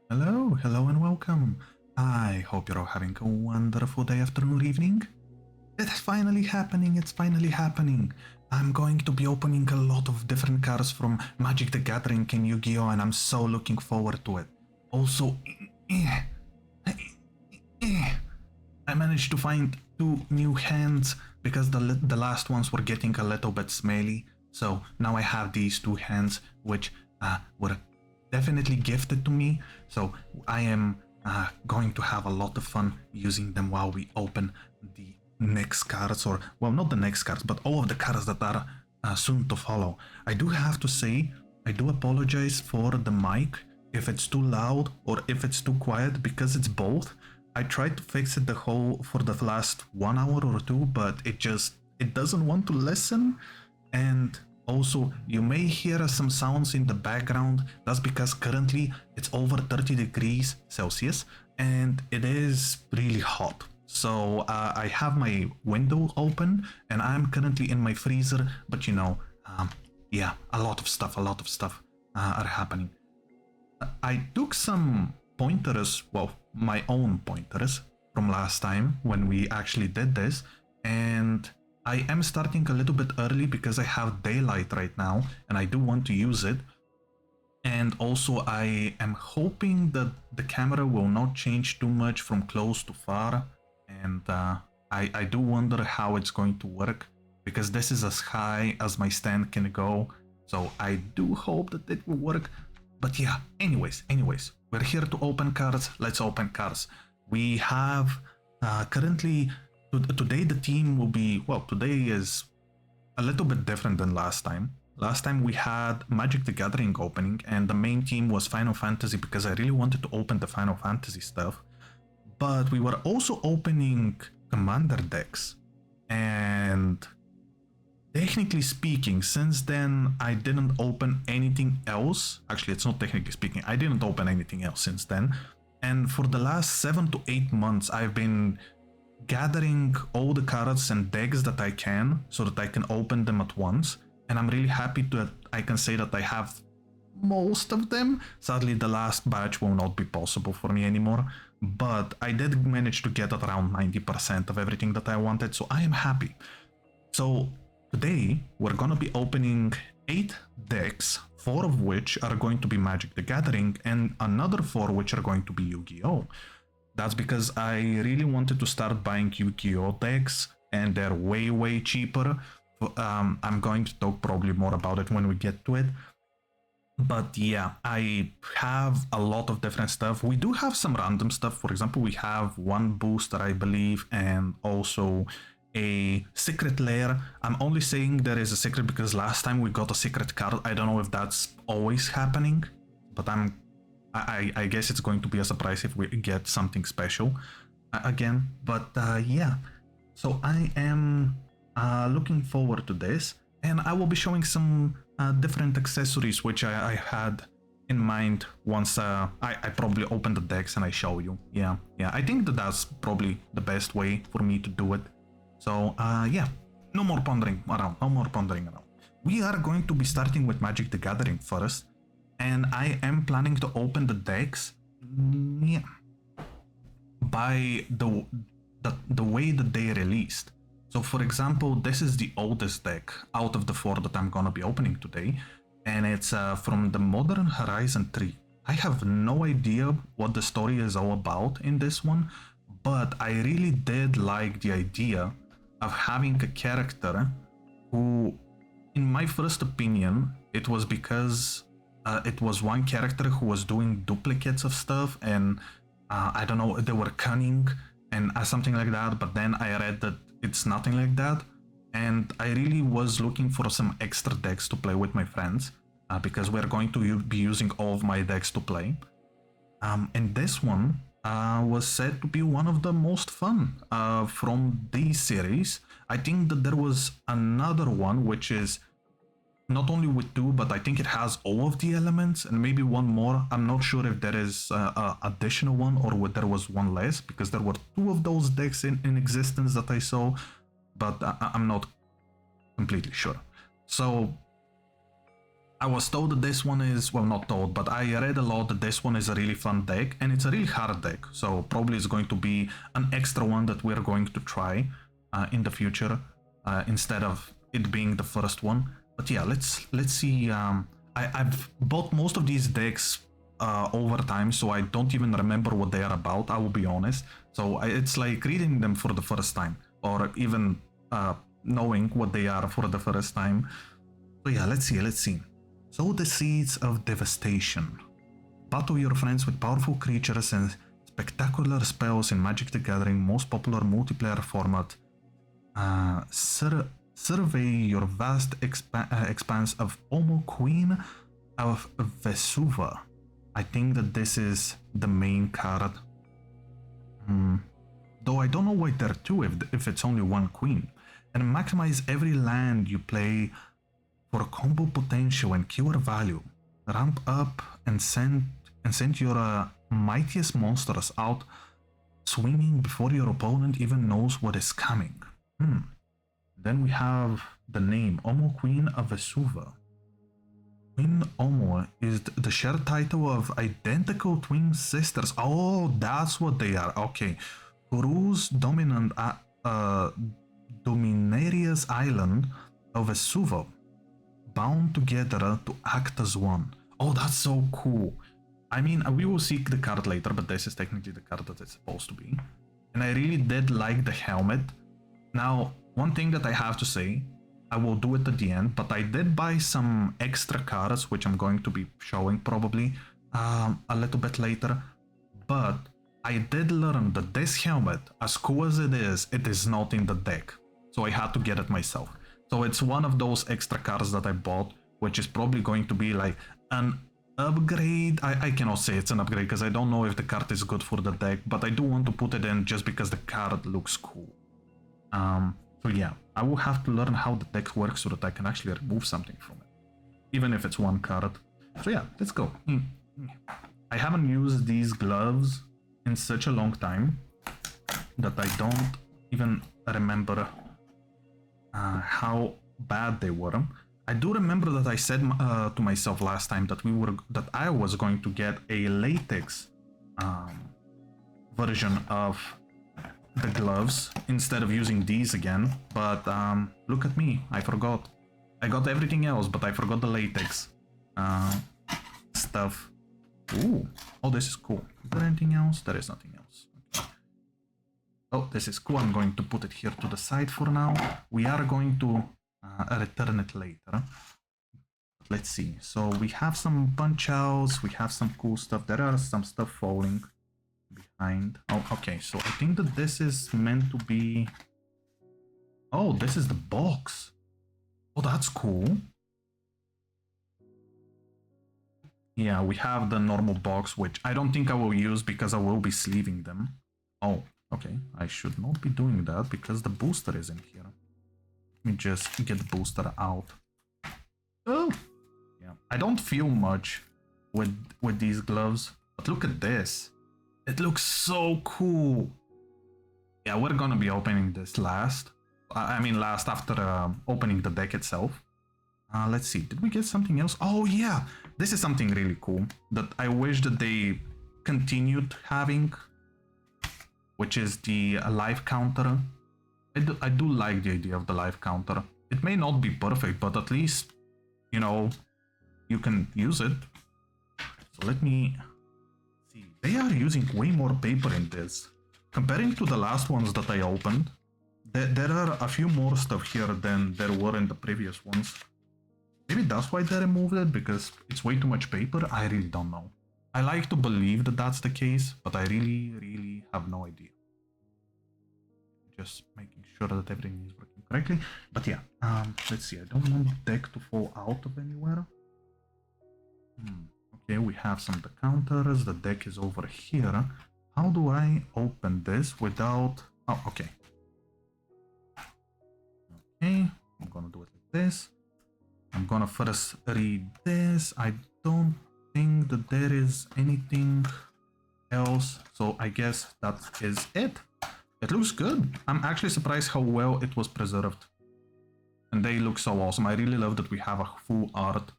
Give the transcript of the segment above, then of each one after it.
Hello and welcome. I hope you're all having a wonderful day, afternoon, evening. It's finally happening. I'm going to be opening a lot of different cards from Magic the Gathering and Yu-Gi-Oh! And I'm so looking forward to it. Also, I managed to find 2 new hands because the last ones were getting a little bit smelly. So now I have these 2 hands which were definitely gifted to me. So I am going to have a lot of fun using them while we open the next cards, or well, not the next cards, but all of the cards that are soon to follow. I do have to say, I do apologize for the mic if it's too loud or if it's too quiet, because it's both. I tried to fix it for the last 1 hour or 2, but it doesn't want to listen. And also, you may hear some sounds in the background. That's because currently it's over 30 degrees Celsius and it is really hot. So I have my window open and I'm currently in my freezer, but yeah, a lot of stuff are happening. I took some pointers, well, my own pointers from last time when we actually did this, and I am starting a little bit early because I have daylight right now and I do want to use it. And also I am hoping that the camera will not change too much from close to far, and I do wonder how it's going to work because this is as high as my stand can go, so I do hope that it will work. But yeah, anyways, we're here to open cards. Let's open cards. We have currently, today the team will be, well, today is a little bit different than last time. Last time we had Magic the Gathering opening and the main team was Final Fantasy because I really wanted to open the Final Fantasy stuff. But we were also opening Commander decks, and technically speaking, since then I didn't open anything else. Actually, it's not technically speaking, I didn't open anything else since then. And for the last 7 to 8 months, I've been gathering all the cards and decks that I can so that I can open them at once. And I'm really happy that I can say that I have most of them. Sadly, the last batch will not be possible for me anymore, but I did manage to get around 90% of everything that I wanted, so I am happy. So today we're gonna be opening 8 decks, 4 of which are going to be Magic the Gathering and another 4 which are going to be Yu-Gi-Oh! That's because I really wanted to start buying Yu-Gi-Oh! Decks and they're way cheaper. I'm going to talk probably more about it when we get to it. But yeah, I have a lot of different stuff. We do have some random stuff. For example, we have 1 booster, I believe, and also a secret lair. I'm only saying there is a secret because last time we got a secret card. I don't know if that's always happening, but I guess it's going to be a surprise if we get something special again. But yeah, so I am looking forward to this, and I will be showing some different accessories which I had in mind once I probably open the decks and I show you. Yeah, I think that's probably the best way for me to do it. So yeah, no more pondering around. We are going to be starting with Magic the Gathering first, and I am planning to open the decks by the way that they released. So for example, this is the oldest deck out of the 4 that I'm gonna be opening today, and it's from the Modern Horizon 3. I have no idea what the story is all about in this one, but I really did like the idea of having a character who, in my first opinion, it was because it was one character who was doing duplicates of stuff, and I don't know, they were cunning and something like that, but then I read that it's nothing like that, and I really was looking for some extra decks to play with my friends because we're going to be using all of my decks to play. And this one was said to be one of the most fun from these series. I think that there was another one which is not only with 2, but I think it has all of the elements and maybe 1 more. I'm not sure if there is an additional one or there was 1 less, because there were 2 of those decks in existence that I saw, but I'm not completely sure. So I was told that this one is, well, not told, but I read a lot that this one is a really fun deck, and it's a really hard deck, so probably it's going to be an extra one that we're going to try in the future, instead of it being the first one. But yeah, let's see. I've bought most of these decks over time, so I don't even remember what they are about, I will be honest. So it's like reading them for the first time, or even knowing what they are for the first time. So yeah, let's see. Sow the seeds of devastation. Battle your friends with powerful creatures and spectacular spells in Magic the Gathering most popular multiplayer format. Survey your vast expanse of Omo, Queen of Vesuva. I think that this is the main card. Though I don't know why there are two if it's only one queen. And maximize every land you play for combo potential and cure value. Ramp up and send your mightiest monsters out swinging before your opponent even knows what is coming. Then we have the name Omo, Queen of Vesuva. Queen Omo is the shared title of identical twin sisters. Oh, that's what they are. Okay. Peru's dominarious island of Vesuva, bound together to act as one. Oh, that's so cool. I mean, we will seek the card later, but this is technically the card that it's supposed to be. And I really did like the helmet. Now, one thing that I have to say, I will do it at the end, but I did buy some extra cards, which I'm going to be showing probably a little bit later. But I did learn that this helmet, as cool as it is not in the deck. So I had to get it myself. So it's one of those extra cards that I bought, which is probably going to be like an upgrade. I cannot say it's an upgrade because I don't know if the card is good for the deck, but I do want to put it in just because the card looks cool. So yeah, I will have to learn how the deck works so that I can actually remove something from it, even if it's one card. So yeah, let's go. I haven't used these gloves in such a long time that I don't even remember how bad they were. I do remember that I said to myself last time that I was going to get a latex version of the gloves instead of using these again, but look at me, I forgot. I got everything else, but I forgot the latex stuff. Ooh, oh, this is cool. Is there anything else? There is nothing else. Okay. Oh, this is cool. I'm going to put it here to the side for now. We are going to return it later. Let's see. So we have some punch outs. We have some cool stuff. There are some stuff falling behind. Oh, okay. So I think that this is meant to be... Oh, this is the box. Oh, that's cool. Yeah, we have the normal box, which I don't think I will use because I will be sleeving them. Oh, okay. I should not be doing that because the booster is in here. Let me just get the booster out. Oh, yeah. I don't feel much with these gloves, but look at this. It looks so cool. Yeah, we're gonna be opening this last. I mean last after opening the deck itself. Let's see, did we get something else? Oh yeah, this is something really cool that I wish that they continued having, which is the life counter. I do like the idea of the life counter. It may not be perfect, but at least, you know, you can use it. So let me see. They are using way more paper in this. Comparing to the last ones that I opened, there are a few more stuff here than there were in the previous ones. Maybe that's why they removed it, because it's way too much paper. I really don't know. I like to believe that that's the case, but I really have no idea. Just making sure that everything is working correctly. But yeah, let's see. I don't want the deck to fall out of anywhere. Okay, we have some of the counters. The deck is over here. How do I open this without... Oh, okay. Okay, I'm gonna do it like this. I'm gonna first read this. I don't think that there is anything else, so I guess that is it. It looks good. I'm actually surprised how well it was preserved. And they look so awesome. I really love that we have a full art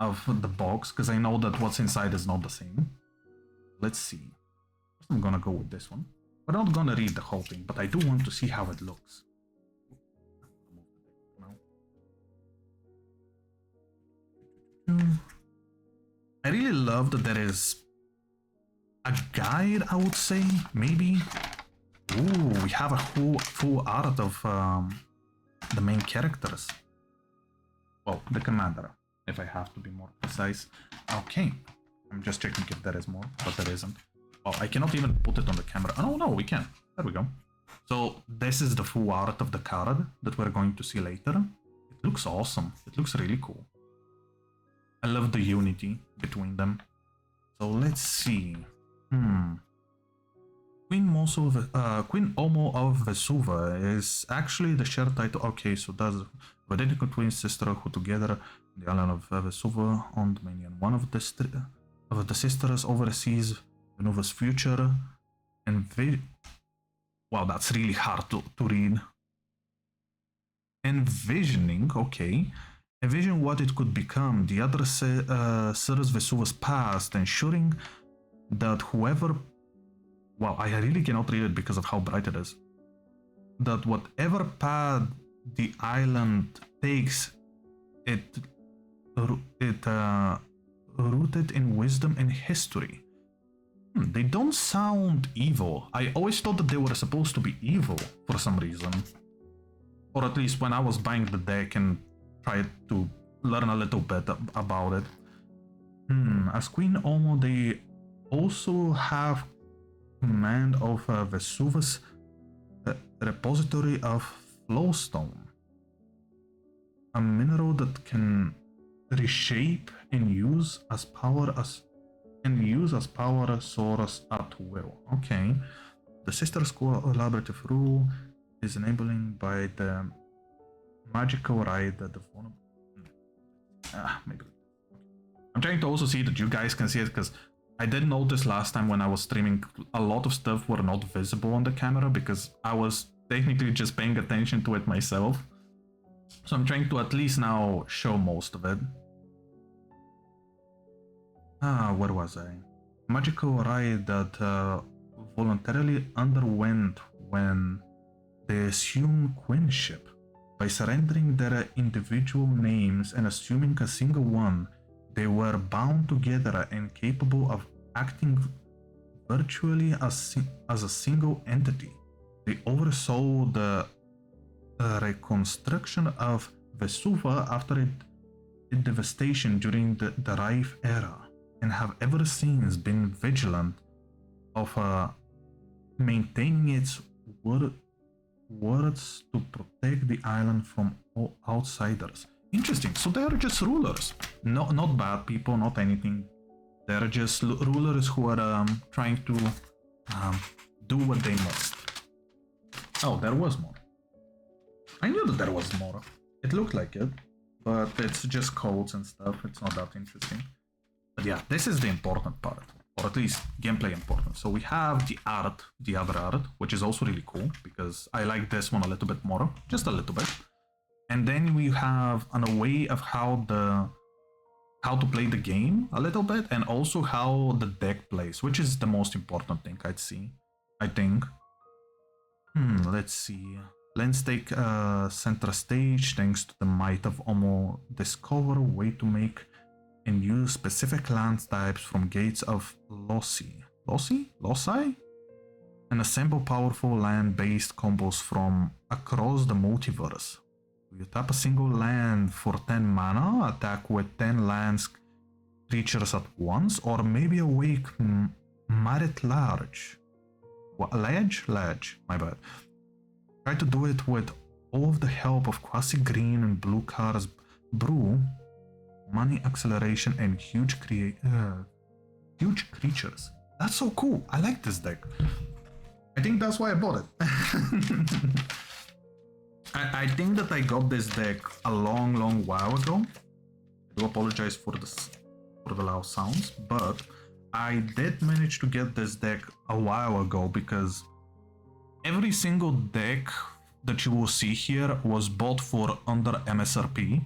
of the box, because I know that what's inside is not the same. Let's see. I'm gonna go with this one. We're not gonna read the whole thing, but I do want to see how it looks. I really love that there is a guide, I would say, maybe. Ooh, we have a full art of the main characters. Well, the commander, if I have to be more precise. Okay, I'm just checking if there is more, but there isn't. Oh, I cannot even put it on the camera. Oh, no, we can. There we go. So this is the full art of the card that we're going to see later. It looks awesome. It looks really cool. I love the unity between them. So let's see. Queen Omo of Vesuva is actually the shared title. Okay, so that's the identical twin sister who together the island of Vesuva on Dominion. One of the sisters oversees Venuva's future and wow, that's really hard to read. Envisioning, okay. Envision what it could become. The other serves Vesuva's past, ensuring that whoever... Wow, I really cannot read it because of how bright it is. That whatever path the island takes, it rooted in wisdom and history. They don't sound evil. I always thought that they were supposed to be evil for some reason. Or at least when I was buying the deck and tried to learn a little bit about it. As Queen Omo, they also have command of Vesuva's repository of flowstone, a mineral that can reshape and use as power source at will. Okay, the sisters' collaborative rule is enabling by the magical ride that the vulnerable. Maybe. I'm trying to also see that you guys can see it, because I did notice last time when I was streaming a lot of stuff were not visible on the camera because I was technically just paying attention to it myself. So I'm trying to at least now show most of it. Where was I? Magical ride that voluntarily underwent when they assumed queenship. By surrendering their individual names and assuming a single one, they were bound together and capable of acting virtually as a single entity. They oversaw the reconstruction of Vesuva after its devastation during the Rife era, and have ever since been vigilant of maintaining its words to protect the island from all outsiders. Interesting. So they are just rulers, not bad people, not anything. They're just rulers who are trying to do what they must. Oh, there was more. I knew that there was more. It looked like it, but it's just codes and stuff. It's not that interesting. But yeah, this is the important part, or at least gameplay important. So we have the art, the other art, which is also really cool because I like this one a little bit more, just a little bit. And then we have a way of how to play the game a little bit, and also how the deck plays, which is the most important thing I think. Let's see. Let's take center stage. Thanks to the might of Omo, discover a way to make and use specific land types from gates of Loci, and assemble powerful land-based combos from across the multiverse. You tap a single land for 10 mana, attack with 10 lands creatures at once, or maybe awake Marit Large. What, Ledge, my bad. Try to do it with all of the help of quasi green and blue cards, brew, money acceleration, and huge creatures. That's so cool. I like this deck. I think that's why I bought it. I think that I got this deck a long while ago. I do apologize for the loud sounds, but I did manage to get this deck a while ago because every single deck that you will see here was bought for under MSRP,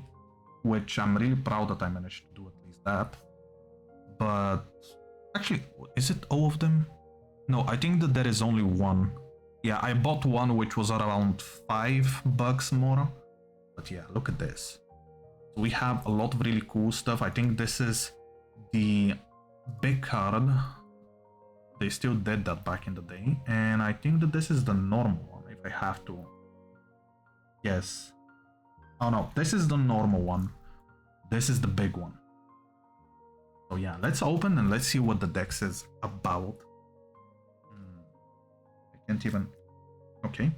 which I'm really proud that I managed to do at least fix that. But actually, is it all of them? No, I think that there is only one. Yeah, I bought one which was around $5 more. But yeah, look at this. So we have a lot of really cool stuff. I think this is the big card. They still did that back in the day. And I think that this is the normal one, if I have to. Yes. Oh no, this is the normal one. This is the big one. So yeah, let's open and let's see what the dex is about. I can't even... Okay.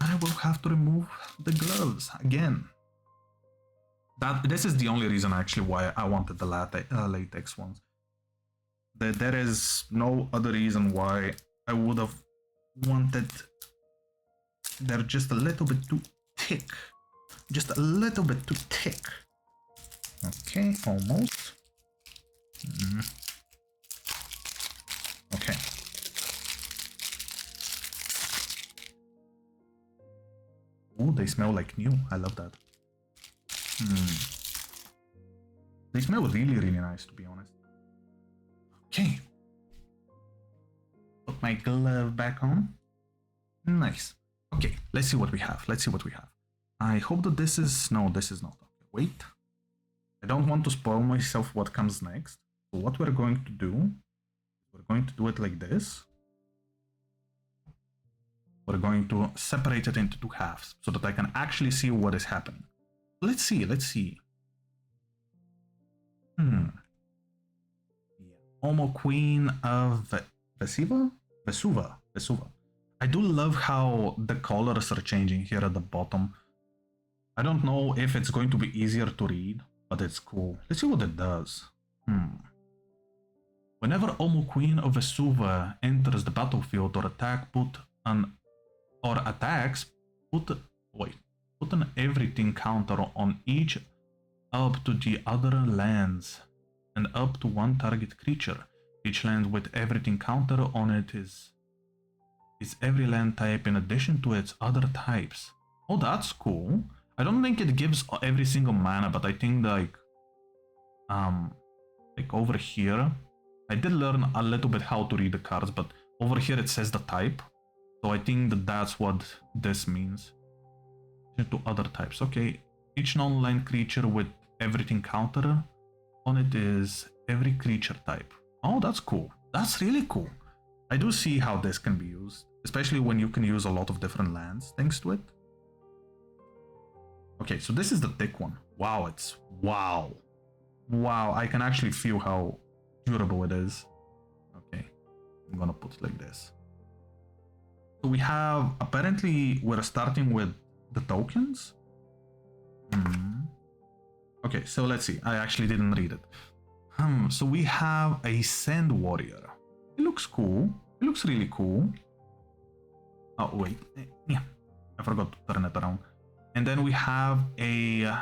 I will have to remove the gloves again. This is the only reason actually why I wanted the latex ones. There is no other reason why I would have wanted... They're just a little bit too thick. Just a little bit too thick. Okay, almost. Okay. Oh, they smell like new. I love that. They smell really, really nice, to be honest. Okay. Put my glove back on. Nice. Okay, let's see what we have. Let's see what we have. I hope that this is... No, this is not. Okay, wait. I don't want to spoil myself what comes next. So what we're going to do... We're going to do it like this. We're going to separate it into two halves so that I can actually see what is happening. Let's see, let's see. Yeah. Homo Queen of Vesuva. I do love how the colors are changing here at the bottom. I don't know if it's going to be easier to read, but it's cool. Let's see what it does. Whenever Homo Queen of Vesuva enters the battlefield or attacks, put an everything counter on each up to the other lands and up to one target creature. Each land with everything counter on it is every land type in addition to its other types. Oh, that's cool. I don't think it gives every single mana, but I think like over here, I did learn a little bit how to read the cards, but over here it says the type. So I think that that's what this means. To other types. Okay, each non-land creature with everything counter on it is every creature type. Oh, that's cool. That's really cool. I do see how this can be used, especially when you can use a lot of different lands thanks to it. Okay, so this is the thick one. Wow, it's... Wow. Wow, I can actually feel how durable it is. Okay, I'm gonna put it like this. So we have... Apparently, we're starting with the tokens. Okay, so let's see. I actually didn't read it. So we have a Sand Warrior. It looks cool. It looks really cool. Oh, wait. Yeah, I forgot to turn it around. And then we have a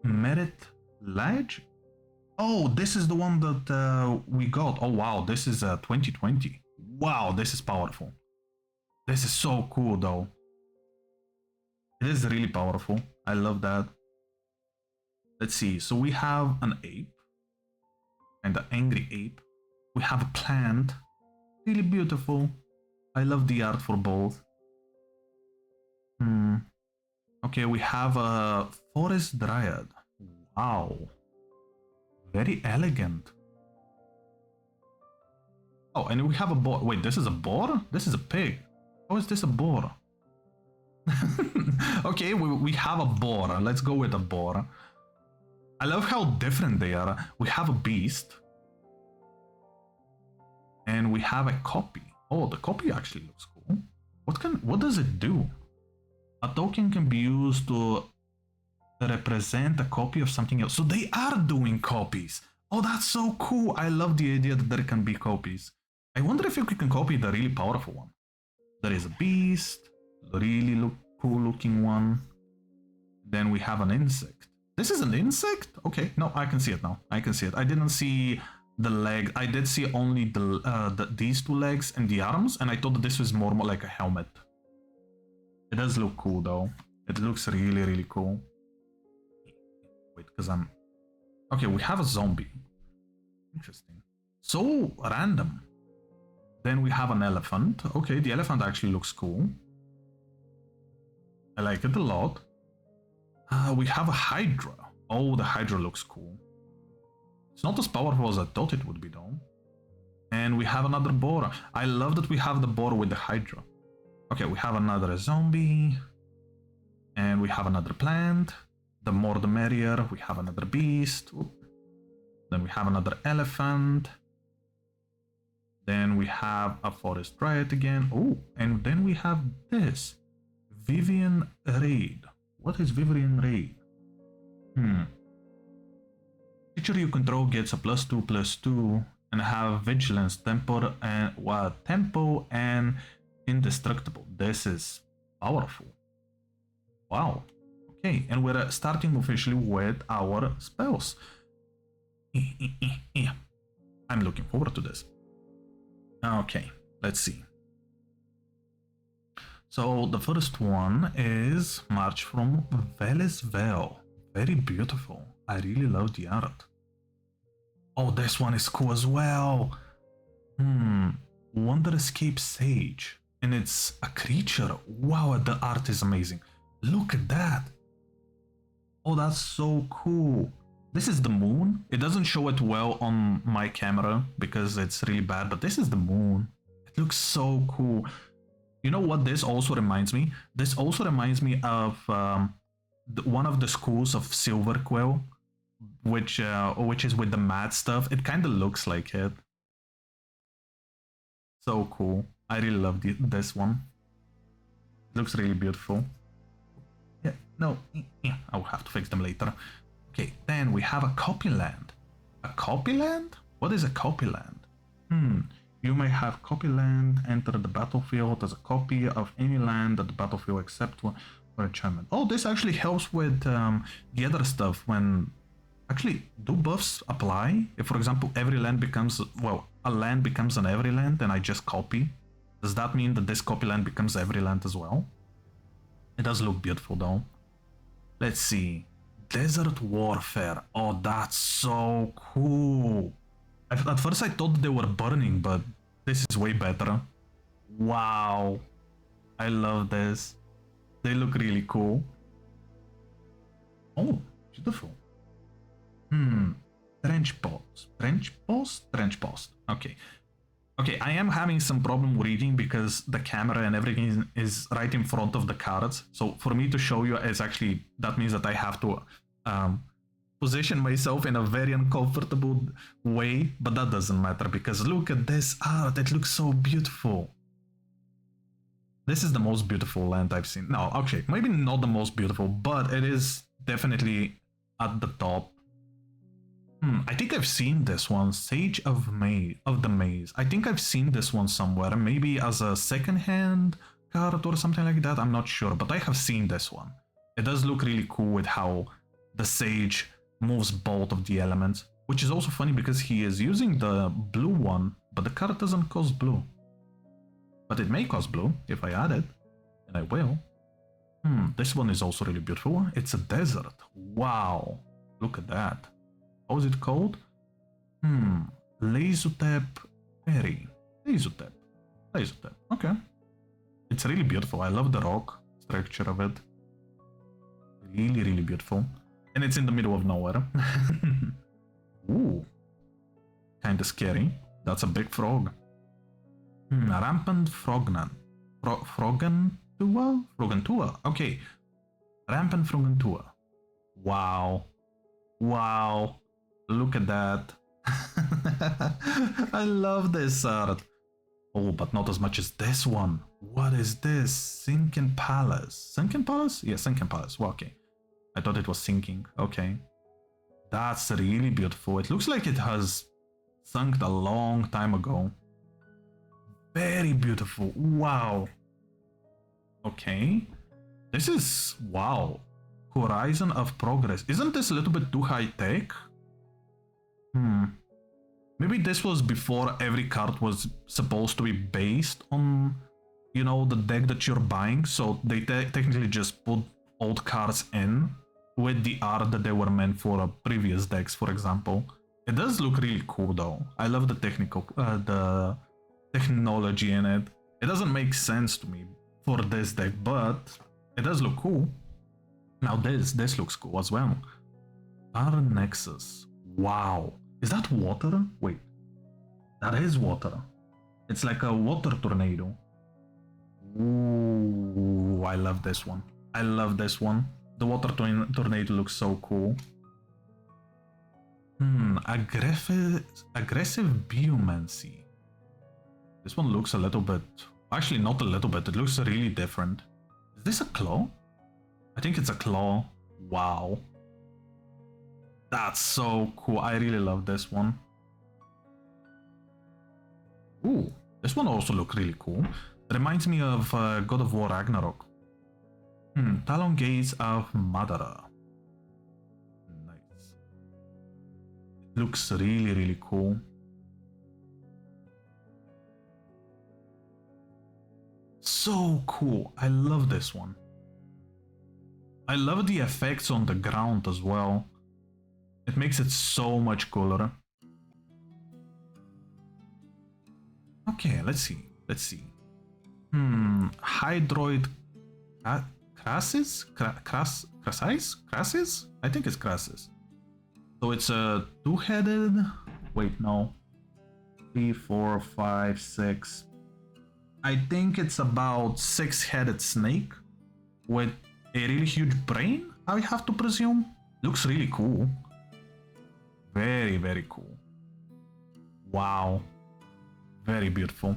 Merit Ledge. Oh, this is the one that we got. Oh, wow. This is 2020. Wow, this is powerful. This is so cool, though. It is really powerful. I love that. Let's see. So we have an ape. And an angry ape. We have a plant. Really beautiful. I love the art for both. Okay, we have a forest dryad. Wow. Very elegant. Oh, and we have a boar. Wait, this is a boar? This is a pig. How is this a boar? Okay, we have a boar. Let's go with a boar. I love how different they are. We have a beast. And we have a copy. Oh, the copy actually looks cool. What does it do? A token can be used to represent a copy of something else. So they are doing copies. Oh, that's so cool. I love the idea that there can be copies. I wonder if you can copy the really powerful one. There is a beast. Really cool looking one. Then we have an insect. This is an insect? Okay, no, I can see it now. I can see it. I didn't see the leg. I did see only these two legs and the arms, and I thought that this was more like a helmet. It does look cool though. It looks really, really cool. Wait, because I'm Okay, we have a zombie. Interesting. So random. Then we have an elephant. Okay, the elephant actually looks cool. I like it a lot. We have a hydra. Oh, the hydra looks cool. It's not as powerful as I thought it would be though. And we have another boar. I love that we have the boar with the hydra. Okay, we have another zombie. And we have another plant. The more the merrier. We have another beast. Oop. Then we have another elephant. Then we have a forest riot again. Oh, and then we have this. Vivian Raid. What is Vivian Raid? Creature you control gets a +2/+2 and have vigilance, tempo, and indestructible. This is powerful. Wow. Okay, and we're starting officially with our spells. I'm looking forward to this. Okay, let's see. So the first one is March from Velisvel. Very beautiful. I really love the art. Oh, this one is cool as well. Wonder Escape Sage. And it's a creature. Wow, the art is amazing. Look at that. Oh, that's so cool. This is the moon. It doesn't show it well on my camera because it's really bad, but this is the moon. It looks so cool. You know what this also reminds me? This also reminds me of one of the schools of Silverquill, which is with the mad stuff. It kind of looks like it. So cool. I really love this one. It looks really beautiful. Yeah, no, yeah, I'll have to fix them later. Okay, then we have a copy land. A copy land? What is a copy land? You may have copy land enter the battlefield as a copy of any land at the battlefield except for enchantment. Oh, this actually helps with the other stuff when... Actually, do buffs apply? If, for example, every land becomes... Well, a land becomes an every land and I just copy. Does that mean that this copy land becomes every land as well? It does look beautiful though. Let's see. Desert Warfare. Oh, that's so cool. At first I thought they were burning, but this is way better. Wow. I love this. They look really cool. Oh, beautiful. Trench post. Trench post? Trench post. Okay. Okay, I am having some problem reading because the camera and everything is right in front of the cards. So for me to show you is actually, that means that I have to position myself in a very uncomfortable way, but that doesn't matter because look at this art, it looks so beautiful. This is the most beautiful land I've seen. No, okay, maybe not the most beautiful, but it is definitely at the top. I think I've seen this one, Sage of the Maze. I think I've seen this one somewhere, maybe as a second-hand card or something like that, I'm not sure, but I have seen this one. It does look really cool with how the Sage moves both of the elements, which is also funny because he is using the blue one, but the card doesn't cost blue. But it may cost blue if I add it, and I will. This one is also really beautiful. It's a desert. Wow, look at that. How is it called? Lazutep Perry. Lazutep. Okay. It's really beautiful. I love the rock structure of it. Really, really beautiful. And it's in the middle of nowhere. Ooh. Kinda scary. That's a big frog. Rampant Frognan. Frogantua? Frogantua. Okay. Rampant Frogantua. Wow. Wow. Look at that. I love this art. Oh, but not as much as this one. What is this? Sinking Palace. Sinking Palace? Yeah, Sinking Palace. Well, okay. I thought it was sinking. Okay. That's really beautiful. It looks like it has sunk a long time ago. Very beautiful. Wow. Okay. This is... Wow. Horizon of Progress. Isn't this a little bit too high tech? Maybe this was before every card was supposed to be based on, you know, the deck that you're buying. So they technically just put old cards in with the art that they were meant for previous decks, for example. It does look really cool though. I love the the technology in it. It doesn't make sense to me for this deck, but it does look cool. Now this looks cool as well. Our Nexus. Wow. Is that water? Wait. That is water. It's like a water tornado. Ooh, I love this one. I love this one. The water tornado looks so cool. Aggressive Biomancy. This one looks a little bit... Actually, not a little bit. It looks really different. Is this a claw? I think it's a claw. Wow. That's so cool. I really love this one. Ooh, this one also looks really cool. It reminds me of God of War Ragnarok. Talon Gaze of Madara. Nice. It looks really, really cool. So cool. I love this one. I love the effects on the ground as well. It makes it so much cooler. Okay, let's see. Let's see. Hydroid Crassus? Crassus? I think it's Crassus. So it's a two-headed... Wait, no. 3, 4, 5, 6. I think it's about 6-headed snake with a really huge brain, I have to presume. Looks really cool. Very, very cool. Wow. Very beautiful.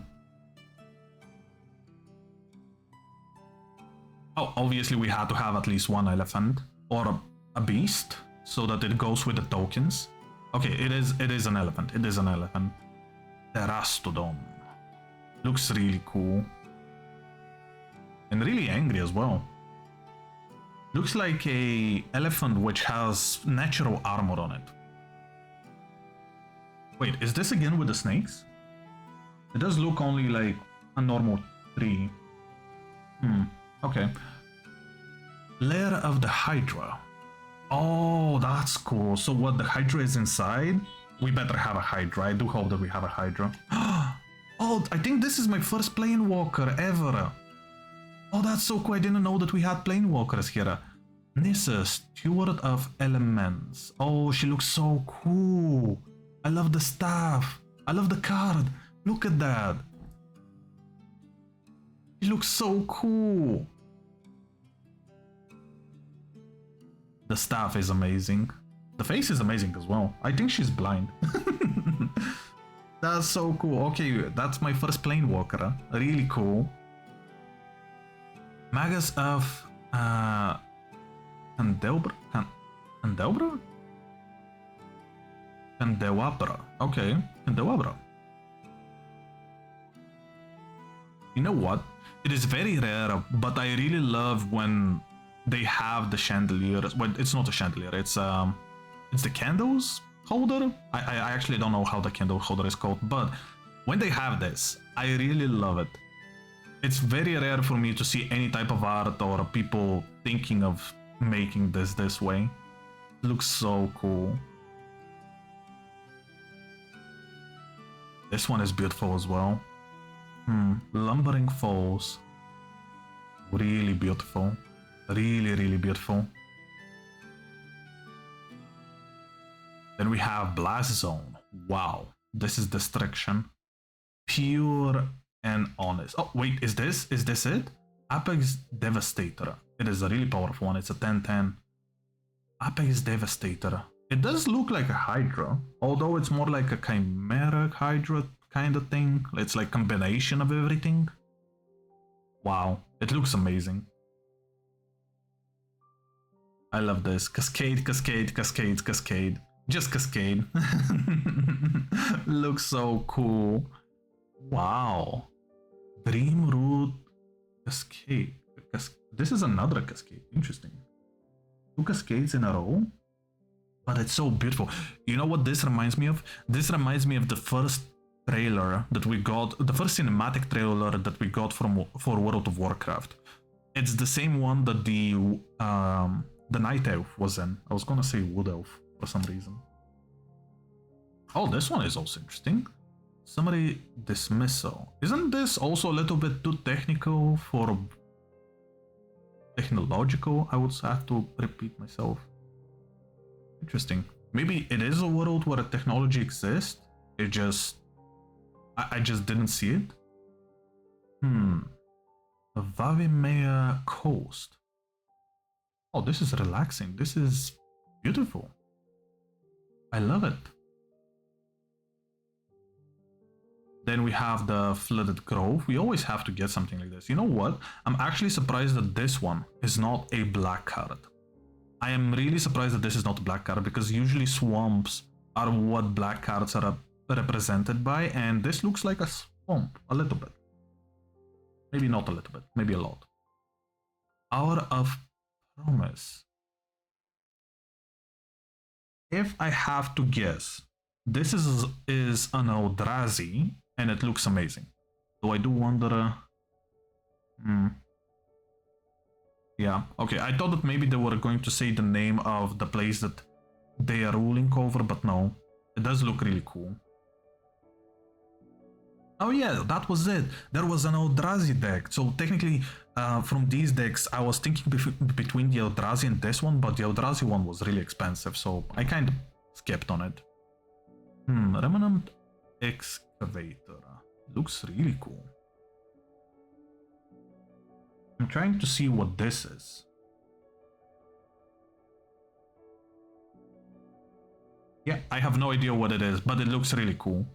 Oh, obviously we had to have at least one elephant or a beast so that it goes with the tokens. Okay, it is an elephant. It is an elephant. Terastodon. Looks really cool. And really angry as well. Looks like a elephant which has natural armor on it. Wait, is this again with the snakes? It does look only like a normal tree. Okay. Lair of the Hydra. Oh, that's cool. So what, the Hydra is inside? We better have a Hydra. I do hope that we have a Hydra. Oh, I think this is my first Planewalker ever. Oh, that's so cool. I didn't know that we had Planewalkers here. Nissa, Steward of Elements. Oh, she looks so cool. I love the staff. I love the card. Look at that. She looks so cool. The staff is amazing. The face is amazing as well. I think she's blind. That's so cool. Okay, that's my first Planewalker. Really cool. Magus of Candelabra? Candelabra. Okay, Candelabra. You know what? It is very rare, but I really love when they have the chandelier. Well, it's not a chandelier. It's the candles holder. I actually don't know how the candle holder is called, but when they have this, I really love it. It's very rare for me to see any type of art or people thinking of making this way. It looks so cool. This one is beautiful as well. Lumbering Falls. Really beautiful. Really, really beautiful. Then we have Blast Zone. Wow. This is Destruction. Pure and honest. Oh, wait, is this it? Apex Devastator. It is a really powerful one. It's a 10-10. Apex Devastator. It does look like a Hydra, although it's more like a Chimeric Hydra kind of thing. It's like combination of everything. Wow, it looks amazing. I love this. Cascade, cascade, cascade, cascade. Just cascade. Looks so cool. Wow. Dream Root Cascade. This is another cascade. Interesting. 2 cascades in a row. But it's so beautiful. You know what this reminds me of? This reminds me of the first trailer that we got, the first cinematic trailer that we got for World of Warcraft. It's the same one that the the night elf was in. I was gonna say wood elf for some reason. Oh, this one is also interesting. Summary dismissal. Isn't this also a little bit too technical for technological? I would have to repeat myself. Interesting. Maybe it is a world where a technology exists. It just... I just didn't see it. The Vavimea Coast. Oh, this is relaxing. This is beautiful. I love it. Then we have the Flooded Grove. We always have to get something like this. You know what? I'm actually surprised that this one is not a black card. I am really surprised that this is not a black card, because usually swamps are what black cards are represented by, and this looks like a swamp a little bit. Maybe not a little bit, maybe a lot. Hour of Promise. If I have to guess, this is an Eldrazi, and it looks amazing. So I do wonder... Yeah, okay, I thought that maybe they were going to say the name of the place that they are ruling over, but no. It does look really cool. Oh yeah, that was it. There was an Eldrazi deck. So technically, from these decks, I was thinking between the Eldrazi and this one, but the Eldrazi one was really expensive, so I kind of skipped on it. Remnant Excavator. Looks really cool. I'm trying to see what this is. Yeah, I have no idea what it is, but it looks really cool.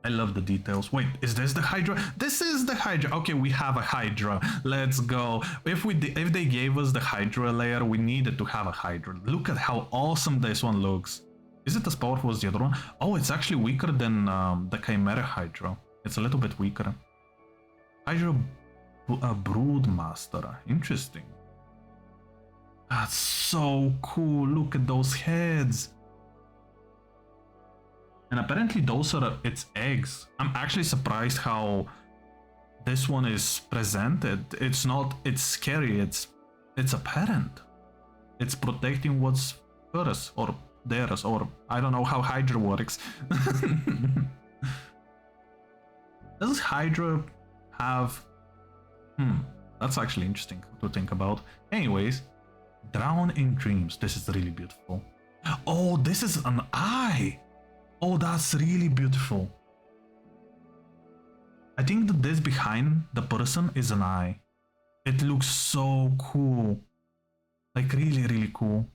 I love the details. Wait, is this the Hydra? This is the Hydra. Okay, we have a Hydra. Let's go. If they gave us the Hydra layer, we needed to have a Hydra. Look at how awesome this one looks. Is it as powerful as the other one? Oh, it's actually weaker than the Chimera Hydra. It's a little bit weaker. Hydra Broodmaster. Interesting. That's so cool. Look at those heads. And apparently those are its eggs. I'm actually surprised how this one is presented. It's not, it's scary, it's apparent. It's protecting what's hers or theirs, or I don't know how Hydra works. Does Hydra have... that's actually interesting to think about. Anyways, Drown in Dreams. This is really beautiful. Oh, this is an eye! Oh, that's really beautiful. I think that this behind the person is an eye. It looks so cool. Like really, really cool.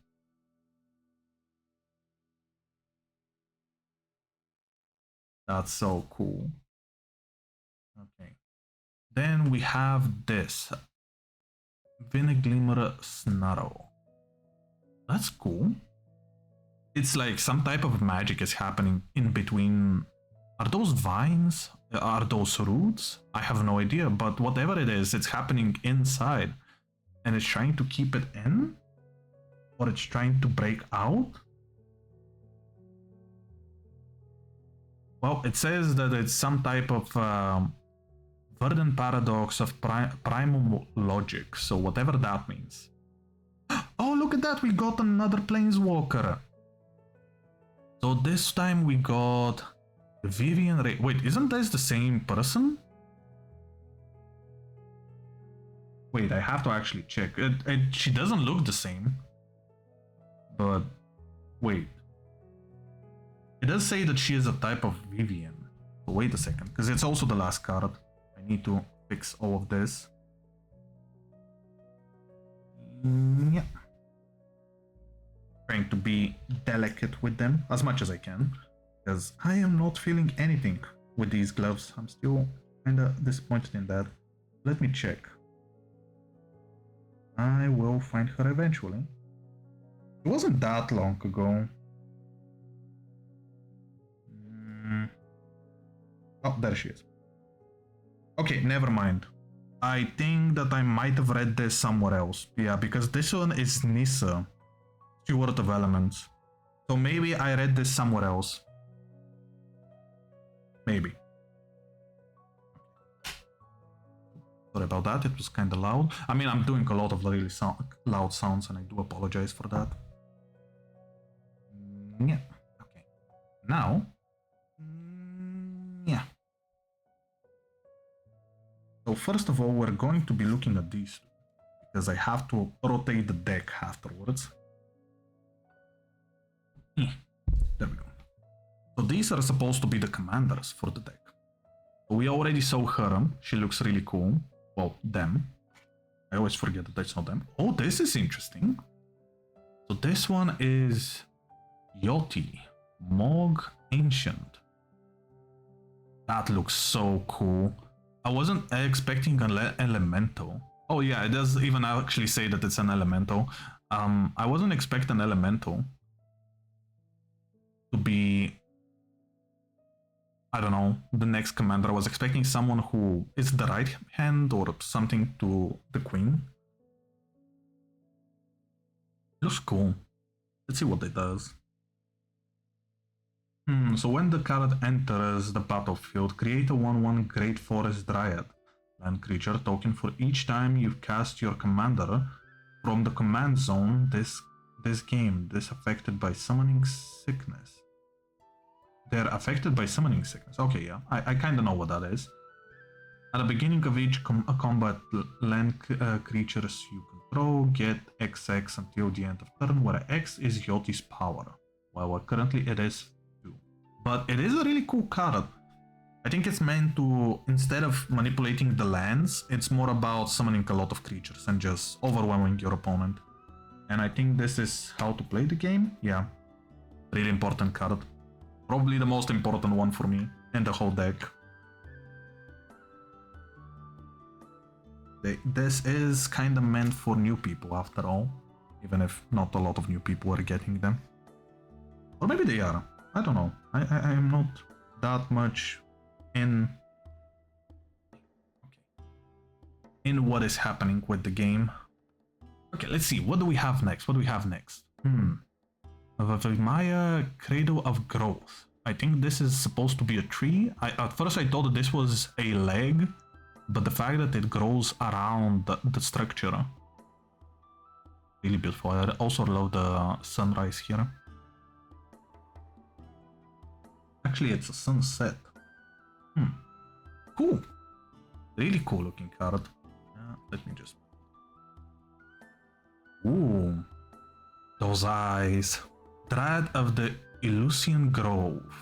That's so cool. Okay. Then we have this. Vineglimmer Snarrow. That's cool. It's like some type of magic is happening in between. Are those vines? Are those roots? I have no idea, but whatever it is, it's happening inside. And it's trying to keep it in? Or it's trying to break out? Well, it says that it's some type of Verdant paradox of primal logic, so whatever that means. Oh, look at that, we got another planeswalker. So this time we got Vivian Ray. Wait, isn't this the same person? Wait, I have to actually check. She doesn't look the same. But wait. It does say that she is a type of Vivian. So wait a second, because it's also the last card. I need to fix all of this. Yeah. Trying to be delicate with them as much as I can, because I am not feeling anything with these gloves. I'm still kind of disappointed in that. Let me check. I will find her eventually. It wasn't that long ago. Oh, there she is. Okay, never mind. I think that I might have read this somewhere else. Yeah, because this one is Nissa, Steward of Elements. So maybe I read this somewhere else. Maybe. Sorry about that, it was kind of loud. I mean, I'm doing a lot of really loud sounds and I do apologize for that. Yeah, okay. Now, yeah. So first of all, we're going to be looking at these two, because I have to rotate the deck afterwards. There we go. So these are supposed to be the commanders for the deck. We already saw her, she looks really cool. Well, them. I always forget that that's not them. Oh, this is interesting. So this one is Yoti, Mog Ancient. That looks so cool. I wasn't expecting an elemental. Oh yeah, it does even actually say that it's an elemental. I wasn't expecting elemental to be, I don't know, the next commander. I was expecting someone who is the right hand or something to the queen. Looks cool. Let's see what it does. So when the card enters the battlefield, create a 1/1 Great Forest Dryad land creature token for each time you cast your commander from the command zone this game. This affected by summoning sickness. They're affected by summoning sickness. Okay, yeah, I kind of know what that is. At the beginning of each combat, land creatures you control get XX until the end of turn, where X is Yoti's power, while currently it is 2. But it is a really cool card. I think it's meant to, instead of manipulating the lands, it's more about summoning a lot of creatures and just overwhelming your opponent. And I think this is how to play the game. Yeah, really important card. Probably the most important one for me in the whole deck. This is kind of meant for new people after all, even if not a lot of new people are getting them. Or maybe they are, I don't know. I am not that much in what is happening with the game. Okay, let's see, what do we have next? Vimaya Cradle of Growth. I think this is supposed to be a tree. At first I thought that this was a leg, but the fact that it grows around the structure, really beautiful. I also love the sunrise here. Actually, it's a sunset. Cool. Really cool looking card. Let me just... Ooh. Those eyes. Dread of the Illusian Grove.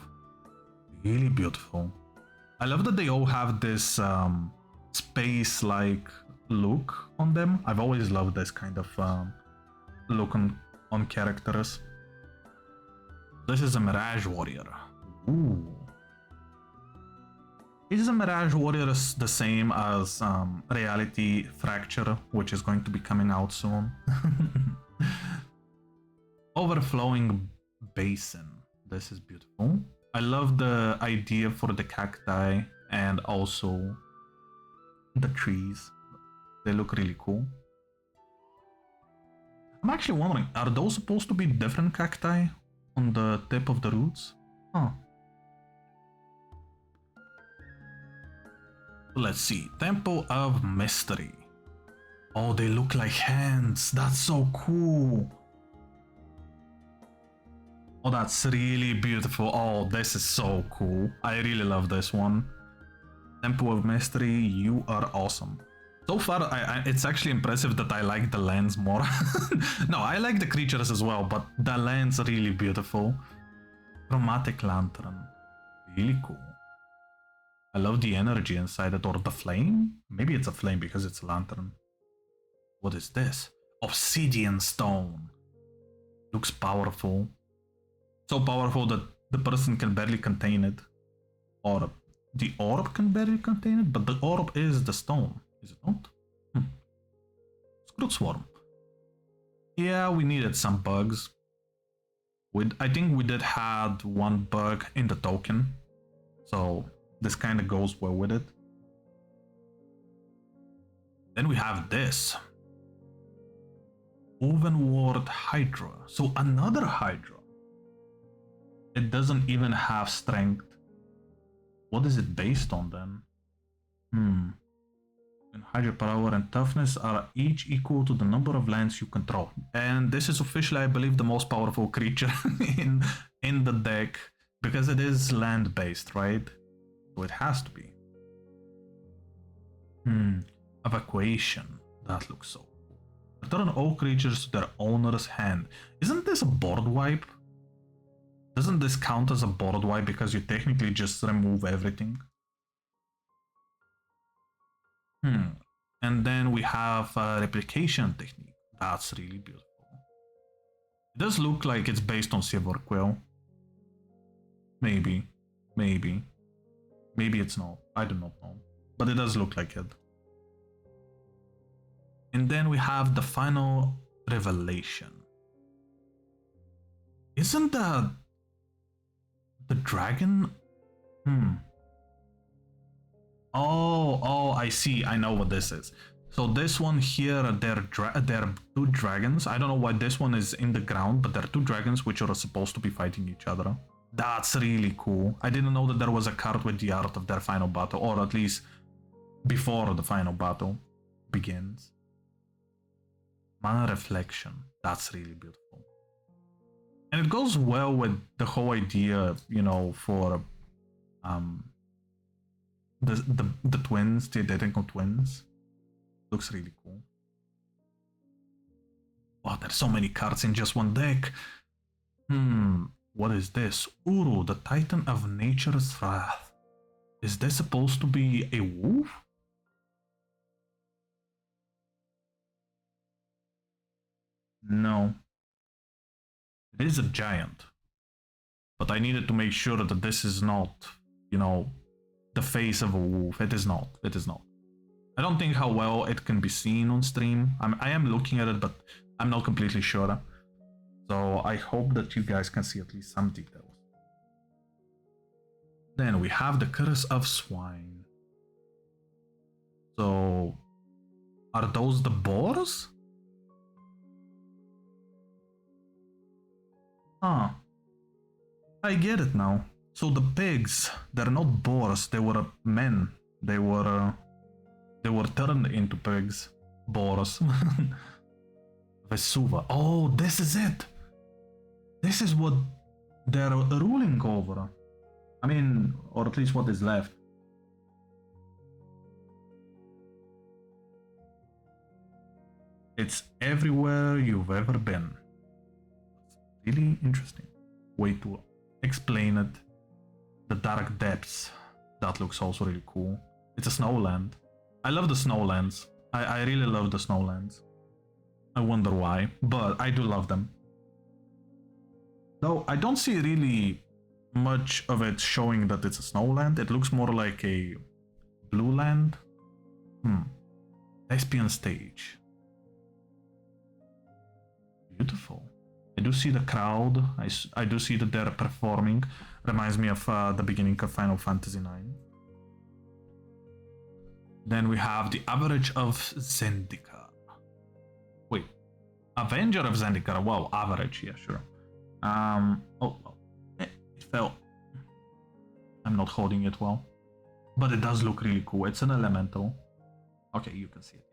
Really beautiful. I love that they all have this space-like look on them. I've always loved this kind of look on characters. This is a Mirage Warrior. Ooh. Is a Mirage Warrior the same as Reality Fracture, which is going to be coming out soon? Overflowing Basin. This is beautiful. I love the idea for the cacti and also the trees. They look really cool. I'm actually wondering, are those supposed to be different cacti on the tip of the roots? Huh. Let's see. Temple of Mystery. Oh, they look like hands. That's so cool. Oh, that's really beautiful. Oh, this is so cool. I really love this one. Temple of Mystery, you are awesome. So far, it's actually impressive that I like the lands more. No, I like the creatures as well, but the lands are really beautiful. Chromatic Lantern. Really cool. I love the energy inside it, or the flame? Maybe it's a flame because it's a lantern. What is this? Obsidian Stone. Looks powerful. So powerful that the person can barely contain it. Or the orb can barely contain it, but the orb is the stone, is it not? Scroot Swarm. Yeah, we needed some bugs. I think we did had one bug in the token, so this kind of goes well with it. Then we have this. Ovenward Hydra. So another Hydra. It doesn't even have strength. What is it based on then? And hydropower and toughness are each equal to the number of lands you control. And this is officially, I believe, the most powerful creature in the deck because it is land-based, right? So it has to be. Evacuation. That looks so cool. Return all creatures to their owner's hand. Isn't this a board wipe? Doesn't this count as a board wipe because you technically just remove everything? And then we have a replication technique. That's really beautiful. It does look like it's based on Silverquill. Maybe. Maybe it's not. I do not know. But it does look like it. And then we have the final revelation. Isn't that the dragon? Oh, I see. I know what this is. So this one here, they're two dragons. I don't know why this one is in the ground, but they're two dragons which are supposed to be fighting each other. That's really cool. I didn't know that there was a card with the art of their final battle, or at least before the final battle begins. Mana reflection. That's really beautiful. And it goes well with the whole idea, you know, for the twins, the identical twins. Looks really cool. Wow, there's so many cards in just one deck. What is this? Uru, the Titan of Nature's Wrath. Is this supposed to be a wolf? No. It is a giant. But I needed to make sure that this is not, you know, the face of a wolf. It is not. It is not. I don't think how well it can be seen on stream. I am looking at it, but I'm not completely sure. So I hope that you guys can see at least some details. Then we have the Curse of Swine. So are those the boars? Huh. I get it now. So the pigs, they're not boars, they were men. They were turned into pigs. Boars. Vesuva. Oh, this is it. This is what they're ruling over. I mean, or at least what is left. It's everywhere you've ever been. It's really interesting way to explain it. The dark depths. That looks also really cool. It's a snowland. I love the snowlands. I really love the snowlands. I wonder why, but I do love them. Though I don't see really much of it showing that it's a snowland. It looks more like a blue land. Thespian stage. Beautiful. I do see the crowd. I do see that they're performing. Reminds me of the beginning of Final Fantasy IX. Then we have the Average of Zendikar. Wait, Avenger of Zendikar. Wow, average. Yeah, sure. It fell. I'm not holding it well, but it does look really cool. It's an elemental. Okay, you can see it.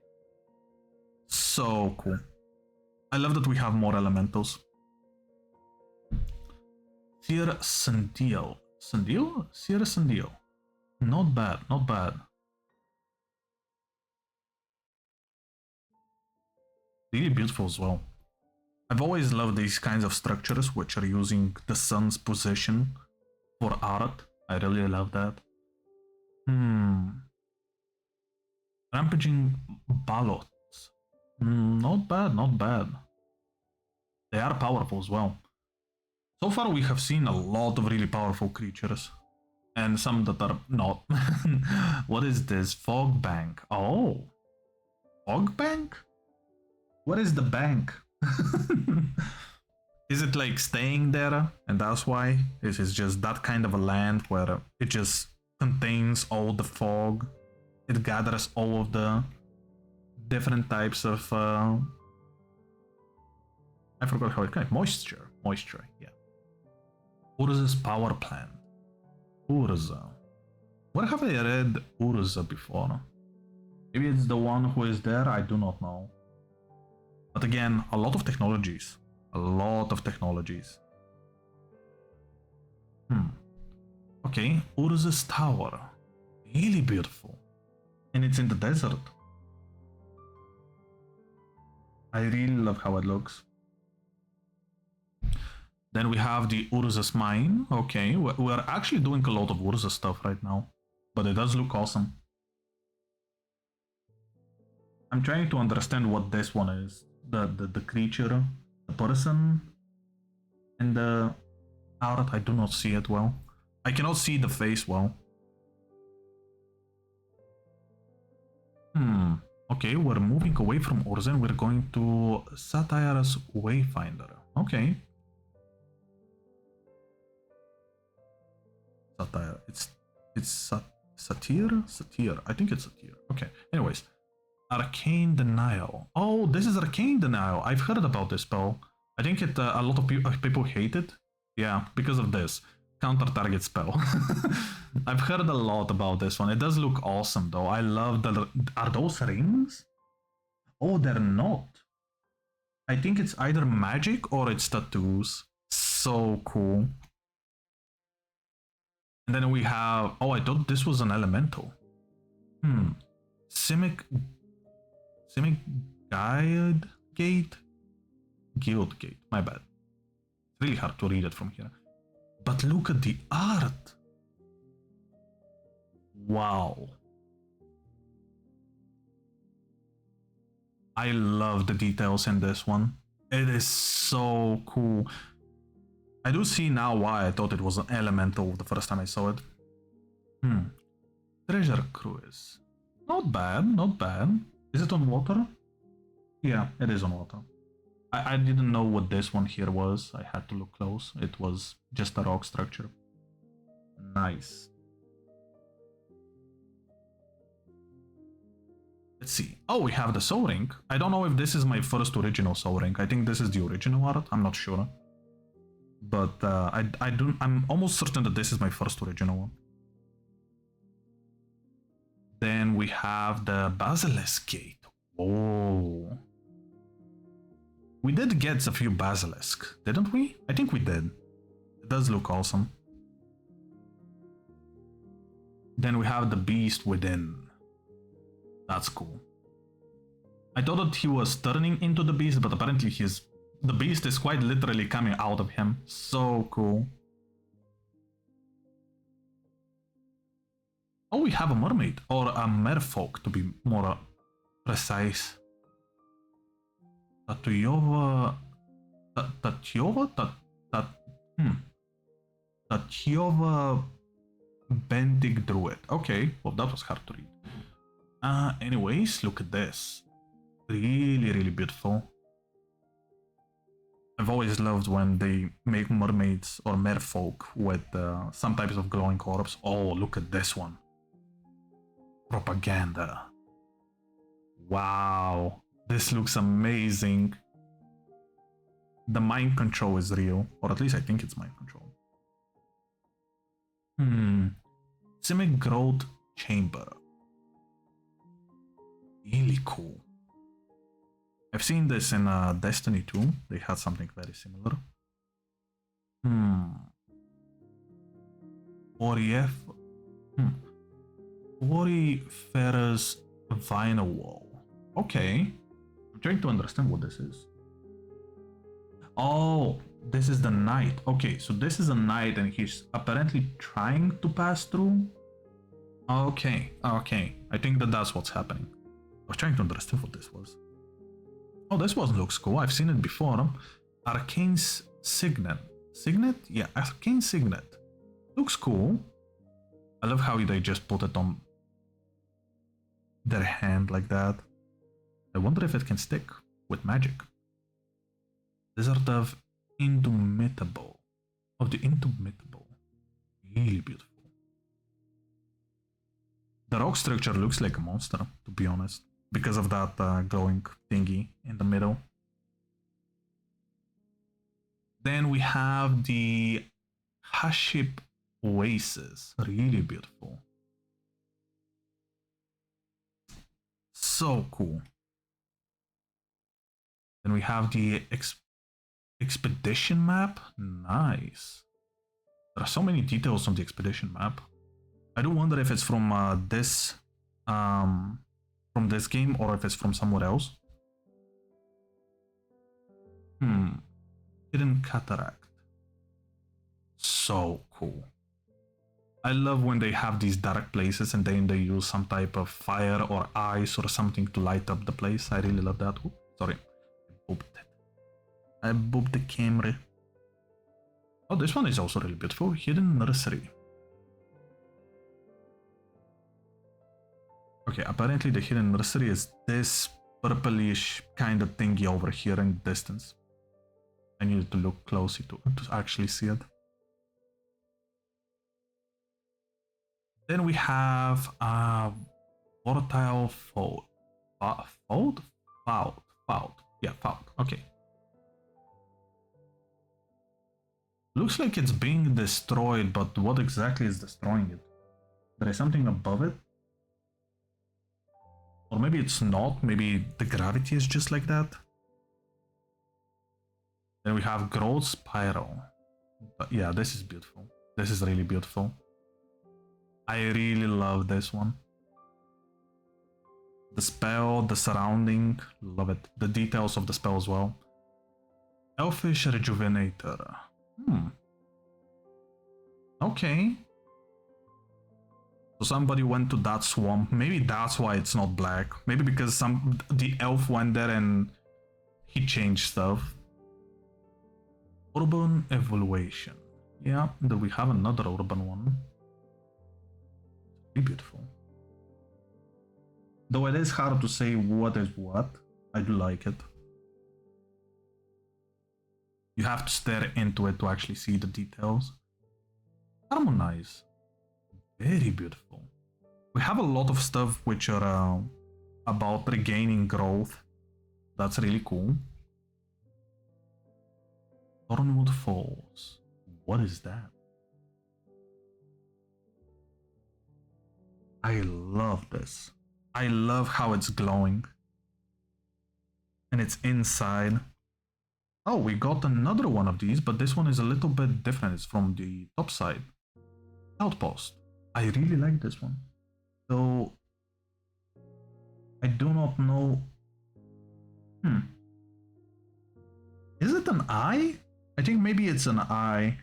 So cool. I love that we have more elementals. Sir Sandil. Sandil? Sir Sandil. Not bad, not bad. Really beautiful as well. I've always loved these kinds of structures which are using the sun's position for art. I really love that. Rampaging ballots. Not bad, not bad. They are powerful as well. So far we have seen a lot of really powerful creatures. And some that are not. What is this? Fog bank. Oh. Fog bank? What is the bank? Is it like staying there and that's why? Is it just that kind of a land where it just contains all the fog? It gathers all of the different types of I forgot how it called. Moisture, yeah. Urza's power plant. Urza. Where have I read Urza before? Maybe it's the one who is there, I do not know. But again, a lot of technologies. A lot of technologies. Okay, Urza's Tower. Really beautiful. And it's in the desert. I really love how it looks. Then we have the Urza's Mine. Okay, we're actually doing a lot of Urza stuff right now. But it does look awesome. I'm trying to understand what this one is. The creature, the person, and the art. I do not see it well. I cannot see the face well. Okay, we're moving away from Urza. We're going to Satire's Wayfinder. Okay. Satire. It's Satyr? Satyr. I think it's Satyr. Okay. Anyways. Arcane Denial. Oh, this is Arcane Denial. I've heard about this spell. I think it a lot of people hate it. Yeah, because of this. Counter target spell. I've heard a lot about this one. It does look awesome though. I love the... Are those rings? Oh, they're not. I think it's either magic or it's tattoos. So cool. And then we have... Oh, I thought this was an elemental. Simic Guild Gate? Guild Gate, my bad. It's really hard to read it from here. But look at the art! Wow. I love the details in this one. It is so cool. I do see now why I thought it was an elemental the first time I saw it. Treasure Cruise. Not bad, not bad. Is it on water? Yeah, it is on water. I didn't know what this one here was. I had to look close. It was just a rock structure. Nice. Let's see. Oh, we have the Soul Ring. I don't know if this is my first original Soul Ring. I think this is the original art. I'm not sure. But I'm almost certain that this is my first original one. Then we have the Basilisk Gate. Oh. We did get a few Basilisk, didn't we? I think we did. It does look awesome. Then we have the Beast Within. That's cool. I thought that he was turning into the Beast, but apparently the Beast is quite literally coming out of him. So cool. Oh, we have a mermaid, or a merfolk to be more precise. Tatyova Bendig Druid. Okay, well that was hard to read. Anyways, look at this. Really, really beautiful. I've always loved when they make mermaids or merfolk with some types of glowing orbs. Oh, look at this one. Propaganda. Wow. This looks amazing. The mind control is real, or at least I think it's mind control. Simic Growth Chamber. Really cool. I've seen this in Destiny 2. They had something very similar. Auriferous Vinyl Wall. Okay. I'm trying to understand what this is. Oh, this is the knight. Okay, so this is a knight and he's apparently trying to pass through. Okay, okay. I think that's what's happening. I was trying to understand what this was. Oh, this one looks cool. I've seen it before. Arcane's Signet. Signet? Yeah, Arcane Signet. Looks cool. I love how they just put it on their hand like that. I wonder if it can stick with magic. Desert of Indomitable. Of the Indomitable. Really beautiful. The rock structure looks like a monster, to be honest, because of that glowing thingy in the middle. Then we have the Haship Oasis. Really beautiful. so cool. Then we have the expedition map. Nice. There are so many details on the expedition map. I do wonder if it's from this game or if it's from somewhere else. Hidden cataract. So cool. I love when they have these dark places and then they use some type of fire or ice or something to light up the place. I really love that. Ooh, sorry. I booped the camera. Oh, this one is also really beautiful. Hidden nursery. Okay, apparently the hidden nursery is this purplish kind of thingy over here in the distance. I needed to look closely to actually see it. Then we have volatile fault. Fault. Yeah, fault. Okay. Looks like it's being destroyed, but what exactly is destroying it? There is something above it? Or maybe it's not. Maybe the gravity is just like that. Then we have growth spiral. But yeah, this is beautiful. This is really beautiful. I really love this one. The spell, the surrounding, love it. The details of the spell as well. Elfish Rejuvenator. Okay. So somebody went to that swamp. Maybe that's why it's not black. Maybe because the elf went there and he changed stuff. Urban evaluation. Yeah, then we have another urban one. Really beautiful. Though it is hard to say what is what, I do like it. You have to stare into it to actually see the details. Harmonize. Very beautiful. We have a lot of stuff which are about regaining growth. That's really cool. Thornwood Falls. What is that? I love this. I love how it's glowing. And it's inside. Oh, we got another one of these, but this one is a little bit different. It's from the top side. Outpost. I really like this one. So I do not know. Is it an eye? I think maybe it's an eye.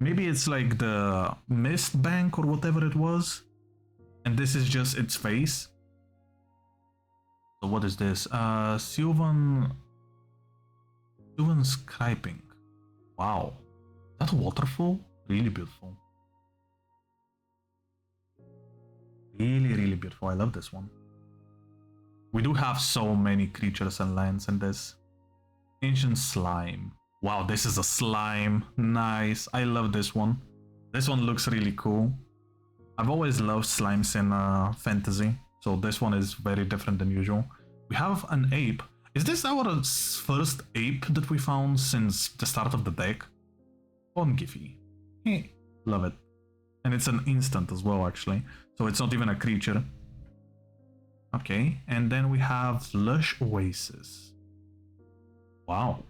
Maybe it's like the mist bank or whatever it was. And this is just its face. So what is this? Sylvan Scriping. Wow. That waterfall? Really beautiful. Really, really beautiful. I love this one. We do have so many creatures and lands in this. Ancient slime. Wow, this is a slime. Nice. I love this one. This one looks really cool. I've always loved slimes in fantasy, so this one is very different than usual. We have an ape. Is this our first ape that we found since the start of the deck? Ongify. Hey, love it. And it's an instant as well, actually. So it's not even a creature. Okay, and then we have Lush Oasis. Wow.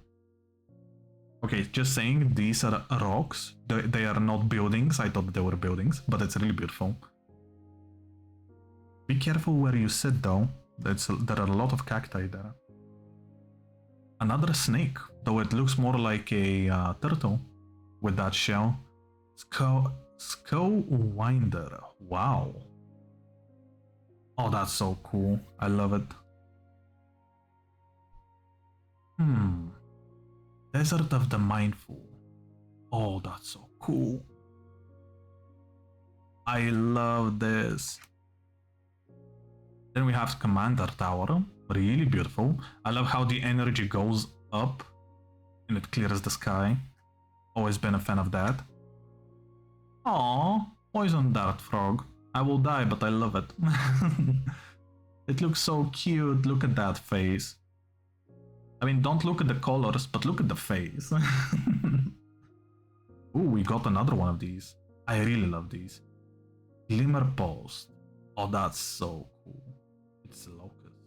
Okay, just saying, these are rocks. They are not buildings. I thought they were buildings, but it's really beautiful. Be careful where you sit, though. There are a lot of cacti there. Another snake, though it looks more like a turtle with that shell. Skull Winder. Wow. Oh, that's so cool. I love it. Desert of the Mindful. Oh, that's so cool. I love this. Then we have Commander Tower. Really beautiful. I love how the energy goes up and it clears the sky. Always been a fan of that. Aww, poison dart frog. I will die, but I love it. It looks so cute. Look at that face. I mean, don't look at the colors, but look at the face. Ooh, we got another one of these. I really love these. Glimmer Post. Oh, that's so cool. It's Locust.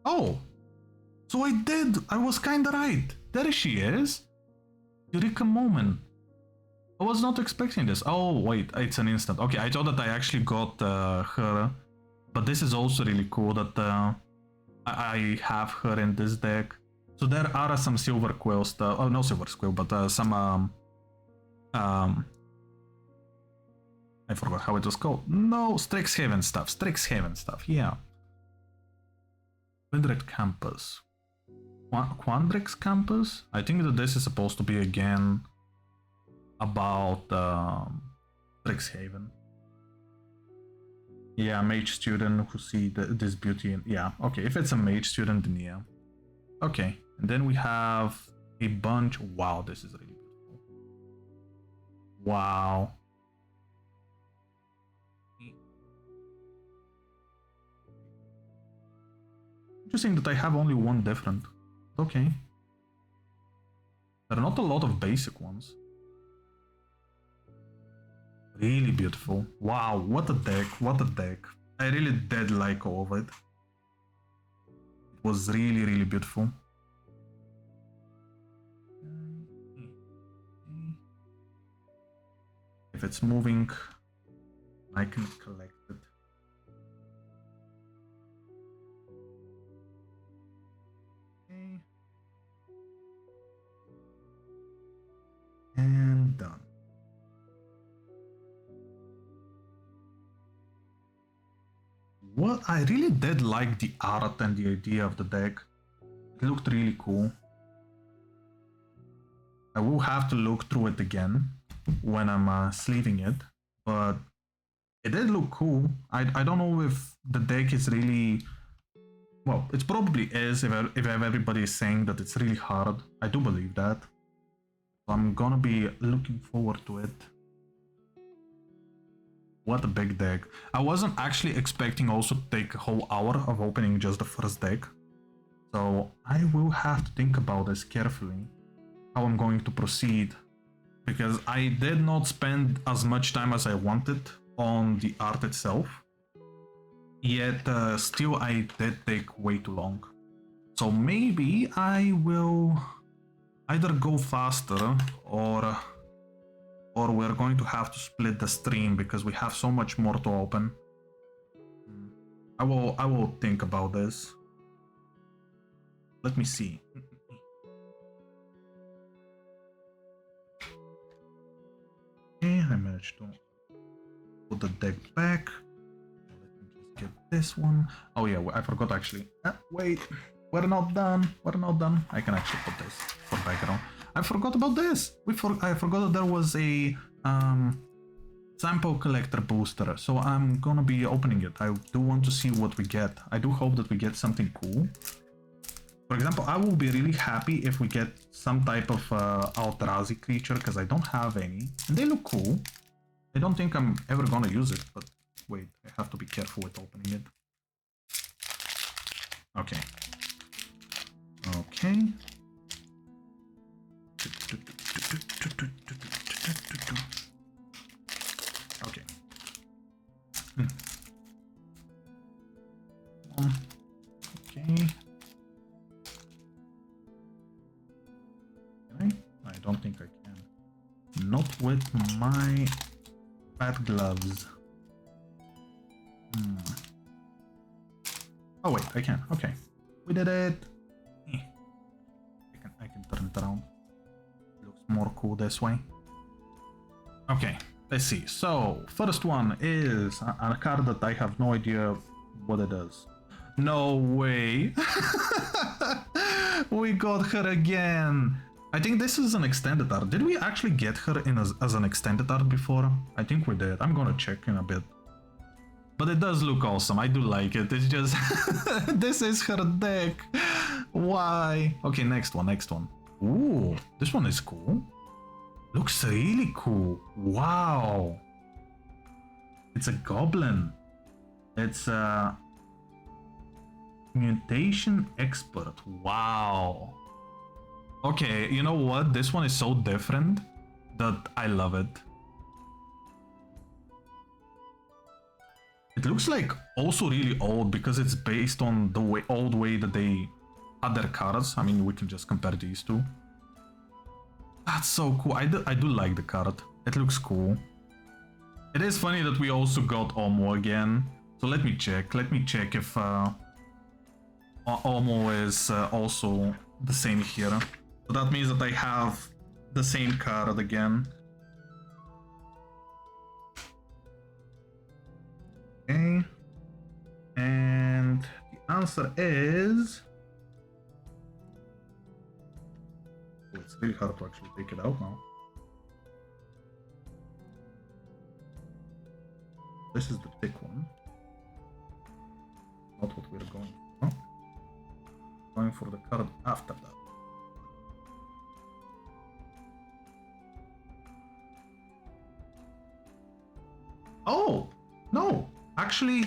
Oh! So I was kinda right. There she is. Eureka moment. I was not expecting this. Oh, wait, it's an instant. Okay, I thought that I actually got her. But this is also really cool that I have her in this deck. So there are some Silverquill stuff. Oh, no Silverquill, but some I forgot how it was called. No, Strixhaven stuff. Strixhaven stuff, yeah. Quindred Campus. Quandrix Campus? I think that this is supposed to be again about Strixhaven. Yeah, mage student who see this beauty. Yeah, okay, if it's a mage student, then yeah. Okay, and then we have a bunch. Wow, this is really beautiful. Wow. Interesting that I have only one different. Okay. There are not a lot of basic ones. Really beautiful. Wow, what a deck, what a deck. I really did like all of it. It was really, really beautiful. If it's moving, I can collect it. Okay. And done. Well, I really did like the art and the idea of the deck. It looked really cool. I will have to look through it again when I'm sleeving it, but it did look cool. I don't know if the deck is really... Well, it probably is if everybody is saying that it's really hard. I do believe that. So I'm gonna be looking forward to it. What a big deck. I wasn't actually expecting also to take a whole hour of opening just the first deck. So I will have to think about this carefully, how I'm going to proceed. Because I did not spend as much time as I wanted on the art itself. Yet still I did take way too long. So maybe I will either go faster or we're going to have to split the stream because we have so much more to open. I will think about this. Let me see. Okay, I managed to put the deck back. Let me just get this one. Oh yeah, I forgot actually. Wait, we're not done. We're not done. I can actually put this for background. I forgot about this. I forgot that there was a sample collector booster, so I'm gonna be opening it. I do want to see what we get. I do hope that we get something cool. For example, I will be really happy if we get some type of Eldrazi creature, because I don't have any. And they look cool. I don't think I'm ever gonna use it, but wait, I have to be careful with opening it. Okay. Okay. Okay. Okay. Can I don't think I can. Not with my fat gloves. Oh wait, I can. Okay. We did it. I can turn it around. Looks more cool this way. Okay, let's see. So, first one is a card that I have no idea what it does. No way! We got her again! I think this is an extended art. Did we actually get her in as an extended art before? I think we did. I'm gonna check in a bit. But it does look awesome. I do like it. It's just... this is her deck. Why? Okay, next one, next one. Ooh, this one is cool. Looks really cool. Wow. It's a goblin. It's a mutation expert. Wow. Okay, you know what? This one is so different that I love it. It looks like also really old because it's based on the old way that they had their cards. I mean, we can just compare these two. That's so cool. I do like the card. It looks cool. It is funny that we also got Omo again. So let me check. Let me check if Omo is also the same here. So that means that I have the same card again. Okay. And the answer is... Oh, it's really hard to actually take it out now. This is the thick one. Not what we're going for. Going for the card after that. Oh! No! Actually,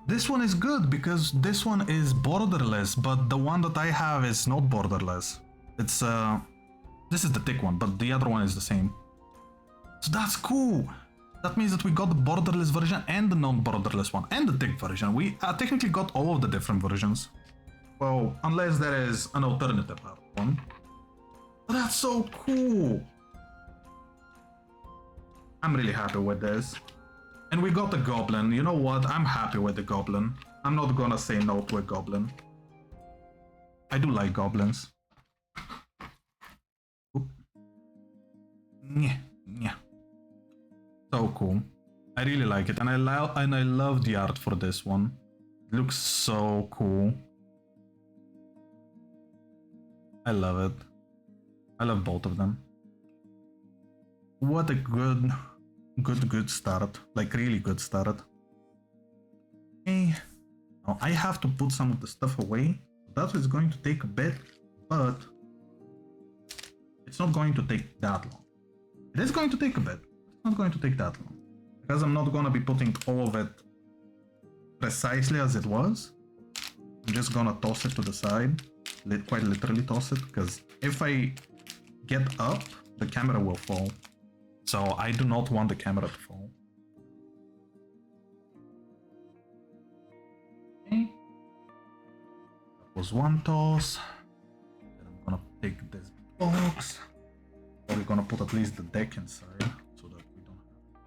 this one is good because this one is borderless, but the one that I have is not borderless. It's this is the thick one, but the other one is the same. So that's cool. That means that we got the borderless version and the non-borderless one, and the thick version. We technically got all of the different versions. Well, unless there is an alternative one. But that's so cool. I'm really happy with this. And we got the goblin. You know what? I'm happy with the goblin. I'm not gonna say no to a goblin. I do like goblins. Oop. Yeah. So cool. I really like it, and I love the art for this one. It looks so cool. I love it. I love both of them. What a good start. Like really good start. Okay. Now I have to put some of the stuff away. That is going to take a bit, but it's not going to take that long. It is going to take a bit. It's not going to take that long. Because I'm not going to be putting all of it precisely as it was. I'm just going to toss it to the side. Quite literally toss it. Because if I get up, the camera will fall. So I do not want the camera to fall. Okay. That was one toss. Then I'm going to take this box. We're gonna put at least the deck inside so that we don't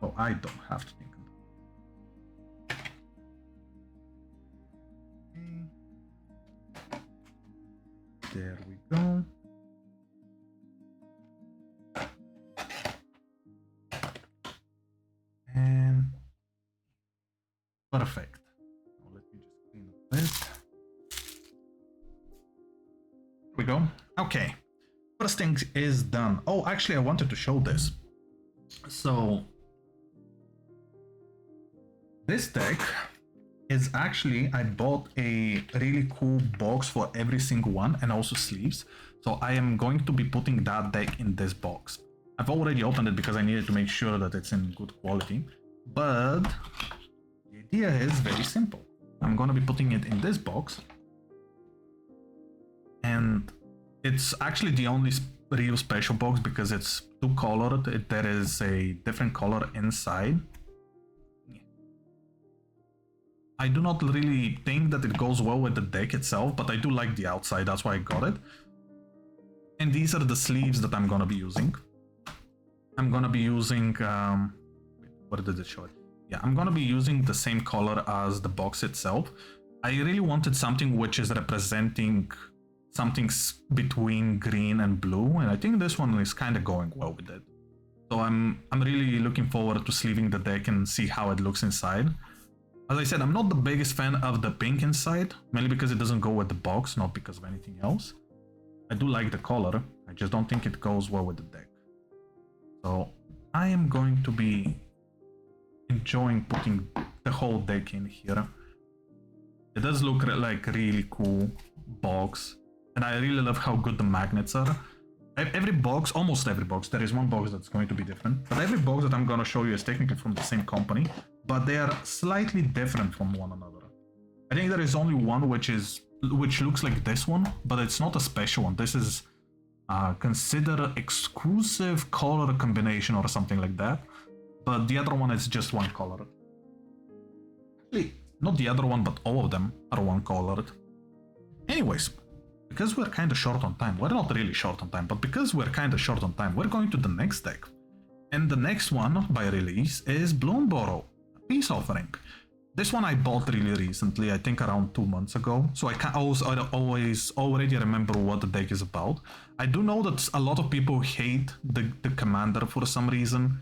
have... Oh, I don't have to think of that. Okay. There we go. And perfect. Now let me just clean up this. There we go. Okay. First thing is done. Oh, actually, I wanted to show this. So, this deck is actually, I bought a really cool box for every single one and also sleeves. So I am going to be putting that deck in this box. I've already opened it because I needed to make sure that it's in good quality. But the idea is very simple. I'm going to be putting it in this box. And it's actually the only real special box because it's two-colored. There is a different color inside. I do not really think that it goes well with the deck itself, but I do like the outside. That's why I got it. And these are the sleeves that I'm going to be using. I'm going to be using... what did it show? Yeah, I'm going to be using the same color as the box itself. I really wanted something which is representing something between green and blue, and I think this one is kind of going well with it. So I'm really looking forward to sleeving the deck and see how it looks inside. As I said, I'm not the biggest fan of the pink inside, mainly because it doesn't go with the box, not because of anything else. I do like the color, I just don't think it goes well with the deck. So I am going to be enjoying putting the whole deck in here. It does look like a really cool box. And I really love how good the magnets are. Every box, almost every box, there is one box that's going to be different, but every box that I'm going to show you is technically from the same company, but they are slightly different from one another. I think there is only one which looks like this one, but it's not a special one. This is considered exclusive color combination or something like that, but the other one is just one color. Actually, not the other one, but all of them are one colored. Anyways, because we're kind of short on time, we're not really short on time, but because we're kind of short on time, we're going to the next deck. And the next one by release is Bloomburrow, Peace Offering. This one I bought really recently, I think around 2 months ago, so I always already remember what the deck is about. I do know that a lot of people hate the commander for some reason.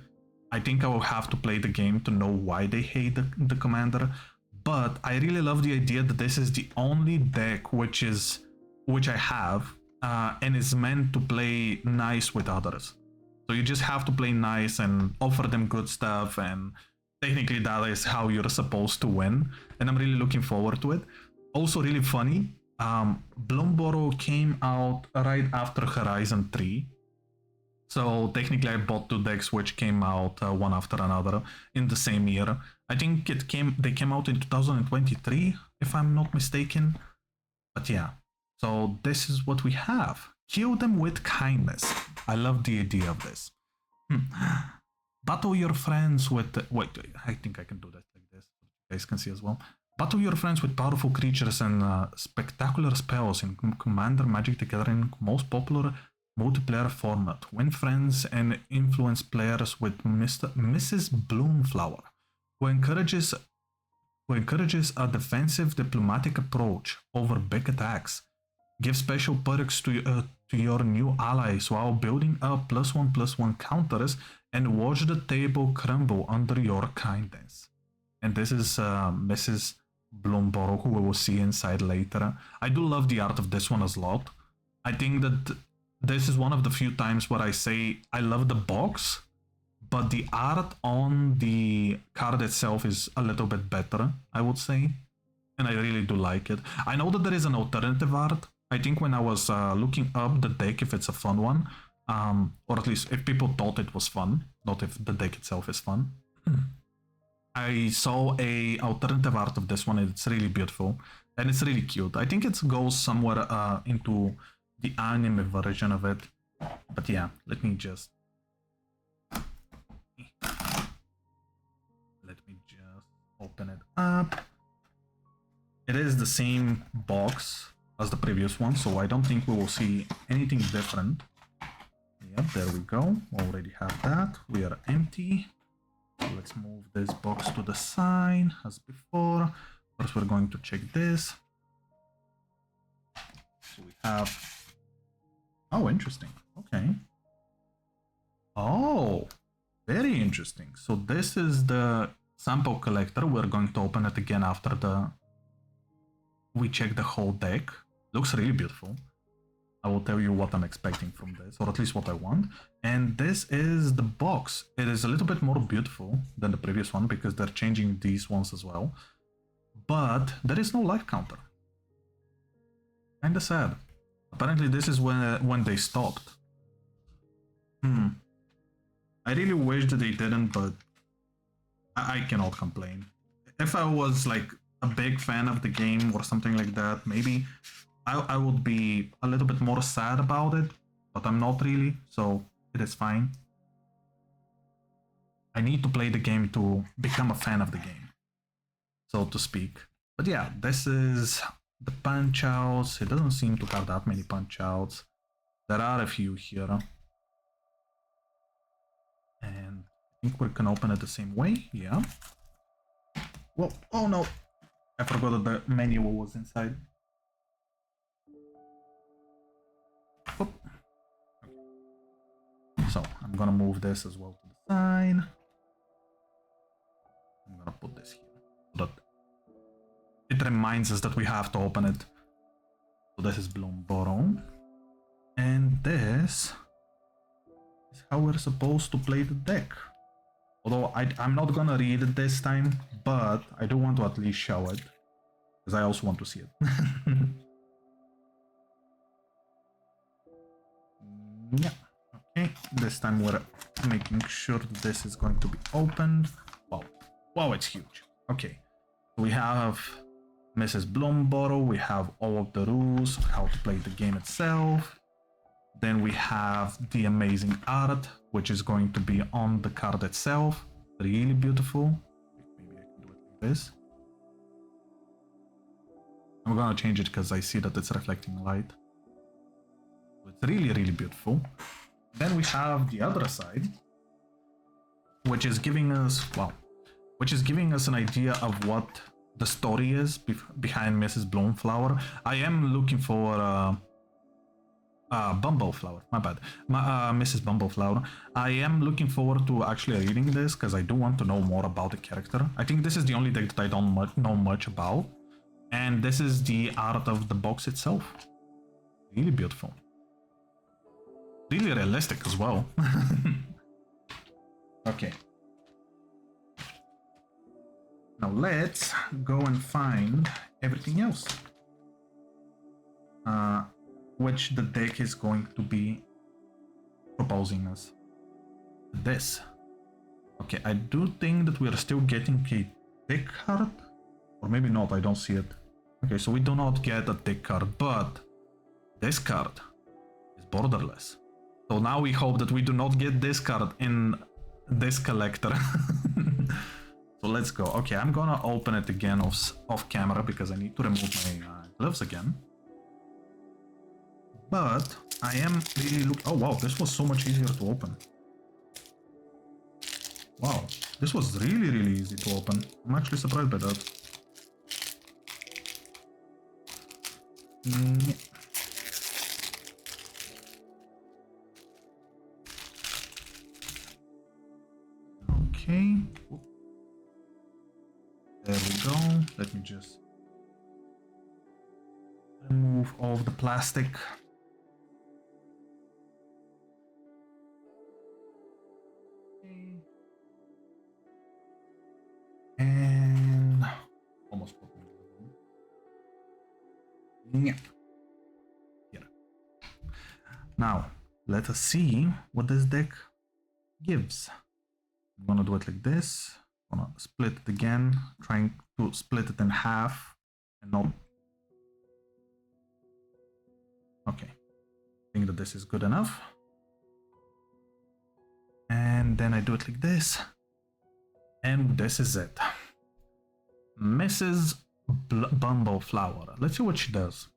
I think I will have to play the game to know why they hate the commander, but I really love the idea that this is the only deck which I have and is meant to play nice with others. So you just have to play nice and offer them good stuff, and technically that is how you're supposed to win, and I'm really looking forward to it. Also really funny, Bloomburrow came out right after Horizon 3. So technically I bought 2 decks which came out one after another in the same year. I think they came out in 2023, if I'm not mistaken. But yeah, so this is what we have. Kill them with kindness. I love the idea of this. Battle your friends with... Wait, I think I can do that like this, so you guys can see as well. Battle your friends with powerful creatures and spectacular spells in Commander Magic the Gathering most popular multiplayer format. Win friends and influence players with Mrs. Bloomflower, who encourages a defensive diplomatic approach over big attacks. Give special perks to your new allies while building up +1/+1 counters and watch the table crumble under your kindness. And this is Mrs. Bloomburrow, who we will see inside later. I do love the art of this one a lot. I think that this is one of the few times where I say I love the box, but the art on the card itself is a little bit better, I would say. And I really do like it. I know that there is an alternative art. I think when I was looking up the deck, if it's a fun one, or at least if people thought it was fun, not if the deck itself is fun. I saw a alternative art of this one, and it's really beautiful, and it's really cute. I think it goes somewhere into the anime version of it, but yeah, let me just open it up. It is the same box as the previous one, so I don't think we will see anything different. Yep, there we go. Already have that. We are empty. So let's move this box to the side as before. First, we're going to check this. So we have... Oh, interesting. Okay. Oh, very interesting. So this is the sample collector. We're going to open it again after we check the whole deck. Looks really beautiful. I will tell you what I'm expecting from this, or at least what I want. And this is the box. It is a little bit more beautiful than the previous one because they're changing these ones as well. But there is no life counter. Kinda sad. Apparently this is when they stopped. I really wish that they didn't, but I cannot complain. If I was like a big fan of the game or something like that, maybe I would be a little bit more sad about it, but I'm not really, so it is fine. I need to play the game to become a fan of the game, so to speak. But yeah, this is the punch outs. It doesn't seem to have that many punch outs. There are a few here. And I think we can open it the same way, yeah. Well, oh no, I forgot that the manual was inside. Oop. Okay. So I'm gonna move this as well to the side. I'm gonna put this here so that it reminds us that we have to open it. So this is Bloomburrow, and this is how we're supposed to play the deck. Although I'm not gonna read it this time, but I do want to at least show it, because I also want to see it. Yeah, okay, this time we're making sure that this is going to be opened. Wow, it's huge. Okay, we have Mrs. Bloomburrow, we have all of the rules, how to play the game itself. Then we have the amazing art, which is going to be on the card itself. Really beautiful. Maybe I can do it like this. I'm gonna change it because I see that it's reflecting light. It's really, really beautiful. Then we have the other side, which is giving us, well, which is giving us an idea of what the story is behind Mrs. Bloomflower. I am looking for Bumbleflower, my bad, Mrs. Bumbleflower. I am looking forward to actually reading this because I do want to know more about the character. I think this is the only deck that I don't know much about. And this is the art of the box itself. Really beautiful. Really realistic as well. Okay. Now let's go and find everything else. Which the deck is going to be proposing us. This. Okay, I do think that we are still getting a deck card. Or maybe not, I don't see it. Okay, so we do not get a deck card, but this card is borderless. So now we hope that we do not get this card in this collector. So let's go. Okay, I'm gonna open it again off camera because I need to remove my gloves again. But I am really oh wow, this was so much easier to open. Wow, this was really, really easy to open. I'm actually surprised by that. Okay. There we go. Let me just remove all of the plastic. Okay. And almost put my glove on. Yep. Here. Now, let us see what this deck gives. I'm gonna do it like this. I'm gonna split it again, trying to split it in half and not. Okay, I think that this is good enough. And then I do it like this. And this is it. Mrs. Bumbleflower. Let's see what she does.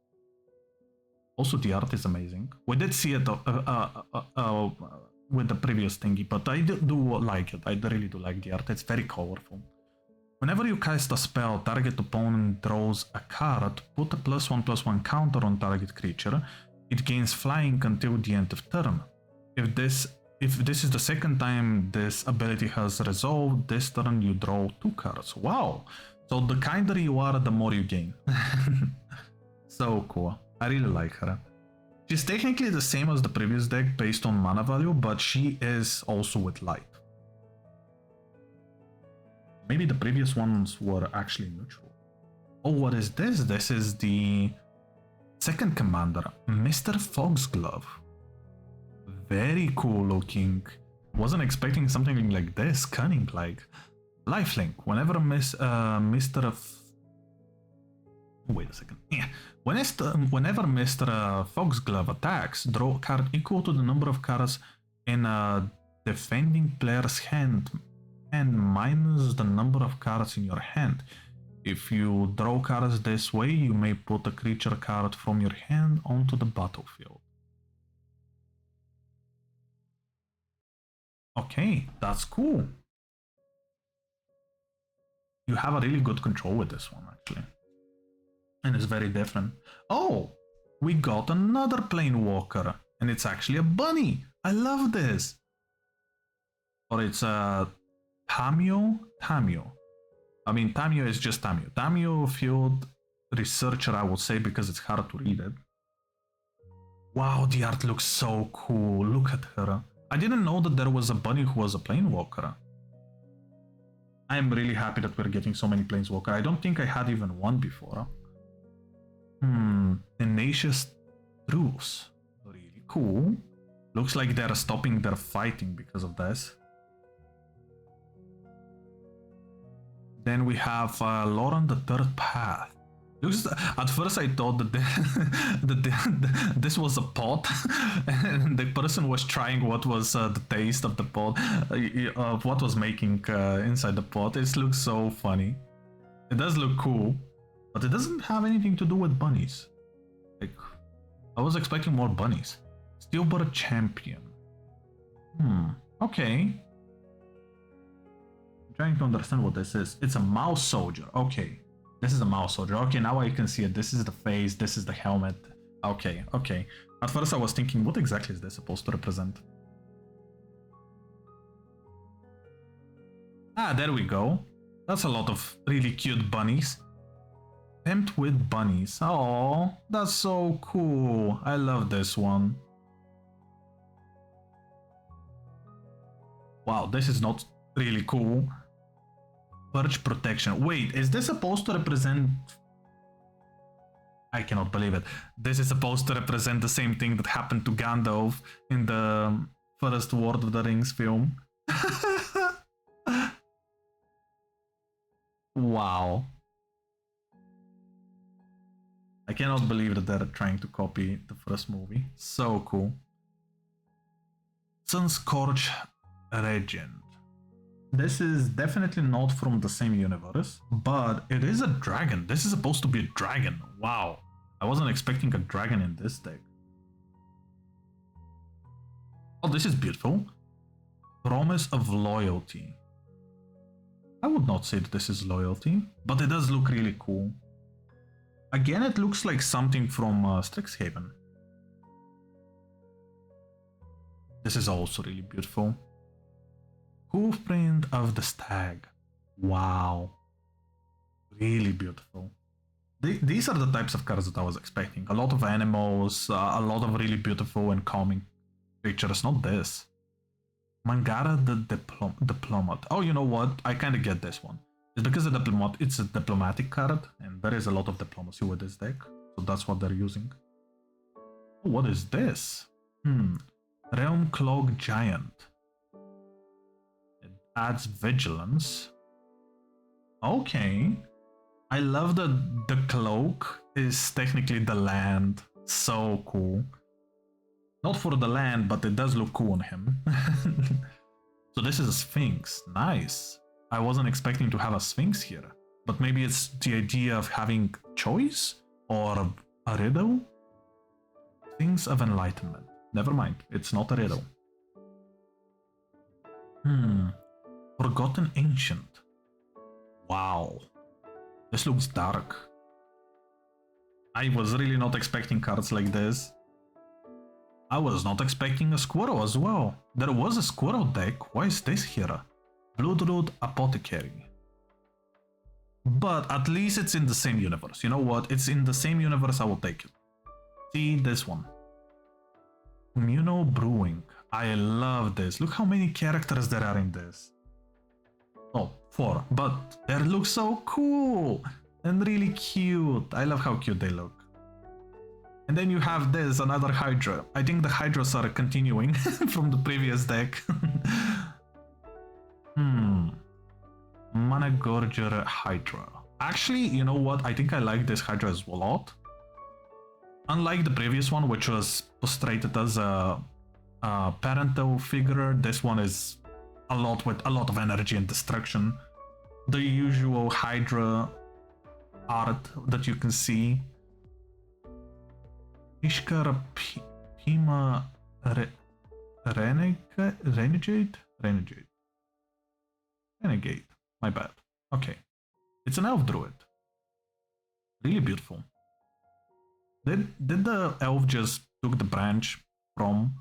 Also, the art is amazing. We did see it with the previous thingy, but I do like it. I really do like the art. It's very colorful. Whenever you cast a spell, target opponent draws a card, put a +1/+1 counter on target creature. It gains flying until the end of turn. If this is the second time this ability has resolved, this turn you draw 2 cards. Wow! So the kinder you are, the more you gain. So cool. I really like her. She's technically the same as the previous deck based on mana value, but she is also with light. Maybe the previous ones were actually neutral. Oh, what is this? This is the second commander, Mr. Foxglove. Very cool looking. Wasn't expecting something like this. Cunning like. Lifelink. Whenever wait a second. Yeah. Whenever Mr. Foxglove attacks, draw a card equal to the number of cards in a defending player's hand and minus the number of cards in your hand. If you draw cards this way, you may put a creature card from your hand onto the battlefield. Okay, that's cool. You have a really good control with this one, actually. And it's very different. Oh, we got another Planewalker, and it's actually a bunny. I love this. Or it's a Tamio. I mean, Tamio is just Tamio. Tamio field researcher, I would say, because it's hard to read it. Wow, the art looks so cool. Look at her. I didn't know that there was a bunny who was a Planewalker. I'm really happy that we're getting so many Planeswalker. I don't think I had even one before. Tenacious Truce. Really cool. Looks like they're stopping their fighting because of this. Then we have Lauren the Third Path. Looks, at first I thought that, this was a pot and the person was trying what was the taste of the pot, of what was making inside the pot. It looks so funny. It does look cool. But it doesn't have anything to do with bunnies. Like, I was expecting more bunnies. Steelbird champion. Okay. I'm trying to understand what this is. It's a mouse soldier. Okay. This is a mouse soldier. Okay, now I can see it. This is the face. This is the helmet. Okay, okay. At first I was thinking, what exactly is this supposed to represent? Ah, there we go. That's a lot of really cute bunnies. Pimped with bunnies. Oh, that's so cool. I love this one. Wow, this is not really cool. Perch protection. Wait, is this supposed to represent... I cannot believe it. This is supposed to represent the same thing that happened to Gandalf in the first Lord of the Rings film. Wow. I cannot believe that they're trying to copy the first movie. So cool. Sunscorch Regent. This is definitely not from the same universe, but it is a dragon. This is supposed to be a dragon. Wow. I wasn't expecting a dragon in this deck. Oh, this is beautiful. Promise of loyalty. I would not say that this is loyalty, but it does look really cool. Again, it looks like something from Strixhaven. This is also really beautiful. Hoofprint of the Stag. Wow. Really beautiful. These are the types of cards that I was expecting. A lot of animals, a lot of really beautiful and calming creatures. Not this. Mangara the Diplomat. Oh, you know what? I kind of get this one. It's because it's a diplomatic card, and there is a lot of diplomacy with this deck. So that's what they're using. What is this? Realm Cloak Giant. It adds vigilance. Okay. I love that the cloak is technically the land. So cool. Not for the land, but it does look cool on him. So this is a Sphinx. Nice. I wasn't expecting to have a Sphinx here. But maybe it's the idea of having choice? Or a riddle? Sphinx of Enlightenment. Never mind. It's not a riddle. Forgotten Ancient. Wow. This looks dark. I was really not expecting cards like this. I was not expecting a squirrel as well. There was a squirrel deck. Why is this here? Bloodroot Apothecary. But at least it's in the same universe. You know what? It's in the same universe. I will take it. See this one. Communal Brewing. I love this. Look how many characters there are in this. Oh, 4. But they look so cool and really cute. I love how cute they look. And then you have this, another Hydra. I think the Hydras are continuing from the previous deck. Managorger Hydra. Actually, you know what? I think I like this Hydra as a lot. Unlike the previous one, which was illustrated as a parental figure, this one is a lot with a lot of energy and destruction. The usual Hydra art that you can see. Ishkar Pima Renegade? Renegade. My bad. Okay. It's an elf druid. Really beautiful. Did the elf just took the branch from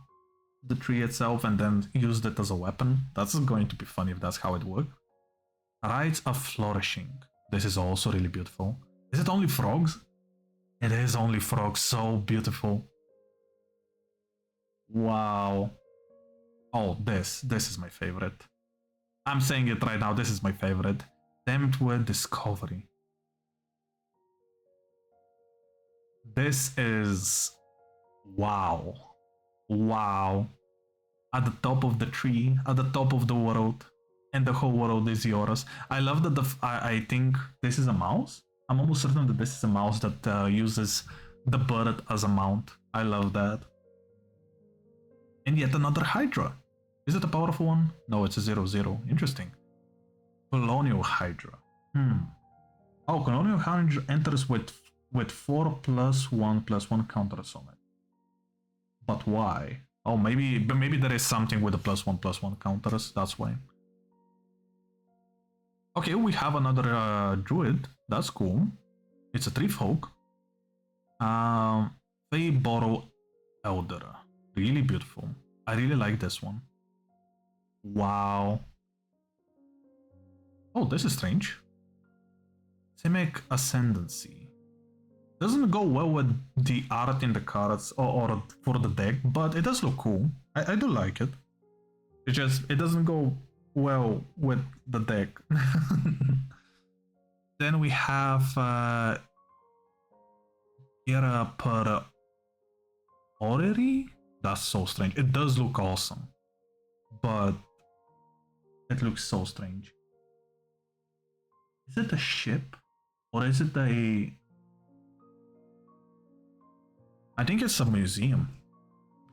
the tree itself and then used it as a weapon? That's going to be funny if that's how it worked. Rites of Flourishing. This is also really beautiful. Is it only frogs? It is only frogs. So beautiful. Wow. Oh, this is my favorite. I'm saying it right now. This is my favorite. Tempt with Discovery. This is... wow. Wow. At the top of the tree, at the top of the world, and the whole world is yours. I love that I think this is a mouse. I'm almost certain that this is a mouse that uses the bird as a mount. I love that. And yet another Hydra. Is it a powerful one? No, it's a 0/0. Interesting. Colonial Hydra. Oh, Colonial Hunter enters with 4+1/+1 counters on it. But why? Oh, maybe there is something with the +1/+1 counters. That's why. Okay, we have another druid. That's cool. It's a tree folk. Bloomburrow Elder. Really beautiful. I really like this one. Wow. Oh, this is strange. Simic Ascendancy. Doesn't go well with the art in the cards or for the deck, but it does look cool. I do like it. It doesn't go well with the deck. Then we have Era per Rarity. That's so strange. It does look awesome, but it looks so strange. Is it a ship or is it a? I think it's a museum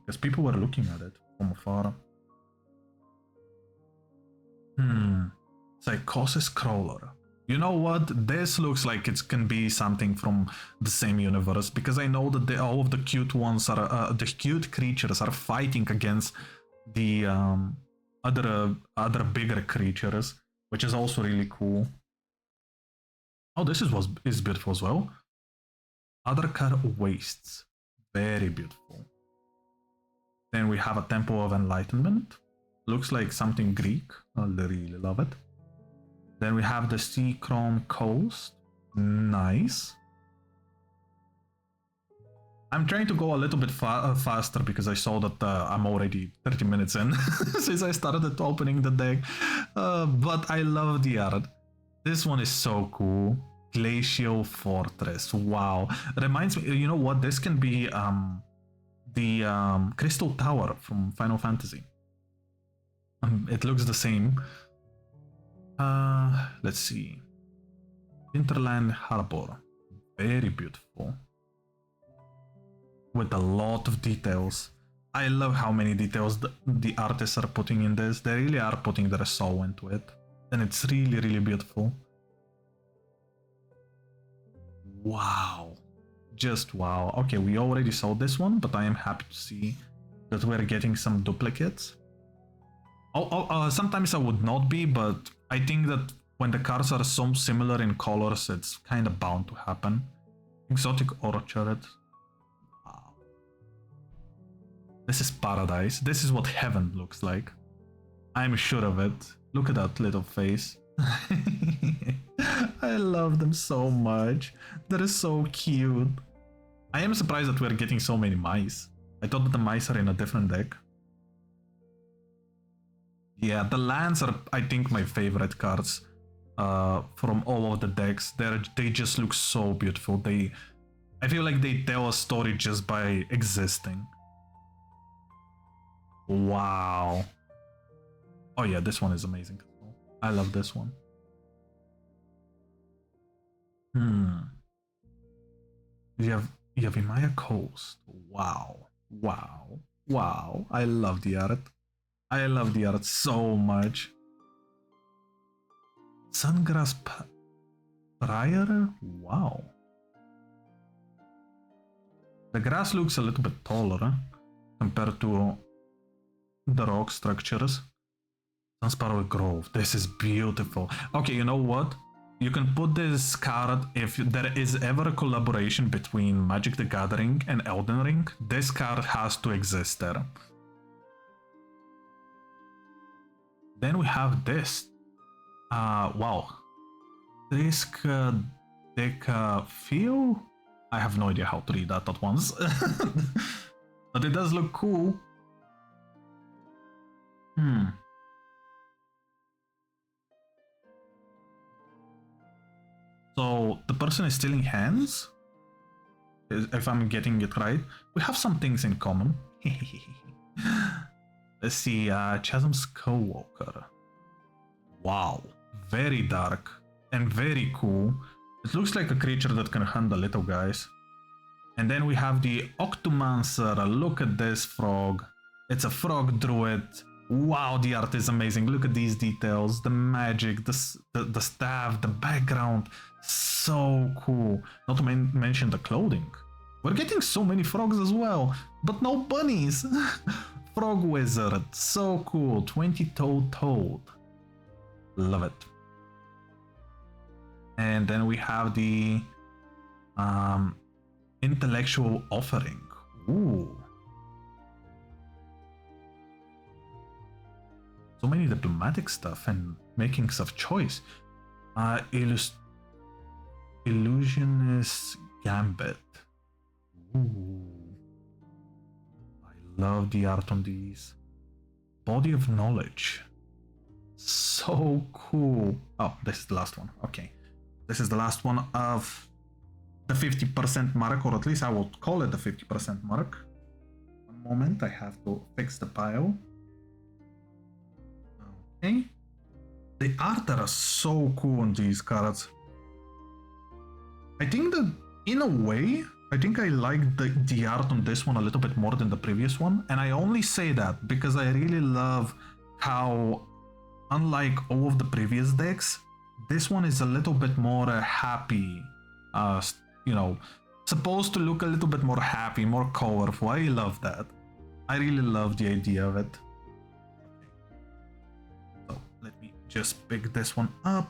because people were looking at it from afar. Psychosis Crawler. You know what? This looks like it can be something from the same universe because I know that all of the cute ones are the cute creatures are fighting against the other bigger creatures, which is also really cool. Oh, this is beautiful as well. Other card Wastes, very beautiful. Then we have a Temple of Enlightenment. Looks like something Greek. I really love it. Then we have the Sea Chrome Coast. Nice. I'm trying to go a little bit faster because I saw that I'm already 30 minutes in since I started opening the deck. But I love the art. This one is so cool. Glacial Fortress. Wow. Reminds me, you know what? This can be the Crystal Tower from Final Fantasy. It looks the same. Let's see. Hinterland Harbor. Very beautiful. With a lot of details. I love how many details the artists are putting in this. They really are putting their soul into it. And it's really, really beautiful. Wow. Just wow. Okay, we already saw this one, but I am happy to see that we're getting some duplicates. Sometimes I would not be, but I think that when the cards are so similar in colors, it's kind of bound to happen. Exotic Orchard. Wow. This is paradise. This is what heaven looks like. I'm sure of it. Look at that little face. I love them so much. They're so cute. I am surprised that we're getting so many mice. I thought that the mice are in a different deck. Yeah, the lands are, I think, my favorite cards from all of the decks. They just look so beautiful. I feel like they tell a story just by existing. Wow. Oh yeah, this one is amazing. I love this one. Yavimaya Coast. Wow. Wow. Wow. I love the art. I love the art so much. Sungrass Prior? Wow. The grass looks a little bit taller compared to the rock structures. Sunspiral Grove. This is beautiful. Okay, you know what? You can put this card if there is ever a collaboration between Magic the Gathering and Elden Ring. This card has to exist there. Then we have this. Wow. Risk Deca Feel? I have no idea how to read that at once. But it does look cool. So the person is stealing hands? If I'm getting it right. We have some things in common. Let's see, Chasm's Co-Walker. Wow, very dark and very cool. It looks like a creature that can hunt the little guys. And then we have the Octomancer. Look at this frog. It's a frog druid Wow, the art is amazing. Look at these details, the magic, the staff, the background. So cool. Not to mention the clothing. We're getting so many frogs as well, but no bunnies. Frog wizard, so cool. 20-toed toad. Love it. And then we have the intellectual offering. Ooh. So many diplomatic stuff and makings of choice. Illusionist Gambit. Ooh. I love the art on these. Body of knowledge. So cool. Oh, this is the last one. Okay. This is the last one of the 50% mark, or at least I will call it the 50% mark. One moment, I have to fix the pile. Okay. The art are so cool on these cards. I think that in a way, I think I like the art on this one a little bit more than the previous one. And I only say that because I really love how, unlike all of the previous decks, this one is a little bit more happy, you know, supposed to look a little bit more happy, more colorful. I love that. I really love the idea of it. So let me just pick this one up.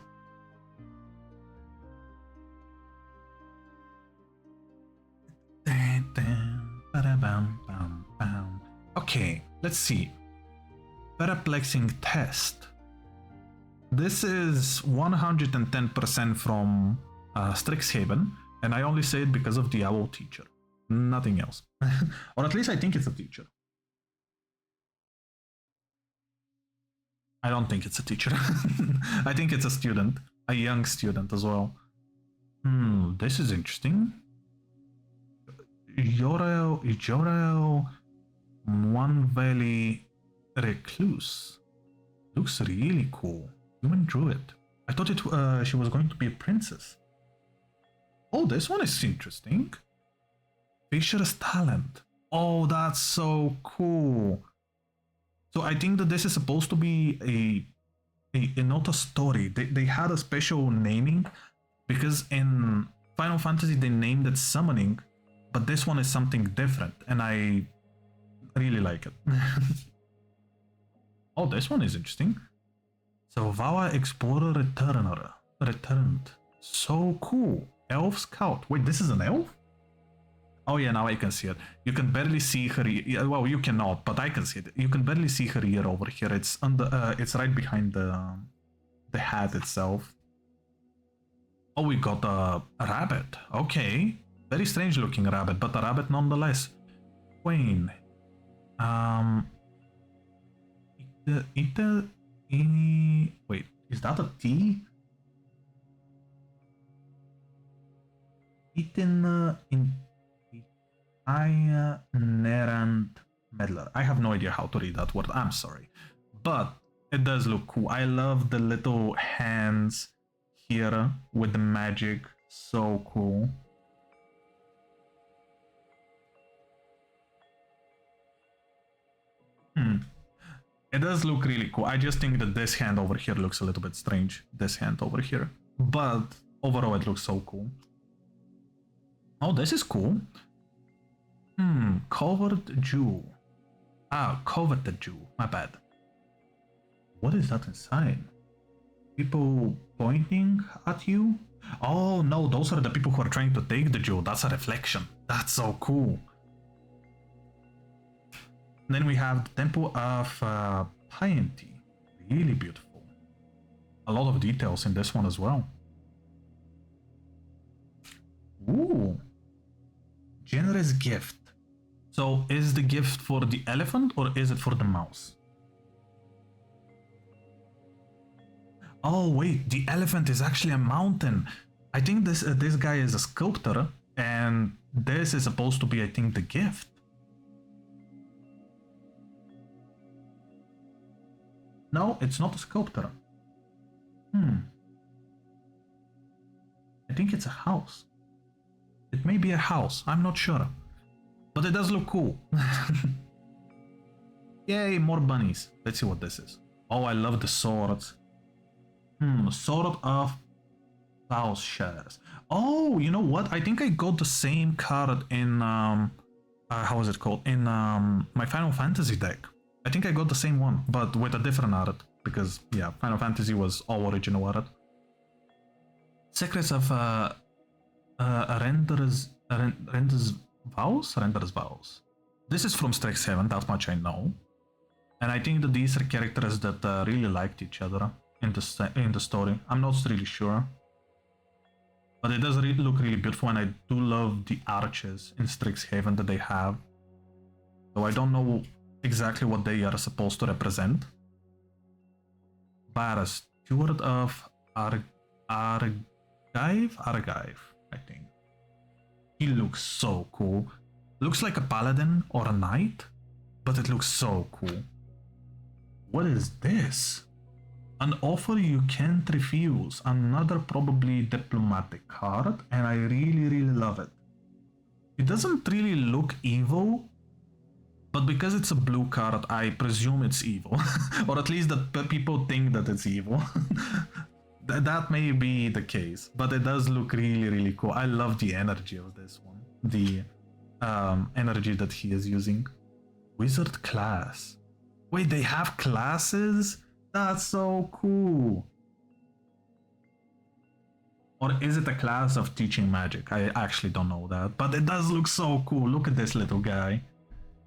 Okay, let's see. Paraplexing test. This is 110% from Strixhaven, and I only say it because of the owl teacher. Nothing else. Or at least I think it's a teacher. I don't think it's a teacher. I think it's a student. A young student as well. This is interesting. Jorel One Valley Recluse. Looks really cool. Human druid. I thought she was going to be a princess. Oh, this one is interesting. Fisher's talent. Oh, that's so cool. So I think that this is supposed to be not a story. They had a special naming because in Final Fantasy they named it summoning, but this one is something different, and I really like it. Oh, this one is interesting. So Vawa Explorer returned. So cool. Elf Scout. Wait, this is an elf? Oh yeah, now I can see it. You can barely see her. Well, you cannot, but I can see it. You can barely see her ear over here. It's it's right behind the hat itself. Oh, we got a rabbit. Okay, very strange looking rabbit, but a rabbit nonetheless. Wayne. Wait, is that a T? Nerand Meddler. I have no idea how to read that word. I'm sorry. But it does look cool. I love the little hands here with the magic. So cool. It does look really cool. I just think that this hand over here looks a little bit strange. This hand over here. But overall it looks so cool. Oh, this is cool. Covered jewel. Coveted jewel. My bad. What is that inside? People pointing at you? Oh no, those are the people who are trying to take the jewel. That's a reflection. That's so cool. Then we have the Temple of PNGTuber. Really beautiful. A lot of details in this one as well. Ooh. Generous gift. So is the gift for the elephant or is it for the mouse? Oh wait, the elephant is actually a mountain. I think this guy is a sculptor, and this is supposed to be, I think, the gift. No, it's not a sculptor. I think it's a house. It may be a house, I'm not sure. But it does look cool. Yay, more bunnies. Let's see what this is. Oh, I love the swords. Sword of Plowshares. Oh, you know what? I think I got the same card in how is it called? In my Final Fantasy deck. I think I got the same one, but with a different art. Because yeah, Final Fantasy was all original art. Secrets of Render's Vows? This is from Strixhaven, that much I know. And I think that these are characters that really liked each other in the story. I'm not really sure. But it does look really beautiful, and I do love the arches in Strixhaven that they have. So I don't know exactly what they are supposed to represent. But a Steward of Argive, I think. He looks so cool. Looks like a paladin or a knight, but it looks so cool. What is this? An offer you can't refuse. Another probably diplomatic card, and I really love it. It doesn't really look evil, but because it's a blue card, I presume it's evil. Or at least that people think that it's evil. That may be the case, but it does look really cool. I love the energy of this one. The energy that he is using. Wizard class. Wait, they have classes? That's so cool. Or is it a class of teaching magic? I actually don't know that, but it does look so cool. Look at this little guy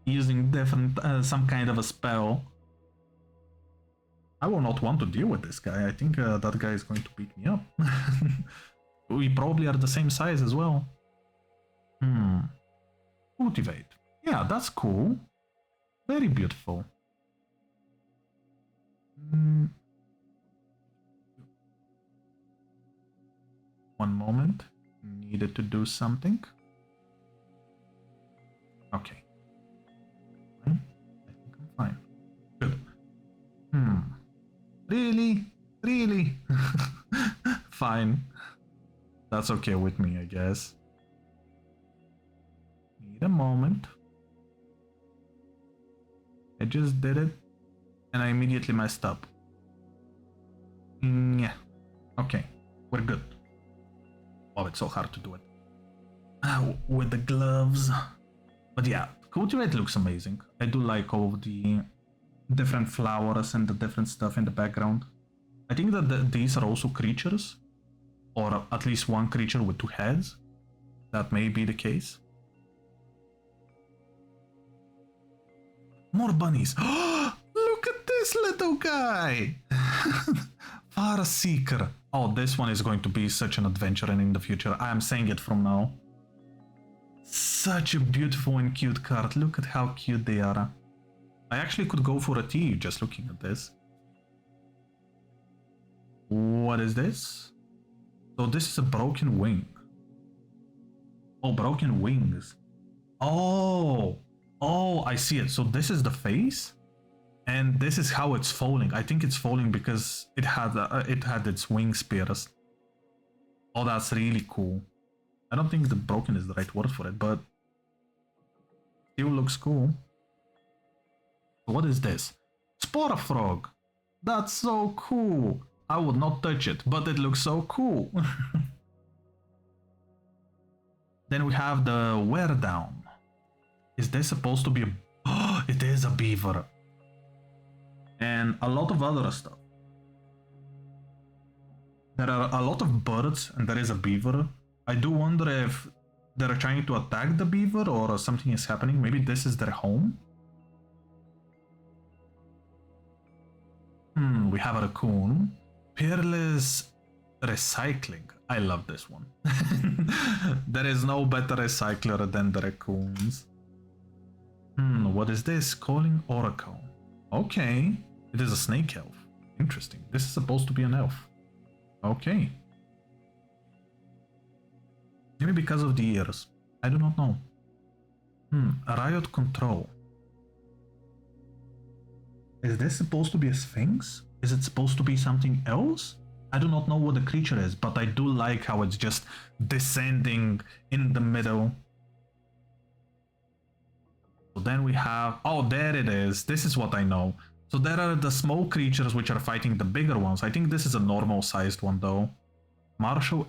using different some kind of a spell. I will not want to deal with this guy. I think that guy is going to beat me up. We probably are the same size as well. Cultivate. Yeah, that's cool. Very beautiful. One moment. Needed to do something. Okay. Fine. I think I'm fine. Good. Really? Really? Fine. That's okay with me, I guess. Need a moment. I just did it, and I immediately messed up. Yeah. Okay. We're good. Oh, it's so hard to do it. With the gloves. But yeah, Cultivate looks amazing. I do like all of the different flowers and the different stuff in the background. I think that these are also creatures. Or at least one creature with two heads. That may be the case. More bunnies. Look at this little guy. Far Seeker. Oh, this one is going to be such an adventure in the future. I am saying it from now. Such a beautiful and cute card. Look at how cute they are. I actually could go for a T just looking at this. What is this? So this is a broken wing. Oh, broken wings. Oh, I see it. So this is the face, and this is how it's falling. I think it's falling because it had its wings pierced. Oh, that's really cool. I don't think the broken is the right word for it, but still looks cool. What is this? Spore frog. That's so cool. I would not touch it, but it looks so cool. Then we have the wear down. Is this supposed to be a... Oh, it is a beaver. And a lot of other stuff. There are a lot of birds and there is a beaver. I do wonder if they're trying to attack the beaver or something is happening. Maybe this is their home. We have a raccoon. Peerless recycling. I love this one. There is no better recycler than the raccoons. What is this? Calling Oracle. Okay. It is a snake elf. Interesting. This is supposed to be an elf. Okay. Maybe because of the ears. I do not know. Riot Control. Is this supposed to be a sphinx? Is it supposed to be something else? I do not know what the creature is, but I do like how it's just descending in the middle. So then we have, oh, there it is. This is what I know. So there are the small creatures which are fighting the bigger ones. I think this is a normal sized one though. Martial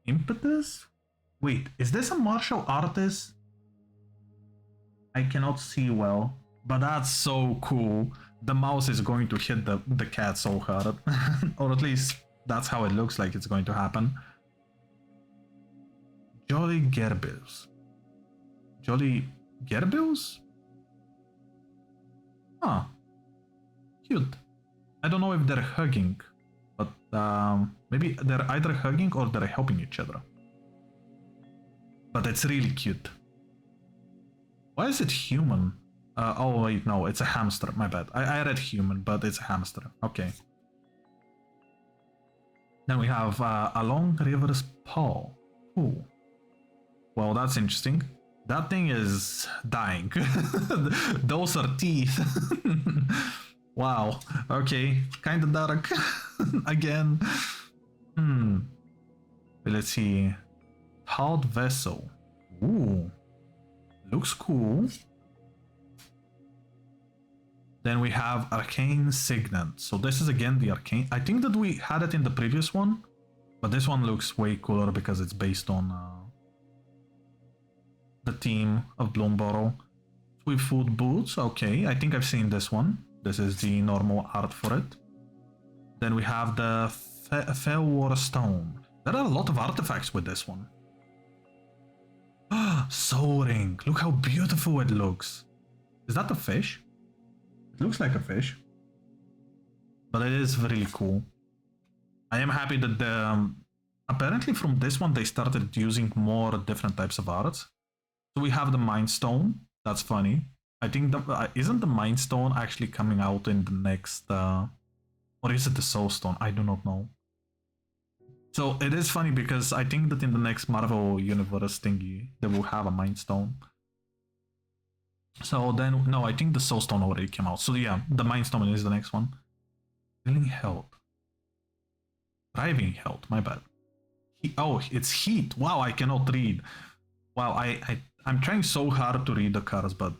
impetus? Wait, is this a martial artist? I cannot see well, but that's so cool. The mouse is going to hit the cat so hard. Or at least that's how it looks like it's going to happen. Jolly Gerbills. Jolly Gerbills? Huh. Cute. I don't know if they're hugging, but maybe they're either hugging or they're helping each other. But it's really cute. Why is it human? Oh wait, no, it's a hamster, my bad. I read human, but it's a hamster. Okay. Then we have a long river's paw. Ooh. Well, that's interesting. That thing is dying. Those are teeth. Wow. Okay. Kinda dark. Again. Let's see. Hard vessel. Ooh. Looks cool. Then we have Arcane Signet. So this is again the Arcane. I think that we had it in the previous one, but this one looks way cooler because it's based on the theme of Bloomburrow. Swiftfoot Boots. Okay, I think I've seen this one. This is the normal art for it. Then we have the Fellwar Stone. There are a lot of artifacts with this one. Soaring. Look how beautiful it looks. Is that a fish? It looks like a fish. But it is really cool. I am happy that apparently from this one they started using more different types of arts. So we have the Mind Stone. That's funny. I think isn't the Mind Stone actually coming out in the next or is it the Soul Stone? I do not know. So it is funny because I think that in the next Marvel Universe thingy, they will have a Mind Stone. So then, no, I think the Soul Stone already came out. So yeah, the Mind Stone is the next one. Healing Health. Driving Health, my bad. Oh, it's Heat. Wow, I cannot read. Wow, I'm trying so hard to read the cards, but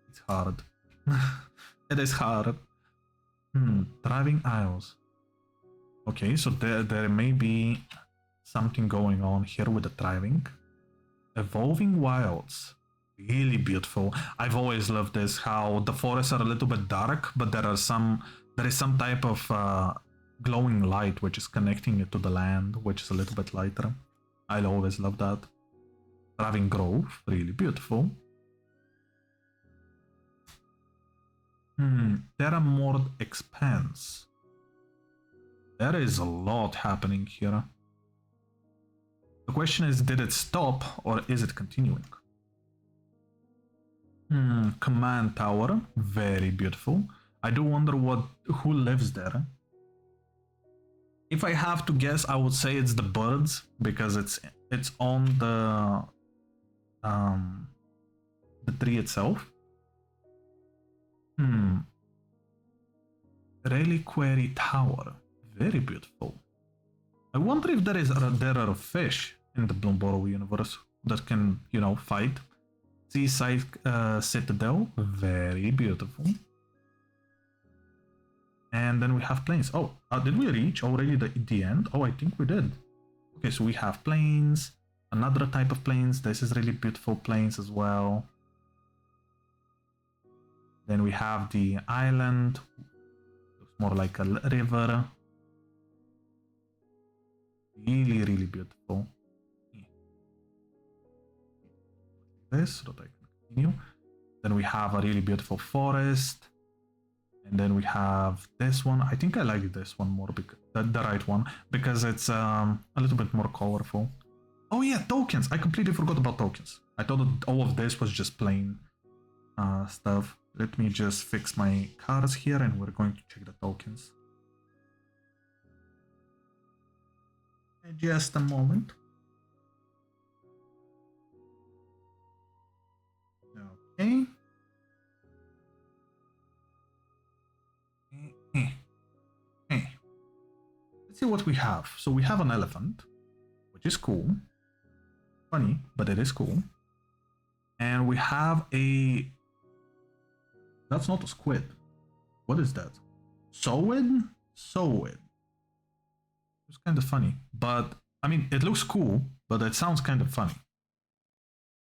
it's hard. It is hard. Driving Isles. Okay, so there may be something going on here with the driving. Evolving Wilds. Really beautiful. I've always loved this, how the forests are a little bit dark, but there is some type of glowing light which is connecting it to the land, which is a little bit lighter. I'll always love that. Driving Grove, really beautiful. Terramord Expanse. There is a lot happening here. The question is, did it stop or is it continuing? Command Tower, very beautiful. I do wonder who lives there. If I have to guess, I would say it's the birds because it's on the tree itself. Reliquary Tower, very beautiful. I wonder if there are fish in the Bloomburrow universe that can, fight. Seaside Citadel, very beautiful. And then we have plains. Oh, did we reach already the end? Oh, I think we did. Okay, so we have plains, another type of plains. This is really beautiful plains as well. Then we have the island. Looks more like a river. Really, really beautiful. This so that I can continue. Then we have a really beautiful forest. And then we have this one. I think I like this one more, because the right one, because it's a little bit more colorful. Oh yeah, tokens. I completely forgot about tokens. I thought that all of this was just plain stuff. Let me just fix my cards here and we're going to check the tokens. Just a moment. Okay. Let's see what we have. So we have an elephant, which is cool. Funny, but it is cool. And we have a... That's not a squid. What is that? Sowed? Sowed. It's kind of funny. But, I mean, it looks cool, but it sounds kind of funny.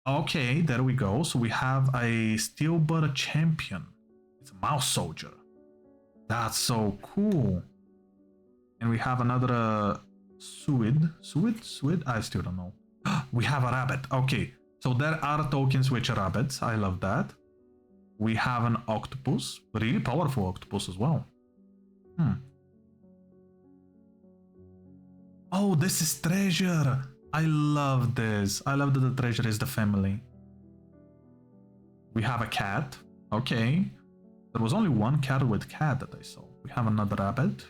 Okay, there we go. So we have a steel butter champion. It's a mouse soldier. That's so cool. And we have another Suid. Suid? I still don't know. We have a rabbit. Okay, so there are tokens which are rabbits. I love that. We have an octopus. Really powerful octopus as well. Oh, this is treasure. I love this. I love that the treasure is the family. We have a cat. Okay. There was only one cat with cat that I saw. We have another rabbit.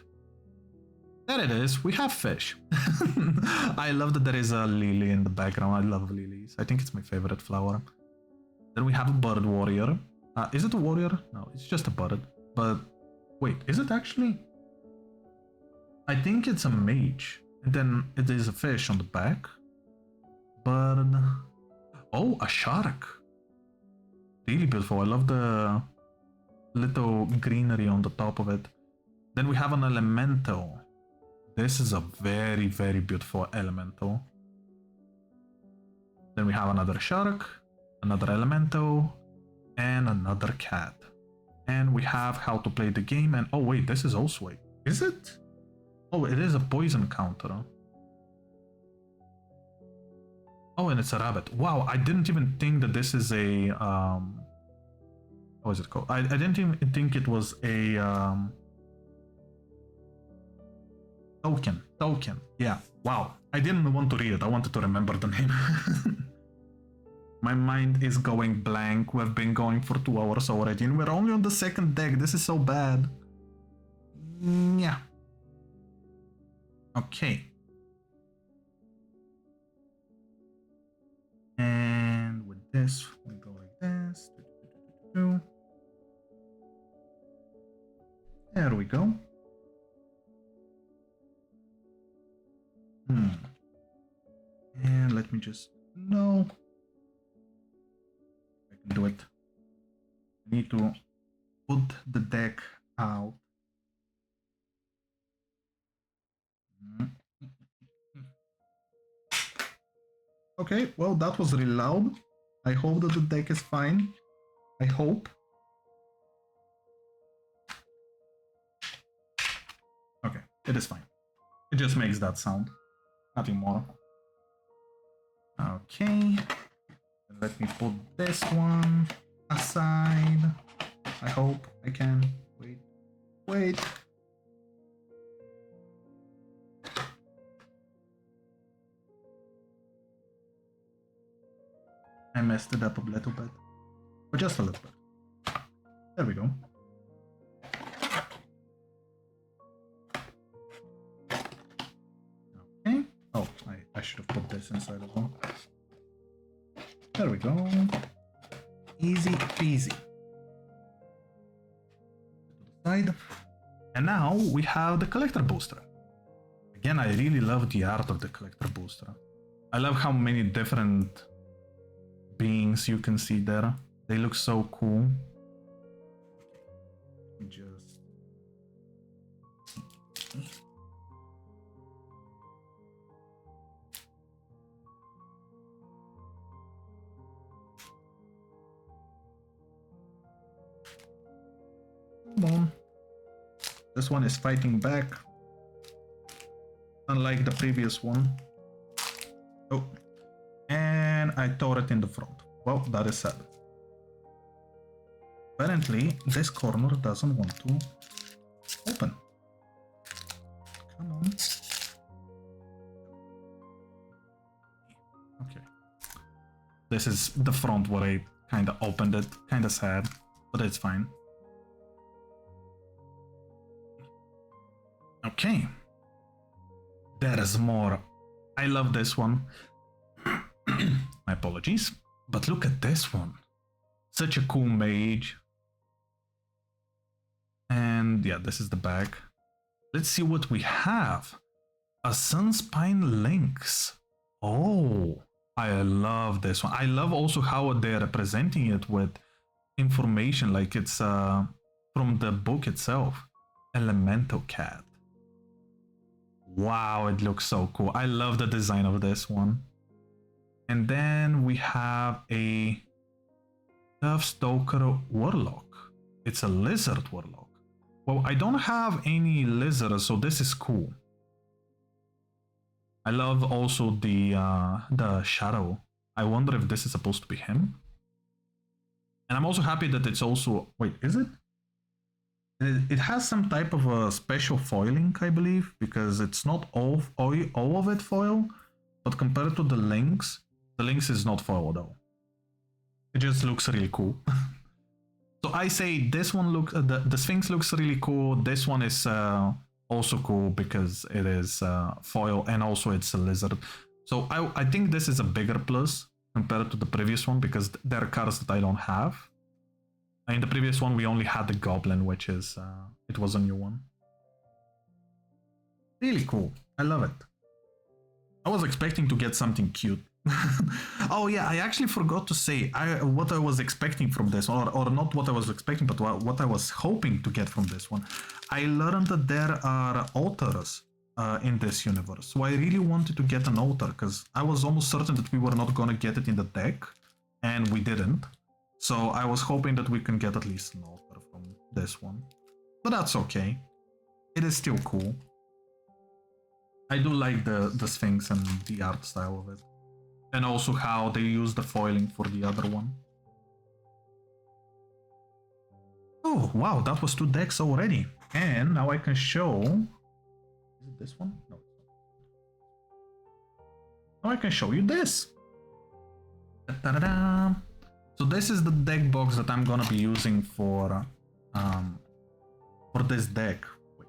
There it is. We have fish. I love that there is a lily in the background. I love lilies. I think it's my favorite flower. Then we have a bird warrior. Is it a warrior? No, it's just a bird. But wait, is it actually? I think it's a mage. And then it is a fish on the back. Bird. Oh, a shark. Really beautiful. I love the little greenery on the top of it. Then we have an elemental. This is a very, very beautiful elemental. Then we have another shark, another elemental, and another cat. And we have how to play the game. And oh wait, this is also a... Is it? Oh, it is a poison counter. Oh, and it's a rabbit. Wow, I didn't even think that this is a... What is it called? I didn't even think it was a... Token. Yeah. Wow. I didn't want to read it. I wanted to remember the name. My mind is going blank. We've been going for 2 hours already, and we're only on the second deck. This is so bad. Yeah. Okay. And with this, we go like this. There we go. And let me just... No. I can do it. I need to put the deck out. Okay, well, that was really loud. I hope that the deck is fine. I hope. Okay, it is fine. It just makes that sound. Nothing more. Okay. Let me put this one aside. I hope I can. Wait. I messed it up a little bit. But just a little bit. There we go. Okay. Oh, I should have put this inside as well. There we go. Easy peasy. Side. And now we have the collector booster. Again, I really love the art of the collector booster. I love how many different beings you can see there. They look so cool. Just... Come on. This one is fighting back. Unlike the previous one. Oh. And I tore it in the front. Well, that is sad. Apparently, this corner doesn't want to open. Come on. Okay. This is the front where I kind of opened it. Kind of sad, but it's fine. Okay. There is more. I love this one. My apologies. But look at this one. Such a cool mage. And yeah, this is the bag. Let's see what we have. A Sunspine Lynx. Oh, I love this one. I love also how they're representing it with information, like it's from the book itself. Elemental cat. Wow, it looks so cool. I love the design of this one. And then we have a Stoker Warlock. It's a lizard warlock. Well, I don't have any lizards, so this is cool. I love also the shadow. I wonder if this is supposed to be him. And I'm also happy that it's also... Wait, is it? It has some type of a special foiling, I believe, because it's not all of it foil, but compared to the Lynx is not foil though. It just looks really cool. So I say this one looks... the Sphinx looks really cool. This one is also cool because it is foil and also it's a lizard. So I think this is a bigger plus compared to the previous one because there are cards that I don't have. In the previous one, we only had the Goblin, which is, it was a new one. Really cool. I love it. I was expecting to get something cute. Oh yeah, I actually forgot to say what I was expecting from this, or not what I was expecting, but what I was hoping to get from this one. I learned that there are altars in this universe, so I really wanted to get an altar, because I was almost certain that we were not going to get it in the deck, and we didn't. So I was hoping that we can get at least an altar from this one. But that's okay. It is still cool. I do like the Sphinx and the art style of it. And also how they use the foiling for the other one. Oh, wow, that was 2 decks already. And now I can show... Is it this one? No. Now I can show you this. Ta-da-da! So this is the deck box that I'm gonna be using for this deck. Wait.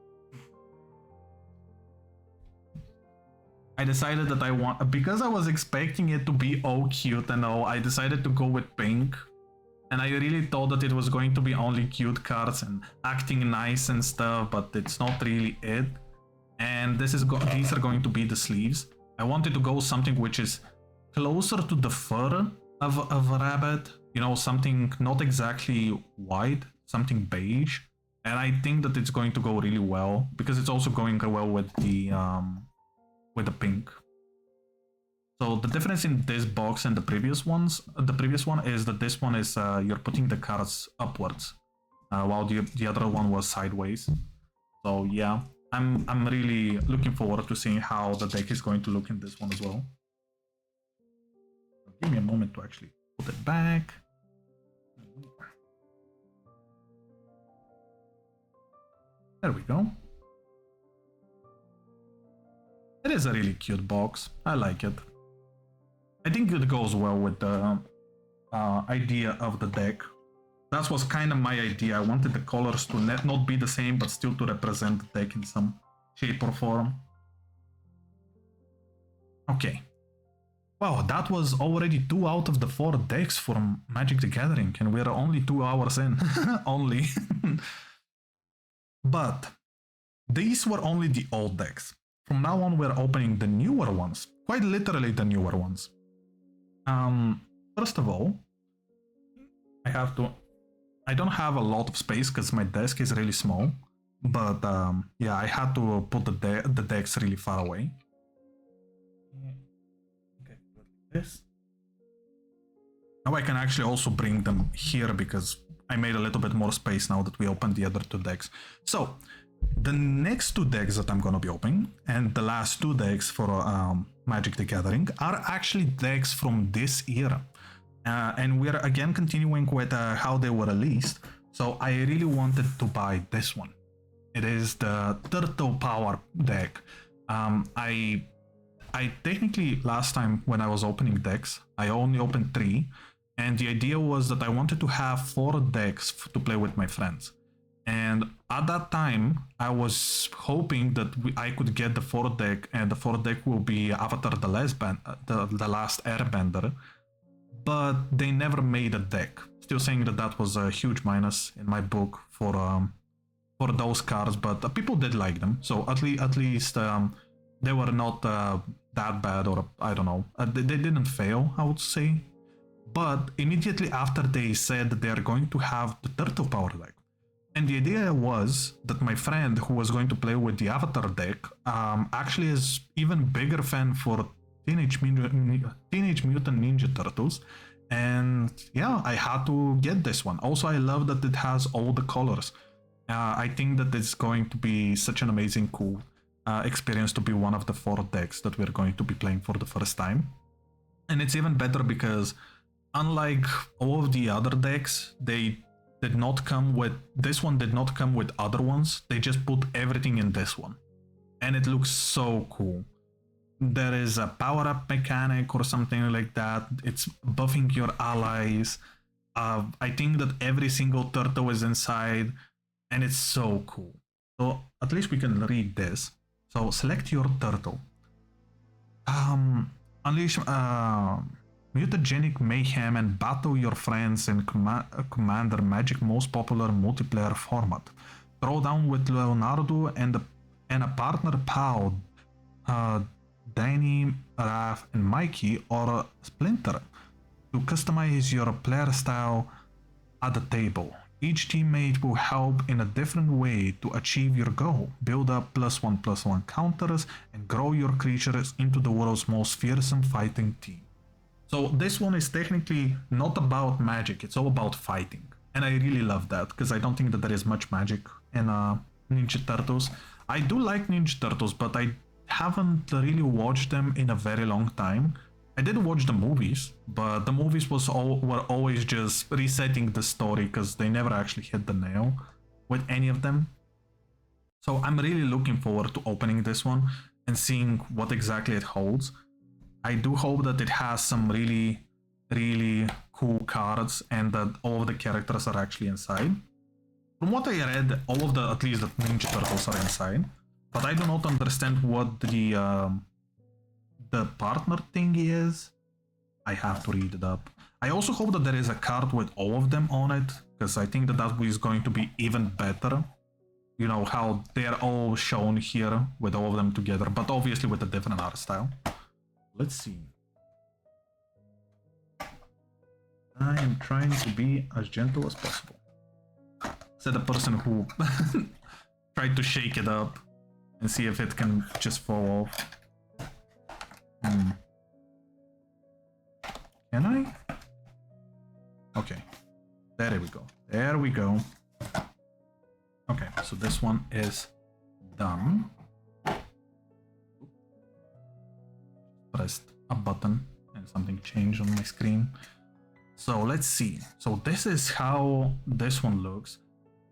I decided that I want, because I was expecting it to be all cute and all, I decided to go with pink. And I really thought that it was going to be only cute cards and acting nice and stuff, but it's not really it. And these are going to be the sleeves. I wanted to go something which is closer to the fur of a rabbit, you know, something not exactly white, something beige, and I think that it's going to go really well because it's also going well with the pink. So the difference in this box and the previous one is that this one is you're putting the cards upwards, while the other one was sideways. So yeah, I'm really looking forward to seeing how the deck is going to look in this one as well. Give me a moment to actually put it back. There we go. It is a really cute box. I like it. I think it goes well with the idea of the deck. That was kind of my idea. I wanted the colors to not be the same, but still to represent the deck in some shape or form. Okay. Wow, that was already 2 out of the 4 decks from Magic the Gathering, and we're only 2 hours in. Only. But these were only the old decks. From now on, we're opening the newer ones. Quite literally the newer ones. First of all, I don't have a lot of space because my desk is really small. But yeah, I had to put the decks really far away. This. Now I can actually also bring them here because I made a little bit more space now that we opened the other 2 decks. So the next 2 decks that I'm gonna be opening and the last 2 decks for Magic the Gathering are actually decks from this era. And we're again continuing with how they were released. So I really wanted to buy this one. It is the Turtle Power deck. I technically, last time when I was opening decks, I only opened 3, and the idea was that I wanted to have 4 decks to play with my friends. And at that time, I was hoping that I could get the 4th deck, and the 4th deck will be Avatar the Last Airbender, but they never made a deck. Still saying that that was a huge minus in my book for those cards, but people did like them, so at least they were not that bad, or I don't know. They didn't fail, I would say. But immediately after they said that they are going to have the turtle power deck. And the idea was that my friend who was going to play with the Avatar deck actually is even bigger fan for Teenage Mutant Ninja Turtles. And yeah, I had to get this one. Also, I love that it has all the colors. I think that it's going to be such an amazing, cool experience to be one of the 4 decks that we're going to be playing for the first time. And it's even better because unlike all of the other decks, they did not come with, this one did not come with other ones. They just put everything in this one. And it looks so cool. There is a power-up mechanic or something like that. It's buffing your allies. I think that every single turtle is inside, and it's so cool. So at least we can read this. So select your turtle. Unleash mutagenic mayhem and battle your friends in Commander Magic most popular multiplayer format. Throw down with Leonardo and a partner pal, Danny, Raph, and Mikey, or Splinter to customize your player style at the table. Each teammate will help in a different way to achieve your goal. Build up +1/+1 counters and grow your creatures into the world's most fearsome fighting team. So this one is technically not about magic, it's all about fighting. And I really love that, because I don't think that there is much magic in Ninja Turtles. I do like Ninja Turtles, but I haven't really watched them in a very long time. I did watch the movies, but the movies were always just resetting the story because they never actually hit the nail with any of them. So I'm really looking forward to opening this one and seeing what exactly it holds. I do hope that it has some really, really cool cards and that all of the characters are actually inside. From what I read, all of the, at least the Ninja Turtles are inside. But I do not understand what the partner thing is. I have to read it up. I also hope that there is a card with all of them on it, because I think that that is going to be even better. You know, how they're all shown here with all of them together, but obviously with a different art style. Let's see. I am trying to be as gentle as possible. Said the person who tried to shake it up and see if it can just fall off. Can I? Okay. There we go. There we go. Okay, so this one is done. Pressed a button and something changed on my screen. So let's see. So this is how this one looks.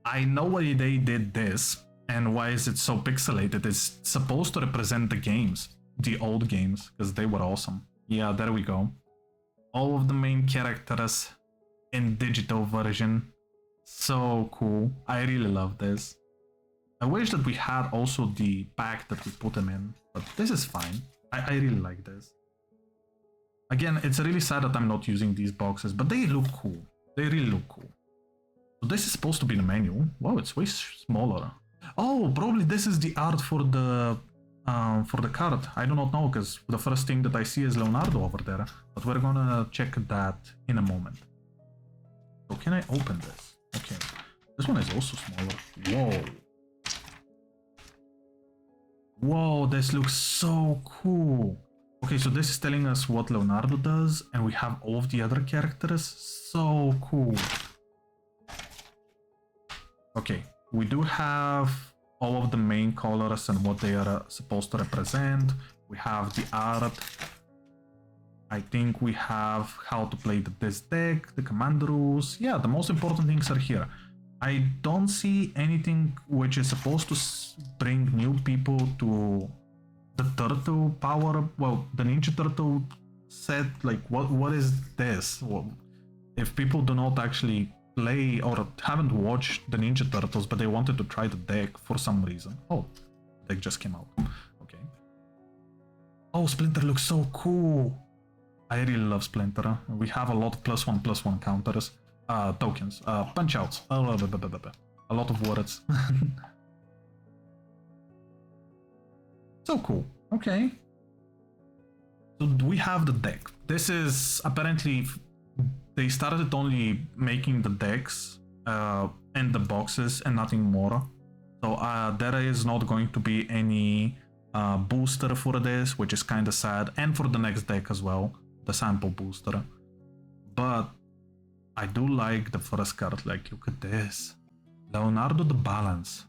I know why they did this and why is it so pixelated. It's supposed to represent the games, the old games, because they were awesome. Yeah, there we go. All of the main characters in digital version. So cool. I really love this. I wish that we had also the pack that we put them in, but this is fine. I really like this. Again, it's really sad that I'm not using these boxes, but they look cool. They really look cool. So this is supposed to be the menu. Wow, it's way smaller. Oh, probably this is the art for the card. I do not know, because the first thing that I see is Leonardo over there. But we're gonna check that in a moment. So can I open this? Okay. This one is also smaller. Whoa. Whoa, this looks so cool. Okay, so this is telling us what Leonardo does, and we have all of the other characters. So cool. Okay, we do have all of the main colors and what they are supposed to represent. We have the art. I think we have how to play this deck, the command rules. Yeah, the most important things are here. I don't see anything which is supposed to bring new people to the turtle power. Well, the Ninja Turtle set, like, what is this? Well, if people do not actually play or haven't watched the Ninja Turtles, but they wanted to try the deck for some reason. Oh, the deck just came out. Okay. Oh, Splinter looks so cool. I really love Splinter. We have a lot of +1/+1 counters. Tokens. Punch outs. A lot of words. So cool. Okay. So we have the deck. This is apparently they started only making the decks and the boxes and nothing more. So there is not going to be any booster for this, which is kind of sad, and for the next deck as well, the sample booster. But I do like the first card. Like, look at this, Leonardo the Balance,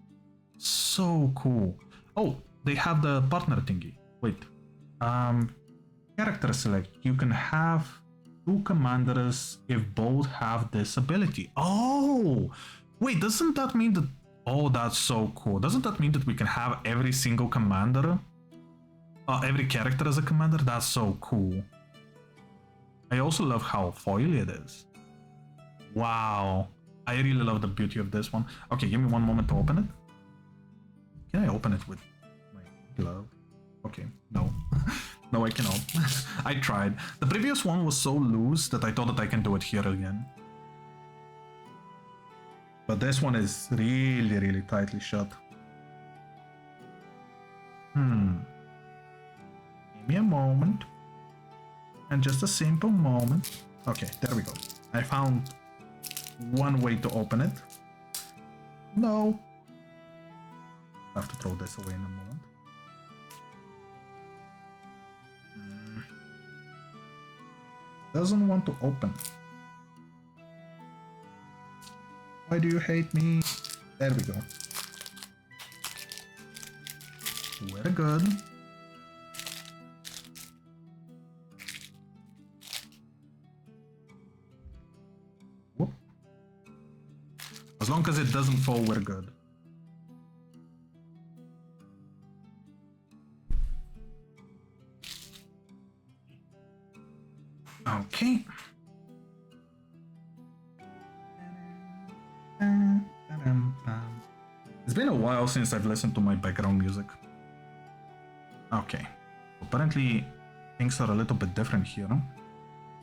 so cool. Oh, they have the partner thingy. Wait, character select. You can have 2 commanders if both have this ability. Oh, wait, doesn't that mean that? Oh, that's so cool. Doesn't that mean that we can have every single commander? Every character as a commander? That's so cool. I also love how foily it is. Wow. I really love the beauty of this one. Okay, give me one moment to open it. Can I open it with my glove? Okay, no. No, I cannot. I tried. The previous one was so loose that I thought that I can do it here again. But this one is really, really tightly shut. Give me a moment. And just a simple moment. Okay, there we go. I found one way to open it. No. I have to throw this away in a moment. Doesn't want to open. Why do you hate me? There we go. Very good. Whoop. As long as it doesn't fall, we're good. Okay. It's been a while since I've listened to my background music. Okay. Apparently things are a little bit different here,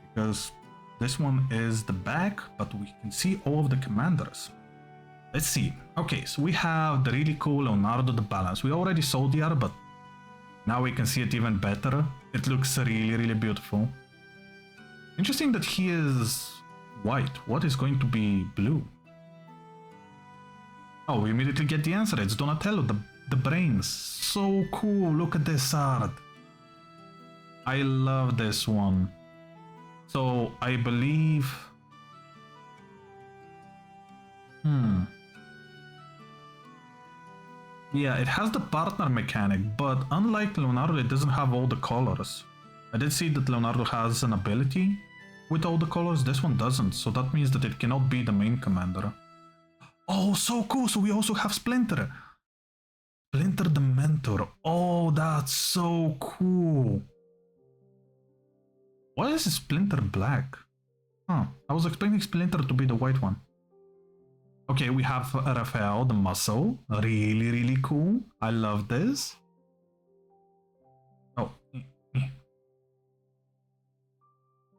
because this one is the back, but we can see all of the commanders. Let's see. Okay, so we have the really cool Leonardo the Balance. We already saw the art, but now we can see it even better. It looks really, really beautiful. Interesting that he is white. What is going to be blue? Oh, we immediately get the answer. It's Donatello, the brains. So cool. Look at this art. I love this one. So I believe... Yeah, it has the partner mechanic, but unlike Leonardo, it doesn't have all the colors. I did see that Leonardo has an ability with all the colors. This one doesn't, so that means that it cannot be the main commander. Oh, so cool. So we also have Splinter. Splinter the Mentor. Oh, that's so cool. Why is Splinter black? Huh, I was expecting Splinter to be the white one. Okay, we have Raphael the Muscle. Really, really cool. I love this. Oh.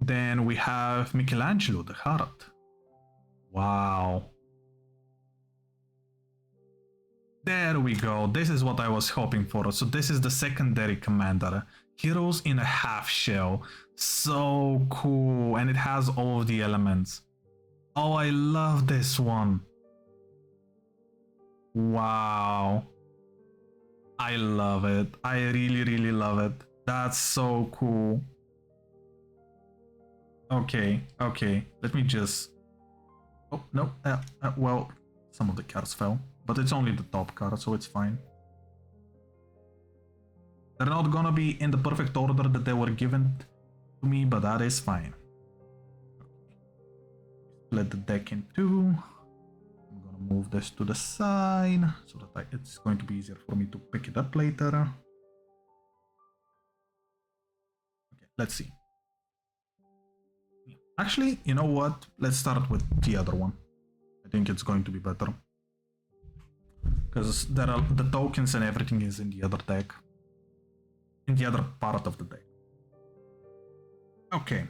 Then we have Michelangelo the Heart. Wow. There we go. This is what I was hoping for. So this is the secondary commander. Heroes in a half shell. So cool. And it has all of the elements. Oh, I love this one. Wow. I love it. I really, really love it. That's so cool. Okay, okay. Let me just... Oh, no. Well, some of the cards fell. But it's only the top card, so it's fine. They're not gonna be in the perfect order that they were given to me, but that is fine. Split the deck in two. I'm gonna move this to the side so that it's going to be easier for me to pick it up later. Okay, let's see. Actually, you know what? Let's start with the other one. I think it's going to be better. Because there are the tokens and everything is in the other deck. In the other part of the deck. Okay.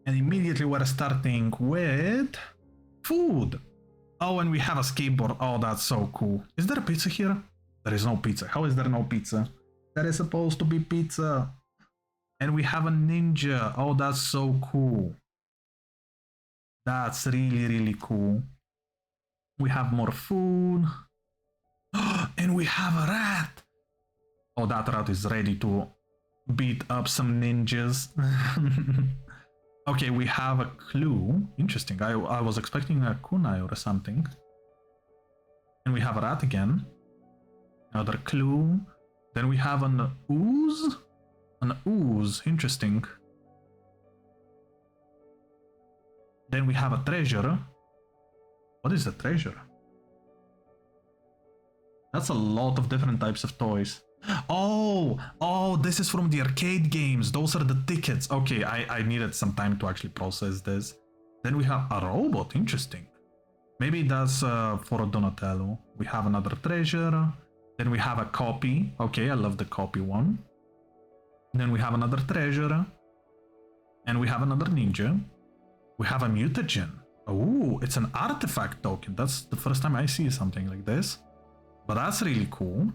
And immediately we're starting with food. Oh, and we have a skateboard. Oh, that's so cool. Is there a pizza here? There is no pizza. How is there no pizza? There is supposed to be pizza. And we have a ninja. Oh, that's so cool. That's really, really cool. We have more food. And we have a rat. Oh, that rat is ready to beat up some ninjas. Okay, we have a clue. Interesting. I was expecting a kunai or something. And we have a rat again. Another clue. Then we have an ooze. An ooze. Interesting. Then we have a treasure. What is a treasure? That's a lot of different types of toys. Oh, this is from the arcade games. Those are the tickets. Okay, I needed some time to actually process this. Then we have a robot. Interesting. Maybe that's for Donatello. We have another treasure. Then we have a copy. Okay, I love the copy one. Then we have another treasure. And we have another ninja. We have a mutagen. Oh, it's an artifact token. That's the first time I see something like this. But that's really cool.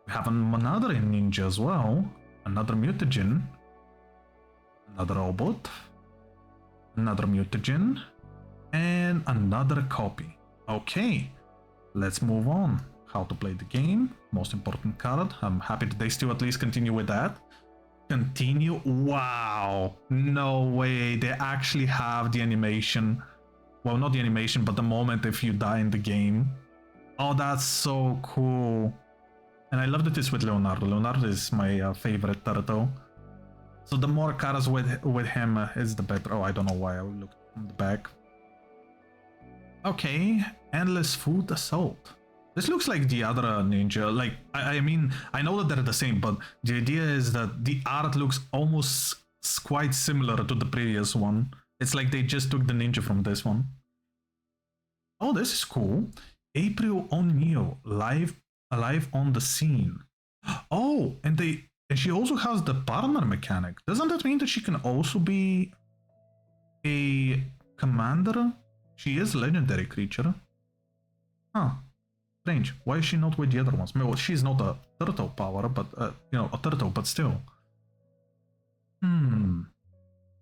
We have another ninja as well. Another mutagen. Another robot. Another mutagen. And another copy. Okay, let's move on. How to play the game. Most important card. I'm happy that they still at least continue with that. Continue. Wow. No way. They actually have the animation. Well, not the animation, but the moment if you die in the game. Oh, that's so cool. And I love that it's with Leonardo. Leonardo is my favorite turtle. So the more cards with him is the better. Oh, I don't know why I looked from the back. Okay, endless food assault. This looks like the other ninja. Like, I mean, I know that they're the same, but the idea is that the art looks almost quite similar to the previous one. It's like they just took the ninja from this one. Oh, this is cool. April O'Neil, alive on the scene. Oh, and she also has the partner mechanic. Doesn't that mean that she can also be a commander? She is a legendary creature. Huh. Strange. Why is she not with the other ones? Well, she's not a turtle power, but a turtle, but still.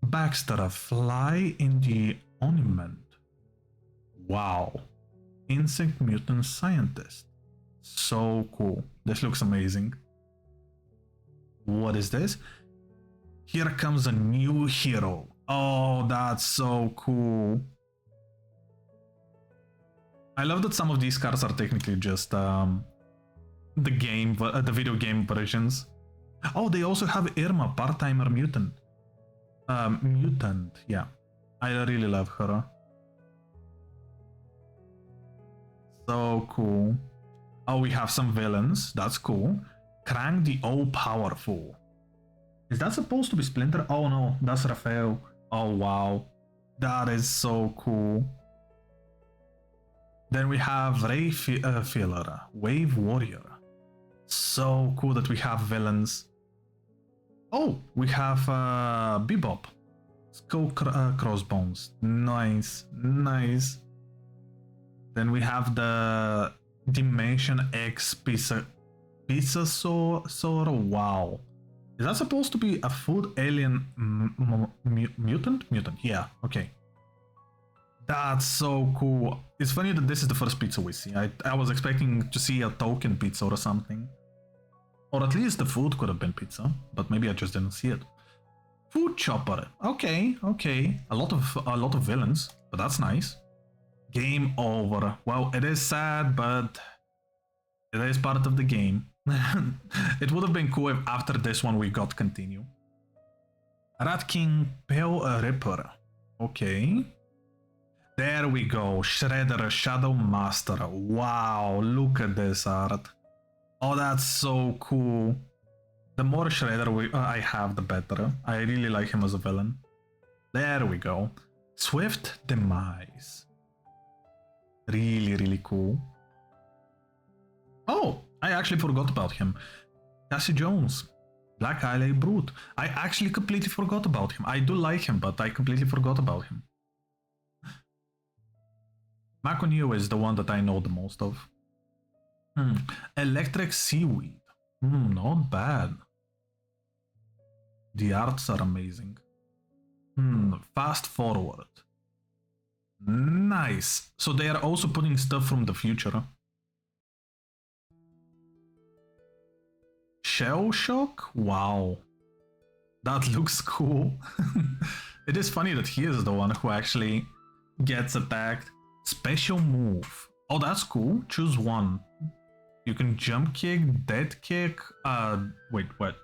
Baxter, a fly in the ornament. Wow. Insect mutant scientist. So cool. This looks amazing. What is this? Here comes a new hero. Oh, that's so cool. I love that some of these cards are technically just the video game versions. Oh, they also have Irma, part-timer mutant. Mutant, yeah. I really love her. So cool. Oh, we have some villains. That's cool. Krang the All-Powerful. Is that supposed to be Splinter? Oh no, that's Raphael. Oh wow. That is so cool. Then we have Ray Filler, Wave Warrior. So cool that we have villains. Oh, we have Bebop. Skull Crossbones. Nice, nice. Then we have the Dimension X Pizza Wow. Is that supposed to be a food alien mutant? Mutant, yeah, okay. That's so cool. It's funny that this is the first pizza we see. I was expecting to see a token pizza or something. Or at least the food could have been pizza, but maybe I just didn't see it. Food chopper. Okay, okay. A lot of villains, but that's nice. Game over. Well, it is sad, but it is part of the game. It would have been cool if after this one we got continue. Rat King Pale Ripper. Okay. There we go. Shredder Shadow Master. Wow, look at this art. Oh, that's so cool. The more Shredder I have, the better. I really like him as a villain. There we go. Swift Demise. Really, really cool. Oh, I actually forgot about him. Cassie Jones. Black Eye Brute. I actually completely forgot about him. I do like him, but I completely forgot about him. Maconio is the one that I know the most of. Electric Seaweed. Not bad. The arts are amazing. Fast forward. Nice. So they are also putting stuff from the future. Shell shock? Wow. That looks cool. It is funny that he is the one who actually gets attacked. Special move. Oh, that's cool. Choose one. You can jump kick, dead kick, wait, what?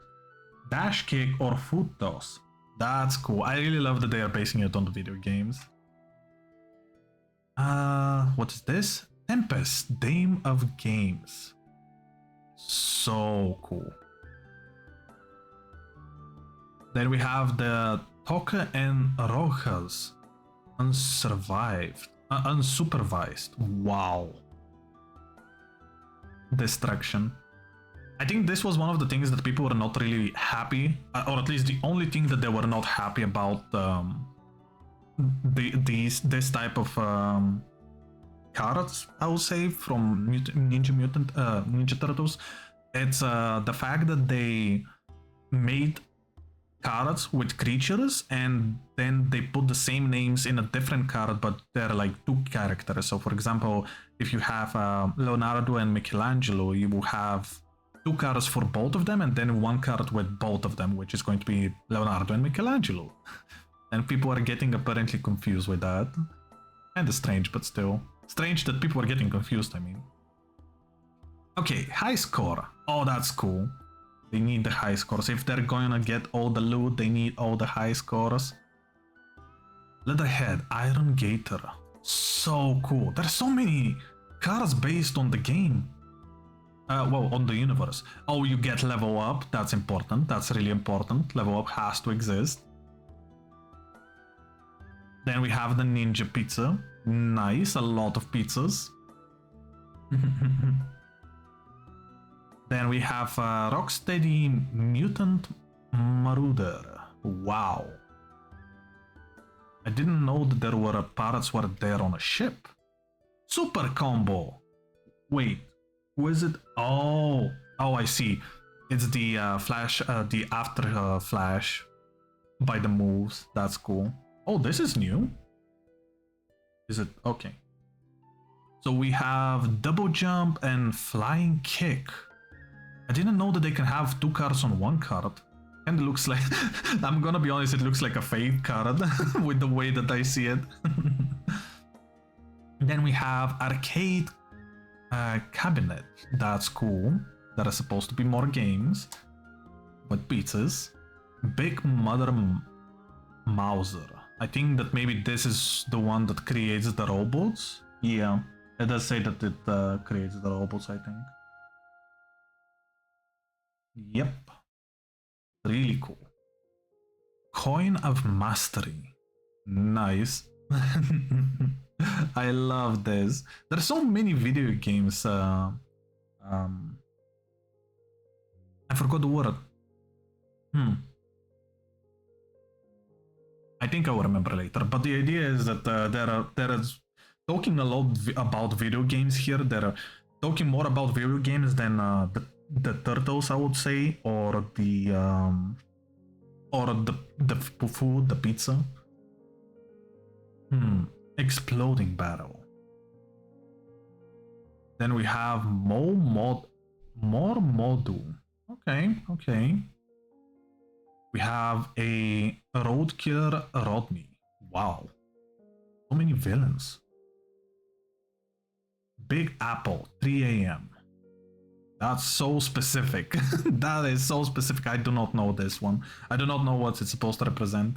Dash kick or foot toss. That's cool. I really love that they are basing it on the video games. What is this? Tempest, Dame of Games. So cool. Then we have the Toca and Rojas. Unsupervised. Wow. Destruction. I think this was one of the things that people were not really happy, or at least the only thing that they were not happy about this type of cards, I would say, from Ninja Turtles. It's the fact that they made cards with creatures and then they put the same names in a different card, but they're like two characters. So for example, if you have Leonardo and Michelangelo, you will have two cards for both of them and then one card with both of them, which is going to be Leonardo and Michelangelo. And people are getting apparently confused with that. Kinda strange, but still. Strange that people are getting confused, I mean. Okay, high score. Oh, that's cool. They need the high scores. If they're gonna get all the loot, they need all the high scores. Leatherhead, Iron Gator. So cool. There's so many cards based on the game. Well, on the universe. Oh, you get level up. That's important. That's really important. Level up has to exist. Then we have the Ninja Pizza. Nice, a lot of pizzas. Then we have Rocksteady Mutant Marauder. Wow. I didn't know that there were pirates were there on a ship. Super combo. Wait, who is it? Oh, I see. It's the flash, the after flash by the moves. That's cool. Oh, this is new. Is it? Okay. So we have double jump and flying kick. I didn't know that they can have two cards on one card. And it looks like, I'm gonna be honest, it looks like a fake card with the way that I see it. Then we have arcade cabinet. That's cool. There are supposed to be more games with pizzas. Big Mother Mauser. I think that maybe this is the one that creates the robots. Yeah, it does say that it creates the robots, I think. Yep. Really cool. Coin of Mastery. Nice. I love this. There are so many video games. I forgot the word. I think I will remember later. But the idea is that there is talking a lot about video games here. They're talking more about video games than the turtles, I would say, or the food, the pizza. Exploding barrel. Then we have more Modu. Okay. We have a road killer Rodney. Wow. So many villains. Big Apple, 3 a.m. That's so specific. That is so specific. I do not know this one. I do not know what it's supposed to represent.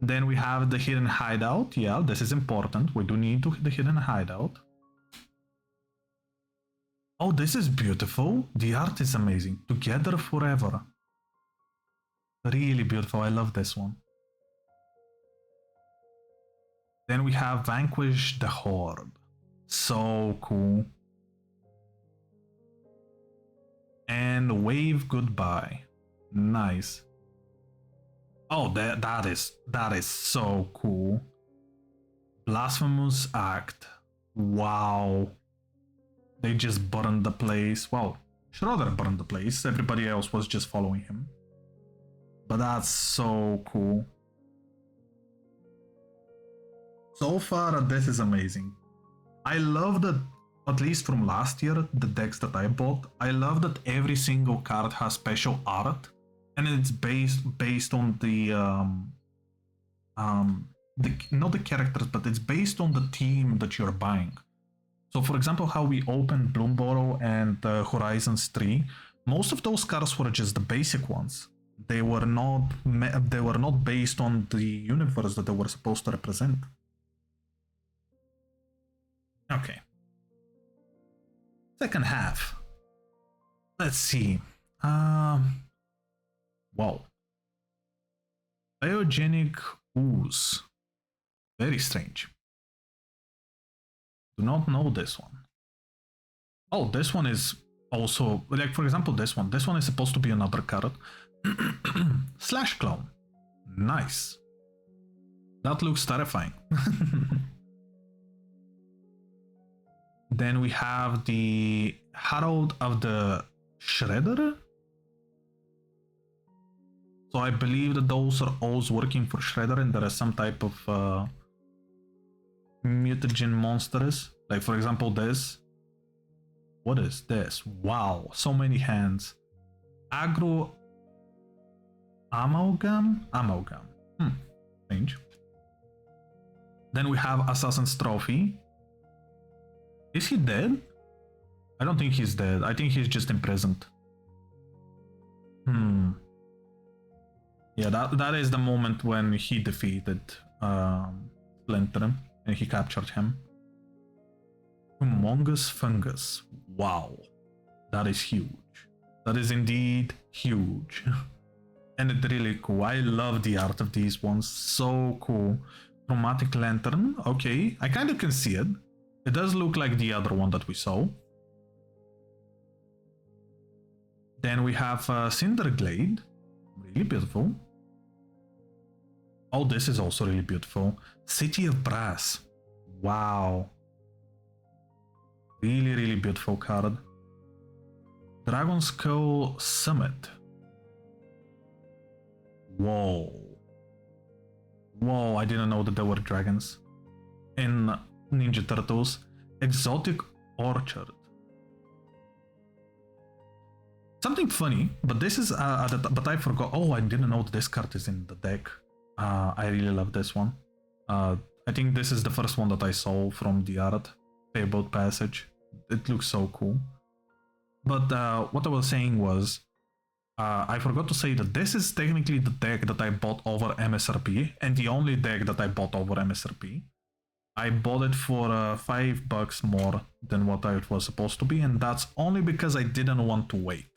Then we have the hidden hideout. Yeah, this is important. We do need the hidden hideout. Oh, this is beautiful. The art is amazing. Together forever. Really beautiful. I love this one. Then we have Vanquish the Horde. So cool. And Wave Goodbye. Nice. Oh, that is so cool. Blasphemous Act. Wow. They just burned the place. Well, Schroeder burned the place. Everybody else was just following him. But that's so cool. So far, this is amazing. I love that, at least from last year, the decks that I bought, I love that every single card has special art, and it's based on not the characters, but it's based on the team that you're buying. So, for example, how we opened Bloomburrow and Horizons 3, most of those cards were just the basic ones. They were not based on the universe that they were supposed to represent. Okay. Second half. Let's see. Wow. Biogenic ooze. Very strange. Do not know this one. Oh, this one is also, like, for example, this one. This one is supposed to be another card. Slash clone. Nice. That looks terrifying. Then we have the Herald of the Shredder. So I believe that those are always working for Shredder, and there is some type of mutagen monsters. Like, for example, this. What is this? Wow, so many hands. Agro Amalgam? Amalgam. Strange. Then we have Assassin's Trophy. Is he dead? I don't think he's dead. I think he's just imprisoned. Yeah, that is the moment when he defeated Splinter and he captured him. Humongous Fungus. Wow. That is huge. That is indeed huge. And it's really cool. I love the art of these ones. So cool. Chromatic Lantern. Okay, I kind of can see it. It does look like the other one that we saw. Then we have Cinderglade. Really beautiful. Oh, this is also really beautiful. City of Brass. Wow. Really, really beautiful card. Dragon Skull Summit. Whoa. Whoa, I didn't know that there were dragons in Ninja Turtles. Exotic Orchard. Something funny, but this is but I forgot. Oh, I didn't know that this card is in the deck. I really love this one. I think this is the first one that I saw from the art. Payboat Passage. It looks so cool. But what I was saying was, I forgot to say that this is technically the deck that I bought over MSRP, and the only deck that I bought over MSRP. I bought it for $5 more than what it was supposed to be, and that's only because I didn't want to wait.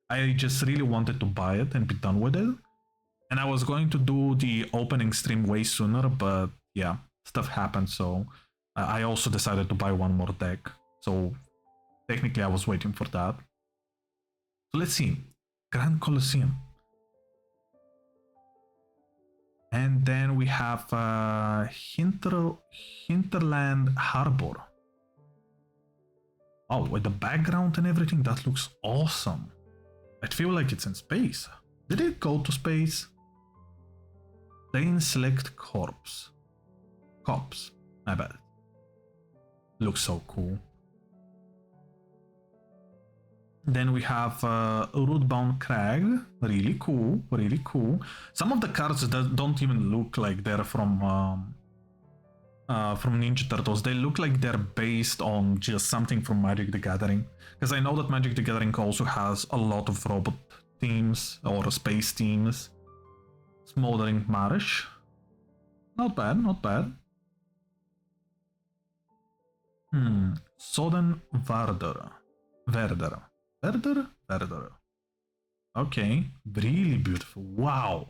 I just really wanted to buy it and be done with it. And I was going to do the opening stream way sooner, but yeah, stuff happened, so I also decided to buy one more deck. So technically I was waiting for that. So let's see. Grand Colosseum. And then we have Hinterland Harbor. Oh, with the background and everything, that looks awesome. I feel like it's in space. Did it go to space? Plain Select Corpse. Cops, my bad. Looks so cool. Then we have Rootbound Crag. Really cool, really cool. Some of the cards that don't even look like they're from Ninja Turtles. They look like they're based on just something from Magic the Gathering. Because I know that Magic the Gathering also has a lot of robot teams or space teams. Smoldering Marsh. Not bad, not bad. Sodden Verder. Verder. Okay, really beautiful. Wow.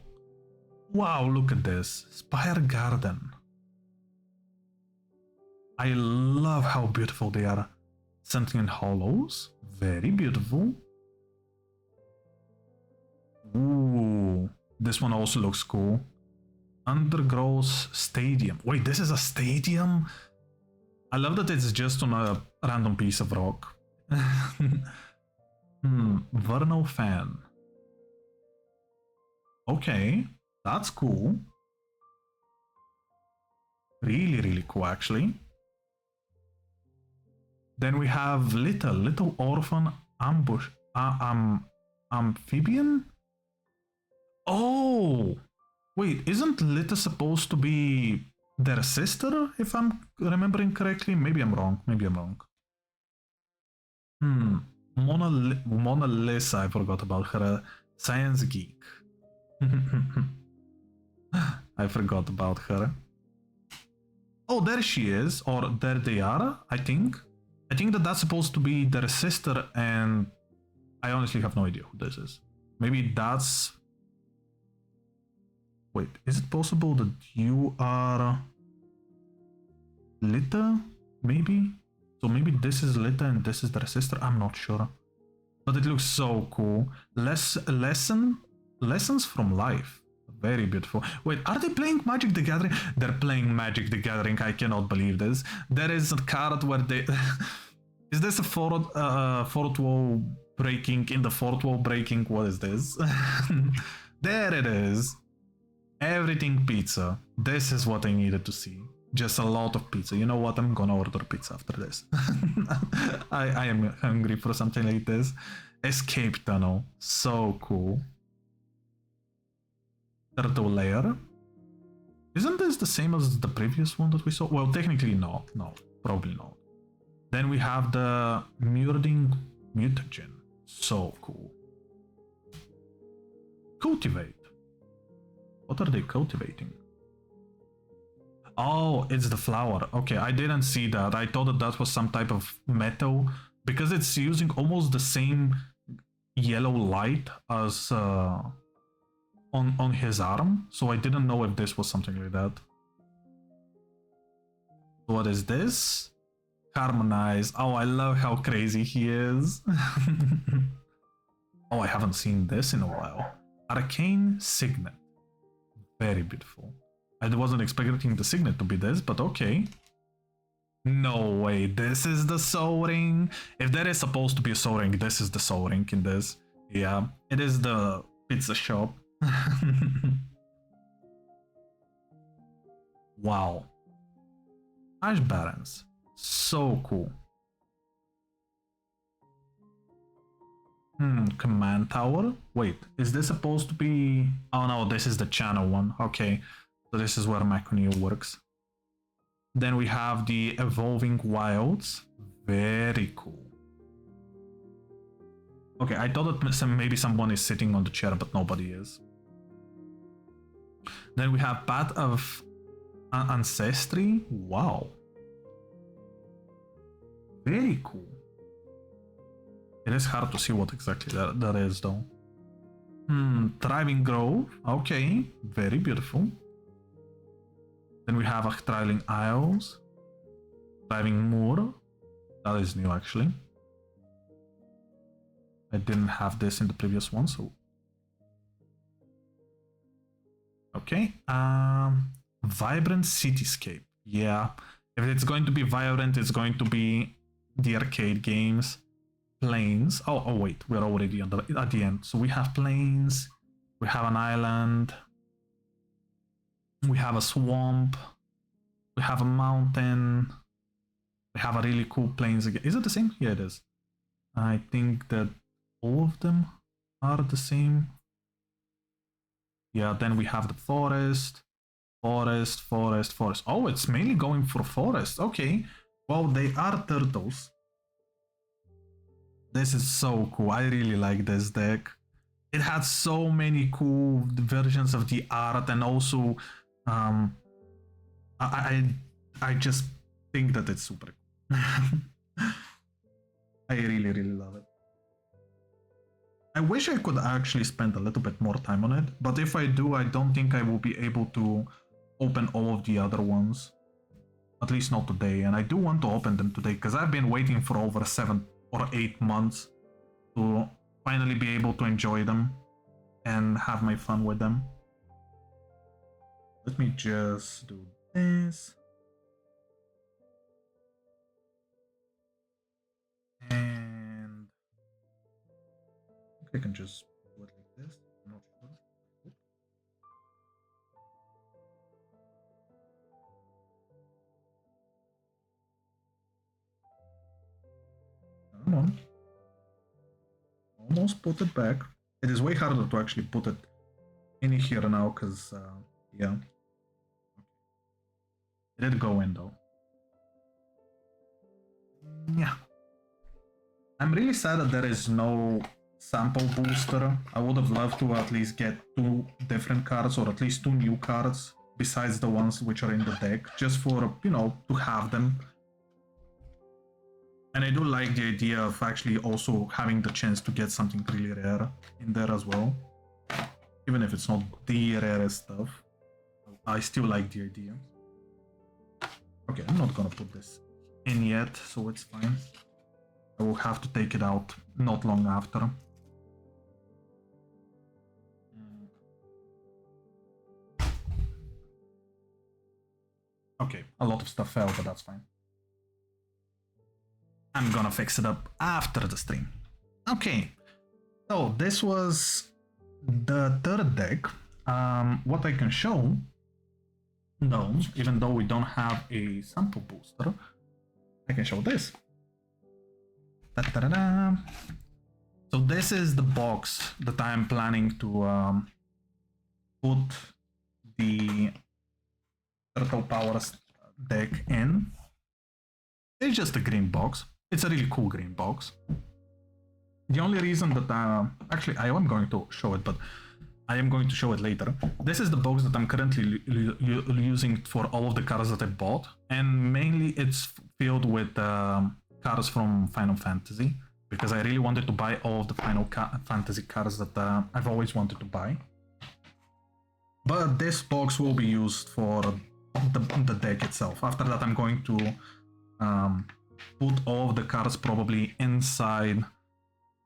Wow, look at this. Spire Garden. I love how beautiful they are. Sentient Hollows. Very beautiful. Ooh, this one also looks cool. Undergrowth Stadium. Wait, this is a stadium? I love that it's just on a random piece of rock. Vernal Fan. Okay, that's cool. Really, really cool, actually. Then we have Little Orphan Ambush. Amphibian? Oh! Wait, isn't Little supposed to be their sister, if I'm remembering correctly? Maybe I'm wrong. Maybe I'm wrong. Mona Lisa, I forgot about her. Science geek. I forgot about her. Oh, there she is, or there they are, I think. I think that that's supposed to be their sister, and I honestly have no idea who this is. Maybe that's... Wait, is it possible that you are... Lita? Maybe? So maybe this is Lita and this is their sister? I'm not sure. But it looks so cool. Lessons from life. Very beautiful. Wait, are they playing Magic the Gathering? They're playing Magic the Gathering. I cannot believe this. There is a card where they... Is this a fourth wall breaking in the fourth wall breaking? What is this? There it is. Everything pizza. This is what I needed to see. Just a lot of pizza. You know what? I'm gonna order pizza after this. I am hungry for something like this. Escape tunnel. So cool. Turtle Lair. Isn't this the same as the previous one that we saw? Well, technically not. No, probably not. Then we have the Murding Mutagen. So cool. Cultivate. What are they cultivating? Oh, it's the flower. Okay, I didn't see that. I thought that that was some type of metal because it's using almost the same yellow light as on his arm. So I didn't know if this was something like that. What is this? Harmonize. Oh, I love how crazy he is. Oh, I haven't seen this in a while. Arcane Signet. Very beautiful. I wasn't expecting the signet to be this, but okay. No way, this is the soul ring. If there is supposed to be a soul ring, this is the soul ring in this. Yeah, it is the pizza shop. Wow. Ash Barons. So cool. Command tower? Wait, is this supposed to be... Oh no, this is the channel one. Okay, so this is where Macronio works. Then we have the Evolving Wilds. Very cool. Okay, I thought that maybe someone is sitting on the chair, but nobody is. Then we have Path of Ancestry. Wow. Very cool. It is hard to see what exactly that is, though. Thriving Grove. Okay, very beautiful. Then we have Trailing Isles. Thriving Moor. That is new, actually. I didn't have this in the previous one, so... Okay. Vibrant Cityscape. Yeah. If it's going to be vibrant, it's going to be the arcade games. Plains. Oh wait, we're already at the end. So we have plains, we have an island, we have a swamp, we have a mountain, we have a really cool plains again. Is it the same? Yeah, it is. I think that all of them are the same. Yeah, then we have the forest, forest, forest, forest. Oh, it's mainly going for forest. Okay. Well, they are turtles. This is so cool. I really like this deck. It had so many cool versions of the art, and also I just think that it's super cool. I really, really love it. I wish I could actually spend a little bit more time on it, but if I do, I don't think I will be able to open all of the other ones. At least not today, and I do want to open them today because I've been waiting for over 7 or 8 months to finally be able to enjoy them and have my fun with them. Let me just do this. And I think I can just do it like this. I'm not sure. Come on. Almost put it back. It is way harder to actually put it in here now, because, yeah. It did go in, though. Yeah. I'm really sad that there is no sample booster. I would have loved to at least get 2 different cards, or at least 2 new cards, besides the ones which are in the deck, just for, you know, to have them. And I do like the idea of actually also having the chance to get something really rare in there as well. Even if it's not the rarest stuff, I still like the idea. Okay, I'm not gonna put this in yet, so it's fine. I will have to take it out not long after. Okay, a lot of stuff fell, but that's fine. I'm gonna fix it up after the stream. Okay, so this was the third deck. What I can show, no, even though we don't have a sample booster, I can show this. Da-da-da-da. So this is the box that I'm planning to put the Turtle Powers deck in. It's just a green box. It's a really cool green box. The only reason that actually I am going to show it, but I am going to show it later. This is the box that I'm currently using for all of the cards that I bought, and mainly it's filled with cards from Final Fantasy, because I really wanted to buy all of the Final Fantasy cards that I've always wanted to buy. But this box will be used for the deck itself. After that, I'm going to put all of the cards probably inside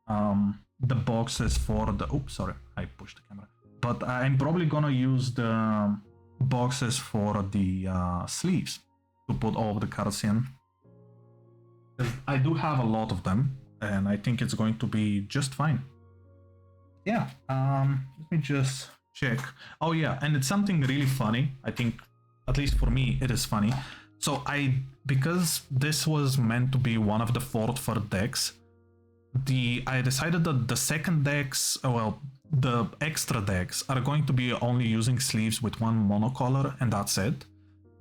the boxes for the... Oops, sorry, I pushed the camera. But I'm probably gonna use the boxes for the sleeves to put all of the cards in. I do have a lot of them, and I think it's going to be just fine. Yeah, let me just check. Oh yeah, and it's something really funny. I think, at least for me, it is funny. So because this was meant to be one of the fort for decks, I decided that the second decks, well, the extra decks are going to be only using sleeves with one monocolor, and that's it.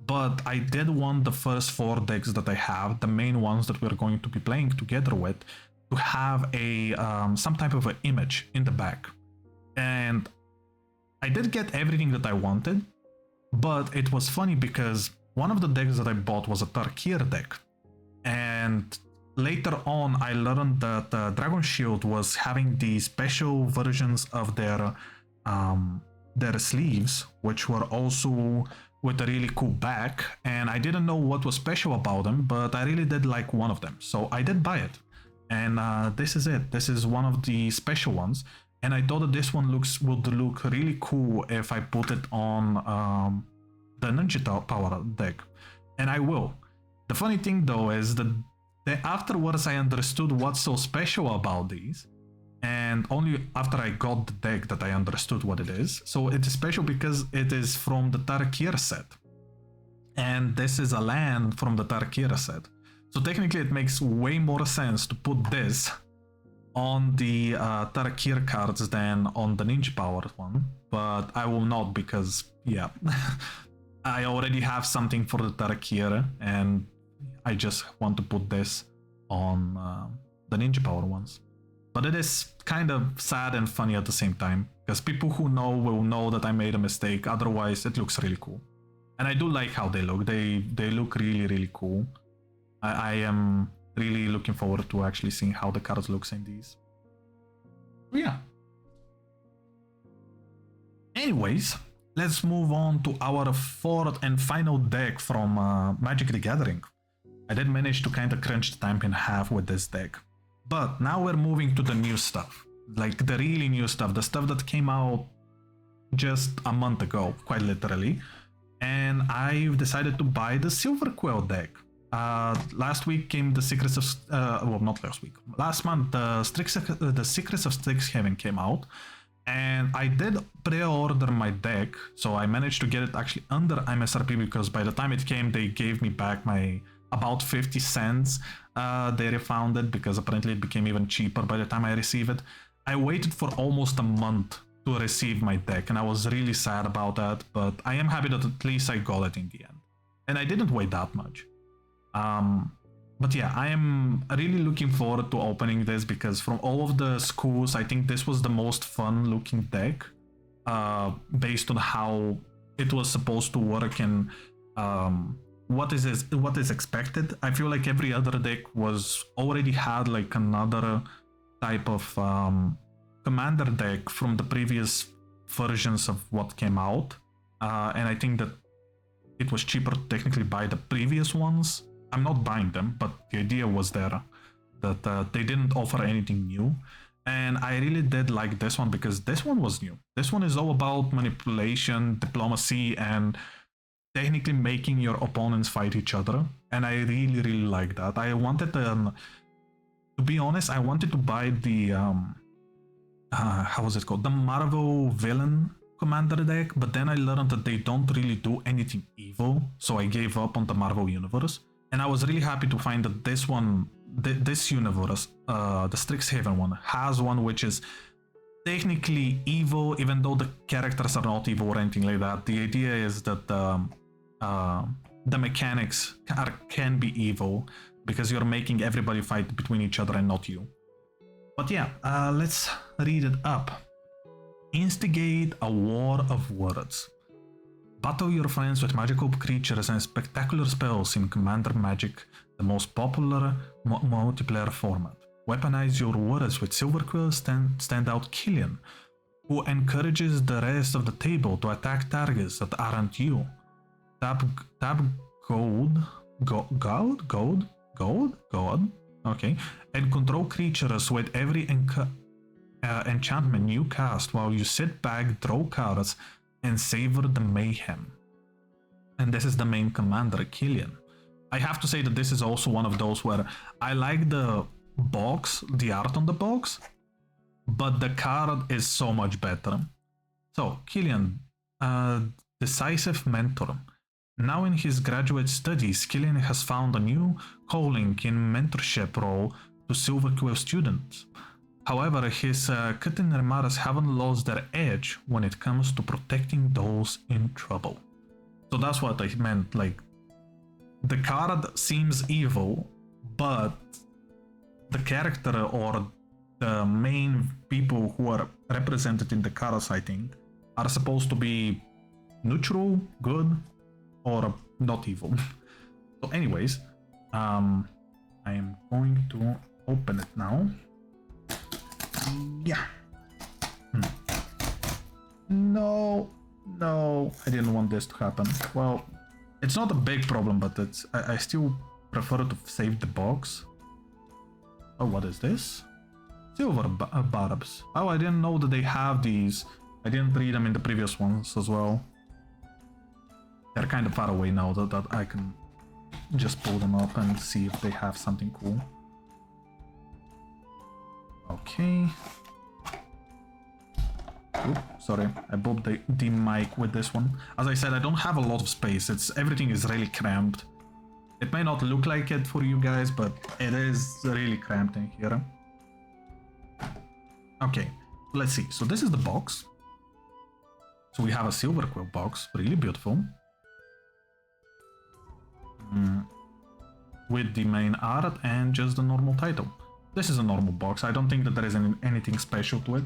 But I did want the first 4 decks that I have, the main ones that we're going to be playing together with, to have a some type of an image in the back. And I did get everything that I wanted, but it was funny because one of the decks that I bought was a Tarkir deck. And later on, I learned that Dragon Shield was having the special versions of their sleeves, which were also with a really cool back, and I didn't know what was special about them, but I really did like one of them, so I did buy it. And this is it. This is one of the special ones, and I thought that this one would look really cool if I put it on the Ninja Power deck, and I will. The funny thing though is that afterwards I understood what's so special about these, and only after I got the deck that I understood what it is. So it is special because it is from the Tarkir set, and this is a land from the Tarkir set. So technically it makes way more sense to put this on the Tarkir cards than on the Ninja Power one, but I will not, because yeah, I already have something for the Tarkir, and I just want to put this on the Ninja Power ones. But it is kind of sad and funny at the same time, because people who know will know that I made a mistake. Otherwise, it looks really cool. And I do like how they look. They look really, really cool. I am really looking forward to actually seeing how the cards looks in these. Yeah. Anyways, let's move on to our 4th and final deck from Magic the Gathering. I did manage to kind of crunch the time in half with this deck. But now we're moving to the new stuff, like the really new stuff, the stuff that came out just a month ago, quite literally. And I've decided to buy the Silverquill deck. Last week came the Secrets of, well, not last week, last month, the Secrets of Strixhaven came out. And I did pre-order my deck, so I managed to get it actually under MSRP, because by the time it came, they gave me back my about 50 cents. They refound it because apparently it became even cheaper by the time I receive it. I waited for almost a month to receive my deck, and I was really sad about that, but I am happy that at least I got it in the end. And I didn't wait that much. But yeah, I am really looking forward to opening this because from all of the schools, I think this was the most fun looking deck, based on how it was supposed to work and what is expected. I feel like every other deck was already had like another type of commander deck from the previous versions of what came out, and I think that it was cheaper to technically buy the previous ones. I'm not buying them, but the idea was there that they didn't offer anything new. And I really did like this one because this one was new. This one is all about manipulation, diplomacy, and technically making your opponents fight each other. And I really, really like that. I wanted to be honest, I wanted to buy the how was it called? The Marvel villain commander deck, but then I learned that they don't really do anything evil, so I gave up on the Marvel universe. And I was really happy to find that this one, this universe, the Strixhaven one, has one which is technically evil, even though the characters are not evil or anything like that. The idea is that the mechanics can be evil because you're making everybody fight between each other and not you. But yeah, let's read it up. Instigate a war of words. Battle your friends with magical creatures and spectacular spells in Commander Magic, the most popular multiplayer format. Weaponize your words with Silverquill standout Killian, who encourages the rest of the table to attack targets that aren't you. Tap gold, okay, and control creatures with every enchantment you cast while you sit back, draw cards, and savor the mayhem. And this is the main commander, Killian. I have to say that this is also one of those where I like the box, the art on the box, but the card is so much better. So, Killian, decisive mentor. Now in his graduate studies, Killian has found a new calling in mentorship role to Silverquill students. However, his cutting remarks haven't lost their edge when it comes to protecting those in trouble. So that's what I meant, like, the card seems evil, but the character or the main people who are represented in the cards, I think, are supposed to be neutral, good, or not evil. So anyways, I am going to open it now. Yeah. No, I didn't want this to happen. Well, it's not a big problem, but it's I still prefer to save the box. Oh, what is this? Silver barbs. Oh, I didn't know that they have these. I didn't read them in the previous ones as well. They're kind of far away now that I can just pull them up and see if they have something cool. Okay. Oop, sorry, I bumped the mic with this one. As I said, I don't have a lot of space. Everything is really cramped. It may not look like it for you guys, but it is really cramped in here. Okay, let's see. So this is the box. So we have a Silverquill box, really beautiful. With the main art and just the normal title. This is a normal box. I don't think that there is anything special to it.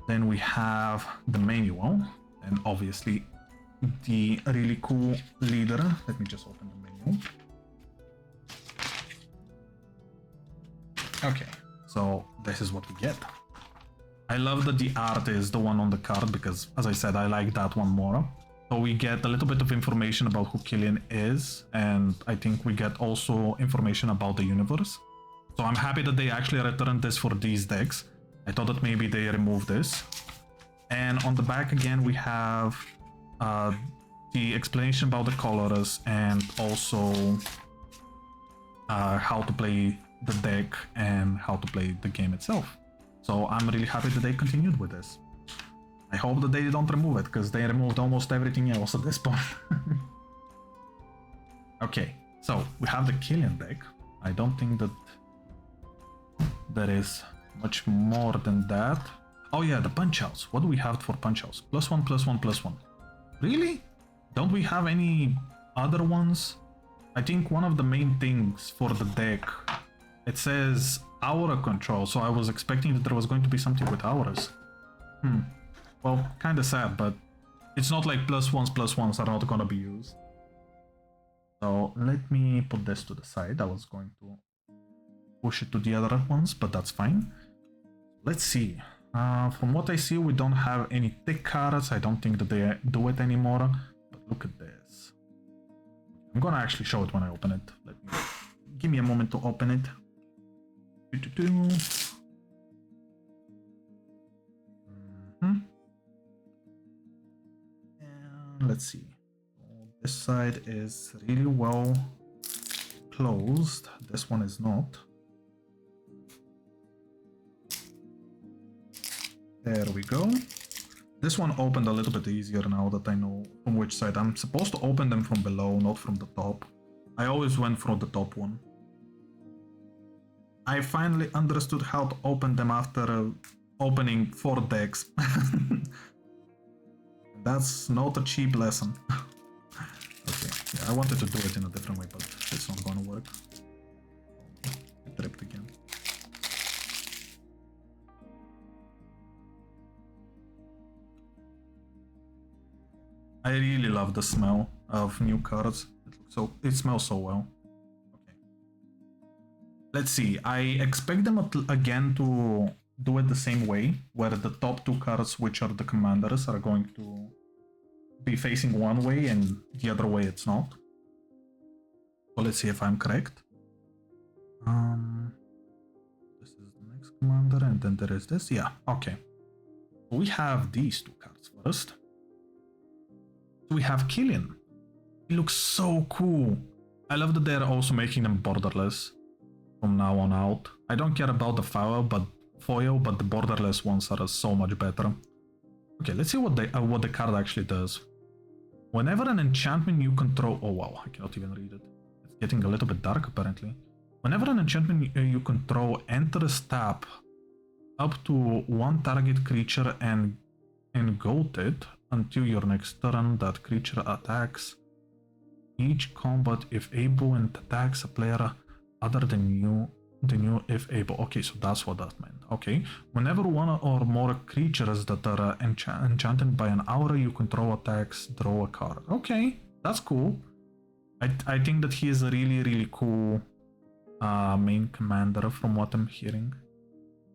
Then we have the manual and obviously the really cool leader. Let me just open the manual. Okay, so this is what we get. I love that the art is the one on the card because, as I said, I like that one more. So we get a little bit of information about who Killian is, and I think we get also information about the universe. So I'm happy that they actually returned this for these decks. I thought that maybe they removed this. And on the back again we have the explanation about the colors and also how to play the deck and how to play the game itself. So I'm really happy that they continued with this. I hope that they don't remove it, because they removed almost everything else at this point. Okay, so we have the Killian deck. I don't think that there is much more than that. Oh yeah, the punch outs. What do we have for punch outs? +1, +1, +1. Really? Don't we have any other ones? I think one of the main things for the deck, it says aura control, so I was expecting that there was going to be something with auras. Well, kind of sad, but it's not like +1s are not gonna be used. So let me put this to the side. I was going to push it to the other ones, but that's fine. Let's see. From what I see, we don't have any thick cards. I don't think that they do it anymore. But look at this. I'm gonna actually show it when I open it. Give me a moment to open it. And let's see. This side is really well closed. This one is not. There we go. This one opened a little bit easier now that I know from which side. I'm supposed to open them from below, not from the top. I always went for the top one. I finally understood how to open them after opening 4 decks. That's not a cheap lesson. Okay, yeah, I wanted to do it in a different way, but it's not gonna work. It tripped again. I really love the smell of new cards. It smells so well. Okay. Let's see. I expect them again to do it the same way, where the top 2 cards, which are the commanders, are going to be facing one way and the other way it's not. So let's see if I'm correct. This is the next commander, and then there is this. Yeah, okay. We have these 2 cards first. We have Killian. He looks so cool. I love that they're also making them borderless from now on out. I don't care about the foil, but the borderless ones are so much better. Okay, let's see what the card actually does. Whenever an enchantment you control... Oh wow, I cannot even read it. It's getting a little bit dark apparently. Whenever an enchantment you control enters tap up to 1 target creature and goat it until your next turn, that creature attacks each combat if able and attacks a player other than you if able. Okay, so that's what that meant. Okay, whenever one or more creatures that are enchanted by an aura you control attacks, draw a card. Okay, that's cool. I think that he is a really cool main commander from what I'm hearing.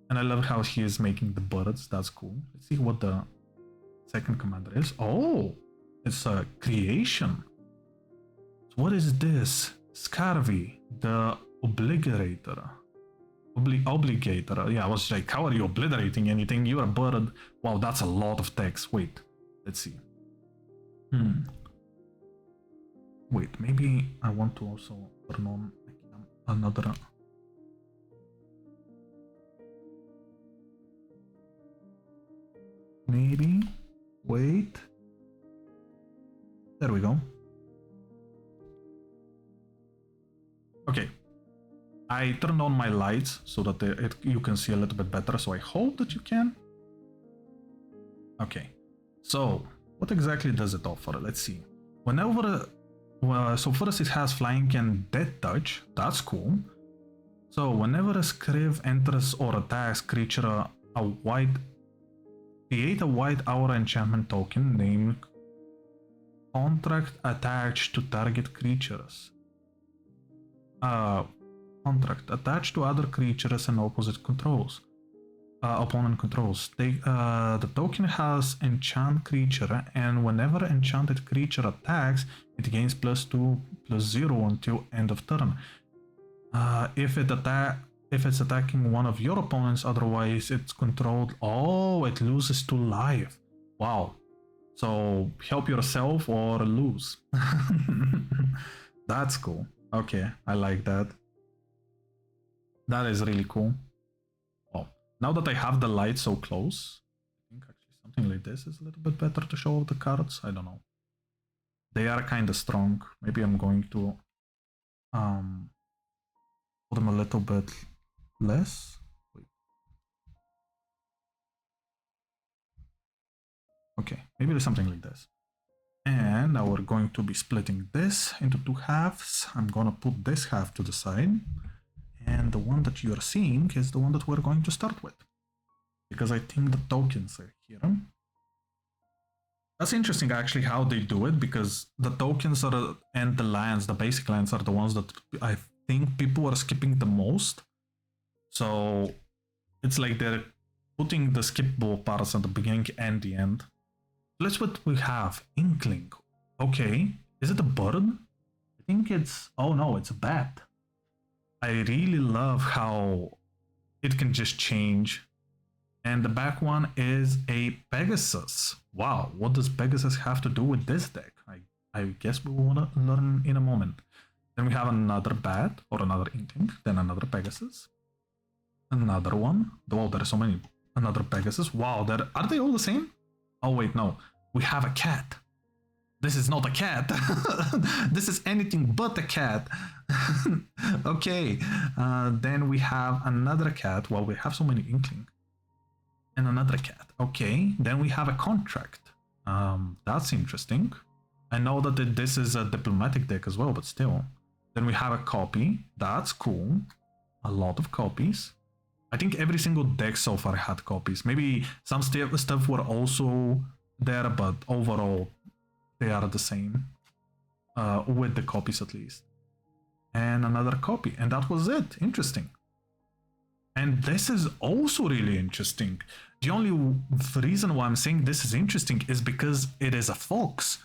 And I love how he is making the birds. That's cool. Let's see what the second commander is. Oh, it's a creation. So what is this? Scarvy, the obligator. Obligator. Yeah, I was like, how are you obliterating anything? You're a bird. Wow, that's a lot of text. Wait, let's see. Wait, maybe I want to also turn on another. Maybe. Wait. There we go. Okay. I turned on my lights so that you can see a little bit better, so I hope that you can. Okay. So, what exactly does it offer? Let's see. Whenever... so first it has flying and death touch. That's cool. So, whenever a scriv enters or attacks creature create a white aura enchantment token named Contract attached to target creatures. Contract attached to other creatures and opposite controls. Opponent controls. The token has enchant creature, and whenever enchanted creature attacks, it gains +2/+0 until end of turn. If it's attacking one of your opponents, otherwise it's controlled. Oh, it loses 2 life. Wow. So help yourself or lose. That's cool. Okay, I like that. That is really cool. Oh, now that I have the light so close, I think actually something like this is a little bit better to show the cards. I don't know. They are kind of strong. Maybe I'm going to put them a little bit less. Wait. Okay, maybe something like this. And now we're going to be splitting this into two halves. I'm gonna put this half to the side. And the one that you're seeing is the one that we're going to start with. Because I think the tokens are here. That's interesting actually how they do it, because the tokens are and the lands, the basic lands are the ones that I think people are skipping the most. So it's like they're putting the skippable parts at the beginning and the end. That's what we have. Inkling. Okay. Is it a bird? I think it's... Oh no, it's a bat. I really love how it can just change. And the back one is a Pegasus. Wow, what does Pegasus have to do with this deck? I guess we will learn in a moment. Then we have another bat, or another Inkling, then another Pegasus. Another one. Oh, there are so many. Another Pegasus. Wow, are they all the same? Oh wait, no. We have a cat. This is not a cat. This is anything but a cat. Okay. Then we have another cat. Well, we have so many Inkling. And another cat. Okay. Then we have a contract. That's interesting. I know that this is a diplomatic deck as well, but still. Then we have a copy. That's cool. A lot of copies. I think every single deck so far had copies. Maybe some stuff were also there, but overall they are the same. With the copies at least. And another copy. And that was it. Interesting. And this is also really interesting. The only reason why I'm saying this is interesting is because it is a fox.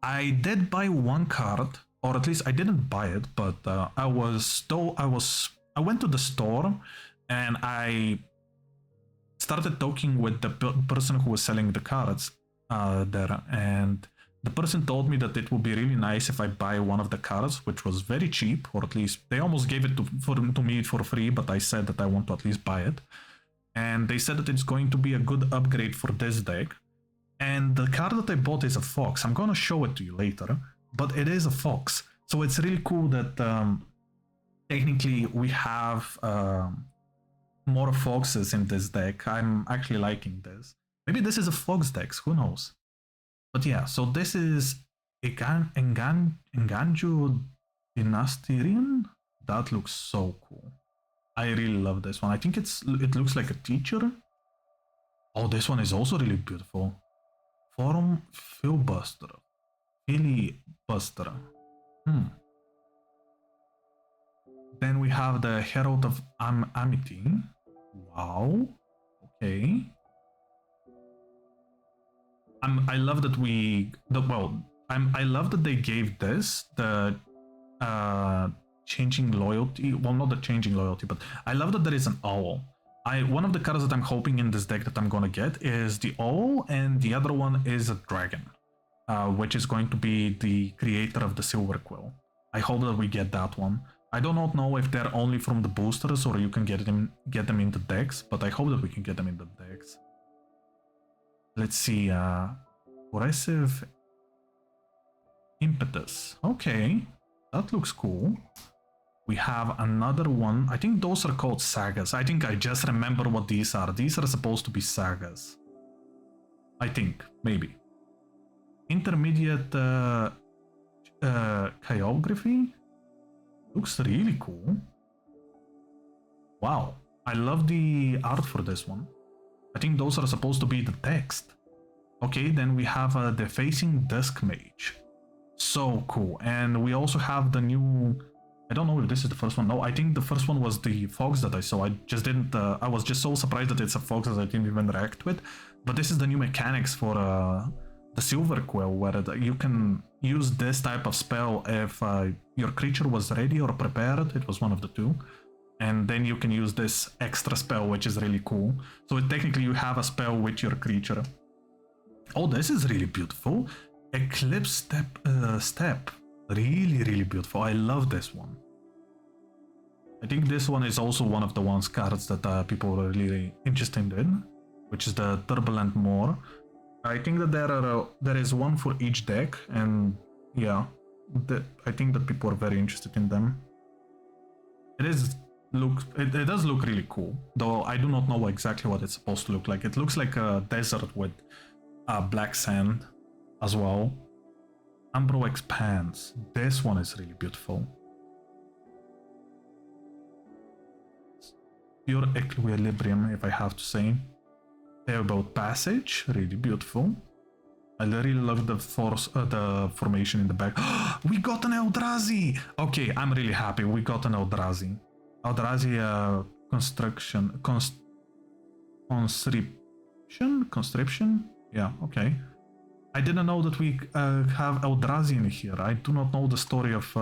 I did buy one card, or at least I didn't buy it, but I went to the store and I started talking with the person who was selling the cards there, and the person told me that it would be really nice if I buy one of the cards, which was very cheap, or at least they almost gave it to me for free, but I said that I want to at least buy it. And they said that it's going to be a good upgrade for this deck. And the card that I bought is a fox. I'm going to show it to you later, but it is a fox. So it's really cool that technically we have more foxes in this deck. I'm actually liking this. Maybe this is a fox deck, who knows? But yeah, so this is Enganju Dynastirian. That looks so cool. I really love this one. I think it looks like a teacher. Oh, this one is also really beautiful. Forum Filibuster. Filibuster. Then we have the Herald of Amity. Wow. Okay. I love that I love that they gave this the changing loyalty. Well, not the changing loyalty, but I love that there is an owl. One of the cards that I'm hoping in this deck that I'm gonna get is the owl, and the other one is a dragon, which is going to be the creator of the Silverquill. I hope that we get that one. I do not know if they're only from the boosters or you can get them in the decks, but I hope that we can get them in the decks. Let's see, Progressive Impetus. Okay, that looks cool. We have another one. I think those are called sagas. I think I just remember what these are. These are supposed to be sagas. I think, maybe. Intermediate Chirography. Looks really cool. Wow, I love the art for this one. I think those are supposed to be the text. Okay, then we have a Defacing Dusk Mage. So cool. And we also have the new... I don't know if this is the first one. No, I think the first one was the fox that I saw. I just didn't... I was just so surprised that it's a fox that I didn't even react to it. But this is the new mechanics for the Silverquill, where you can use this type of spell if your creature was ready or prepared. It was one of the two. And then you can use this extra spell, which is really cool. So technically you have a spell with your creature. Oh, this is really beautiful. Eclipse Step. Really, really beautiful. I love this one. I think this one is also one of the cards that people are really interested in, which is the Turbulent Moor. I think that there is one for each deck, and yeah, I think that people are very interested in them. It does look really cool, though I do not know exactly what it's supposed to look like. It looks like a desert with black sand as well. Umbro expands. This one is really beautiful. Pure equilibrium, if I have to say. About passage, really beautiful. I really love the formation in the back. We got an Eldrazi! Okay, I'm really happy. We got an Eldrazi. Eldrazi conscription? Yeah, okay. I didn't know that we have Eldrazi in here. I do not know the story of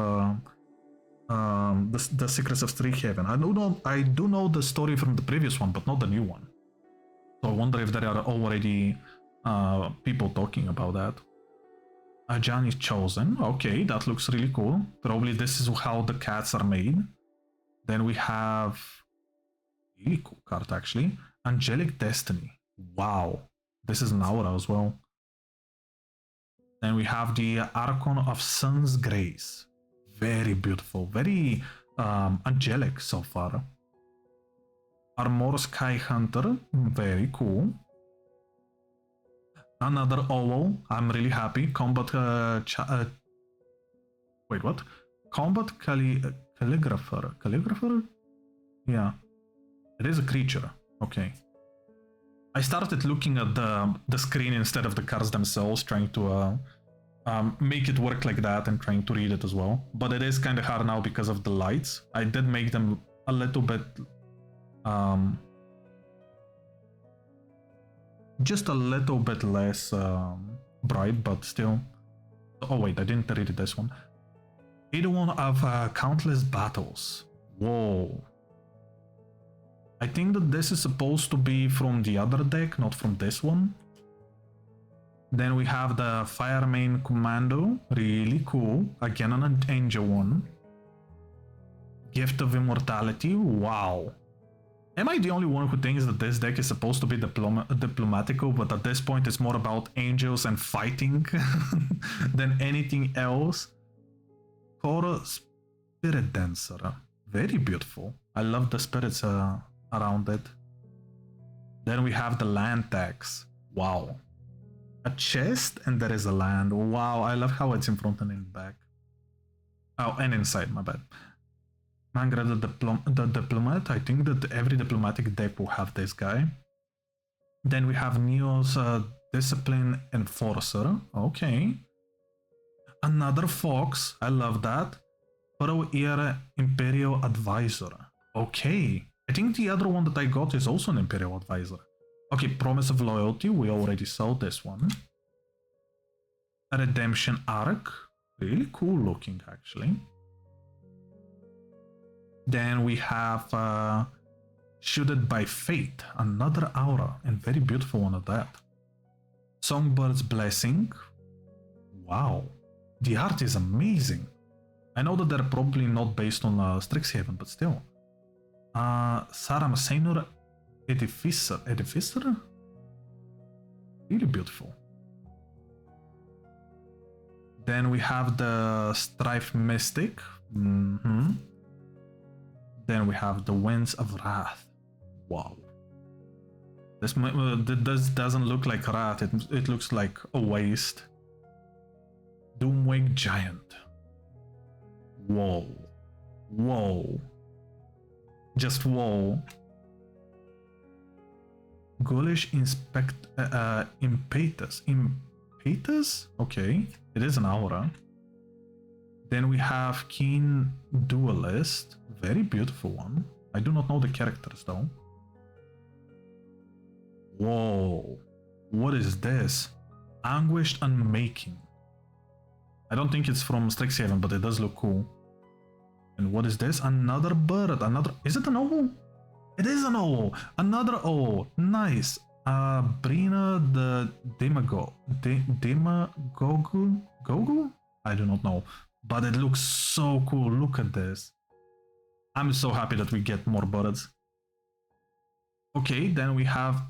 the Secrets of Strixhaven. I do know the story from the previous one, but not the new one. So I wonder if there are already people talking about that. Ajan is chosen. Okay, that looks really cool. Probably this is how the cats are made. Then we have really cool card actually. Angelic Destiny. Wow. This is an aura as well. Then we have the Archon of Sun's Grace. Very beautiful. Very angelic so far. Armor Sky Hunter. Very cool. Another owl. I'm really happy. Combat wait, what? Combat Calligrapher. Calligrapher? Yeah. It is a creature. Okay. I started looking at the screen instead of the cards themselves, trying to make it work like that and trying to read it as well. But it is kind of hard now because of the lights. I did make them a little bit just a little bit less bright, but still. Oh wait, I didn't read this one. 81 of Countless Battles. Whoa. I think that this is supposed to be from the other deck, not from this one. Then we have the Fireman Commando. Really cool. Again, an Angel one. Gift of Immortality. Wow. Am I the only one who thinks that this deck is supposed to be diplomatical, but at this point it's more about angels and fighting than anything else? Core Spirit Dancer. Very beautiful. I love the spirits around it. Then we have the land tax. Wow. A chest and there is a land. Wow, I love how it's in front and in back. Oh, and inside, my bad. Mangra the Diplomat. I think that every diplomatic deck will have this guy. Then we have Neo's Discipline Enforcer. Okay. Another Fox. I love that. Pharaoh Era Imperial Advisor. Okay. I think the other one that I got is also an Imperial Advisor. Okay, Promise of Loyalty. We already saw this one. A Redemption Arc. Really cool looking, actually. Then we have Shielded by Fate, another aura, and very beautiful one at that. Songbird's Blessing. Wow, the art is amazing. I know that they're probably not based on Strixhaven, but still. Saram Senur Edificer? Really beautiful. Then we have the Strife Mystic. Then we have the Winds of Wrath. Wow. This doesn't look like Wrath, it looks like a waste. Doomwake Giant. Whoa. Whoa. Just whoa. Ghoulish Impetus. Impetus? Okay. It is an aura. Then we have Keen Duelist. Very beautiful one. I do not know the characters though. Whoa. What is this? Anguished Unmaking. I don't think it's from Strixhaven, but it does look cool. And what is this? Another bird. Is it an owl? It is an owl. Another owl. Nice. Brina the Gogu? I do not know. But it looks so cool. Look at this. I'm so happy that we get more birds. Okay, then we have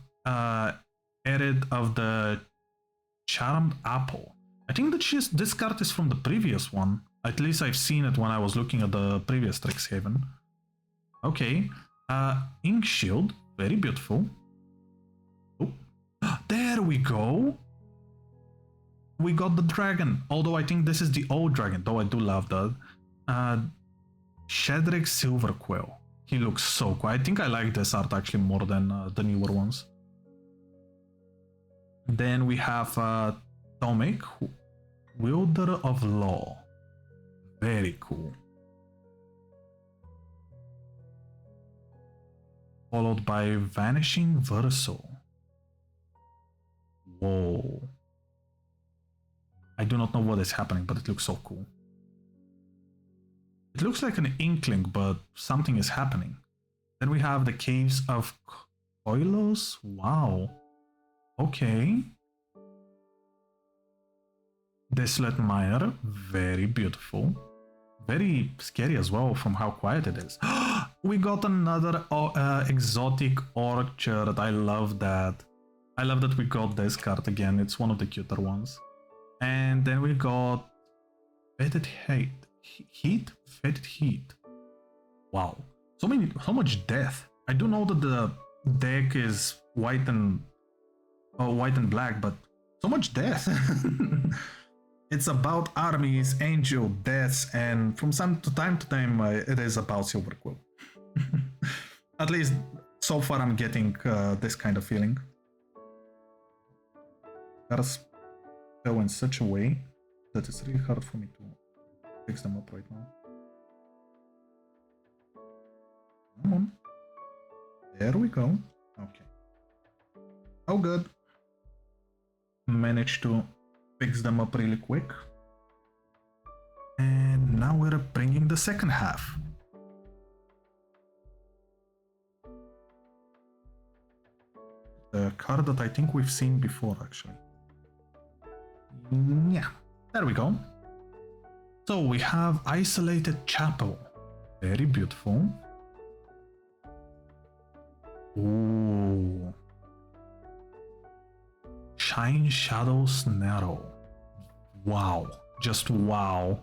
Erid of the Charmed Apple. I think that this card is from the previous one. At least I've seen it when I was looking at the previous Strixhaven. Okay. Ink Shield. Very beautiful. Oh. There we go. We got the dragon. Although I think this is the old dragon. Though I do love that. Shedrick Silverquill. He looks so cool. I think I like this art actually more than the newer ones. Then we have Tomic, Wielder of Law. Very cool. Followed by Vanishing Verso. Whoa. I do not know what is happening, but it looks so cool. It looks like an inkling, but something is happening. Then we have the Caves of Koilos. Wow. Okay. Desolate Mire. Very beautiful. Very scary as well from how quiet it is. We got another exotic orchard. I love that. I love that we got this card again. It's one of the cuter ones. And then we got Fetid Heat? Fetid Heat. Wow. So much death. I do know that the deck is white and black, but so much death. It's about armies, angel, deaths, and from time to time it is about Silverquill. At least so far I'm getting this kind of feeling. Cards go in such a way that it's really hard for me to fix them up right now. Come on. There we go. Okay. Oh, good. Managed to fix them up really quick. And now we're bringing the second half. The card that I think we've seen before, actually. Yeah, there we go. So we have Isolated Chapel. Very beautiful. Ooh. Shine Shadows Narrow. Wow. Just wow.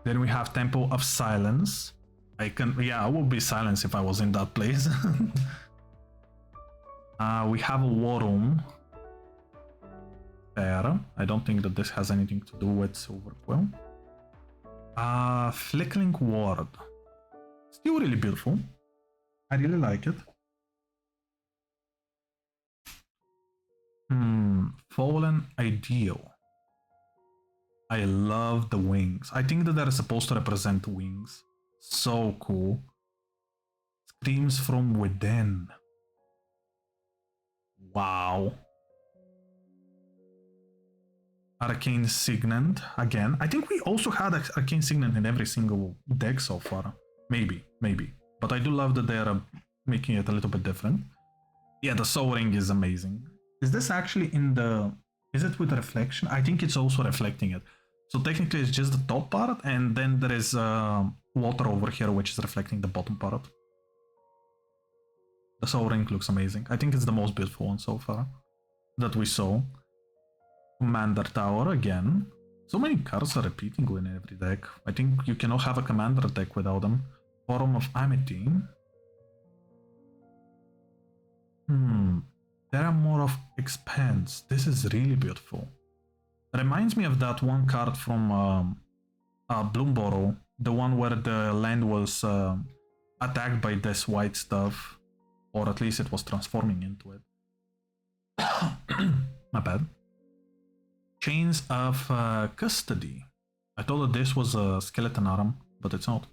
Then we have Temple of Silence. I would be silenced if I was in that place. We have a War Room. Fair. I don't think that this has anything to do with Silverquill. Flickering Ward. Still really beautiful. I really like it. Fallen Ideal. I love the wings. I think that they're supposed to represent wings. So cool. Screams from Within. Wow. Arcane Signet again. I think we also had Arcane Signet in every single deck so far. Maybe. But I do love that they're making it a little bit different. Yeah, the Soul Ring is amazing. Is this actually in the... Is it with reflection? I think it's also reflecting it. So technically it's just the top part, and then there is water over here which is reflecting the bottom part. The Soul Ring looks amazing. I think it's the most beautiful one so far that we saw. Commander Tower again. So many cards are repeating in every deck. I think you cannot have a commander deck without them. Forum of Amity. There are more of Expanse. This is really beautiful. Reminds me of that one card from Bloomburrow. The one where the land was attacked by this white stuff. Or at least it was transforming into it. My bad. Chains of Custody. I thought that this was a skeleton arm, but it's not.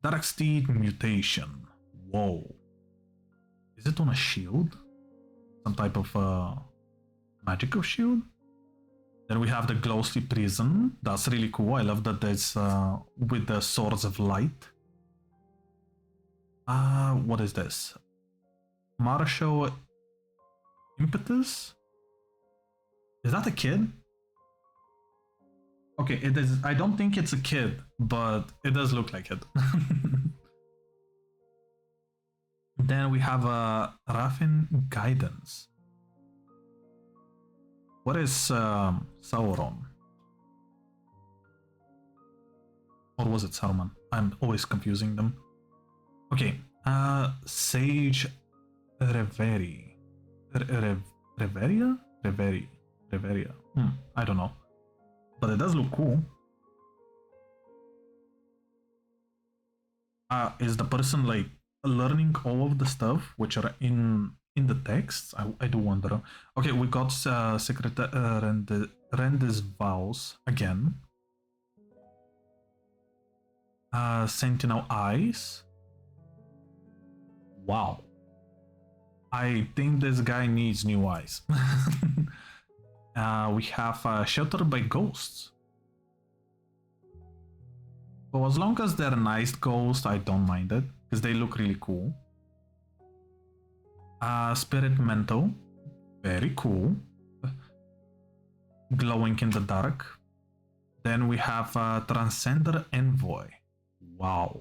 Darksteed Mutation. Whoa. Is it on a shield? Some type of magical shield? Then we have the Ghostly Prison. That's really cool. I love that it's with the Swords of Light. What is this? Martial Impetus? Is that a kid? Okay, it is. I don't think it's a kid, but it does look like it. Then we have a Raffin Guidance. What is Sauron? Or was it Saruman? I'm always confusing them. Okay, Sage Reveri. Reveria? Reveria. I don't know. But it does look cool. Is the person like learning all of the stuff which are in the texts? I do wonder. Okay, we got Secretary Rendes Vows again. Sentinel Eyes. Wow. I think this guy needs new eyes. We have Sheltered by Ghosts. So as long as they're nice ghosts, I don't mind it, because they look really cool. Spirit Mental. Very cool. Glowing in the dark. Then we have Transcender Envoy. Wow.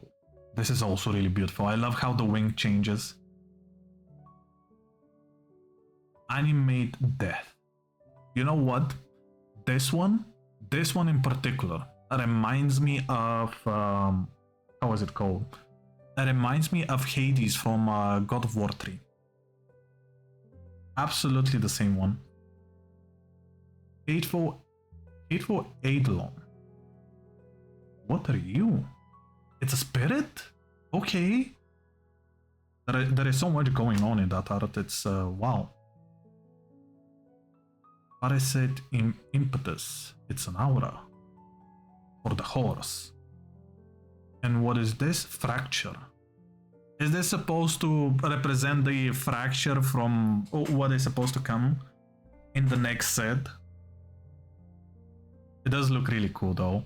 This is also really beautiful. I love how the wing changes. Animate Death. You know what? This one in particular, reminds me of... how is it called? It reminds me of Hades from God of War 3. Absolutely the same one. Hateful Eidolon. What are you? It's a spirit? Okay. There is so much going on in that art. It's wow. Parasite Impetus. It's an aura. For the horse. And what is this? Fracture. Is this supposed to represent the fracture from what is supposed to come in the next set? It does look really cool though.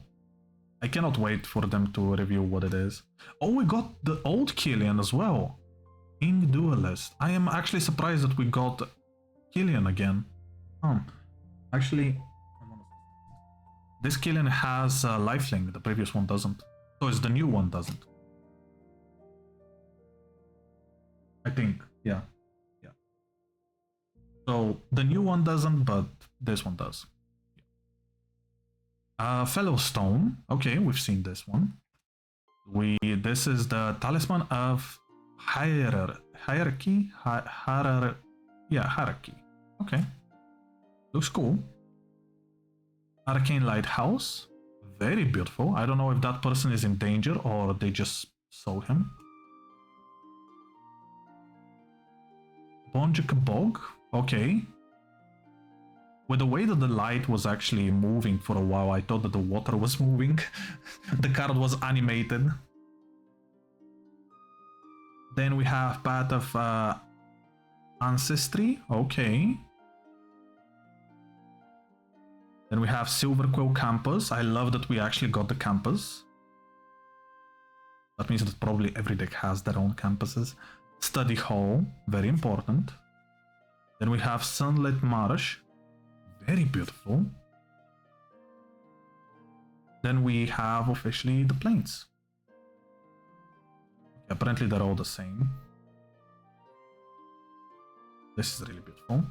I cannot wait for them to review what it is. Oh, we got the old Killian as well. King Duelist. I am actually surprised that we got Killian again. Actually, this Killian has lifelink, the previous one doesn't. So it's the new one doesn't. I think, yeah. So the new one doesn't, but this one does. Fellow Stone. Okay, we've seen this one. This is the Talisman of Hierarchy. Hierarchy. Okay. Looks cool. Arcane Lighthouse. Very beautiful. I don't know if that person is in danger or they just saw him. Bonjik Bog. Okay. With the way that the light was actually moving for a while, I thought that the water was moving. The card was animated. Then we have Path of Ancestry. Okay. Then we have Silverquill Campus. I love that we actually got the campus. That means that probably every deck has their own campuses. Study Hall. Very important. Then we have Sunlit Marsh. Very beautiful. Then we have officially the planes. Apparently they're all the same. This is really beautiful.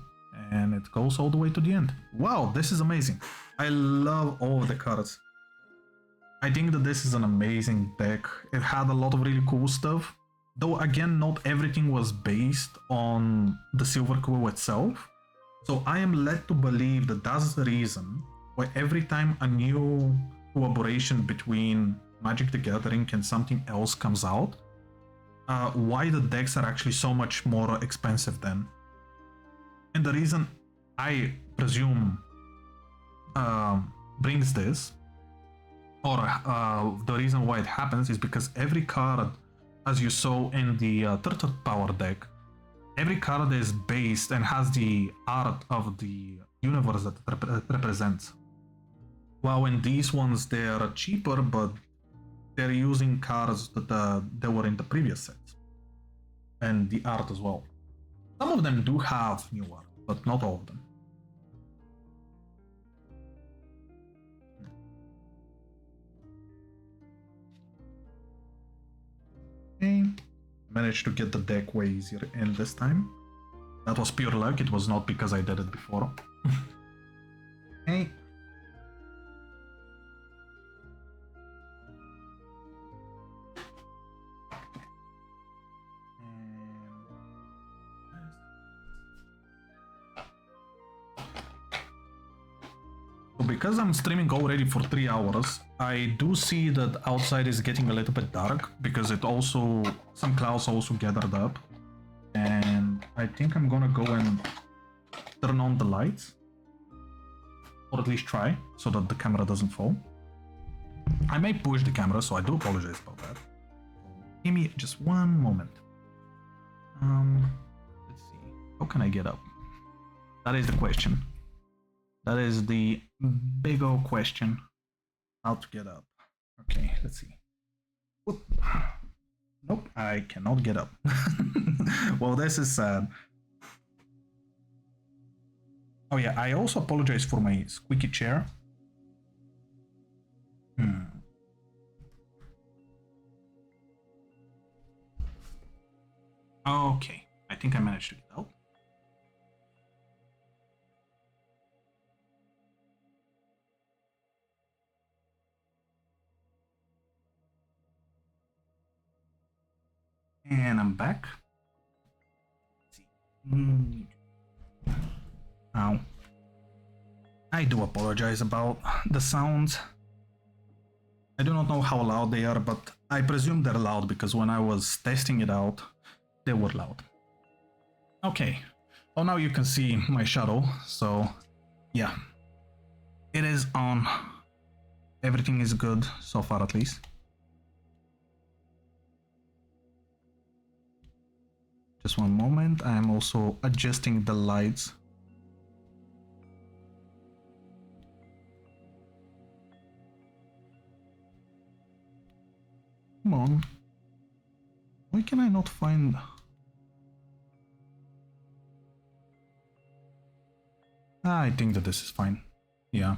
And it goes all the way to the end. Wow, this is amazing. I love all of the cards. I think that this is an amazing deck. It had a lot of really cool stuff. Though again, not everything was based on the Silverquill itself. So I am led to believe that that's the reason why every time a new collaboration between Magic the Gathering and something else comes out, why the decks are actually so much more expensive then. And the reason I presume brings this, or the reason why it happens, is because every card, as you saw in the Turtle Power deck, every card is based and has the art of the universe that it represents. While in these ones they're cheaper, but they're using cards that were in the previous sets. And the art as well. Some of them do have new art, but not all of them. Okay. Managed to get the deck way easier in this time. That was pure luck, it was not because I did it before. Because I'm streaming already for 3 hours, I do see that outside is getting a little bit dark because it also, some clouds also gathered up. And I think I'm gonna go and turn on the lights. Or at least try, so that the camera doesn't fall. I may push the camera, so I do apologize about that. Give me just one moment. Let's see. How can I get up? That is the question. That is the big old question. How to get up. Okay, let's see. Whoop. Nope, I cannot get up. Well, this is sad. Oh yeah, I also apologize for my squeaky chair. Okay, I think I managed to get out. And I'm back. Let's see. Ow. I do apologize about the sounds. I do not know how loud they are, but I presume they're loud because when I was testing it out, they were loud. Okay. Well, now you can see my shadow, so yeah. It is on. Everything is good so far, at least. Just one moment. I am also adjusting the lights. Come on. Why can I not find... I think that this is fine. Yeah.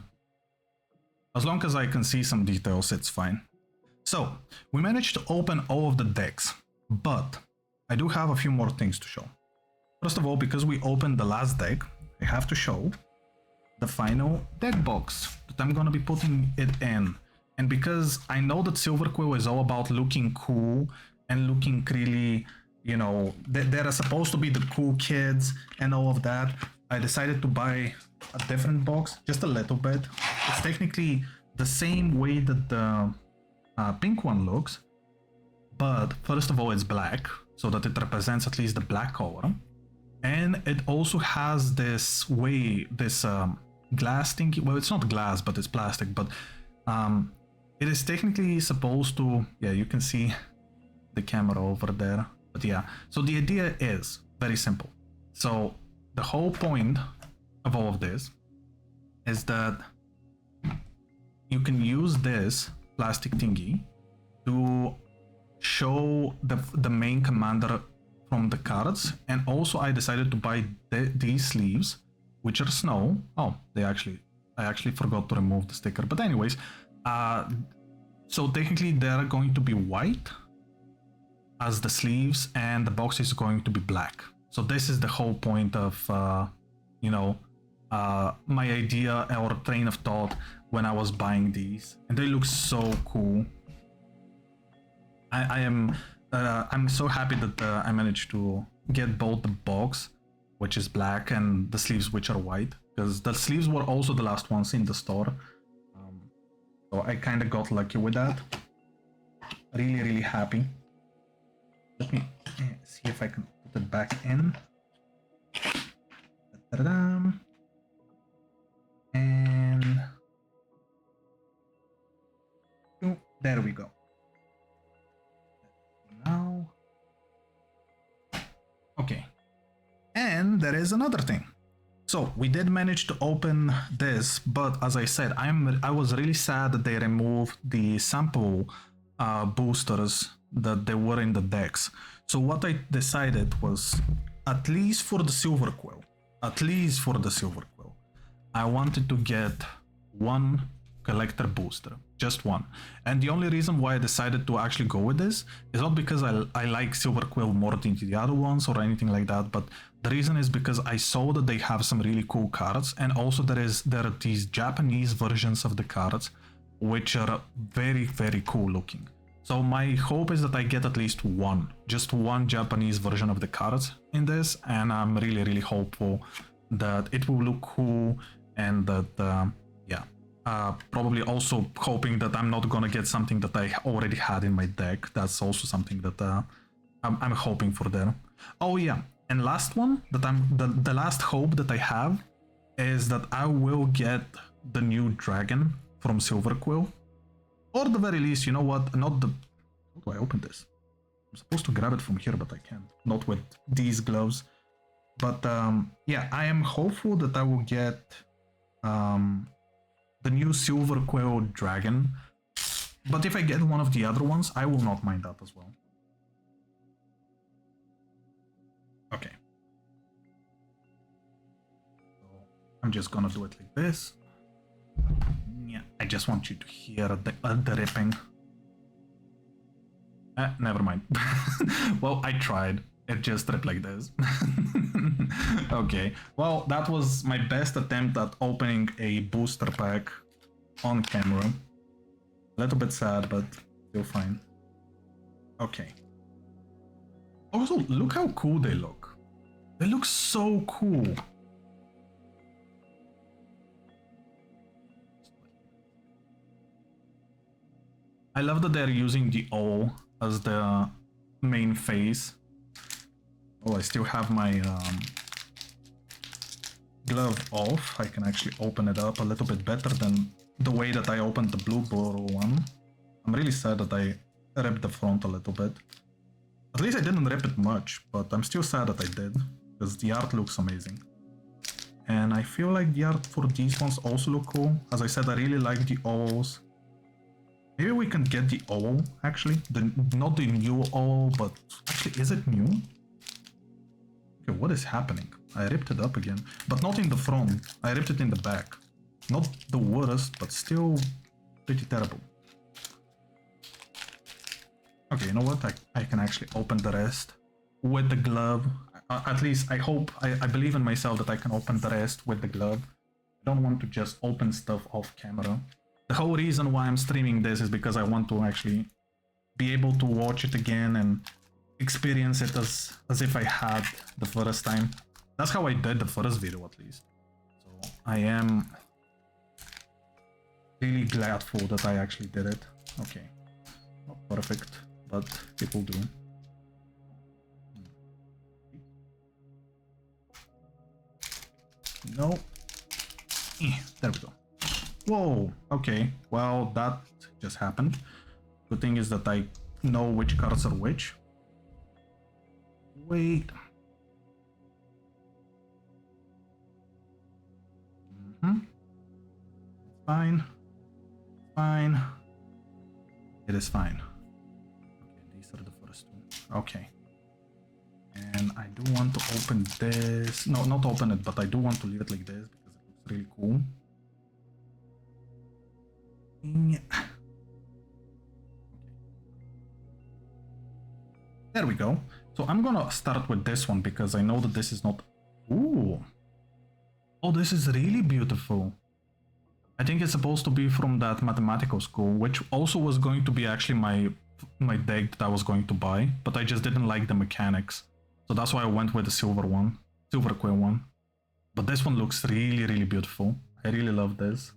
As long as I can see some details, it's fine. So, we managed to open all of the decks, but I do have a few more things to show. First of all, because we opened the last deck, I have to show the final deck box that I'm gonna be putting it in. And because I know that Silverquill is all about looking cool and looking really, you know, they're supposed to be the cool kids and all of that, I decided to buy a different box, just a little bit. It's technically the same way that the pink one looks, but first of all, it's black, so that it represents at least the black color. And it also has this way, this glass thing. Well, it's not glass, but it's plastic, but it is technically supposed to, yeah, you can see the camera over there. But yeah, so the idea is very simple. So the whole point of all of this is that you can use this plastic thingy to show the main commander from the cards. And also I decided to buy these sleeves, which are snow. Oh, I actually forgot to remove the sticker, but anyways, so technically they're going to be white as the sleeves and the box is going to be black. So this is the whole point of you know, my idea or train of thought when I was buying these, and they look so cool. I'm so happy that I managed to get both the box, which is black, and the sleeves, which are white, because the sleeves were also the last ones in the store. So I kind of got lucky with that. Really, really happy. Let me see if I can put it back in. Ta-da-da. And oh, there we go. Now, okay. And there is another thing. So we did manage to open this, but as I said, I was really sad that they removed the sample boosters that they were in the decks. So what I decided was, at least for the Silverquill, I wanted to get one collector booster, just one. And the only reason why I decided to actually go with this is not because I like Silverquill more than the other ones or anything like that, but the reason is because I saw that they have some really cool cards, and also there are these Japanese versions of the cards which are very, very cool looking. So my hope is that I get at least one, just one Japanese version of the cards in this, and I'm really, really hopeful that it will look cool and that, yeah, Probably also hoping that I'm not gonna get something that I already had in my deck. That's also something that I'm hoping for there. Oh yeah, and last one that the last hope that I have is that I will get the new dragon from Silverquill, or at the very least, you know what? Not the. How do I open this? I'm supposed to grab it from here, but I can't. Not with these gloves. But yeah, I am hopeful that I will get the new Silverquill dragon. But if I get one of the other ones, I will not mind that as well. Okay. So I'm just gonna do it like this. Yeah, I just want you to hear the ripping. Never mind. Well, I tried. It just ripped like this. Okay, well, that was my best attempt at opening a booster pack on camera. A little bit sad, but still fine. Okay. Also, look how cool they look. They look so cool. I love that they're using the O as the main face. Oh, I still have my glove off. I can actually open it up a little bit better than the way that I opened the Bloomburrow one. I'm really sad that I ripped the front a little bit. At least I didn't rip it much, but I'm still sad that I did, because the art looks amazing. And I feel like the art for these ones also look cool. As I said, I really like the O's. Maybe we can get the O, actually. Not the new O, but actually, is it new? Okay, what is happening? I ripped it up again, but not in the front. I ripped it in the back. Not the worst, but still pretty terrible. Okay, you know what? I can actually open the rest with the glove. At least I hope, I believe in myself that I can open the rest with the glove. I don't want to just open stuff off camera. The whole reason why I'm streaming this is because I want to actually be able to watch it again and experience it as if I had the first time. That's how I did the first video, at least. So I am really gladful that I actually did it. Okay, not perfect, but it will do. No. There we go. Whoa, okay, well, that just happened. Good thing is that I know which cards are which. Wait. It's fine. Fine. It is fine. Okay, these are the first two. Okay. And I do want to open this. No, not open it, but I do want to leave it like this because it looks really cool. Yeah. Okay. There we go. So I'm gonna start with this one because I know that this is not... Ooh. Oh, this is really beautiful. I think it's supposed to be from that mathematical school, which also was going to be actually my deck that I was going to buy, but I just didn't like the mechanics. So that's why I went with the Silverquill one. But this one looks really, really beautiful. I really love this.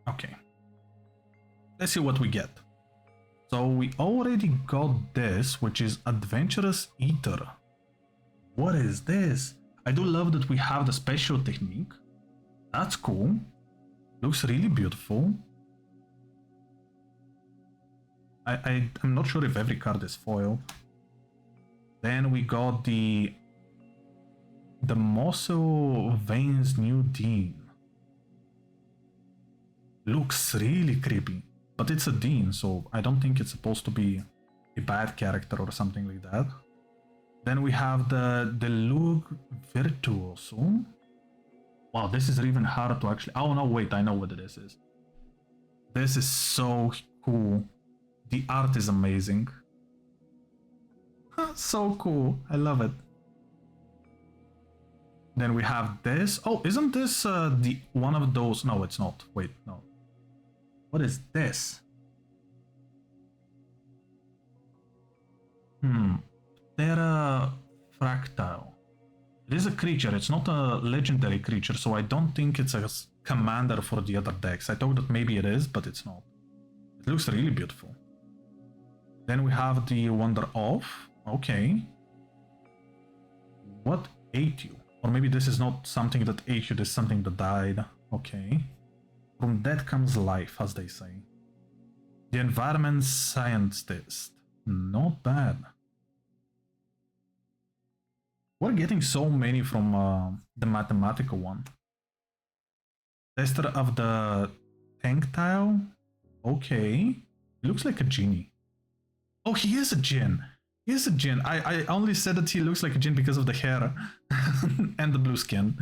Okay. Let's see what we get. So we already got this, which is Adventurous Eater. What is this? I do love that we have the special technique. That's cool. Looks really beautiful. I'm not sure if every card is foil. Then we got the Mossel Veins New Dean. Looks really creepy, but it's a Dean, so I don't think it's supposed to be a bad character or something like that. Then we have the Lug Virtuoso. Wow, this is even harder to actually... Oh no, wait, I know what this is. This is so cool. The art is amazing. So cool, I love it. Then we have this. Oh, isn't this the one of those? No, it's not. Wait, no. What is this? Terra Fractile. It is a creature. It's not a legendary creature, so I don't think it's a commander for the other decks. I thought that maybe it is, but it's not. It looks really beautiful. Then we have the Wonder of. Okay. What ate you? Or maybe this is not something that ate you, this is something that died. Okay. From that comes life, as they say. The environment scientist. Not bad. We're getting so many from the mathematical one. Tester of the tank tile. Okay. He looks like a genie. Oh, he is a djinn. He is a djinn. I only said that he looks like a djinn because of the hair and the blue skin.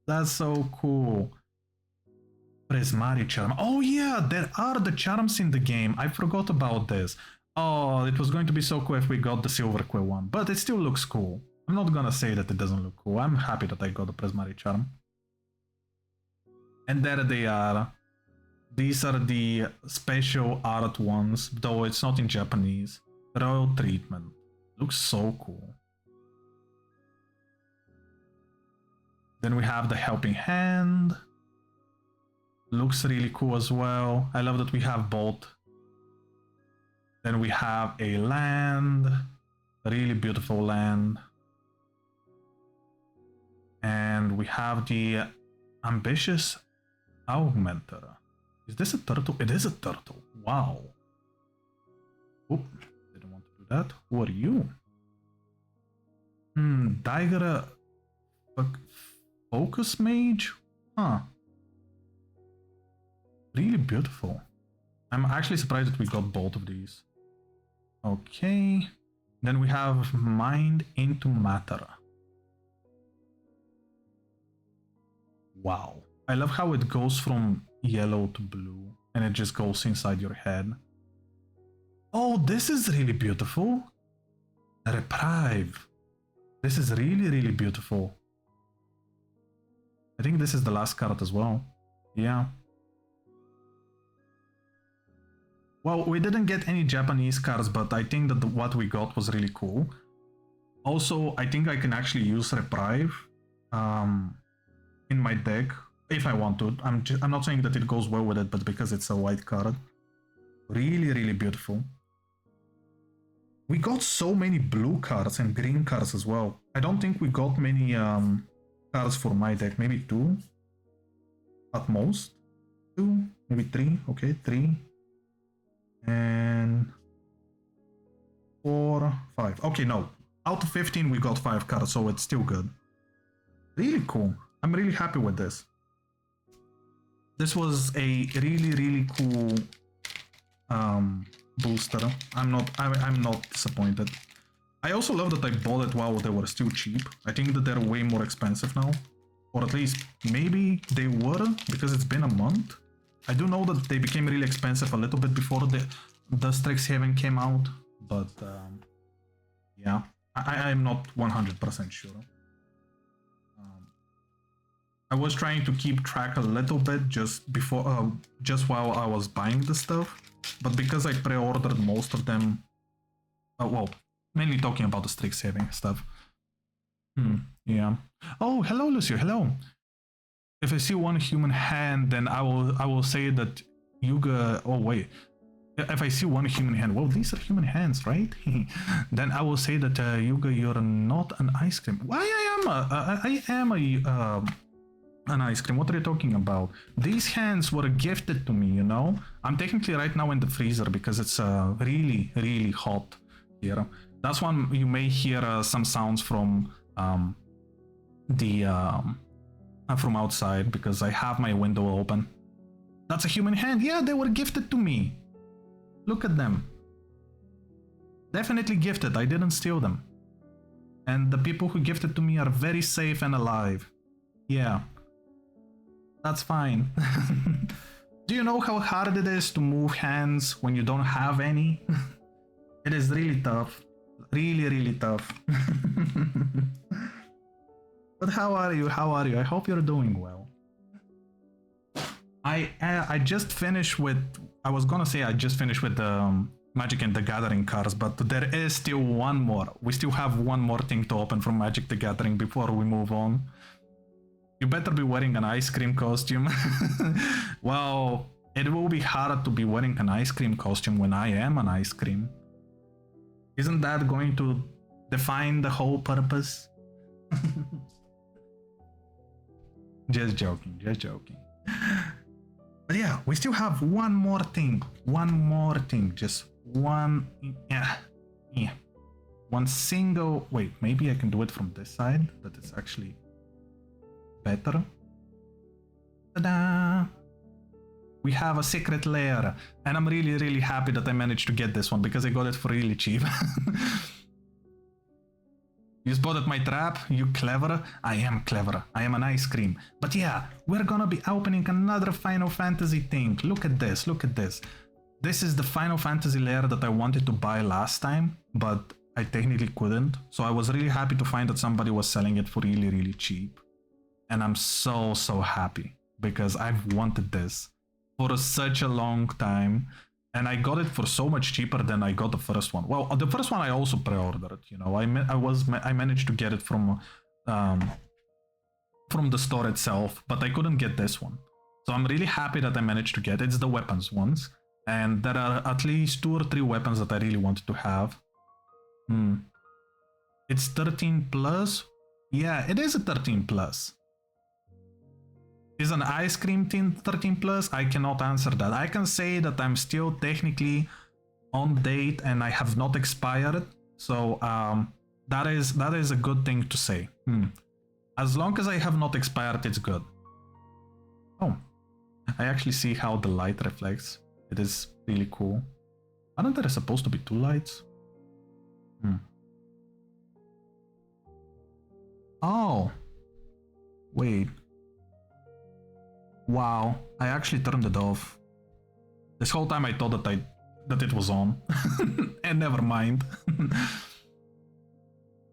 That's so cool. Prismari charm. Oh yeah, there are the charms in the game. I forgot about this. Oh, it was going to be so cool if we got the Silverquill one, but it still looks cool. I'm not gonna say that it doesn't look cool. I'm happy that I got the Prismari charm. And there they are. These are the special art ones, though it's not in Japanese. Royal treatment. Looks so cool. Then we have the helping hand. Looks really cool as well. I love that we have both. Then we have a land. A really beautiful land. And we have the ambitious augmenter. Is this a turtle? It is a turtle. Wow. Oop, didn't want to do that. Who are you? Dagger focus mage? Huh. Really beautiful. I'm actually surprised that we got both of these. Okay. Then we have mind into matter. Wow. I love how it goes from yellow to blue and it just goes inside your head. Oh, this is really beautiful. Reprieve. This is really, really beautiful. I think this is the last card as well. Yeah. Well, we didn't get any Japanese cards, but I think that what we got was really cool. Also, I think I can actually use Reprieve in my deck if I want to. I'm not saying that it goes well with it, but because it's a white card. Really, really beautiful. We got so many blue cards and green cards as well. I don't think we got many cards for my deck. Maybe 2 at most. 2, maybe 3. Okay, 3. And 4, 5. Okay, no. Out of 15 we got 5 cards, so it's still good. Really cool. I'm really happy with this. This was a really, really cool booster. I'm not disappointed. I also love that I bought it while they were still cheap. I think that they're way more expensive now. Or at least maybe they were, because it's been a month. I do know that they became really expensive a little bit before the Strixhaven came out, but yeah, I'm not 100% sure. I was trying to keep track a little bit just before, just while I was buying the stuff, but because I pre-ordered most of them, well, mainly talking about the Strixhaven stuff. Yeah. Oh, hello, Lucio. Hello. If I see one human hand, then I will say that Yuga. Oh wait, if I see one human hand, well, these are human hands, right? Then I will say that Yuga, you're not an ice cream. Why I am an ice cream. What are you talking about? These hands were gifted to me. You know, I'm technically right now in the freezer because it's really, really hot here. That's when you may hear some sounds from from outside because I have my window open. That's a human hand. Yeah, they were gifted to me. Look at them. Definitely gifted. I didn't steal them. And the people who gifted to me are very safe and alive. Yeah. That's fine. Do you know how hard it is to move hands when you don't have any? It is really tough. Really, really tough. But how are you? How are you? I hope you're doing well. I just finished with. I was gonna say I just finished with the Magic and the Gathering cards, but there is still one more. We still have one more thing to open from Magic the Gathering before we move on. You better be wearing an ice cream costume. Well, it will be hard to be wearing an ice cream costume when I am an ice cream. Isn't that going to define the whole purpose? Just joking, just joking. But yeah, we still have one more thing, just one, yeah. One single, wait, maybe I can do it from this side, that is actually better. Ta-da! We have a secret lair, and I'm really happy that I managed to get this one because I got it for really cheap. You spotted my trap, you clever? I am clever, I am an ice cream. But yeah, we're gonna be opening another Final Fantasy thing. Look at this, look at this. This is the Final Fantasy lair that I wanted to buy last time, but I technically couldn't. So I was really happy to find that somebody was selling it for really cheap. And I'm so happy because I've wanted this for such a long time. And I got it for so much cheaper than I got the first one. Well, the first one I also pre-ordered. You know, I managed to get it from the store itself, but I couldn't get this one. So I'm really happy that I managed to get it. It's the weapons ones, and there are at least 2 or 3 weapons that I really wanted to have. It's 13 plus. Yeah, it is a 13 plus. Is an ice cream tin 13 plus? I cannot answer that. I can say that I'm still technically on date and I have not expired. So that is a good thing to say. As long as I have not expired, it's good. Oh, I actually see how the light reflects. It is really cool. Aren't there supposed to be 2 lights? Oh, wait. Wow, I actually turned it off. This whole time I thought that it was on. And never mind.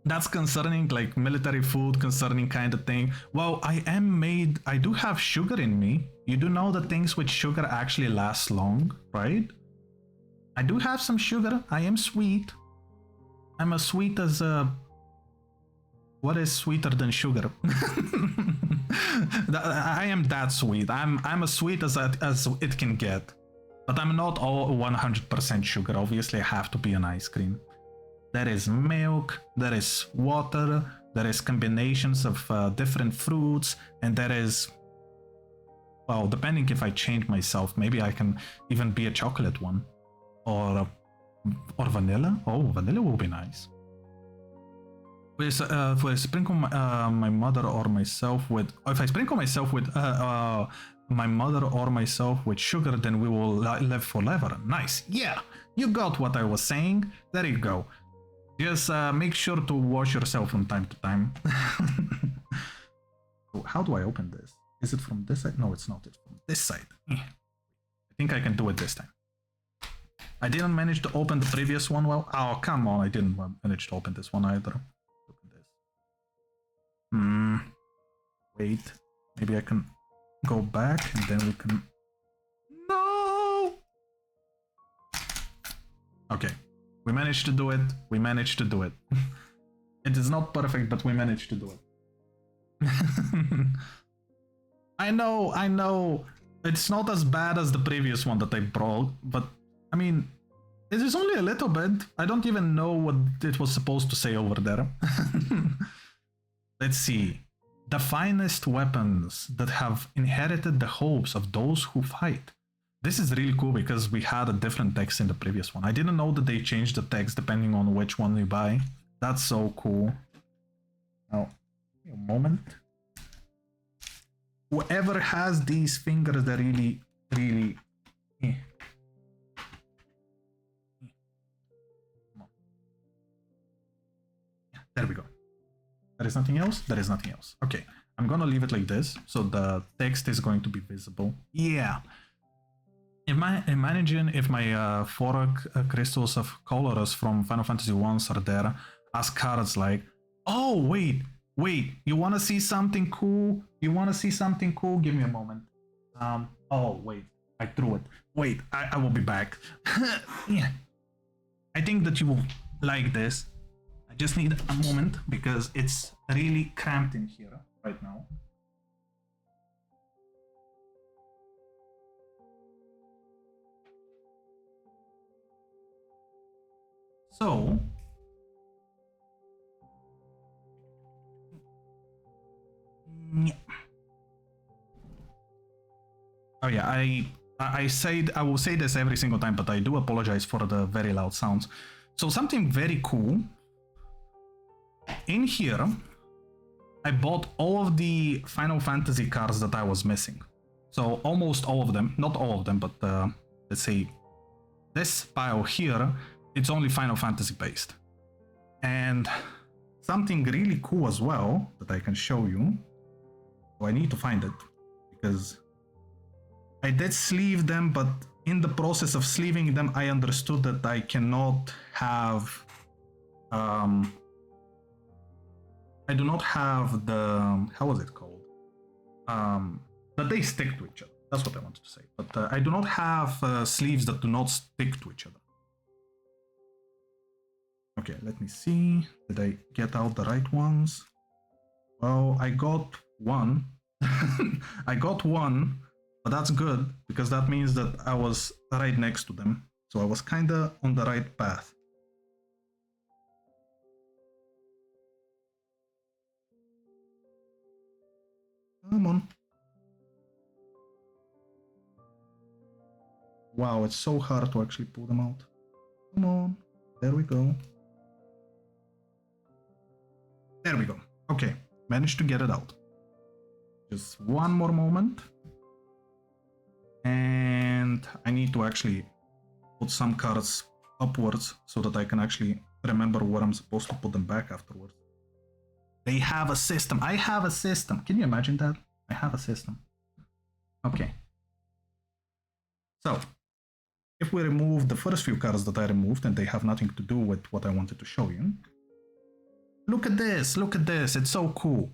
That's concerning, like military food concerning kind of thing. Well, I do have sugar in me. You do know that things with sugar actually last long, right? I do have some sugar. I am sweet. I'm as sweet as what is sweeter than sugar? I am that sweet. I'm as sweet as it can get. But I'm not all 100% sugar. Obviously, I have to be an ice cream. There is milk, there is water, there is combinations of different fruits, and there is, well, depending if I change myself, maybe I can even be a chocolate one. Or vanilla. Oh, vanilla will be nice. If I sprinkle my mother or myself with, if I sprinkle myself with my mother or myself with sugar, then we will live forever. Nice. Yeah, you got what I was saying. There you go. Just make sure to wash yourself from time to time. So how do I open this? Is it from this side? No, it's not. It's from this side. I think I can do it this time. I didn't manage to open the previous one well. Oh, come on. I didn't manage to open this one either. Wait, maybe I can go back and then we can. No! Okay, we managed to do it. We managed to do it. It is not perfect, but we managed to do it. I know. It's not as bad as the previous one that I brought, but I mean, it is only a little bit. I don't even know what it was supposed to say over there. Let's see. The finest weapons that have inherited the hopes of those who fight. This is really cool because we had a different text in the previous one. I didn't know that they changed the text depending on which one you buy. That's so cool. Now, a moment. Whoever has these fingers, they're really. Yeah, there we go. There is nothing else? There is nothing else. Okay, I'm gonna leave it like this, so the text is going to be visible. Yeah. Imagine if my 4 crystals of colors from Final Fantasy 1 are there as cards like, oh, wait, you wanna see something cool? You wanna see something cool? Give me a moment. Oh, wait, I threw it. Wait, I will be back. Yeah. I think that you will like this. Just need a moment because it's really cramped in here right now. So yeah. Oh yeah, I will say this every single time, but I do apologize for the very loud sounds. So something very cool in here, I bought all of the Final Fantasy cards that I was missing. So almost all of them, not all of them, but let's say this pile here, it's only Final Fantasy based. And something really cool as well that I can show you. So I need to find it because I did sleeve them, but in the process of sleeving them, I understood that I cannot have I do not have the, how was it called? That they stick to each other. That's what I wanted to say. But I do not have sleeves that do not stick to each other. Okay, let me see. Did I get out the right ones? Well, I got one. I got one, but that's good because that means that I was right next to them. So I was kinda on the right path. Come on. Wow, it's so hard to actually pull them out. Come on. There we go. There we go. Okay, managed to get it out. Just one more moment. And I need to actually put some cards upwards so that I can actually remember where I'm supposed to put them back afterwards. They have a system. I have a system. Can you imagine that? I have a system. Okay. So, if we remove the first few cards that I removed and they have nothing to do with what I wanted to show you. Look at this. Look at this. It's so cool.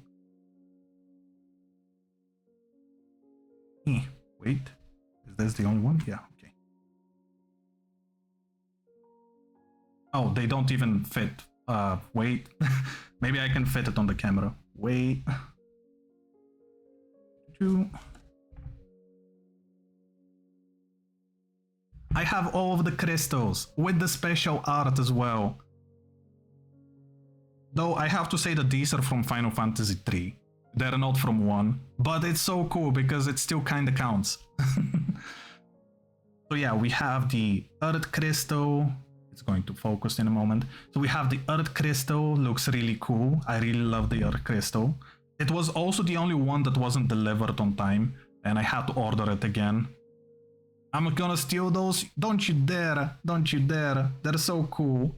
Wait. Is this the only one? Yeah, okay. Oh, they don't even fit. Wait. Maybe I can fit it on the camera. Wait. I have all of the crystals with the special art as well. Though I have to say that these are from Final Fantasy III. They're not from 1. But it's so cool because it still kinda counts. So yeah, we have the Earth Crystal. It's going to focus in a moment. So we have the Earth Crystal. Looks really cool. I really love the Earth Crystal. It was also the only one that wasn't delivered on time. And I had to order it again. I'm gonna steal those. Don't you dare. Don't you dare. They're so cool.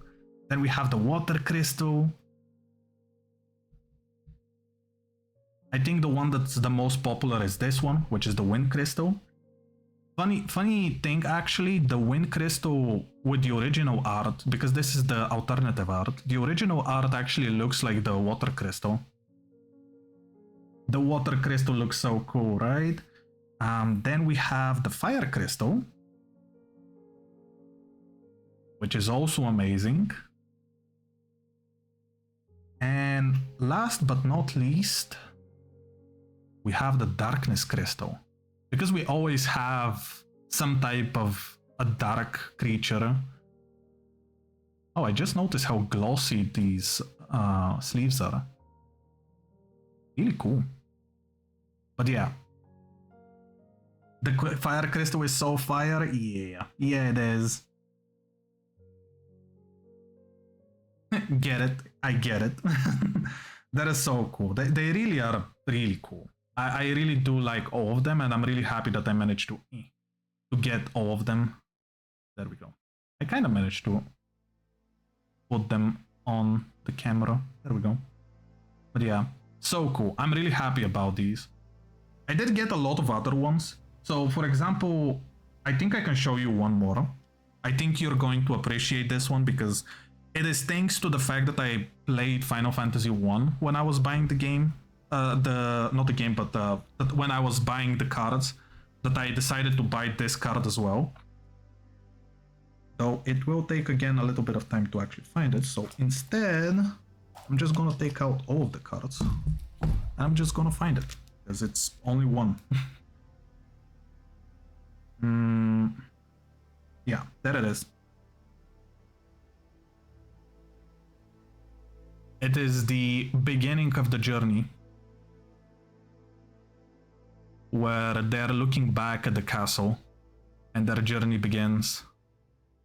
Then we have the Water Crystal. I think the one that's the most popular is this one, which is the Wind Crystal. Funny thing actually, the Wind Crystal with the original art, because this is the alternative art, the original art actually looks like the Water Crystal. The Water Crystal looks so cool, right? Then we have the Fire Crystal, which is also amazing. And last but not least, we have the Darkness Crystal. Because we always have some type of a dark creature. Oh, I just noticed how glossy these sleeves are. Really cool. But yeah. The Fire Crystal is so fire. Yeah. Yeah, it is. Get it. I get it. That is so cool. They really are really cool. I really do like all of them, and I'm really happy that I managed to get all of them. There we go. I kind of managed to put them on the camera. There we go. But yeah, so cool. I'm really happy about these. I did get a lot of other ones. So for example, I think I can show you one more. I think you're going to appreciate this one because it is thanks to the fact that I played Final Fantasy 1 when I was buying the game. Not the game, but when I was buying the cards, that I decided to buy this card as well. Though it will take again a little bit of time to actually find it. So instead, I'm just gonna take out all of the cards. And I'm just gonna find it because it's only one. Yeah, there it is. It is the beginning of the journey where they're looking back at the castle and their journey begins.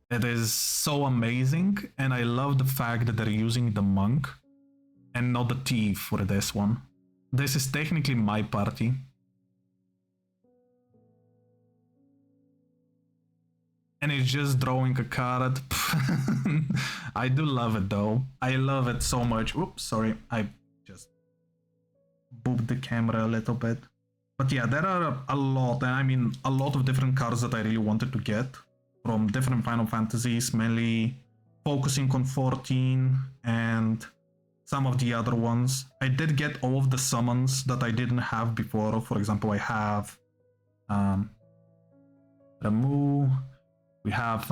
It is so amazing, and I love the fact that they're using the monk and not the thief for this one. This is technically my party. And it's just drawing a card. I do love it though. I love it so much. Oops, sorry. I just booped the camera a little bit. But yeah, there are a lot, and I mean a lot of different cards that I really wanted to get from different Final Fantasies, mainly focusing on 14 and some of the other ones. I did get all of the summons that I didn't have before. For example, I have Ramu, we have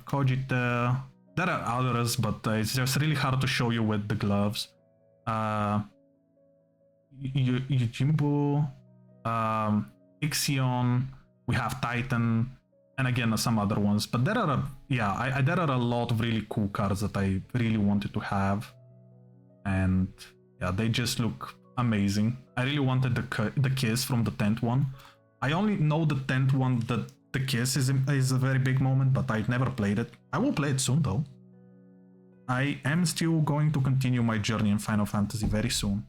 Kojite. There are others, but it's just really hard to show you with the gloves. Yujimbu, Ixion, we have Titan, and again some other ones. But there are there are a lot of really cool cards that I really wanted to have, and yeah, they just look amazing. I really wanted the kiss from the 10th one. I only know the 10th one that the kiss is a very big moment, but I've never played it. I will play it soon though. I am still going to continue my journey in Final Fantasy very soon.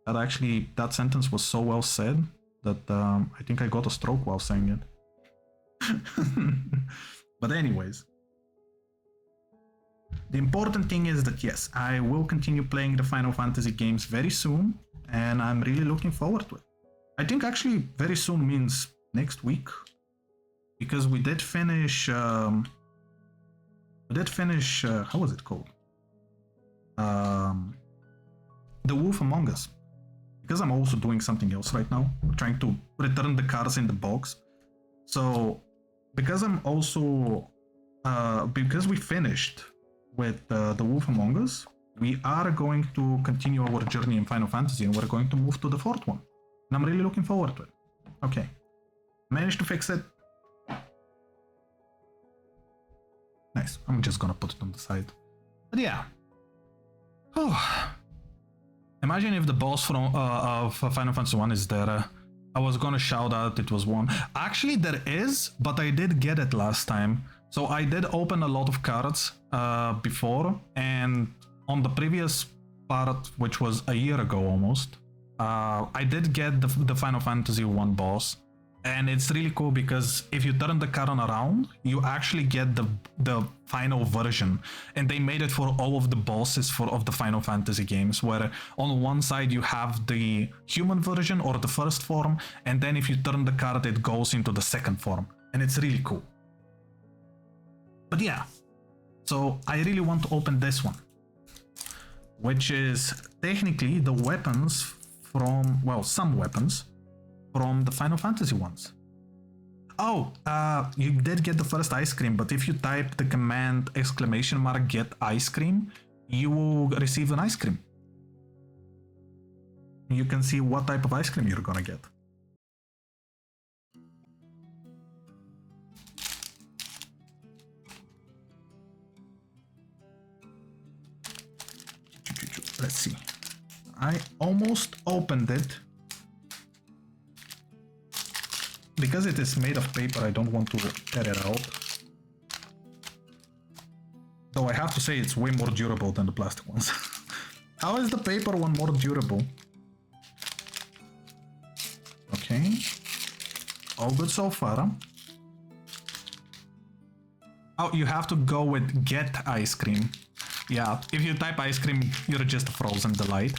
That sentence was so well said that I think I got a stroke while saying it. But anyways, the important thing is that yes, I will continue playing the Final Fantasy games very soon, and I'm really looking forward to it. I think actually very soon means next week, because we did finish how was it called? The Wolf Among Us. Because I'm also doing something else right now, trying to return the cards in the box. So because I'm also because we finished with the Wolf Among Us, we are going to continue our journey in Final Fantasy, and we're going to move to the 4th one. And I'm really looking forward to it. Okay. Managed to fix it. Nice. I'm just gonna put it on the side. But yeah. Oh. Imagine if the boss from of Final Fantasy 1 is there. I was gonna shout out it was one. Actually, there is, but I did get it last time. So I did open a lot of cards before, and on the previous part, which was a year ago almost, I did get the Final Fantasy 1 boss. And it's really cool because if you turn the card around, you actually get the final version. And they made it for all of the bosses of the Final Fantasy games, where on one side you have the human version or the first form, and then if you turn the card, it goes into the second form. And it's really cool. But yeah, so I really want to open this one, which is technically the weapons from, well, some weapons from the Final Fantasy ones. Oh, you did get the first ice cream, but if you type the command ! Get ice cream, you will receive an ice cream. You can see what type of ice cream you're gonna get. Let's see. I almost opened it. Because it is made of paper, I don't want to tear it out. Though I have to say it's way more durable than the plastic ones. How is the paper one more durable? Okay. All good so far. Oh, you have to go with get ice cream. Yeah, if you type ice cream, you're just a frozen delight.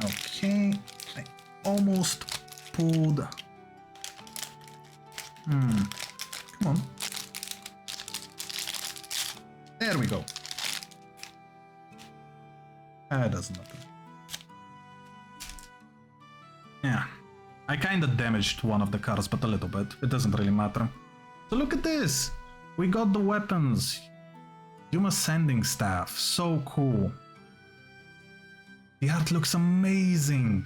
Okay, I almost pulled. Come on. There we go. That doesn't matter. Yeah, I kinda damaged one of the cards, but a little bit. It doesn't really matter. So look at this! We got the weapons. Yuma Sending Staff. So cool. The art looks amazing.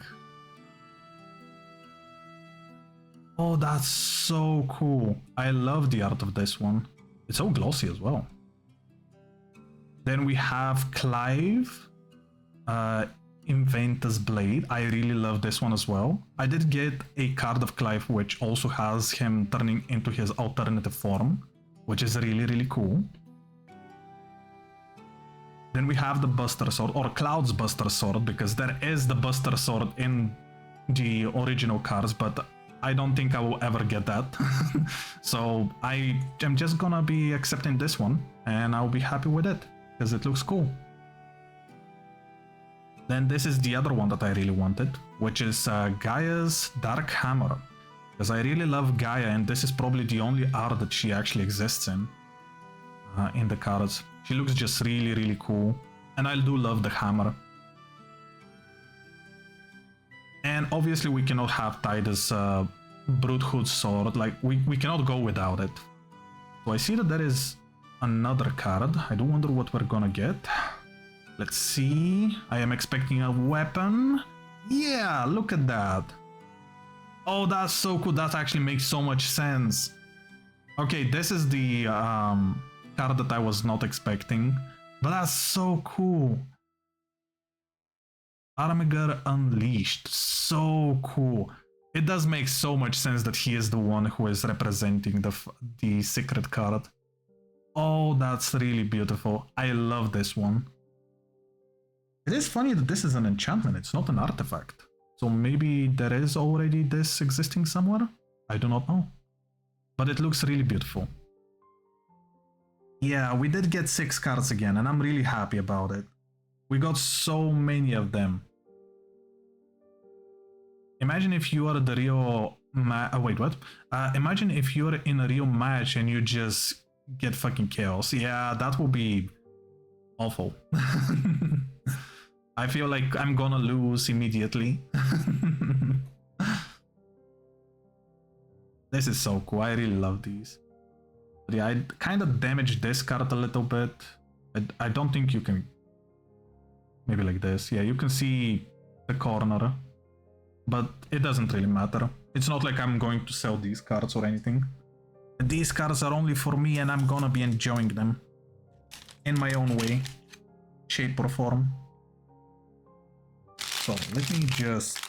Oh, that's so cool. I love the art of this one. It's so glossy as well. Then we have Clive, Inventor's Blade. I really love this one as well. I did get a card of Clive which also has him turning into his alternative form, which is really, really cool. Then we have the Buster Sword, or Cloud's Buster Sword, because there is the Buster Sword in the original cards, but I don't think I will ever get that. So I am just gonna be accepting this one, and I'll be happy with it, because it looks cool. Then this is the other one that I really wanted, which is Gaia's Dark Hammer, because I really love Gaia, and this is probably the only art that she actually exists in the cards. She looks just really, really cool, and I do love the hammer. And obviously we cannot have Titus Bruthood's sword, like we cannot go without it. So I see that there is another card. I do wonder what we're gonna get. Let's see. I am expecting a weapon. Yeah, look at that. Oh, that's so cool. That actually makes so much sense. Okay, this is the card that I was not expecting, but that's so cool. Armiger Unleashed, so cool. It does make so much sense that he is the one who is representing the secret card. Oh, that's really beautiful. I love this one. It is funny that this is an enchantment, it's not an artifact. So maybe there is already this existing somewhere? I do not know. But it looks really beautiful. Yeah, we did get 6 cards again, and I'm really happy about it. We got so many of them. Imagine if you are the Rio... wait, what? Imagine if you're in a Rio match and you just get fucking chaos. Yeah, that will be awful. I feel like I'm gonna lose immediately. This is so cool. I really love these. But yeah, I kind of damaged this card a little bit. I don't think you can... Maybe like this. Yeah, you can see the corner. But it doesn't really matter. It's not like I'm going to sell these cards or anything. These cards are only for me, and I'm gonna be enjoying them. In my own way. Shape or form. So, let me just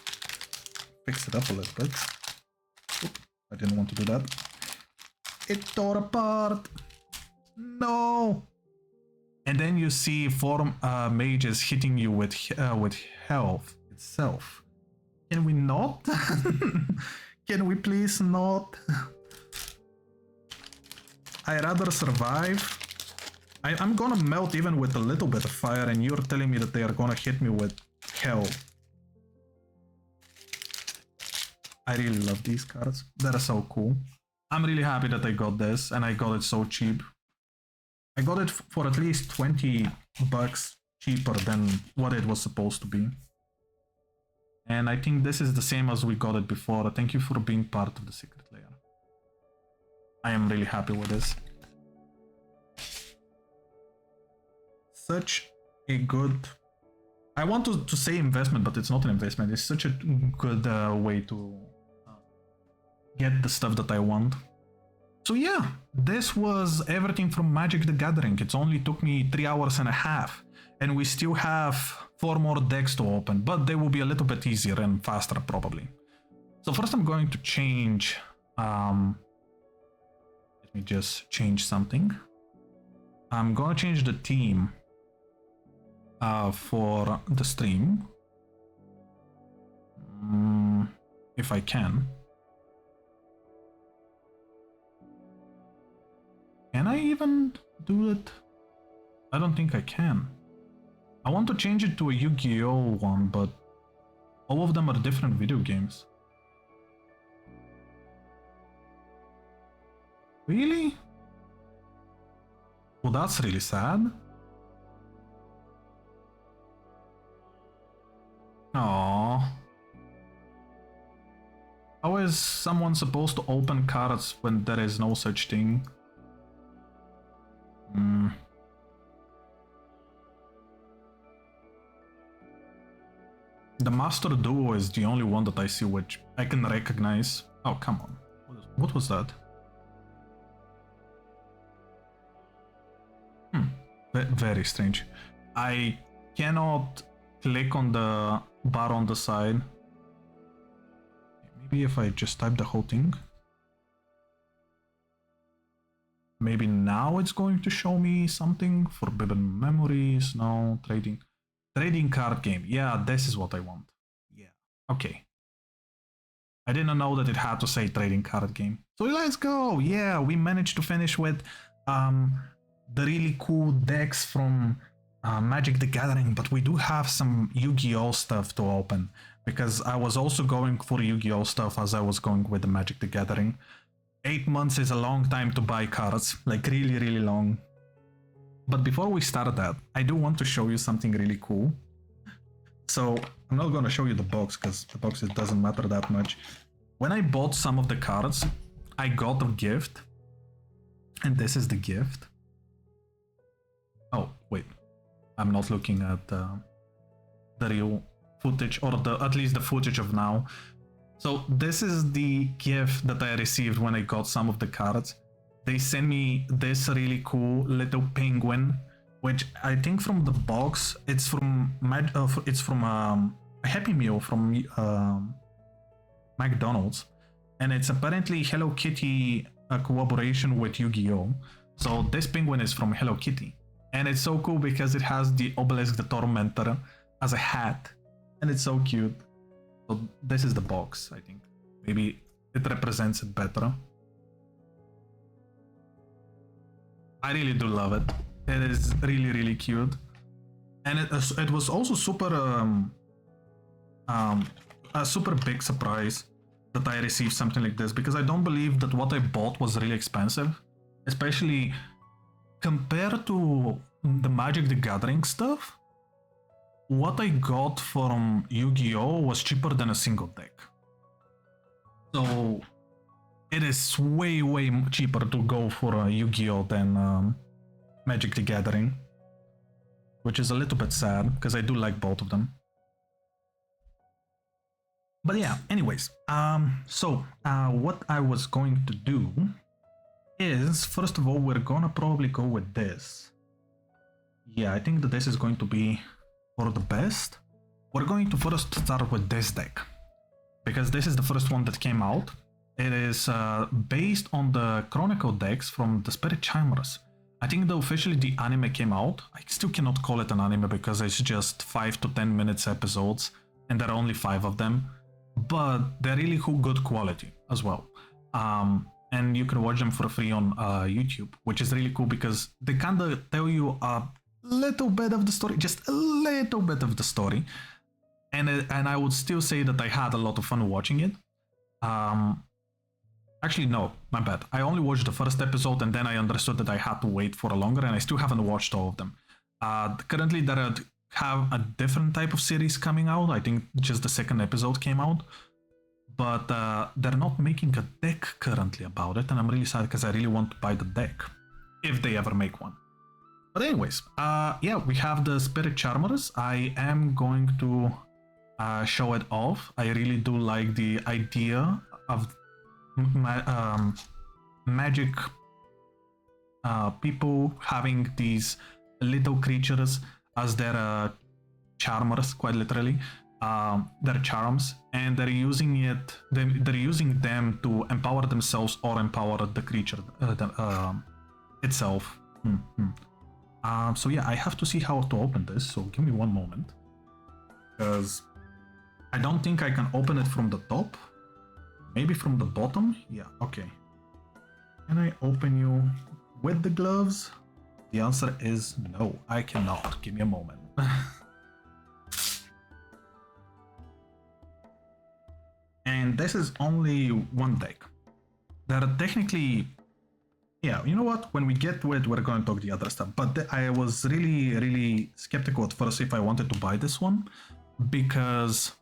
fix it up a little bit. Oop, I didn't want to do that. It tore apart! No! And then you see 4 mages hitting you with health itself. Can we not? Can we please not? I'd rather survive. I'm gonna melt even with a little bit of fire, and you're telling me that they are gonna hit me with hell. I really love these cards. They're so cool. I'm really happy that I got this, and I got it so cheap. I got it for at least 20 bucks cheaper than what it was supposed to be. And I think this is the same as we got it before. Thank you for being part of the secret layer. I am really happy with this. Such a good... I want to say investment, but it's not an investment. It's such a good way to get the stuff that I want. So yeah, this was everything from Magic the Gathering. It only took me 3 hours and a half. And we still have 4 more decks to open, but they will be a little bit easier and faster probably. So first I'm going to change... let me just change something. I'm gonna change the theme for the stream. If I can. Can I even do it? I don't think I can. I want to change it to a Yu-Gi-Oh one, but all of them are different video games. Really? Well, that's really sad. Aww. How is someone supposed to open cards when there is no such thing? The Master Duo is the only one that I see which I can recognize. Oh, come on. What was that? Very strange. I cannot click on the bar on the side. Maybe if I just type the whole thing. Maybe now it's going to show me something. Forbidden memories. No, trading. Trading card game. Yeah, this is what I want. Yeah. Okay. I didn't know that it had to say trading card game. So let's go. Yeah, we managed to finish with the really cool decks from Magic the Gathering, but we do have some Yu-Gi-Oh stuff to open because I was also going for Yu-Gi-Oh stuff as I was going with the Magic the Gathering. 8 months is a long time to buy cards, like really long. But before we start that, I do want to show you something really cool. So I'm not gonna show you the box because the box it doesn't matter that much. When I bought some of the cards, I got a gift, and this is the gift. Oh wait, I'm not looking at the real footage, or at least the footage of now. So this is the gift that I received when I got some of the cards. They sent me this really cool little penguin, which I think from the box it's from a Happy Meal from McDonald's, and it's apparently Hello Kitty, a collaboration with Yu-Gi-Oh. So this penguin is from Hello Kitty, and it's so cool because it has the Obelisk the Tormentor as a hat, and it's so cute. So this is the box, I think. Maybe it represents it better. I really do love it. It is really cute, and it was also super a super big surprise that I received something like this, because I don't believe that what I bought was really expensive, especially compared to the Magic the Gathering stuff. What I got from Yu-Gi-Oh was cheaper than a single deck. So it is way cheaper to go for a Yu-Gi-Oh than Magic the Gathering, which is a little bit sad because I do like both of them. But yeah, anyways, what I was going to do is, first of all, we're gonna probably go with this. Yeah, I think that this is going to be for the best. We're going to first start with this deck, because this is the first one that came out. It is based on the Chronicle decks from the Spirit Chimers. I think that officially the anime came out. I still cannot call it an anime because it's just 5 to 10 minutes episodes, and there are only 5 of them, but they're really good quality as well. And you can watch them for free on YouTube, which is really cool because they kind of tell you a little bit of the story, just a little bit of the story, and I would still say that I had a lot of fun watching it. Actually, no, my bad. I only watched the first episode, and then I understood that I had to wait for a longer, and I still haven't watched all of them. Currently, there have a different type of series coming out. I think just the second episode came out, but they're not making a deck currently about it, and I'm really sad because I really want to buy the deck if they ever make one. But anyways, yeah, we have the Spirit Charmers. I am going to show it off. I really do like the idea of magic people having these little creatures as their charmers, quite literally, their charms, and they're using them to empower themselves or empower the creature itself. So yeah, I have to see how to open this, so give me one moment, because I don't think I can open it from the top. Maybe from the bottom? Yeah, okay. Can I open you with the gloves? The answer is no, I cannot. Give me a moment. And this is only one deck. There are technically... Yeah, you know what? When we get to it, we're going to talk the other stuff. But I was really skeptical at first if I wanted to buy this one, because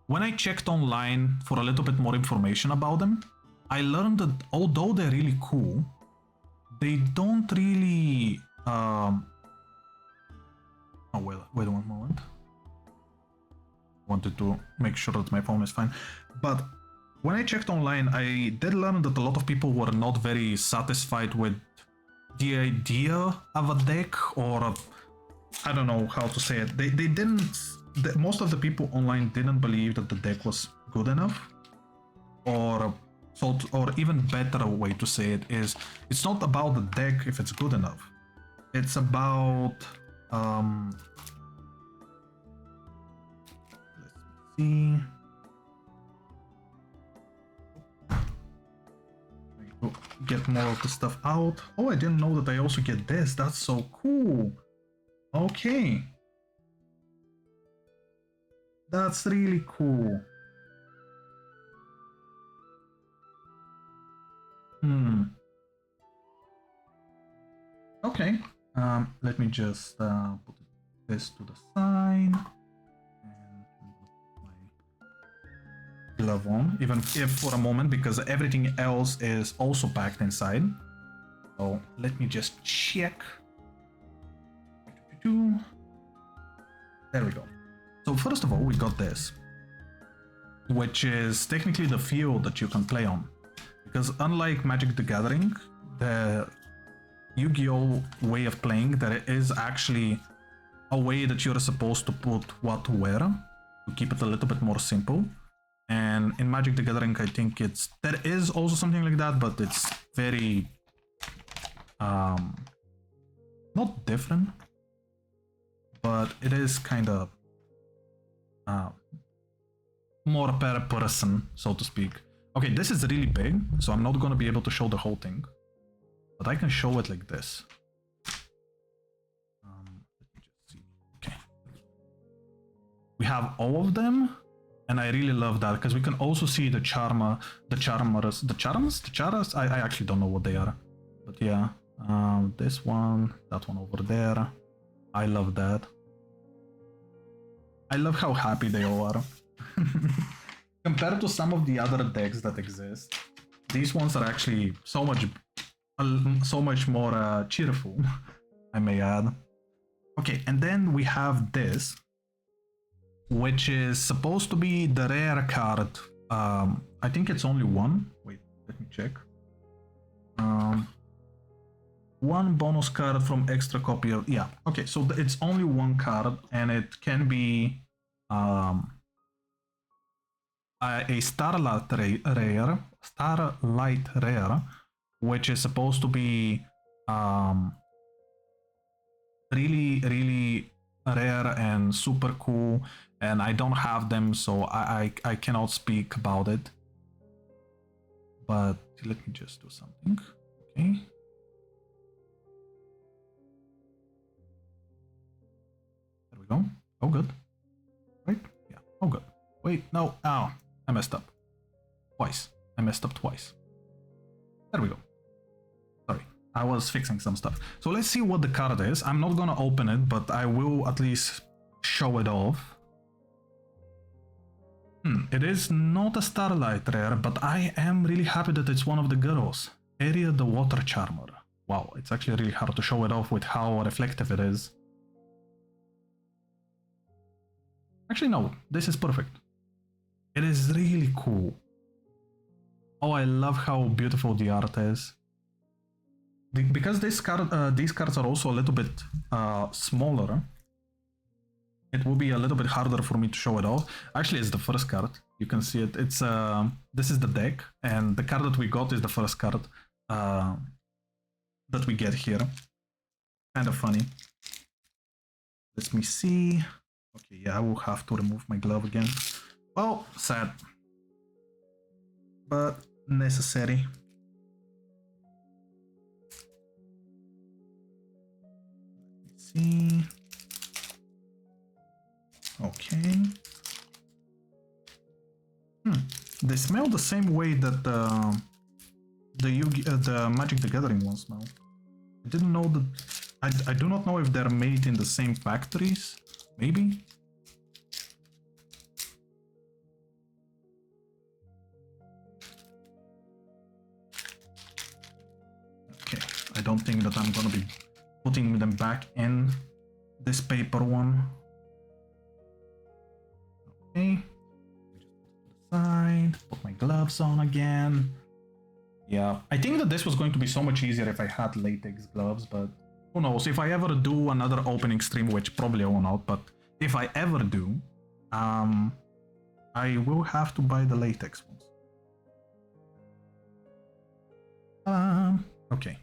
when I checked online for a little bit more information about them, I learned that although they're really cool, they don't really... Oh, wait one moment. Wanted to make sure that my phone is fine. But when I checked online, I did learn that a lot of people were not very satisfied with the idea of a deck, or I don't know how to say it. They didn't. Most of the people online didn't believe that the deck was good enough, or even better way to say it is, it's not about the deck if it's good enough. It's about let's see. Get more of the stuff out. Oh, I didn't know that I also get this. That's so cool. Okay. That's really cool. Okay. Let me just put this to the side. And put my glove on, even if for a moment, because everything else is also packed inside. So let me just check. There we go. So first of all, we got this, which is technically the field that you can play on. Because unlike Magic the Gathering, the Yu-Gi-Oh! Way of playing, there is actually a way that you're supposed to put what where to keep it a little bit more simple. And in Magic the Gathering, I think there is also something like that, but it's very not different, but it is kind of more per person, so to speak. Okay, this is really big, so I'm not going to be able to show the whole thing, but I can show it like this. Let me just see. Okay, we have all of them, and I really love that because we can also see the charms. I actually don't know what they are, but yeah, this one, that one over there. I love that. I love how happy they all are. Compared to some of the other decks that exist, these ones are actually so much more cheerful, I may add. Okay, and then we have this, which is supposed to be the rare card. I think it's only one. Wait, let me check. One bonus card from extra copy of, yeah, okay, so it's only one card, and it can be a Starlight Rare, which is supposed to be really rare and super cool, and I don't have them, so I cannot speak about it. But let me just do something. Okay. There we go. Oh, good. Right? Yeah. Oh, good. Wait, no. Oh, I messed up. Twice. I messed up twice. There we go. Sorry. I was fixing some stuff. So let's see what the card is. I'm not gonna open it, but I will at least show it off. It is not a Starlight Rare, but I am really happy that it's one of the girls. Area the Water Charmer. Wow, it's actually really hard to show it off with how reflective it is. Actually, no, this is perfect. It is really cool. Oh, I love how beautiful the art is. Because these cards are also a little bit smaller, it will be a little bit harder for me to show it off. Actually, it's the first card. You can see it. It's this is the deck, and the card that we got is the first card that we get here. Kind of funny. Let me see. Okay, yeah, I will have to remove my glove again. Well, sad, but necessary. Let's see. Okay. They smell the same way that the Magic the Gathering ones smell. I didn't know that. I do not know if they're made in the same factories. Maybe. Okay, I don't think that I'm gonna be putting them back in this paper one. Okay. Side, put my glove gloves on again. Yeah, I think that this was going to be so much easier if I had latex gloves, but who knows? If I ever do another opening stream, which probably I will not, but if I ever do, I will have to buy the latex ones. Okay.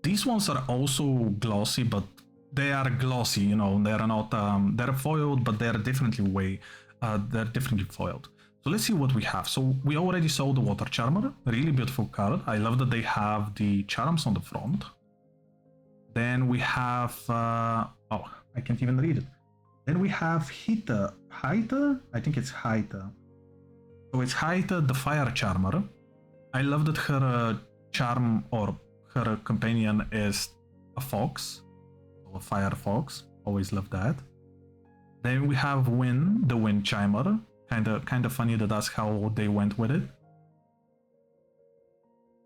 These ones are also glossy, but they are glossy, you know, they're not, they're foiled, but they're differently foiled. So let's see what we have. So we already saw the Water Charmer, really beautiful card. I love that they have the charms on the front. Then we have, oh, I can't even read it. Then we have Hita, I think it's Hita. So it's Hita, the Fire Charmer. I love that her charm or her companion is a fox, a fire fox. Always love that. Then we have Win, the Wind Chimer. Kind of funny that that's how they went with it.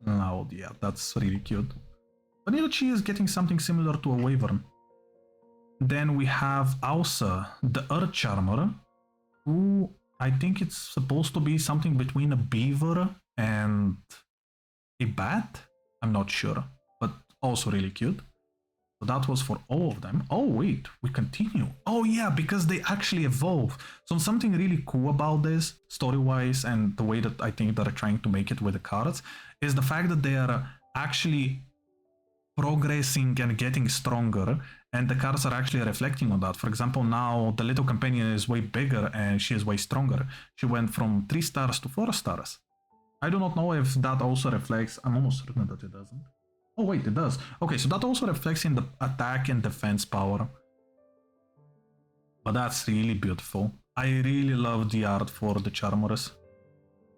Oh yeah, that's really cute. Funny that she is getting something similar to a Wyvern. Then we have Ausa, the Earth Charmer, who I think it's supposed to be something between a beaver and a bat. I'm not sure, but also really cute. So that was for all of them. Oh wait, we continue. Oh yeah, because they actually evolve. So something really cool about this, story-wise, and the way that I think they're trying to make it with the cards, is the fact that they are actually progressing and getting stronger, and the cards are actually reflecting on that. For example, now the little companion is way bigger and she is way stronger. She went from 3 stars to 4 stars. I do not know if that also reflects. I'm almost certain that it doesn't. Oh wait, it does. Okay, so that also reflects in the attack and defense power. But that's really beautiful. I really love the art for the Charmers.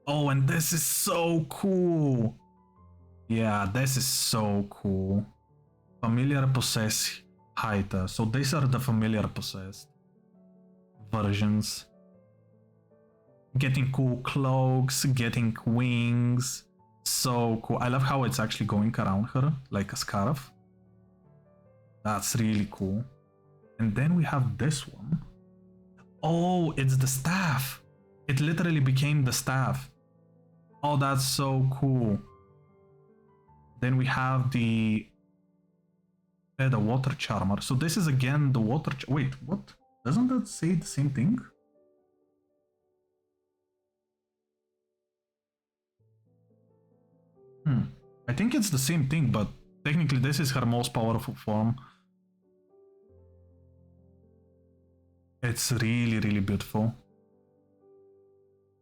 Oh, and this is so cool. Yeah, this is so cool. Familiar Possess Haita. So these are the Familiar Possessed versions. Getting cool cloaks, getting wings. So cool. I love how it's actually going around her like a scarf. That's really cool. And then we have this one. Oh, it's the staff. It literally became the staff. Oh, that's so cool. Then we have the Water Charmer. So this is again the Water... Wait, what? Doesn't that say the same thing? I think it's the same thing, but technically this is her most powerful form. It's really, really beautiful.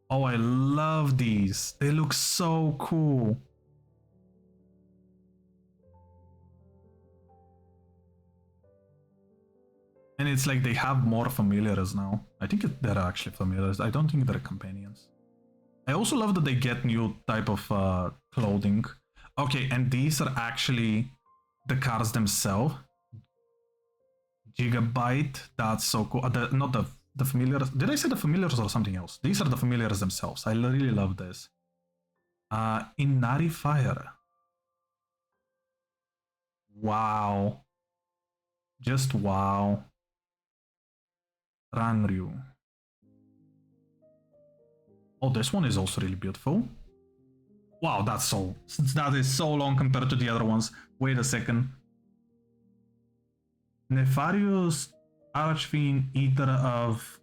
Oh, I love these. They look so cool. And it's like they have more familiars now. I think they're actually familiars. I don't think they're companions. I also love that they get new type of clothing. Okay, and these are actually the cards themselves. Gigabyte, that's so cool. Not the familiars. Did I say the familiars or something else? These are the familiars themselves. I really love this. Inari Fire. Wow. Just wow. Ranryu. Oh, this one is also really beautiful. Wow, that is so long compared to the other ones. Wait a second. Nefarious Archfiend, Eater of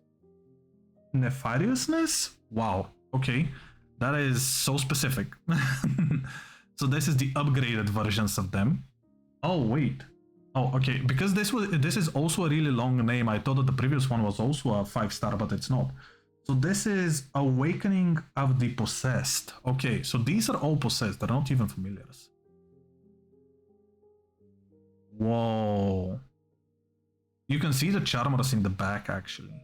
Nefariousness? Wow, okay. That is so specific. So this is the upgraded versions of them. Oh, wait. Oh, okay. Because this is also a really long name. I thought that the previous one was also a 5-star, but it's not. So this is Awakening of the Possessed. Okay, so these are all possessed. They're not even familiars. Whoa. You can see the Charmers in the back, actually.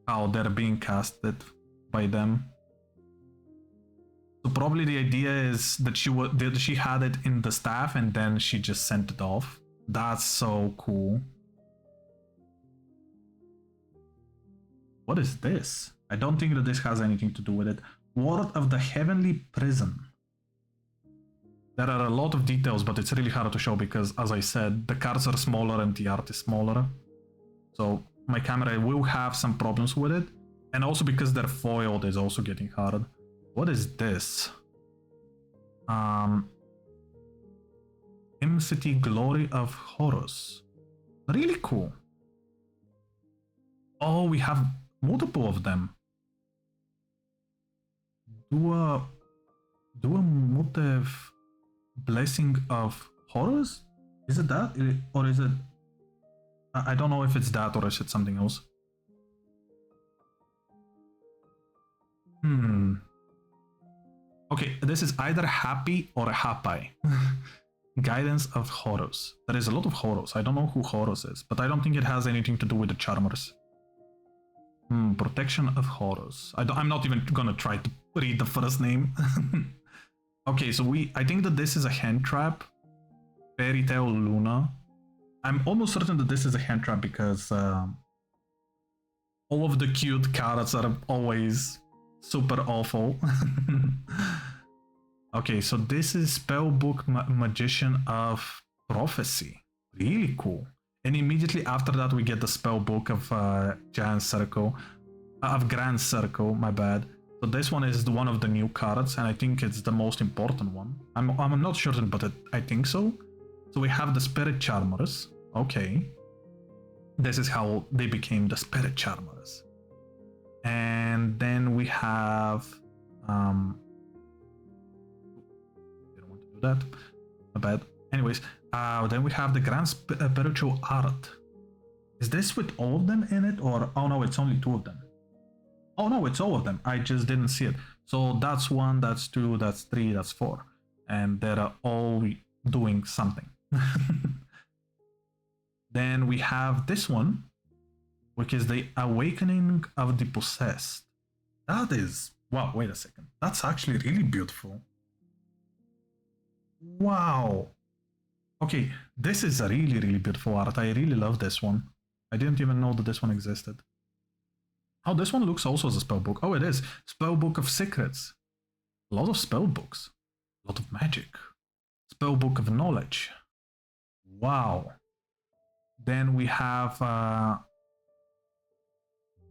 How they're being casted by them. So probably the idea is that she had it in the staff and then she just sent it off. That's so cool. What is this? I don't think that this has anything to do with it. Ward of the Heavenly Prison. There are a lot of details, but it's really hard to show because, as I said, the cards are smaller and the art is smaller. So my camera will have some problems with it. And also because they're foiled is also getting hard. What is this? City Glory of Horus. Really cool. Oh, we have multiple of them. Do a motive Blessing of Horus? Is it that? Or is it... I don't know if it's that or is it something else. Okay, this is either happy or happy. Guidance of Horus. There is a lot of Horus. I don't know who Horus is, but I don't think it has anything to do with the Charmers. Protection of Horus. I'm not even gonna try to read the first name. Okay, so I think that this is a hand trap. Fairy Tale Luna. I'm almost certain that this is a hand trap because all of the cute cards are always super awful. Okay, so this is Spellbook Magician of Prophecy. Really cool. And immediately after that, we get the Spellbook of Grand Circle, my bad. So this one is one of the new cards, and I think it's the most important one. I'm not certain, but I think so. So we have the Spirit Charmers. Okay. This is how they became the Spirit Charmers. And then we have... didn't want to do that. My bad. Anyways, then we have the Grand Spiritual Art. Is this with all of them in it? Or... Oh no, it's only 2 of them. Oh no, it's all of them. I just didn't see it. So that's 1, that's 2, that's 3, that's 4. And they're all doing something. Then we have this one, which is the Awakening of the Possessed. That is... Wow, wait a second. That's actually really beautiful. Wow. Okay, this is a really, really beautiful art. I really love this one. I didn't even know that this one existed. Oh, this one looks also as a spellbook. Oh, it is. Spellbook of Secrets. A lot of spellbooks. A lot of magic. Spellbook of Knowledge. Wow. Then we have...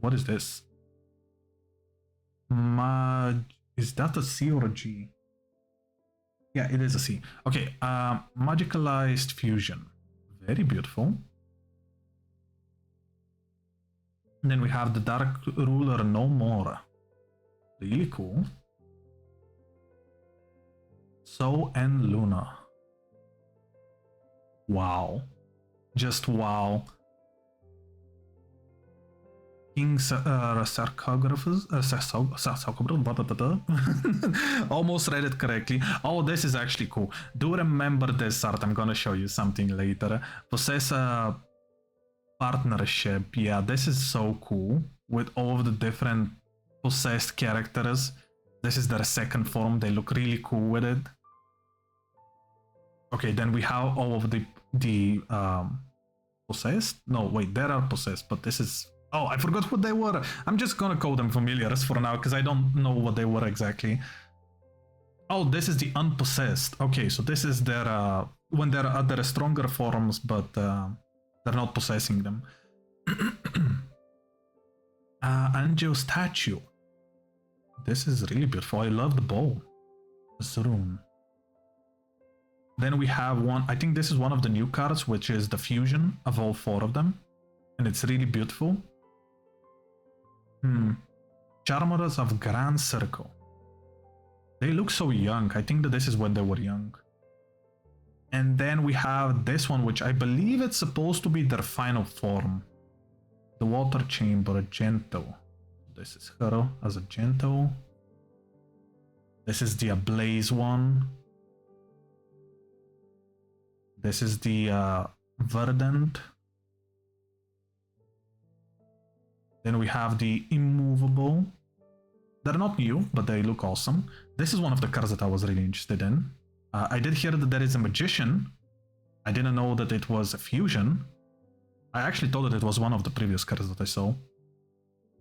what is this? Is that a C or a G? Yeah, it is a C. Okay, Magicalized Fusion. Very beautiful. And then we have the Dark Ruler No More. Really cool. So and Luna. Wow. Just wow. King Sarcographers. Almost read it correctly. Oh, this is actually cool. Do remember this art. I'm gonna show you something later. Possessor Partnership. Yeah, this is so cool. With all of the different possessed characters. This is their second form. They look really cool with it. Okay, then we have all of the possessed? No, wait, there are possessed, but this is... Oh, I forgot what they were. I'm just gonna call them familiars for now, because I don't know what they were exactly. Oh, this is the unpossessed. Okay, so this is their... when they're at their stronger forms, but they're not possessing them. Angel Statue. This is really beautiful. I love the bow. Zroom. Then we have one, I think this is one of the new cards, which is the fusion of all 4 of them. And it's really beautiful. Charmers of Grand Circle. They look so young. I think that this is when they were young. And then we have this one, which I believe it's supposed to be their final form. The Water Chamber, Gentle. This is her as a Gentle. This is the Ablaze one. This is the Verdant. Then we have the Immovable. They're not new, but they look awesome. This is one of the cards that I was really interested in. I did hear that there is a Magician. I didn't know that it was a fusion. I actually thought that it was one of the previous cards that I saw.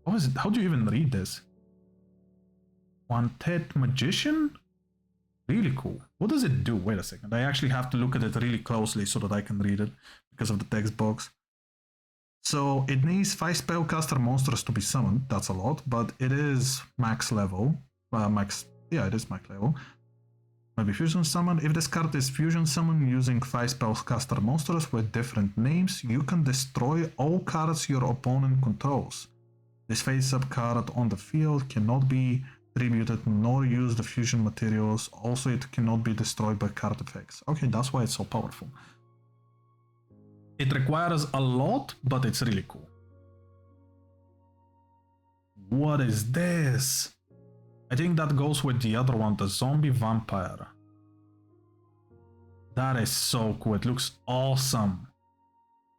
What is it? How do you even read this? Wanted Magician? Really cool. What does it do? Wait a second. I actually have to look at it really closely so that I can read it because of the text box. So it needs 5 spellcaster monsters to be summoned. That's a lot, but it is max level. Max Yeah, it is max level. Maybe fusion summon. If this card is fusion summon using 5 spellcaster monsters with different names, you can destroy all cards your opponent controls. This face-up card on the field cannot be tributed nor use the fusion materials. Also, it cannot be destroyed by card effects. Okay, that's why it's so powerful. It requires a lot, but it's really cool. What is this? I think that goes with the other one, the zombie vampire. That is so cool. It looks awesome.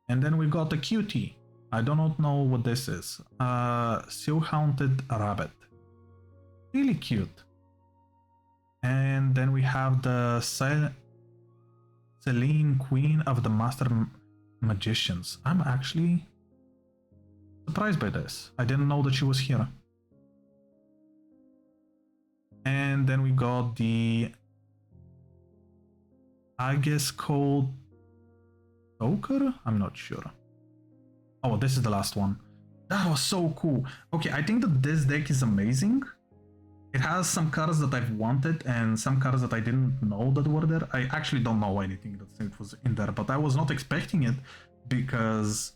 And then we got the cutie. I do not know what this is. Seal-haunted rabbit. Really cute. And then we have the Celine, Queen of the Master Magicians. I'm actually surprised by this. I didn't know that she was here. And then we got the, I guess, called Joker? I'm not sure. Oh, this is the last one. That was so cool. Okay, I think that this deck is amazing. It has some cards that I've wanted and some cards that I didn't know that were there. I actually don't know anything that was in there, but I was not expecting it because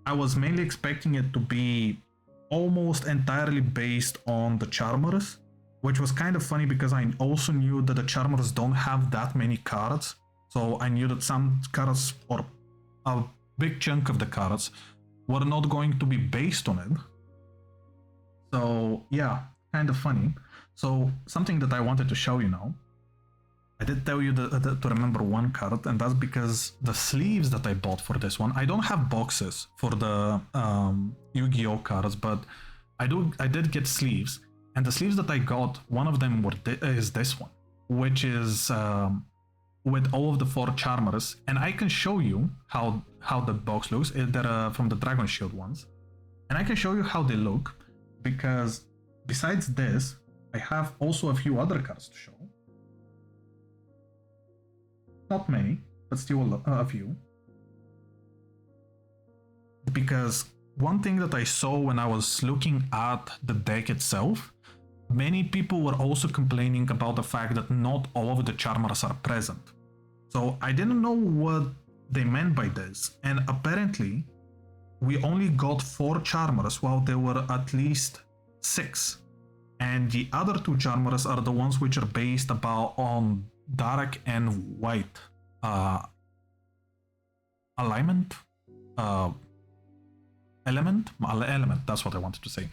I was mainly expecting it to be almost entirely based on the Charmers, which was kind of funny because I also knew that the Charmers don't have that many cards. So I knew that some cards, or a big chunk of the cards, were not going to be based on it. So yeah, kind of funny. So something that I wanted to show you now. I did tell you to remember one card, and that's because the sleeves that I bought for this one, I don't have boxes for the Yu-Gi-Oh cards, but I did get sleeves. And the sleeves that I got, one of them is this one, which is with all of the 4 Charmers. And I can show you how the box looks. They're from the Dragon Shield ones. And I can show you how they look, because besides this, I have also a few other cards to show. Not many, but still a few. Because one thing that I saw when I was looking at the deck itself, many people were also complaining about the fact that not all of the Charmers are present. So I didn't know what they meant by this, and apparently we only got 4 Charmers while there were at least 6. And the other 2 Charmers are the ones which are based on dark and white alignment, element, that's what I wanted to say.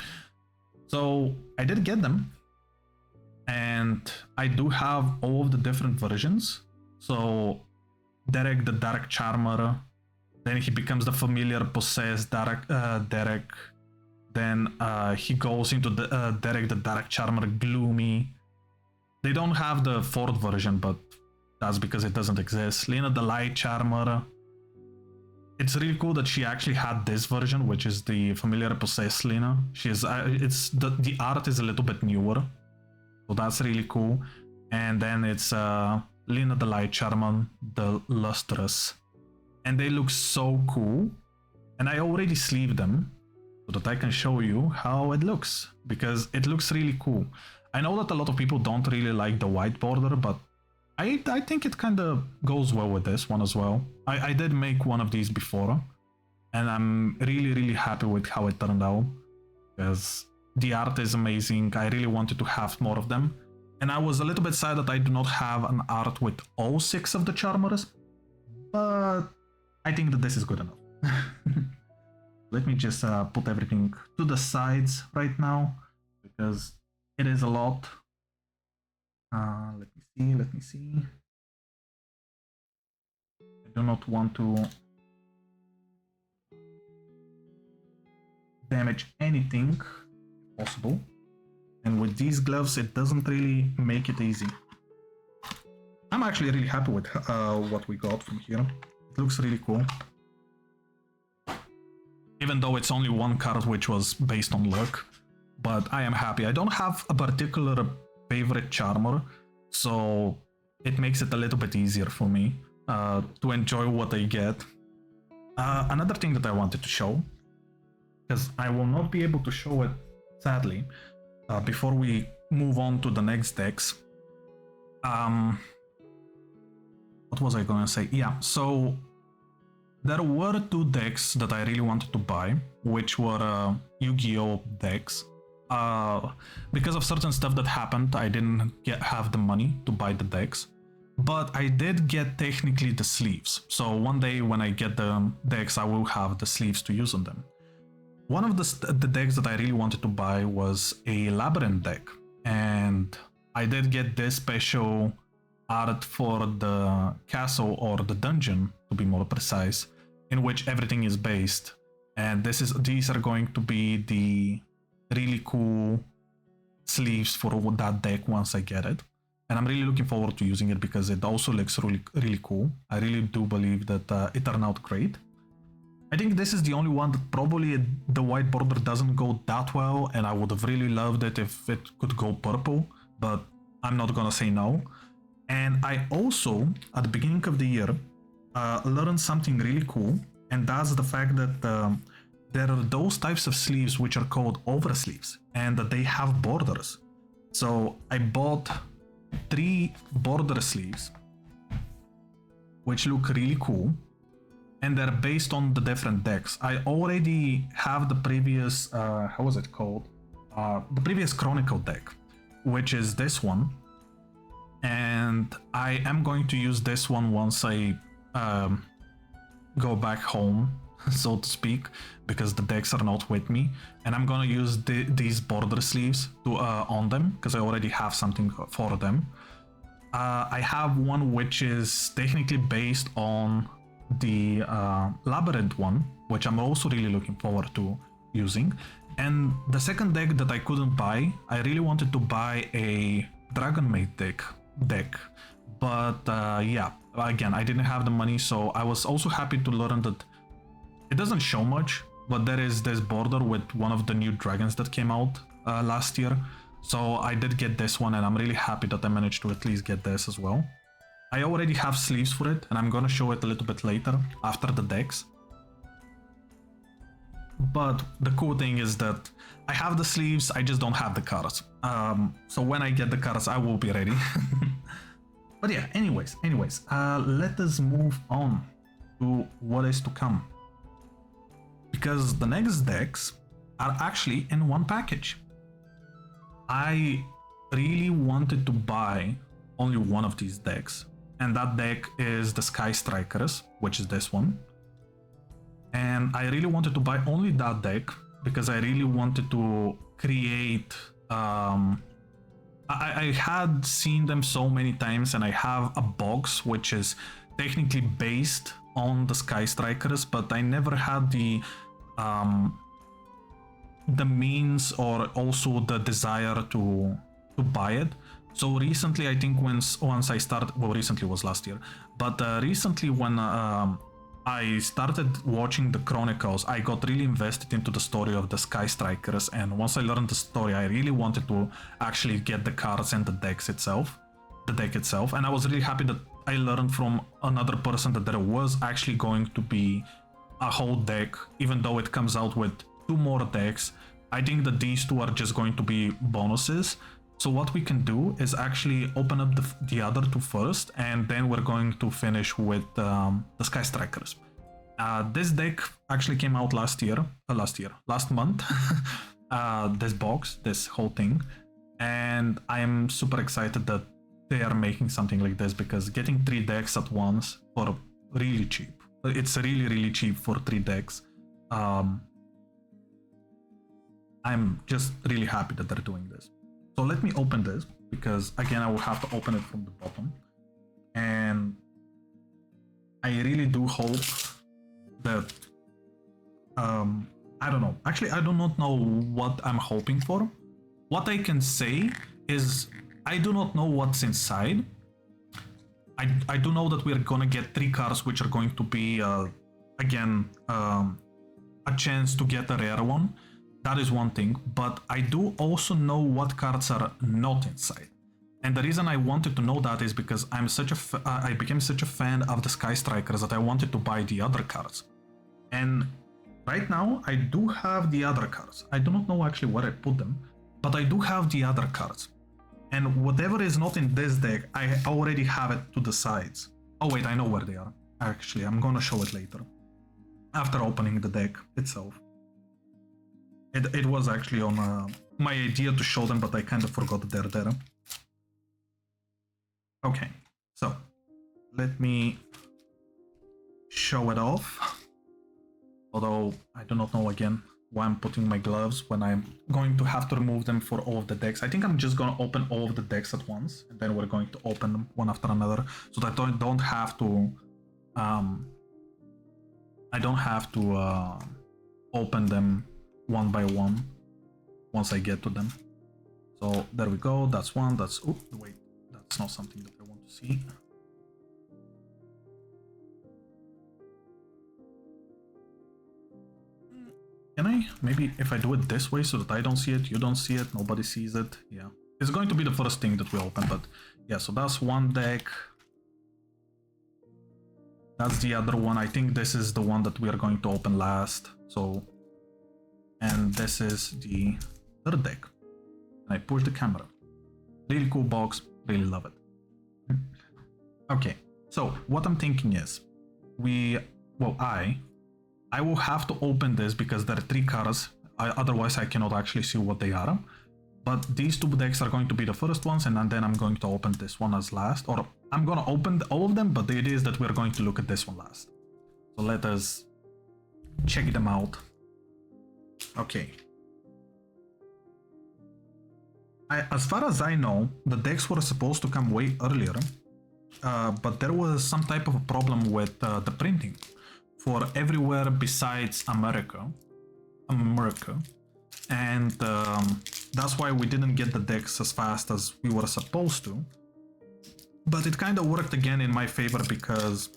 So I did get them, and I do have all of the different versions. So Derek the Dark Charmer, then he becomes the familiar possessed Derek, then he goes into the Derek the Dark Charmer Gloomy. They don't have the 4th version, but that's because it doesn't exist. Lena the Light Charmer. It's really cool that she actually had this version, which is the familiar possessed Lena. She's the art is a little bit newer, so that's really cool. And then it's Lena the Light Charmer, the Lustrous, and they look so cool. And I already sleeved them so that I can show you how it looks, because it looks really cool. I know that a lot of people don't really like the white border, but I think it kind of goes well with this one as well. I did make one of these before, and I'm really happy with how it turned out, because the art is amazing. I really wanted to have more of them, and I was a little bit sad that I do not have an art with all 6 of the Charmers, but I think that this is good enough. Let me just put everything to the sides right now, because it is a lot. Let me see. I do not want to damage anything possible. And with these gloves, it doesn't really make it easy. I'm actually really happy with what we got from here. It looks really cool. Even though it's only one card which was based on luck. But I am happy. I don't have a particular favorite Charmer, so it makes it a little bit easier for me to enjoy what I get. Another thing that I wanted to show, because I will not be able to show it, sadly, before we move on to the next decks. What was I gonna say? Yeah, so there were two decks that I really wanted to buy, which were Yu-Gi-Oh decks. Because of certain stuff that happened, I didn't have the money to buy the decks, but I did get technically the sleeves. So one day when I get the decks, I will have the sleeves to use on them. One of the decks that I really wanted to buy was a Labyrinth deck, and I did get this special art for the castle or the dungeon, to be more precise, in which everything is based. And these are going to be the really cool sleeves for that deck once I get it. And I'm really looking forward to using it because it also looks really cool. I really do believe that it turned out great. I think this is the only one that probably the white border doesn't go that well, and I would have really loved it if it could go purple, but I'm not gonna say no. And I also, at the beginning of the year, learned something really cool, and that's the fact that there are those types of sleeves which are called oversleeves, and that they have borders. So I bought 3 border sleeves, which look really cool, and they're based on the different decks. I already have the previous, how was it called? The previous Chronicle deck, which is this one. And I am going to use this one once I go back home, so to speak, because the decks are not with me. And I'm gonna use these border sleeves to on them, because I already have something for them. I have one which is technically based on the Labyrinth one, which I'm also really looking forward to using. And the second deck that I couldn't buy, I really wanted to buy a Dragon Maid deck, but yeah, again, I didn't have the money, so I was also happy to learn that it doesn't show much, but there is this border with one of the new dragons that came out last year. So I did get this one, and I'm really happy that I managed to at least get this as well. I already have sleeves for it, and I'm gonna show it a little bit later after the decks. But the cool thing is that I have the sleeves, I just don't have the cards. So when I get the cards, I will be ready. But yeah, anyways, let us move on to what is to come. Because the next decks are actually in one package. I really wanted to buy only one of these decks, and that deck is the Sky Strikers, which is this one. And I really wanted to buy only that deck because I really wanted to create I had seen them so many times, and I have a box which is technically based on the Sky Strikers, but I never had the means or also the desire to buy it. So recently, I think once I started, well, recently was last year, but recently when I started watching the Chronicles, I got really invested into the story of the Sky Strikers, and once I learned the story, I really wanted to actually get the cards and the deck itself, and I was really happy that I learned from another person that there was actually going to be a whole deck, even though it comes out with 2 more decks. I think that these 2 are just going to be bonuses. So what we can do is actually open up the other 2 first, and then we're going to finish with the Sky Strikers. This deck actually came out last month, this whole thing, and I am super excited that they are making something like this, because getting 3 decks at once for really cheap. It's really cheap for 3 decks. I'm just really happy that they're doing this. So let me open this, because again, I will have to open it from the bottom. And I really do hope that, I don't know. Actually, I do not know what I'm hoping for. What I can say is I do not know what's inside. I do know that we're gonna get 3 cards, which are going to be, again, a chance to get a rare one. That is one thing, but I do also know what cards are not inside. And the reason I wanted to know that is because I became such a fan of the Sky Strikers that I wanted to buy the other cards. And right now, I do have the other cards. I do not know actually where I put them, but I do have the other cards. And whatever is not in this deck, I already have it to the sides. Oh wait, I know where they are. Actually, I'm gonna show it later. After opening the deck itself. It was actually on my idea to show them, but I kind of forgot that they're there. Okay, so let me show it off. Although I do not know again why I'm putting my gloves when I'm going to have to remove them for all of the decks. I think I'm just gonna open all of the decks at once, and then we're going to open them one after another, so that I don't have to open them one by one once I get to them. So there we go. That's one. That's wait, that's not something that I want to see. Can I? Maybe if I do it this way so that I don't see it, you don't see it, nobody sees it. Yeah. It's going to be the first thing that we open, but yeah, so that's one deck. That's the other one. I think this is the one that we are going to open last. So, and this is the third deck. And I push the camera. Really cool box, really love it. Okay, so what I'm thinking is, I will have to open this because there are 3 cards, otherwise I cannot actually see what they are. But these 2 decks are going to be the first ones, and then I'm going to open this one as last. Or I'm going to open all of them, but the idea is that we're going to look at this one last. So let us check them out. Okay. As far as I know, the decks were supposed to come way earlier, but there was some type of a problem with the printing for everywhere besides America, and that's why we didn't get the decks as fast as we were supposed to. But it kind of worked again in my favor, because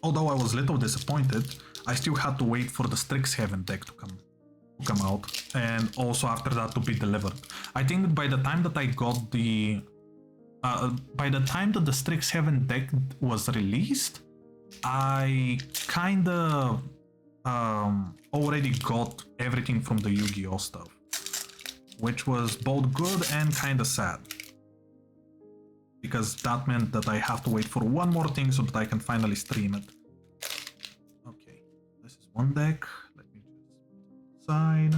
although I was a little disappointed, I still had to wait for the Strixhaven deck to come out, and also after that to be delivered. I think that by the time that I got the by the time that the Strixhaven deck was released, I kinda already got everything from the Yu-Gi-Oh stuff, which was both good and kinda sad, because that meant that I have to wait for one more thing so that I can finally stream it. Okay, this is one deck. Let me just put it aside,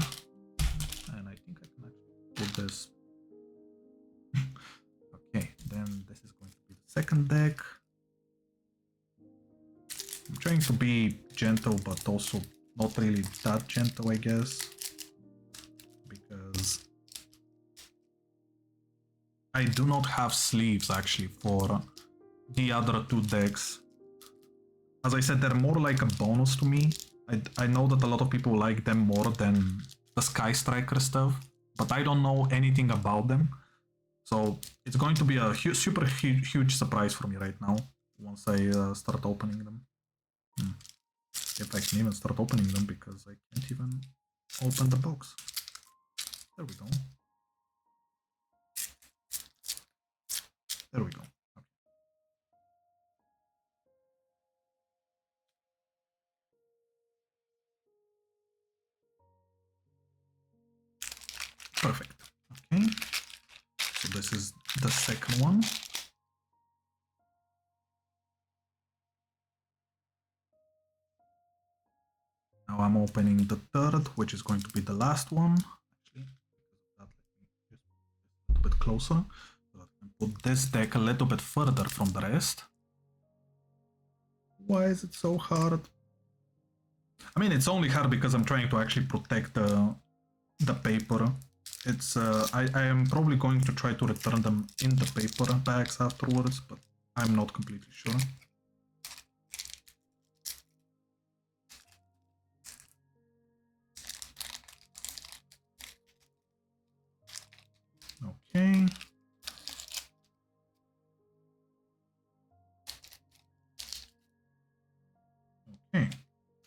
and I think I can actually put this. Okay, then this is going to be the second deck. I'm trying to be gentle, but also not really that gentle, I guess, because I do not have sleeves actually for the other 2 decks. As I said, they're more like a bonus to me. I know that a lot of people like them more than the Sky Striker stuff, but I don't know anything about them. So it's going to be a super huge surprise for me right now once I start opening them. If I can even start opening them, because I can't even open the box. There we go. There we go. Okay. Perfect. Okay. So this is the second one. Now I'm opening the third, which is going to be the last one. Actually, because of that, let me just put it a little bit closer, so that I can put this deck a little bit further from the rest. Why is it so hard? I mean, it's only hard because I'm trying to actually protect the paper. It's I am probably going to try to return them in the paper bags afterwards, but I'm not completely sure. Okay. Okay.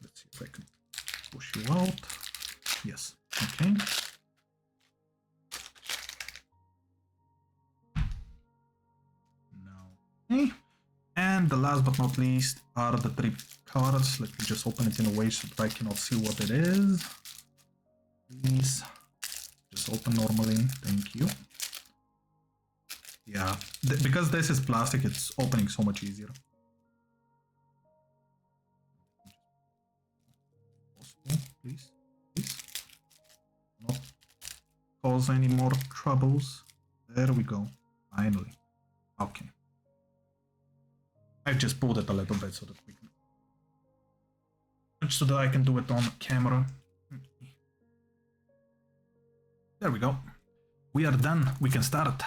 Let's see if I can push you out. Yes. Okay. Now. Okay. And the last but not least are the 3 cards. Let me just open it in a way so that I cannot see what it is. Please. Just open normally. Thank you. Yeah, because this is plastic, it's opening so much easier. Please, please. Not cause any more troubles. There we go. Finally. Okay. I just pulled it a little bit so that we can, so that I can do it on camera. There we go. We are done. We can start.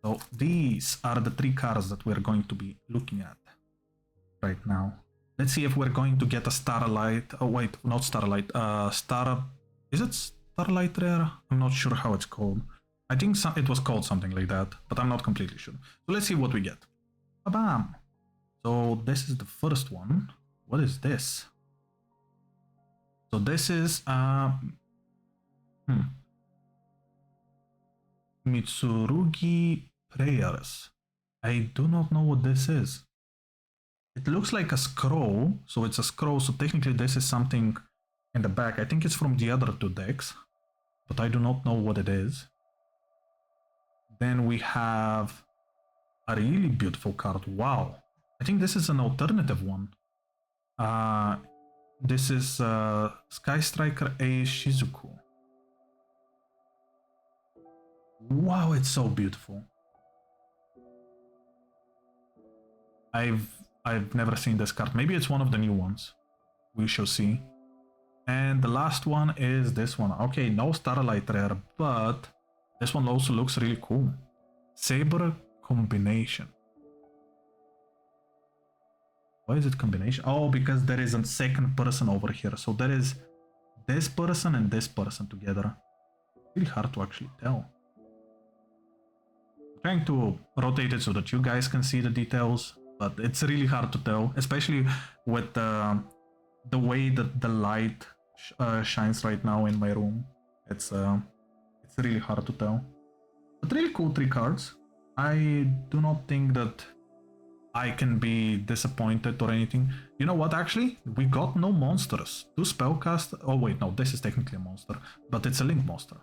So these are the 3 cards that we're going to be looking at right now. Let's see if we're going to get a Starlight. Oh wait, not Starlight. Is it Starlight Rare? I'm not sure how it's called. I think it was called something like that, but I'm not completely sure. So let's see what we get. Ba-bam! So this is the first one. What is this? So this is Mitsurugi Prayers. I do not know what this is. It looks like a scroll, so it's a scroll, so technically this is something in the back. I think it's from the other 2 decks, but I do not know what it is. Then we have a really beautiful card. Wow. I think this is an alternative one. This is Sky Striker A Shizuku. Wow, it's so beautiful. I've never seen this card. Maybe it's one of the new ones. We shall see. And the last one is this one. Okay, no Starlight Rare, but this one also looks really cool. Saber Combination. Why is it combination? Oh, because there is a second person over here. So there is this person and this person together. Really hard to actually tell. I'm trying to rotate it so that you guys can see the details, but it's really hard to tell, especially with the way that the light shines right now in my room. It's really hard to tell. But really cool 3 cards. I do not think that I can be disappointed or anything. You know what, actually? We got no monsters. 2 spellcast. Oh wait, no, this is technically a monster, but it's a link monster.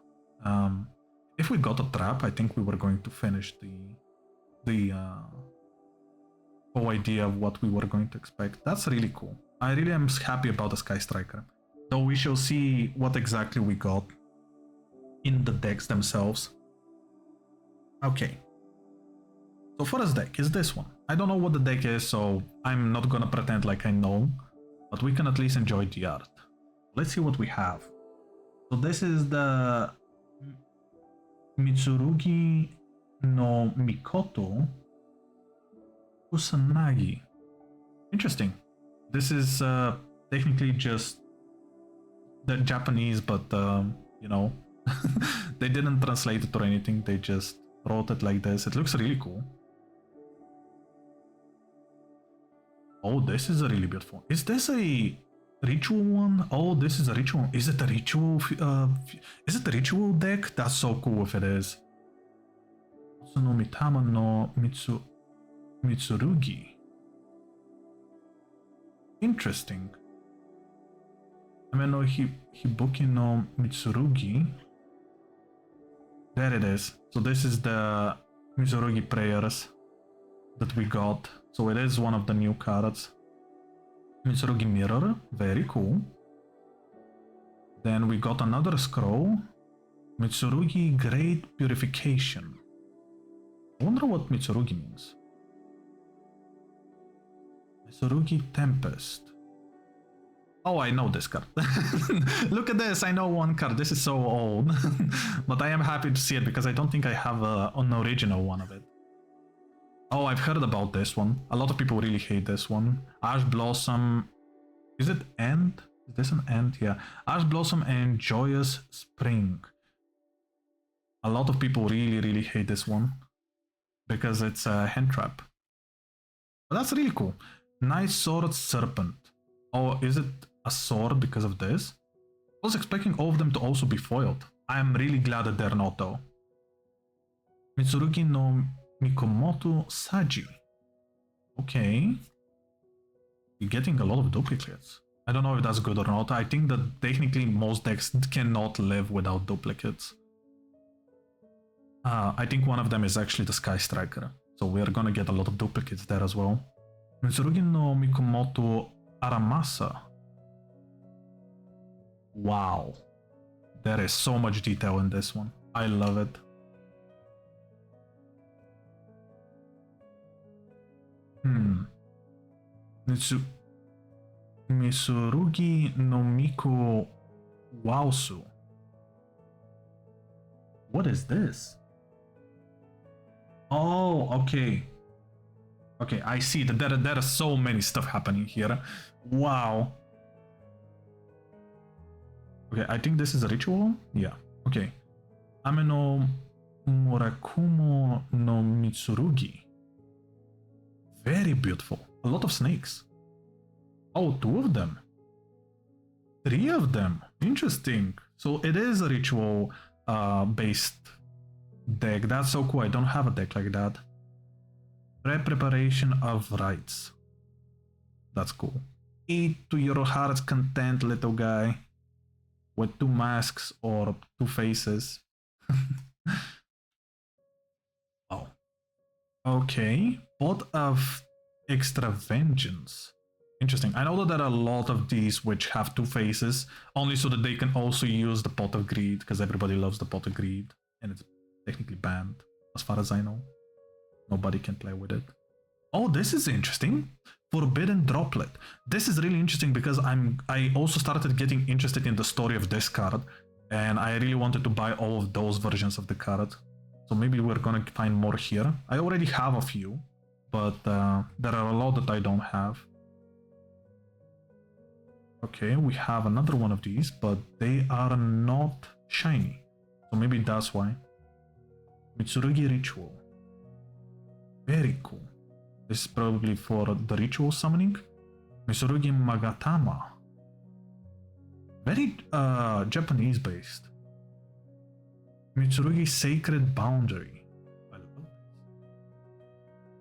If we got a trap, I think we were going to finish the whole idea of what we were going to expect. That's really cool. I really am happy about the Sky Striker. Though we shall see what exactly we got in the decks themselves. Okay. So first deck is this one. I don't know what the deck is, so I'm not gonna pretend like I know, but we can at least enjoy the art. Let's see what we have. So this is the Mitsurugi no Mikoto Kusanagi. Interesting. This is technically just the Japanese, but you know, they didn't translate it or anything. They just wrote it like this. It looks really cool. Oh, this is a really beautiful. Is this a ritual one? Oh, this is a ritual. Is it a ritual? Is it a ritual deck? That's so cool if it is. Sono Mitama no Mitsurugi. Interesting. Ameno Hibuki no Mitsurugi. There it is. So this is the Mitsurugi prayers that we got. So it is one of the new cards. Mitsurugi Mirror, very cool. Then we got another scroll. Mitsurugi Great Purification. I wonder what Mitsurugi means. Mitsurugi Tempest. Oh, I know this card. Look at this, I know one card. This is so old. But I am happy to see it because I don't think I have an original one of it. Oh, I've heard about this one. A lot of people really hate this one. Ash Blossom. Is it End? Is this an End? Yeah. Ash Blossom and Joyous Spring. A lot of people really hate this one because it's a hand trap. But that's really cool. Nice Sword Serpent. Oh, is it a sword because of this? I was expecting all of them to also be foiled. I am really glad that they're not though. Mitsurugi no Mikomoto Saji. Okay. You're getting a lot of duplicates. I don't know if that's good or not. I think that technically most decks cannot live without duplicates. I think one of them is actually the Sky Striker. So we're gonna get a lot of duplicates there as well. Mitsurugi no Mikomoto Aramasa. Wow. There is so much detail in this one. I love it. Mitsurugi no Miko Waosu. What is this? Oh, okay. Okay, I see that there are so many stuff happening here. Wow. Okay, I think this is a ritual. Yeah. Okay. Ame no Murakumo no Mitsurugi. Very beautiful. A lot of snakes. Oh, 2 of them. 3 of them. Interesting. So it is a ritual based deck. That's so cool. I don't have a deck like that. Preparation of rites. That's cool. Eat to your heart's content, little guy. With 2 masks or 2 faces. Oh. Okay. Pot of extra vengeance. Interesting. I know that there are a lot of these which have 2 faces, only so that they can also use the pot of greed, because everybody loves the pot of greed, and it's technically banned, as far as I know. Nobody can play with it. Oh, this is interesting. Forbidden Droplet. This is really interesting because I also started getting interested in the story of this card, and I really wanted to buy all of those versions of the card. So maybe we're gonna find more here. I already have a few, but there are a lot that I don't have. Okay, we have another one of these, but they are not shiny. So maybe that's why. Mitsurugi Ritual. Very cool. This is probably for the ritual summoning. Mitsurugi Magatama. Very Japanese based. Mitsurugi Sacred Boundary. I love this.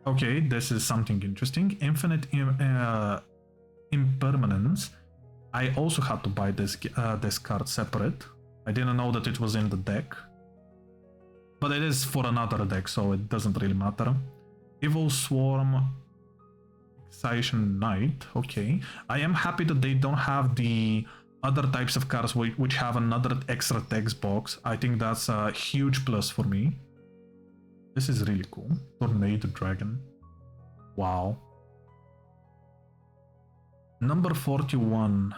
Okay, this is something interesting. Infinite Impermanence. I also had to buy this card separate. I didn't know that it was in the deck. But it is for another deck, so it doesn't really matter. Evil Swarm, Excitation Knight. Okay. I am happy that they don't have the other types of cards which have another extra text box. I think that's a huge plus for me. This is really cool. Tornado Dragon. Wow. Number 41.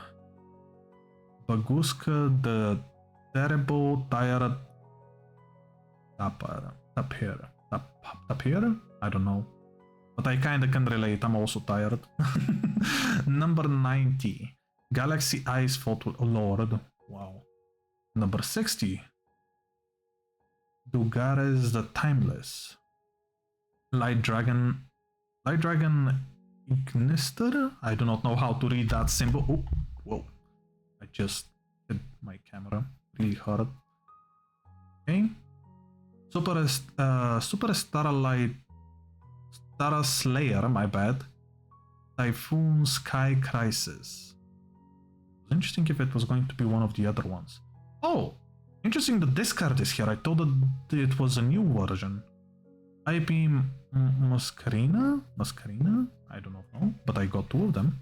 Baguska the Terrible Tired Tapir. I don't know. But I kinda can relate, I'm also tired. Number 90. Galaxy Ice Fought Lord. Wow. Number 60. Dugares the Timeless. Light Dragon Ignister? I do not know how to read that symbol. Oh, whoa. I just hit my camera really hard. Okay. Super Starlight Star Slayer, my bad. Typhoon Sky Crisis. It was interesting if it was going to be one of the other ones. Oh, interesting that this card is here. I thought that it was a new version. IP Mascarina? I do not know, but I got 2 of them.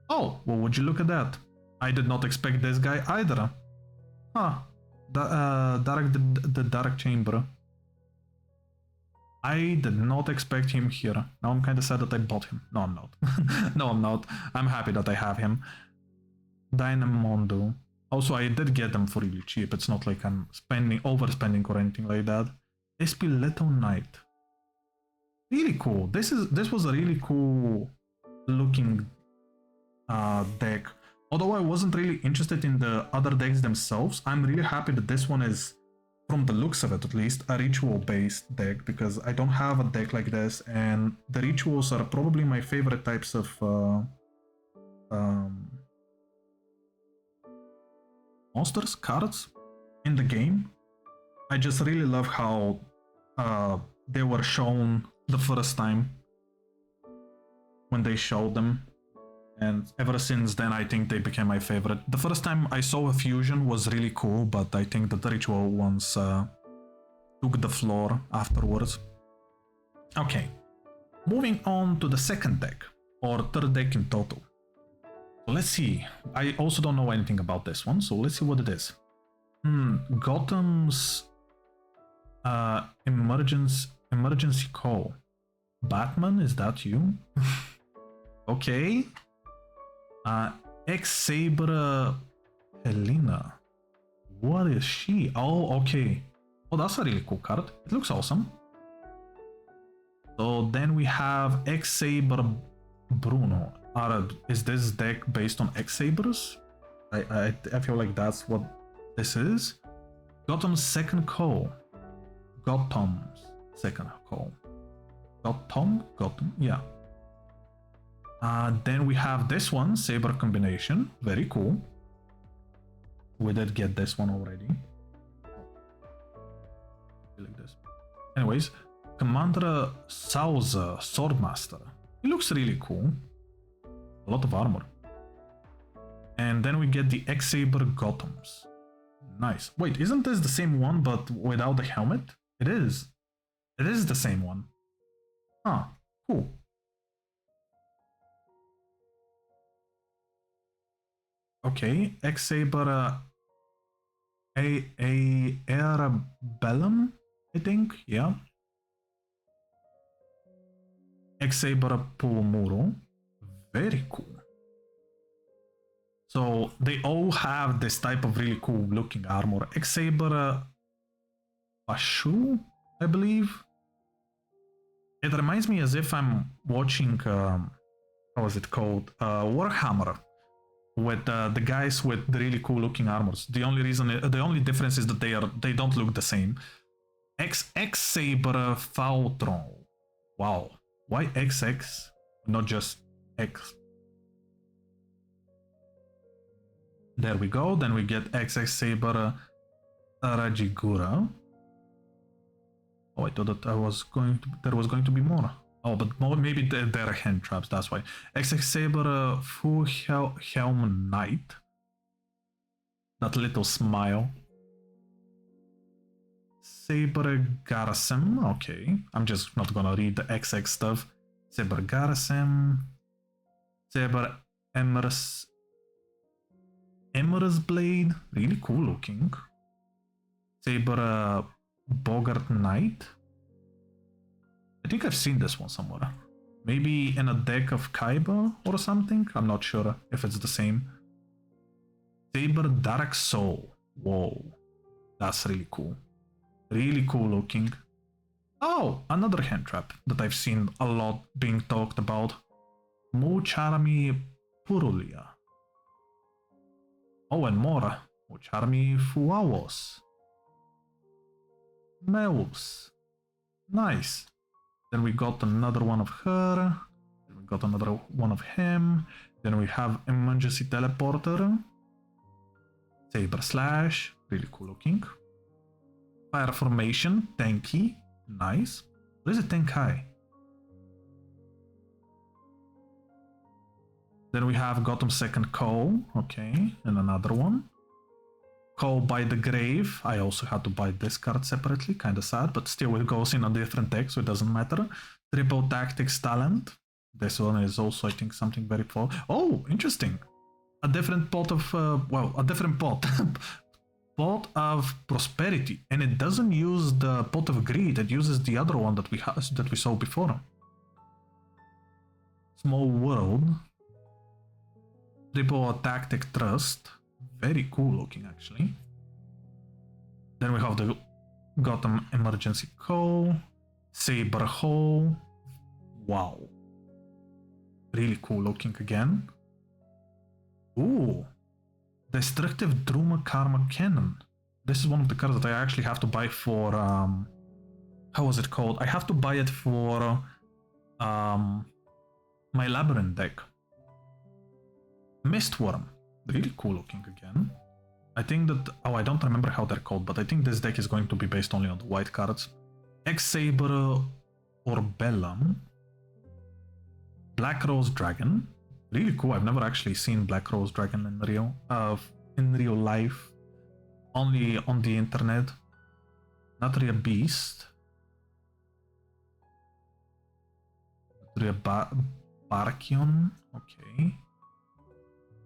Oh, well, would you look at that? I did not expect this guy either. Huh. The Dark Chamber. I did not expect him here. Now I'm kind of sad that I bought him. No, I'm not. No, I'm not. I'm happy that I have him. Dynamondo. Also, I did get them for really cheap. It's not like I'm overspending or anything like that. Espileto Knight. Really cool. This was a really cool looking deck. Although I wasn't really interested in the other decks themselves, I'm really happy that this one is, from the looks of it at least, a ritual-based deck, because I don't have a deck like this, and the rituals are probably my favorite types of monsters, cards in the game. I just really love how they were shown the first time when they showed them. And ever since then, I think they became my favorite. The first time I saw a fusion was really cool, but I think that the ritual ones took the floor afterwards. Okay, moving on to the second deck, or third deck in total. So let's see. I also don't know anything about this one, so let's see what it is. Gotham's emergency call. Batman, is that you? Okay. X-Saber Helena. What is she? Oh, okay. Oh, that's a really cool card. It looks awesome. So then we have X-Saber Bruno. Is this deck based on X-Sabers? I feel like that's what this is. Gotham's second call. Gotham's second call. Gotham, yeah. Then we have this one, Saber Combination. Very cool. We did get this one already. Like this. Anyways, Commander Sauza, Swordmaster. He looks really cool. A lot of armor. And then we get the X-Saber Gothams. Nice. Wait, isn't this the same one but without the helmet? It is. It is the same one. Huh, cool. Okay, X-Saber Arabellum, I think, yeah. X-Saber Pulmuro, very cool. So they all have this type of really cool looking armor. X-Saber Pashu, I believe. It reminds me as if I'm watching, how is it called? Warhammer. With the guys with the really cool looking armors. The only difference is that they don't look the same. X-Saber Faltron. Wow. Why XX? Not just X. There we go. Then we get X-Saber Rajigura. Oh, I thought that there was going to be more. Oh, but maybe they're hand traps, that's why. X-Saber Fu Helm Knight. That little smile. Saber Garrison, okay. I'm just not gonna read the XX stuff. Saber Garrison. Saber Emerus Blade, really cool looking. Saber Bogart Knight. I think I've seen this one somewhere. Maybe in a deck of Kaiba or something? I'm not sure if it's the same. Saber Dark Soul. Whoa. That's really cool. Really cool looking. Oh, another hand trap that I've seen a lot being talked about. Mucharmi Purulia. Oh, and more. Mucharmi Fuawos. Meus. Nice. Then we got another one of her. Then we got another one of him. Then we have Emergency Teleporter. Saber Slash. Really cool looking. Fire Formation. Tanky. Nice. What is a Tenkai? Then we have Gotham Second Call. Okay. And another one. Call by the Grave. I also had to buy this card separately, kind of sad, but still it goes in a different deck, so it doesn't matter. Triple Tactics Talent. This one is also, I think, something very full. Oh, interesting. A different pot of, a different pot. Pot of Prosperity, and it doesn't use the Pot of Greed. It uses the other one that we saw before. Small World. Triple Tactic Trust. Very cool looking, actually. Then we have the Gotham Emergency Call. Saber Hole. Wow. Really cool looking again. Ooh. Destructive Druma Karma Cannon. This is one of the cards that I actually have to buy for... how was it called? I have to buy it for my Labyrinth deck. Mistworm. Really cool looking again. I think that... Oh, I don't remember how they're called, but I think this deck is going to be based only on the white cards. X-Saber Orbellum. Black Rose Dragon. Really cool. I've never actually seen Black Rose Dragon in real life. Only on the internet. Not really a beast. Barkion, okay.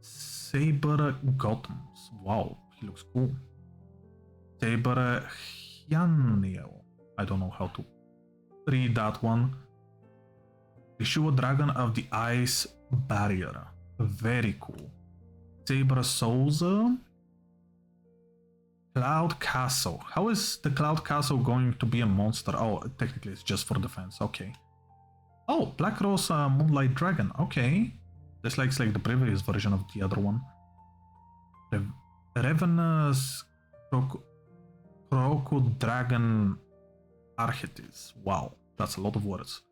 Saber Gotams, wow, he looks cool. Saber Hyaniel, I don't know how to read that one. Yeshua Dragon of the Ice Barrier, very cool. Saber Souza. Cloud Castle, how is the Cloud Castle going to be a monster? Oh, technically it's just for defense, okay. Oh, Black Rose Moonlight Dragon. Okay. This looks like the previous version of the other one. Ravenous Croco Dragon Archetypes. Wow, that's a lot of words.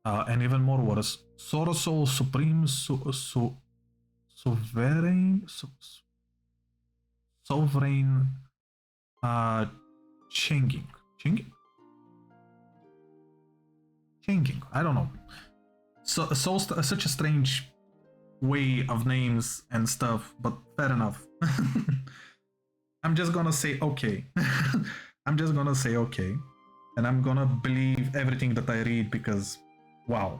And even more words. Sorosol Supreme Sovereign Changing. I don't know. Such a strange way of names and stuff, but fair enough. I'm just gonna say okay. I'm just gonna say okay. And I'm gonna believe everything that I read because wow.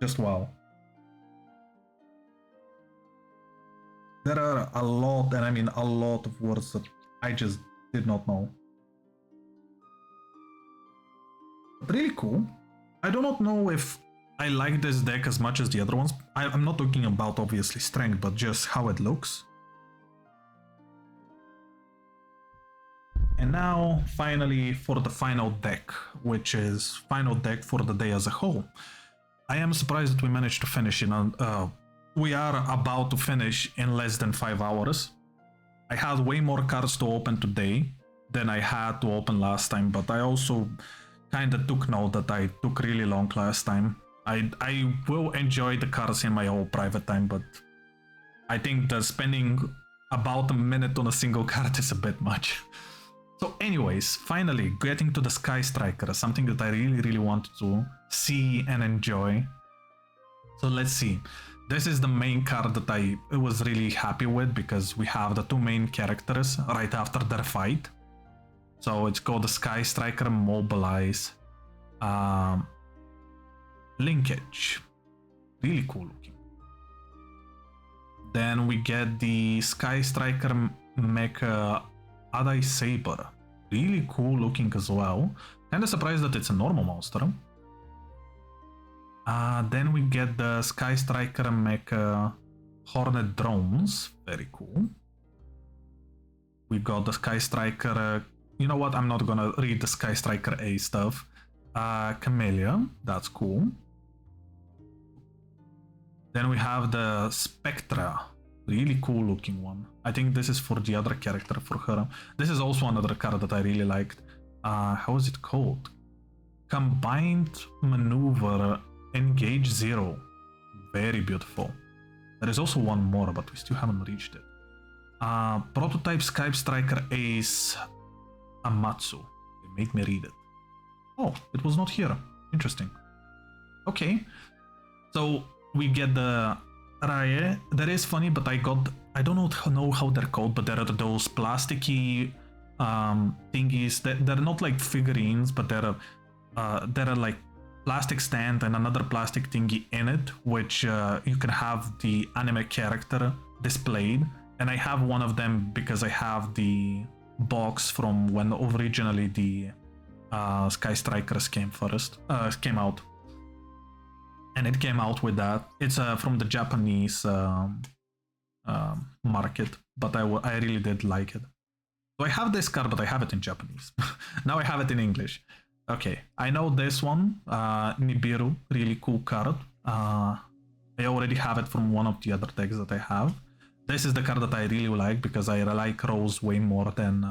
Just wow. There are a lot, and I mean a lot of words that I just did not know. But really cool. I do not know if I like this deck as much as the other ones. I'm not talking about obviously strength, but just how it looks. And now, finally, for the final deck, which is final deck for the day as a whole. I am surprised that we managed to finish in we are about to finish in less than 5 hours. I had way more cards to open today than I had to open last time, but I also kind of took note that I took really long last time. I will enjoy the cards in my whole private time, but I think that spending about a minute on a single card is a bit much. So anyways, finally getting to the Sky Striker, something that I really wanted to see and enjoy. So let's see. This is the main card that I was really happy with because we have the two main characters right after their fight. So it's called the Sky Striker Mobilize Linkage. Really cool looking. Then we get the Sky Striker Mecha Adai Saber. Really cool looking as well. Kinda surprised that it's a normal monster. Then we get the Sky Striker Mecha Hornet Drones. Very cool. We got the Sky Striker... you know what? I'm not gonna read the Sky Striker A stuff. Camellia. That's cool. Then we have the Spectra. Really cool looking one. I think this is for the other character, for her. This is also another card that I really liked. How is it called? Combined Maneuver Engage 0. Very beautiful. There is also one more, but we still haven't reached it. Prototype Sky Striker Ace Amatsu. They made me read it. Oh, it was not here. Interesting. Okay. So we get the Raye. That is funny, but I don't know how they're called, but there are those plasticky thingies that they're not like figurines, but they're like plastic stand and another plastic thingy in it, which you can have the anime character displayed. And I have one of them because I have the box from when originally the Sky Strikers came out. And it came out with that. It's from the Japanese market, but I really did like it. So I have this card, but I have it in Japanese. Now I have it in English. Okay, I know this one, Nibiru, really cool card. I already have it from one of the other decks that I have. This is the card that I really like because I like Rose way more than...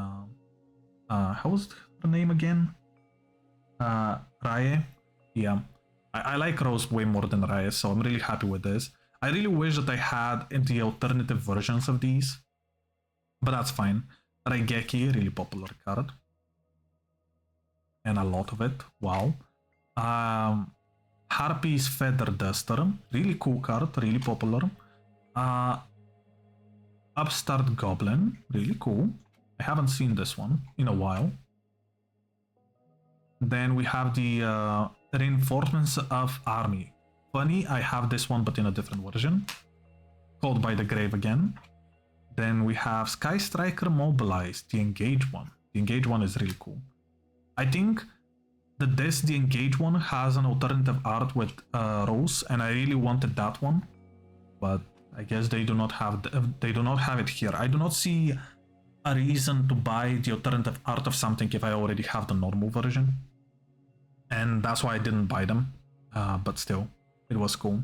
how was her name again? Raye? Yeah. I like Rose way more than Raye, so I'm really happy with this. I really wish that I had the alternative versions of these, but that's fine. Raigeki, really popular card. And a lot of it, wow. Harpy's Feather Duster, really cool card, really popular. Upstart Goblin, really cool. I haven't seen this one in a while. Then we have the reinforcements of army. Funny, I have this one but in a different version. Called by the grave again. Then we have Sky Striker Mobilized, the engage one. The engage one is really cool. I think that the engage one has an alternative art with Rose, and I really wanted that one, but I guess they do not have it here. I do not see a reason to buy the alternative art of something if I already have the normal version, and that's why I didn't buy them. But still, it was cool.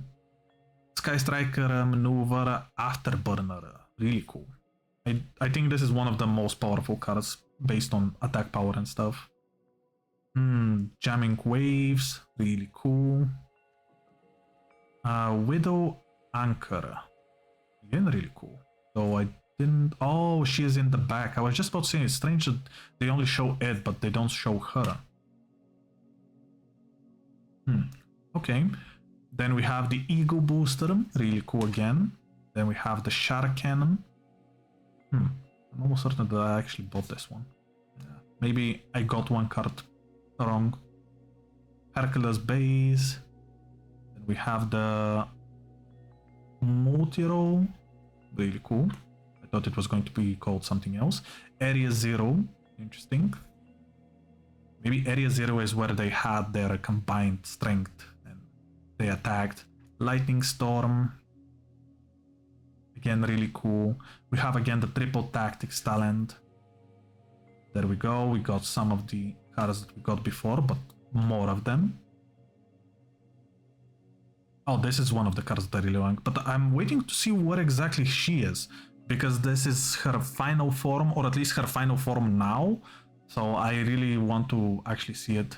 Sky Striker Maneuver Afterburner, really cool. I think this is one of the most powerful cards based on attack power and stuff. Jamming Waves, really cool. Widow Anchor, again really cool. So I didn't. Oh, she is in the back. I was just about to say it's strange that they only show it, but they don't show her. Okay. Then we have the Eagle Booster, really cool again. Then we have the Shark Cannon. I'm almost certain that I actually bought this one. Yeah. Maybe I got one card wrong. Hercules Base. Then we have the Multiro, really cool. I thought it was going to be called something else. Area Zero, interesting. Maybe Area Zero is where they had their combined strength and they attacked. Lightning Storm, again really cool. We have again the Triple Tactics talent. There we go, we got some of the cards that we got before, but more of them. Oh, this is one of the cards that I really want, but I'm waiting to see what exactly she is, because this is her final form, or at least her final form now, so I really want to actually see it.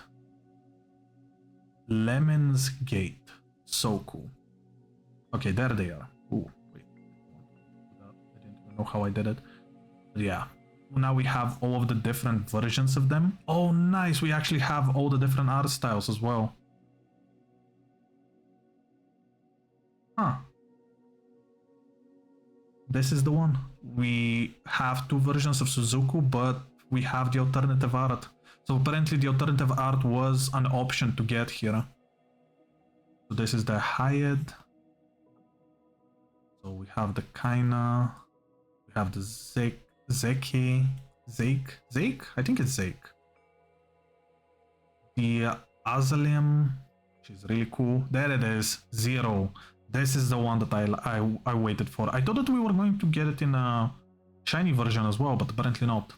Lemon's Gate, so cool. Okay, there they are. Ooh, wait, I didn't even know how I did it. But yeah, now we have all of the different versions of them. Oh, nice, we actually have all the different art styles as well. Huh. This is the one. We have two versions of Suzuku, but we have the alternative art. So apparently the alternative art was an option to get here. So this is the Hyatt. So we have the Kaina. We have the Zeke. I think it's Zeke. The Azalem, which is really cool. There it is, Zero. This is the one that I waited for. I thought that we were going to get it in a shiny version as well, but apparently not.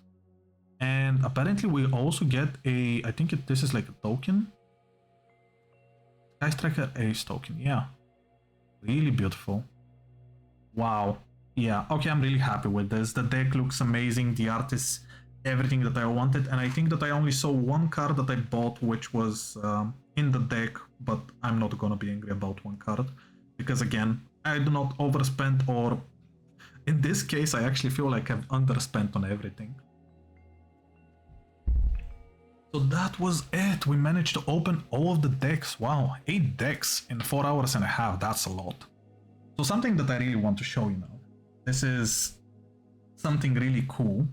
And apparently we also get a, I think this is like a token. Sky Striker Ace token, yeah. Really beautiful. Wow. Yeah, okay, I'm really happy with this. The deck looks amazing. The art is everything that I wanted. And I think that I only saw one card that I bought, which was in the deck, but I'm not gonna be angry about one card. Because again, I do not overspend, or in this case, I actually feel like I've underspent on everything. So that was it. We managed to open all of the decks. Wow, 8 decks in 4 hours and a half. That's a lot. So something that I really want to show you now. This is something really cool.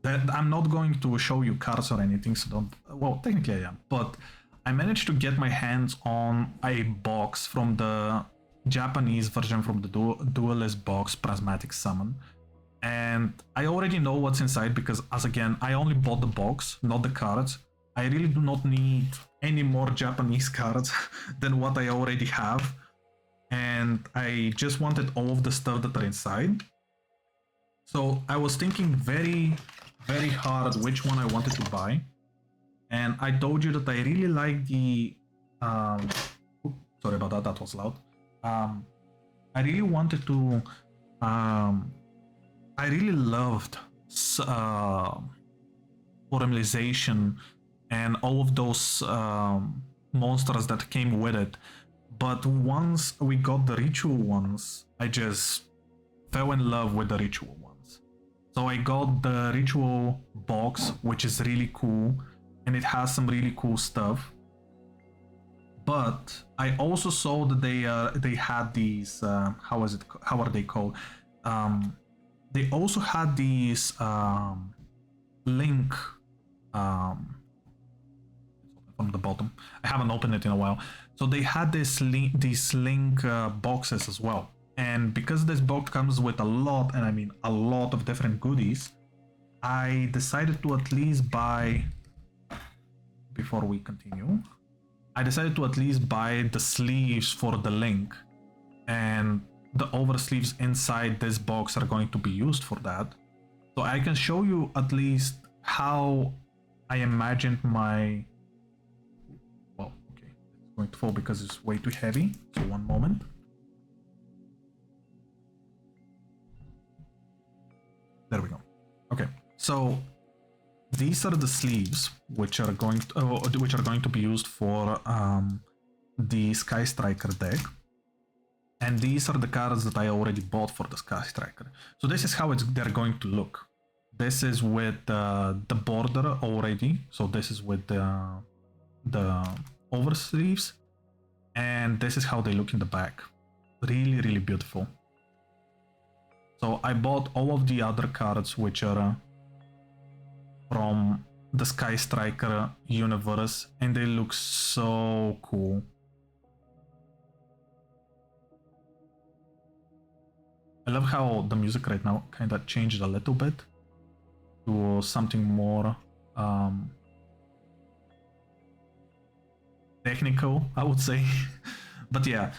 That I'm not going to show you cards or anything, so don't... Well, technically I am. But I managed to get my hands on a box from the Japanese version, from the Duelist box, Prismatic Summon. And I already know what's inside because, as again, I only bought the box, not the cards. I really do not need any more Japanese cards than what I already have. And I just wanted all of the stuff that are inside. So I was thinking very, very hard which one I wanted to buy. And I told you that I really like the... sorry about that, that was loud. I really wanted to... I really loved Formalization and all of those monsters that came with it. But once we got the ritual ones, I just fell in love with the ritual ones. So I got the ritual box, which is really cool, and it has some really cool stuff. But I also saw that they had these how are they called? They also had these link about them. I haven't opened it in a while. So they had these link boxes as well. And because this box comes with a lot, and I mean a lot of different goodies, I decided to at least buy, before we continue, I decided to at least buy the sleeves for the link. And the over sleeves inside this box are going to be used for that. So I can show you at least how I imagined my... Well, okay, it's going to fall because it's way too heavy. So one moment. There we go. Okay, so these are the sleeves which are going to be used for the Sky Striker deck, and these are the cards that I already bought for the Sky Striker. So this is how they're going to look. This is with the border already. So this is with the over sleeves, and this is how they look in the back. Really, really beautiful. So I bought all of the other cards which are from the Sky Striker universe, and they look so cool. I love how the music right now kind of changed a little bit to something more technical, I would say. But yeah,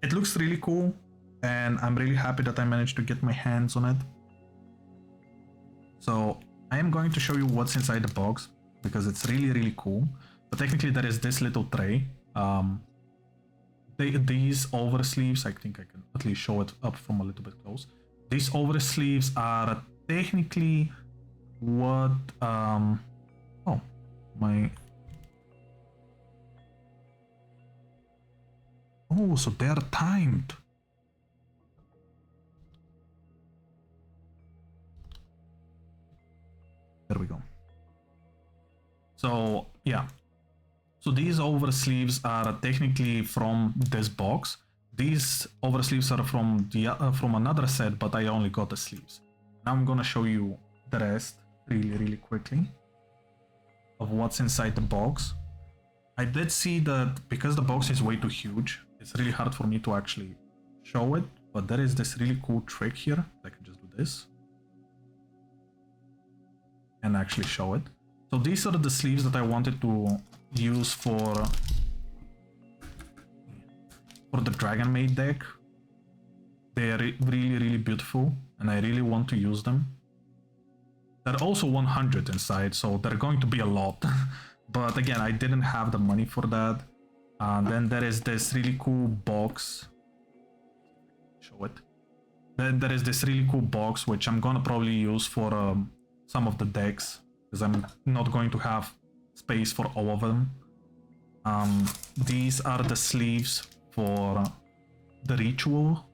it looks really cool, and I'm really happy that I managed to get my hands on it. So I am going to show you what's inside the box because it's really, really cool. But technically there is this little tray. These over sleeves, I think I can at least show it up from a little bit close. These over sleeves are technically what oh my oh, so they're timed. There we go. So yeah, so these over sleeves are technically from this box. These over sleeves are from from another set, but I only got the sleeves. Now I'm gonna show you the rest really quickly of what's inside the box. I did see that because the box is way too huge, it's really hard for me to actually show it, but there is this really cool trick here. I can just do this and actually show it. So these are the sleeves that I wanted to use for the Dragon Maid deck. They are really beautiful, and I really want to use them. There are also 100 inside, so they're going to be a lot. But again, I didn't have the money for that. And then there is this really cool box. Show it. Then there is this really cool box, which I'm gonna probably use for some of the decks, because I'm not going to have space for all of them. These are the sleeves for the Ritual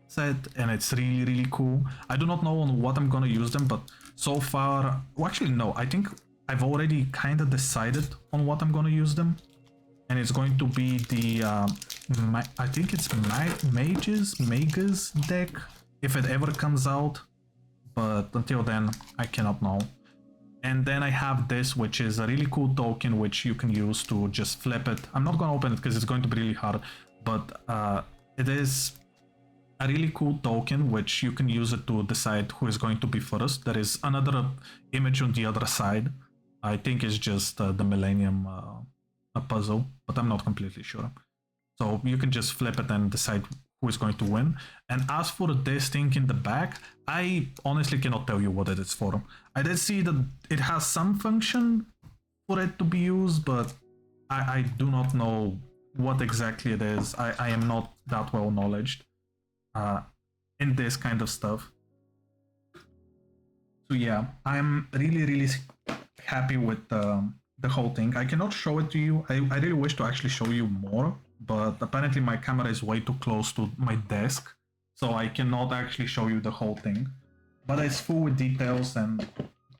set, and it's really cool. I do not know on what I'm gonna use them, but so far, well, actually no, I think I've already kind of decided on what I'm gonna use them, and it's going to be the I think it's Magus deck, if it ever comes out, but until then I cannot know. And then I have this, which is a really cool token which you can use to just flip it. I'm not gonna open it because it's going to be really hard, but it is a really cool token which you can use it to decide who is going to be first. There is another image on the other side. I think it's just the Millennium puzzle, but I'm not completely sure. So you can just flip it and decide who is going to win. And as for this thing in the back, I honestly cannot tell you what it is for. I did see that it has some function for it to be used, but I do not know what exactly it is. I am not that well knowledged in this kind of stuff. So yeah, I'm really happy with the whole thing. I cannot show it to you. I really wish to actually show you more, but apparently my camera is way too close to my desk, so I cannot actually show you the whole thing. But it's full with details, and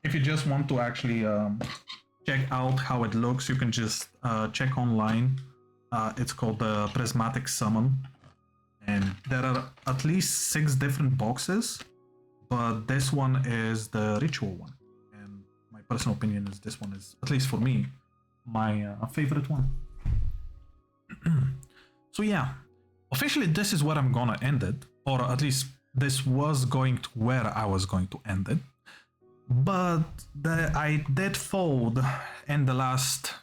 if you just want to actually check out how it looks, you can just check online. It's called the Prismatic Summon, and there are at least 6 different boxes, but this one is the Ritual one. And my personal opinion is this one is, at least for me, my favorite one. So yeah, officially this is where I'm gonna end it, or at least this was going to where I was going to end it. But I did fold in the last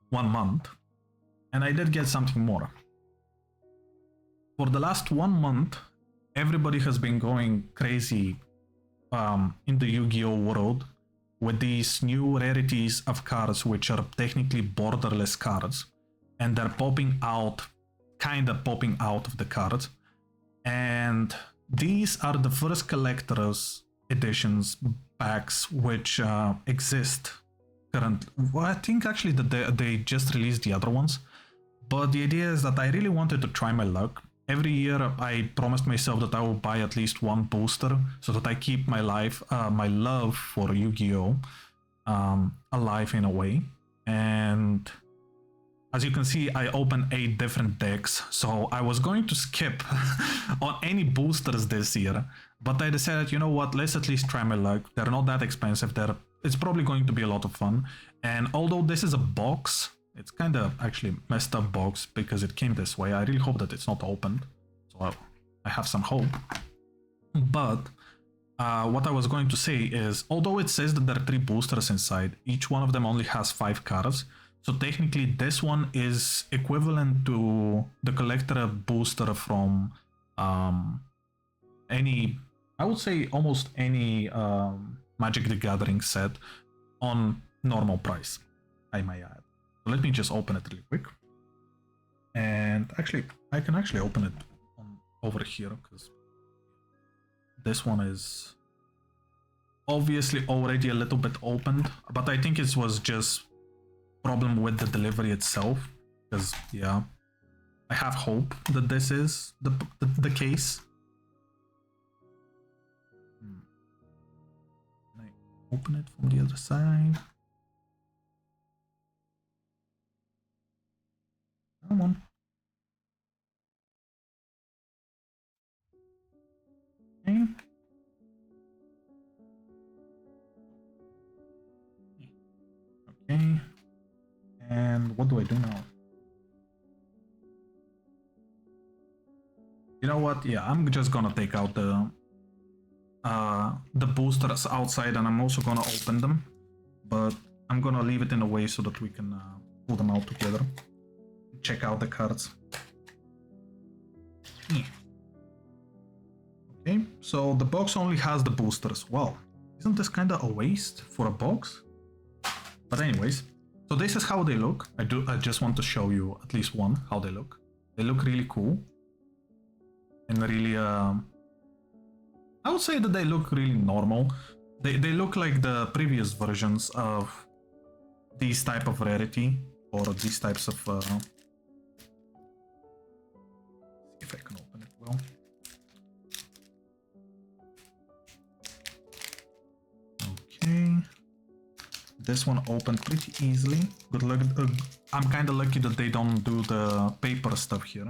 1 month, and I did get something more. For the last 1 month, everybody has been going crazy in the Yu-Gi-Oh world with these new rarities of cards, which are technically borderless cards, and they're popping out, kind of popping out of the cards. And these are the first collector's editions packs which exist currently. Well, I think actually that they just released the other ones, but the idea is that I really wanted to try my luck. Every year I promised myself that I will buy at least one booster so that I keep my my love for Yu-Gi-Oh alive in a way. And as you can see, I opened 8 different decks, so I was going to skip on any boosters this year, but I decided, you know what, let's at least try my luck. They're not that expensive. It's probably going to be a lot of fun. And although this is a box, it's kind of actually messed up box because it came this way. I really hope that it's not opened, so I have some hope. But what I was going to say is, although it says that there are 3 boosters inside, each one of them only has 5 cards. So technically this one is equivalent to the collector booster from any, I would say almost any Magic the Gathering set on normal price, I might add. So let me just open it really quick. And actually, I can actually open it over here because this one is obviously already a little bit opened, but I think it was just problem with the delivery itself, because yeah, I have hope that this is the case. Can I open it from the other side? Come on. Okay. Okay. And what do I do now? You know what? Yeah, I'm just gonna take out the boosters outside, and I'm also gonna open them, but I'm gonna leave it in a way so that we can pull them out together. Check out the cards. Okay, so the box only has the boosters. Wow, isn't this kind of a waste for a box? But anyways. So this is how they look. I just want to show you at least one how they look. They look really cool. And really I would say that they look really normal. They look like the previous versions of these type of rarity, or these types of see if I can open it well. Okay. This one opened pretty easily. Good luck. I'm kind of lucky that they don't do the paper stuff here.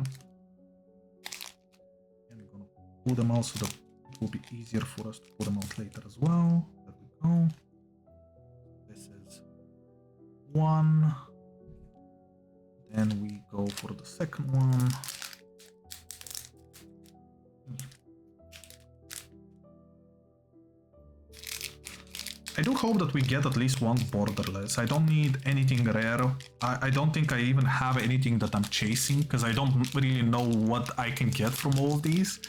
And I'm gonna pull them out so that it will be easier for us to pull them out later as well. There we go. This is one. Then we go for the second one. I do hope that we get at least one borderless. I don't need anything rare. I don't think I even have anything that I'm chasing, because I don't really know what I can get from all of these.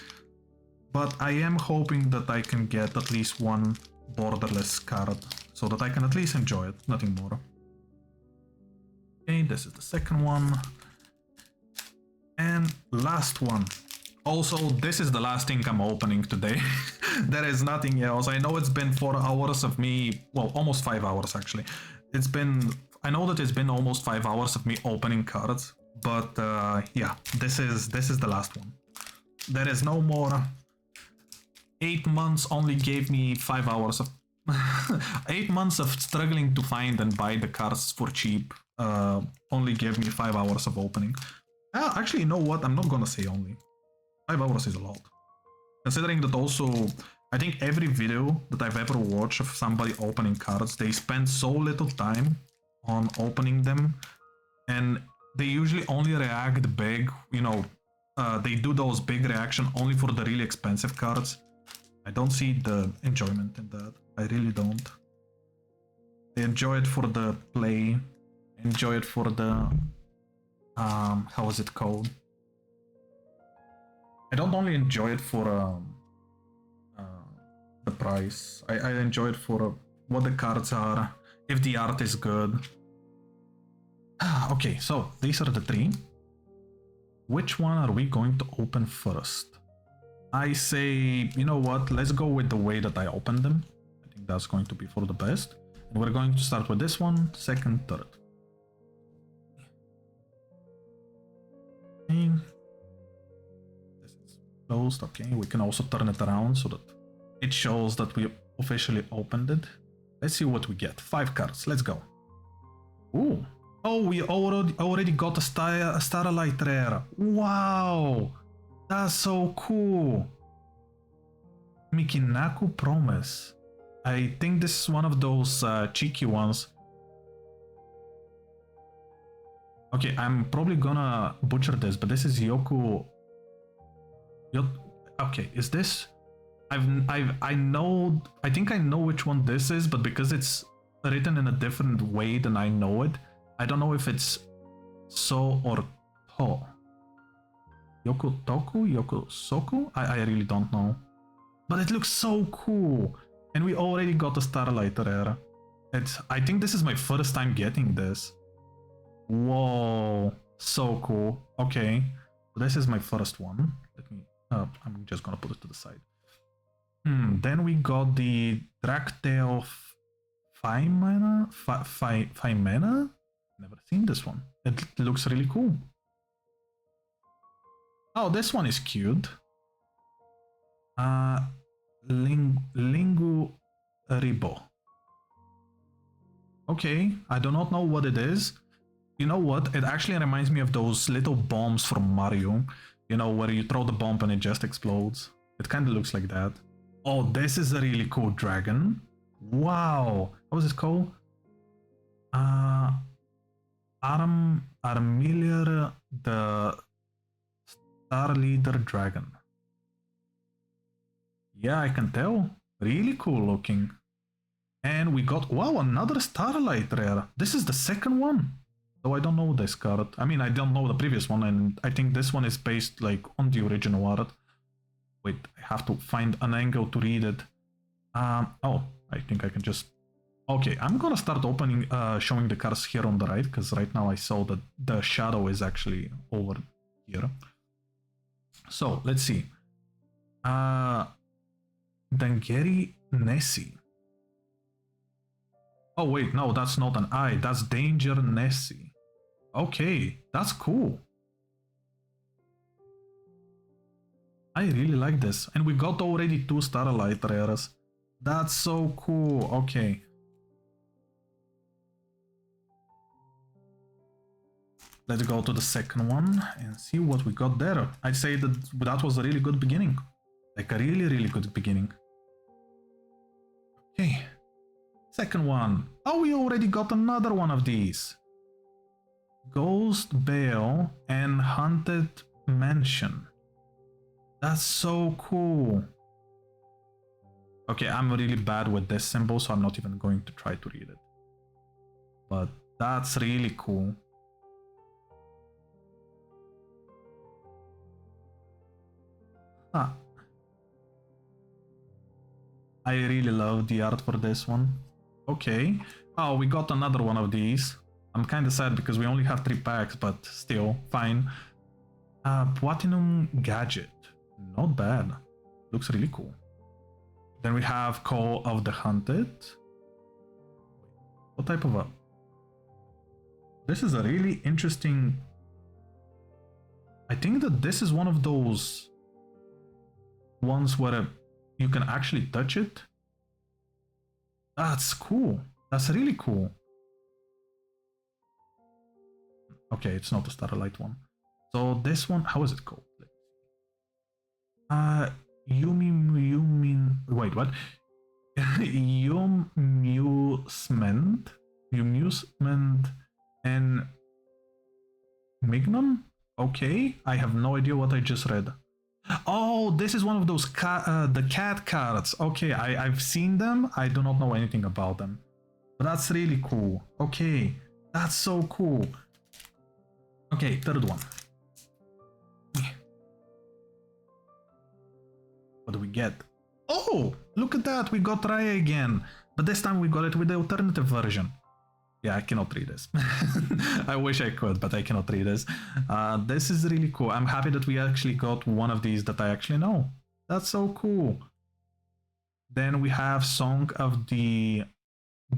But I am hoping that I can get at least one borderless card, so that I can at least enjoy it, nothing more. Okay, this is the second one. And last one. Also, this is the last thing I'm opening today. There is nothing else. I know it's been 4 hours of me, well, almost 5 hours actually. I know that it's been almost 5 hours of me opening cards, but yeah, this is the last one. There is no more. 8 months only gave me 5 hours of 8 months of struggling to find and buy the cards for cheap only gave me 5 hours of opening. Actually, you know what? I'm not gonna say only. 5 hours is a lot. Considering that also, I think every video that I've ever watched of somebody opening cards, they spend so little time on opening them, and they usually only react big, you know, they do those big reaction only for the really expensive cards. I don't see the enjoyment in that. I really don't. I enjoy it for the play, enjoy it for the how is it called? I don't only enjoy it for the price. I enjoy it for what the cards are, if the art is good. Okay, so these are the three. Which one are we going to open first? I say, you know what, let's go with the way that I opened them. I think that's going to be for the best. And we're going to start with this one, second, third. Okay. This is closed, okay. We can also turn it around so that it shows that we officially opened it. Let's see what we get. 5 cards, let's go. Ooh. Oh, we already got a Starlight Rare. Wow! That's so cool. Mikinaku Promise. I think this is one of those cheeky ones. Okay, I'm probably gonna butcher this, but this is Yoku. Okay, is this? I think I know which one this is, but because it's written in a different way than I know it, I don't know if it's So or To. Yoku Toku? Yoku Soku? I really don't know. But it looks so cool. And we already got a Starlight Rare. I think this is my first time getting this. Whoa. So cool. Okay. This is my first one. Let me... I'm just gonna put it to the side. Then we got the Dragtail Faimena? Faimena? Never seen this one. It looks really cool. Oh, this one is cute. Lingu Ribo. Okay, I do not know what it is. You know what? It actually reminds me of those little bombs from Mario. You know, where you throw the bomb and it just explodes. It kind of looks like that. Oh, this is a really cool dragon. Wow. What was it called? Armilier the Star Leader Dragon. Yeah, I can tell. Really cool looking. And we got, wow, another Starlight Rare. This is the second one. So I don't know this card. I mean, I don't know the previous one, and I think this one is based like on the original art. Wait, I have to find an angle to read it. Oh, I think I can just... Okay, I'm gonna start opening, showing the cards here on the right, because right now I saw that the shadow is actually over here. So, let's see. Dangeri Nessie. Oh wait, no, that's not an I, that's Danger Nessie. Okay, that's cool. I really like this. And we got already 2 Starlight Rares. That's so cool. Okay. Let's go to the second one and see what we got there. I'd say that was a really good beginning. Like a really, really good beginning. Okay. Second one. Oh, we already got another one of these. Ghost Bale and Haunted Mansion. That's so cool. Okay, I'm really bad with this symbol, so I'm not even going to try to read it. But that's really cool. Huh. I really love the art for this one. Okay. Oh, we got another one of these. I'm kind of sad because we only have 3 packs, but still, fine. Platinum Gadget. Not bad. Looks really cool. Then we have Call of the Hunted. What type of a... This is a really interesting... I think that this is one of those ones where you can actually touch it. That's cool. That's really cool. Okay, it's not the Starlight one. So this one, how is it called? Yumin, wait, what? Yumusement. amusement and Mignon? Okay, I have no idea what I just read. Oh, this is one of those the cat cards. Okay, I've seen them. I do not know anything about them. But that's really cool. Okay, that's so cool. Okay, third one. What do we get? Oh, look at that. We got Raya again. But this time we got it with the alternative version. Yeah, I cannot read this. I wish I could, but I cannot read this. This is really cool. I'm happy that we actually got one of these that I actually know. That's so cool. Then we have Song of the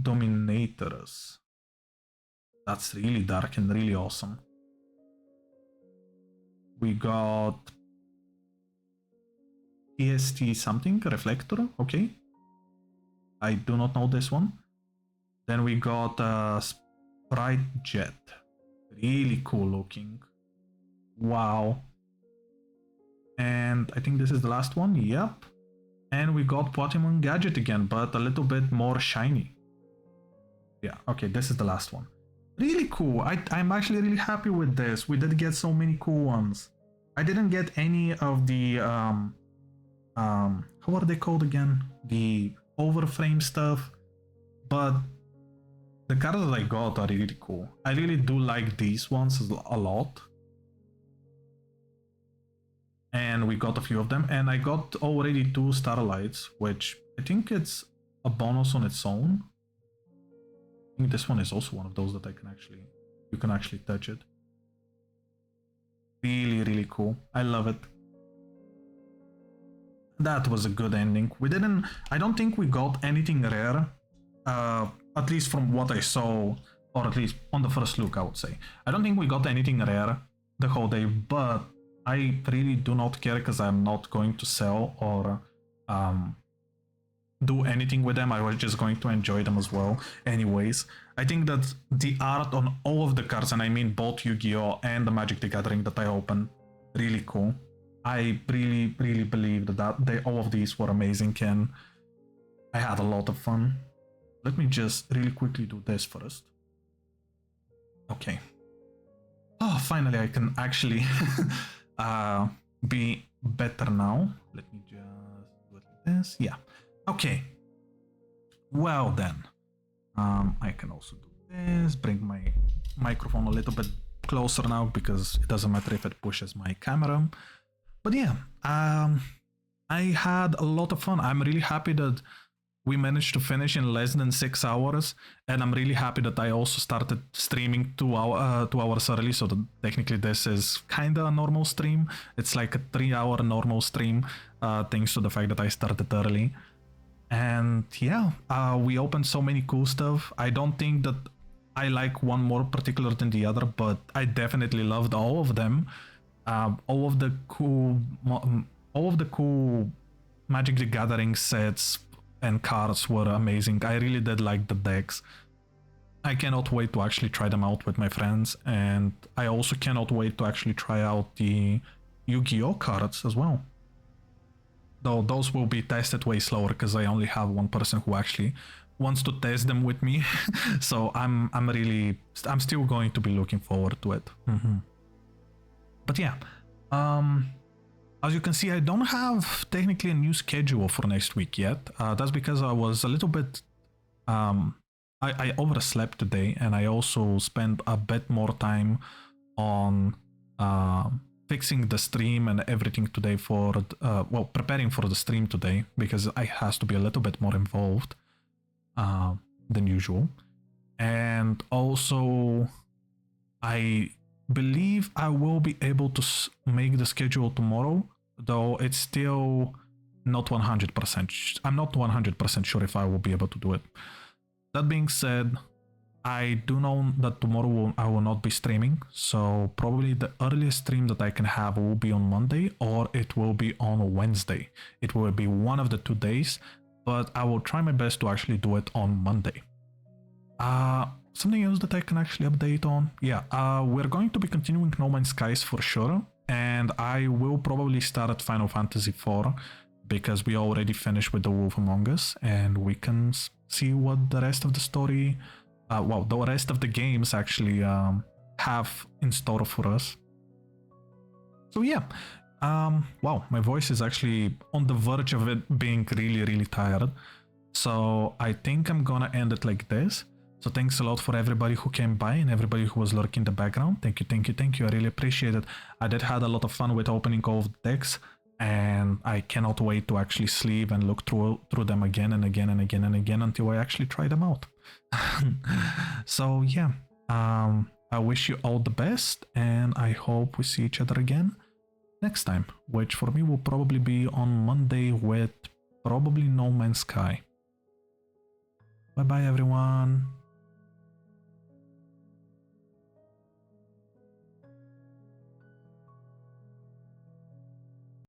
Dominators. That's really dark and really awesome. We got TST something, Reflector, okay. I do not know this one. Then we got Sprite Jet. Really cool looking. Wow. And I think this is the last one. Yep. And we got Pokemon Gadget again, but a little bit more shiny. Yeah, okay, this is the last one. Really cool. I'm actually really happy with this. We did get so many cool ones. I didn't get any of the how are they called again? The overframe stuff. But the cards that I got are really cool. I really do like these ones a lot. And we got a few of them. And I got already 2 Starlights, which I think it's a bonus on its own. I think this one is also one of those that you can actually touch it. Really, really cool. I love it. That was a good ending. I don't think we got anything rare. At least from what I saw, or at least on the first look, I would say. I don't think we got anything rare the whole day, but I really do not care because I'm not going to sell or do anything with them. I was just going to enjoy them as well. Anyways, I think that the art on all of the cards, and I mean both Yu-Gi-Oh! And the Magic the Gathering that I opened, really cool. I really, really believe that all of these were amazing, and I had a lot of fun. Let me just really quickly do this first. Okay. Oh, finally I can actually be better now. Let me just do it like this. Yeah. Okay. Well then. I can also do this. Bring my microphone a little bit closer now because it doesn't matter if it pushes my camera. But yeah, I had a lot of fun. I'm really happy that we managed to finish in less than 6 hours, and I'm really happy that I also started streaming 2 hours early, so that technically this is kind of a normal stream. It's like a 3-hour normal stream, thanks to the fact that I started early. And yeah, we opened so many cool stuff. I don't think that I like one more particular than the other, but I definitely loved all of them. All of the cool Magic the Gathering sets and cards were amazing. I really did like the decks. I cannot wait to actually try them out with my friends, and I also cannot wait to actually try out the Yu-Gi-Oh cards as well. Though those will be tested way slower because I only have one person who actually wants to test them with me. So I'm still going to be looking forward to it. But yeah, as you can see, I don't have technically a new schedule for next week yet. That's because I was a little bit, I overslept today, and I also spent a bit more time on fixing the stream and everything today for, preparing for the stream today, because I has to be a little bit more involved than usual. And also, I believe I will be able to make the schedule tomorrow, though it's still not 100%. I'm not 100% sure if I will be able to do it. That being said, I do know that tomorrow I will not be streaming, so probably the earliest stream that I can have will be on Monday, or it will be on Wednesday. It will be one of the 2 days, but I will try my best to actually do it on Monday. Something else that I can actually update on? Yeah, we're going to be continuing No Man's Skies for sure, and I will probably start at Final Fantasy IV, because we already finished with The Wolf Among Us, and we can see what the rest of the story well, the rest of the games actually have in store for us. So yeah, wow, my voice is actually on the verge of it being really tired. So I think I'm gonna end it like this. So thanks a lot for everybody who came by and everybody who was lurking in the background. Thank you. I really appreciate it. I did had a lot of fun with opening all of the decks, and I cannot wait to actually sleep and look through them again and again until I actually try them out. So yeah, I wish you all the best, and I hope we see each other again next time, which for me will probably be on Monday with probably No Man's Sky. Bye bye everyone.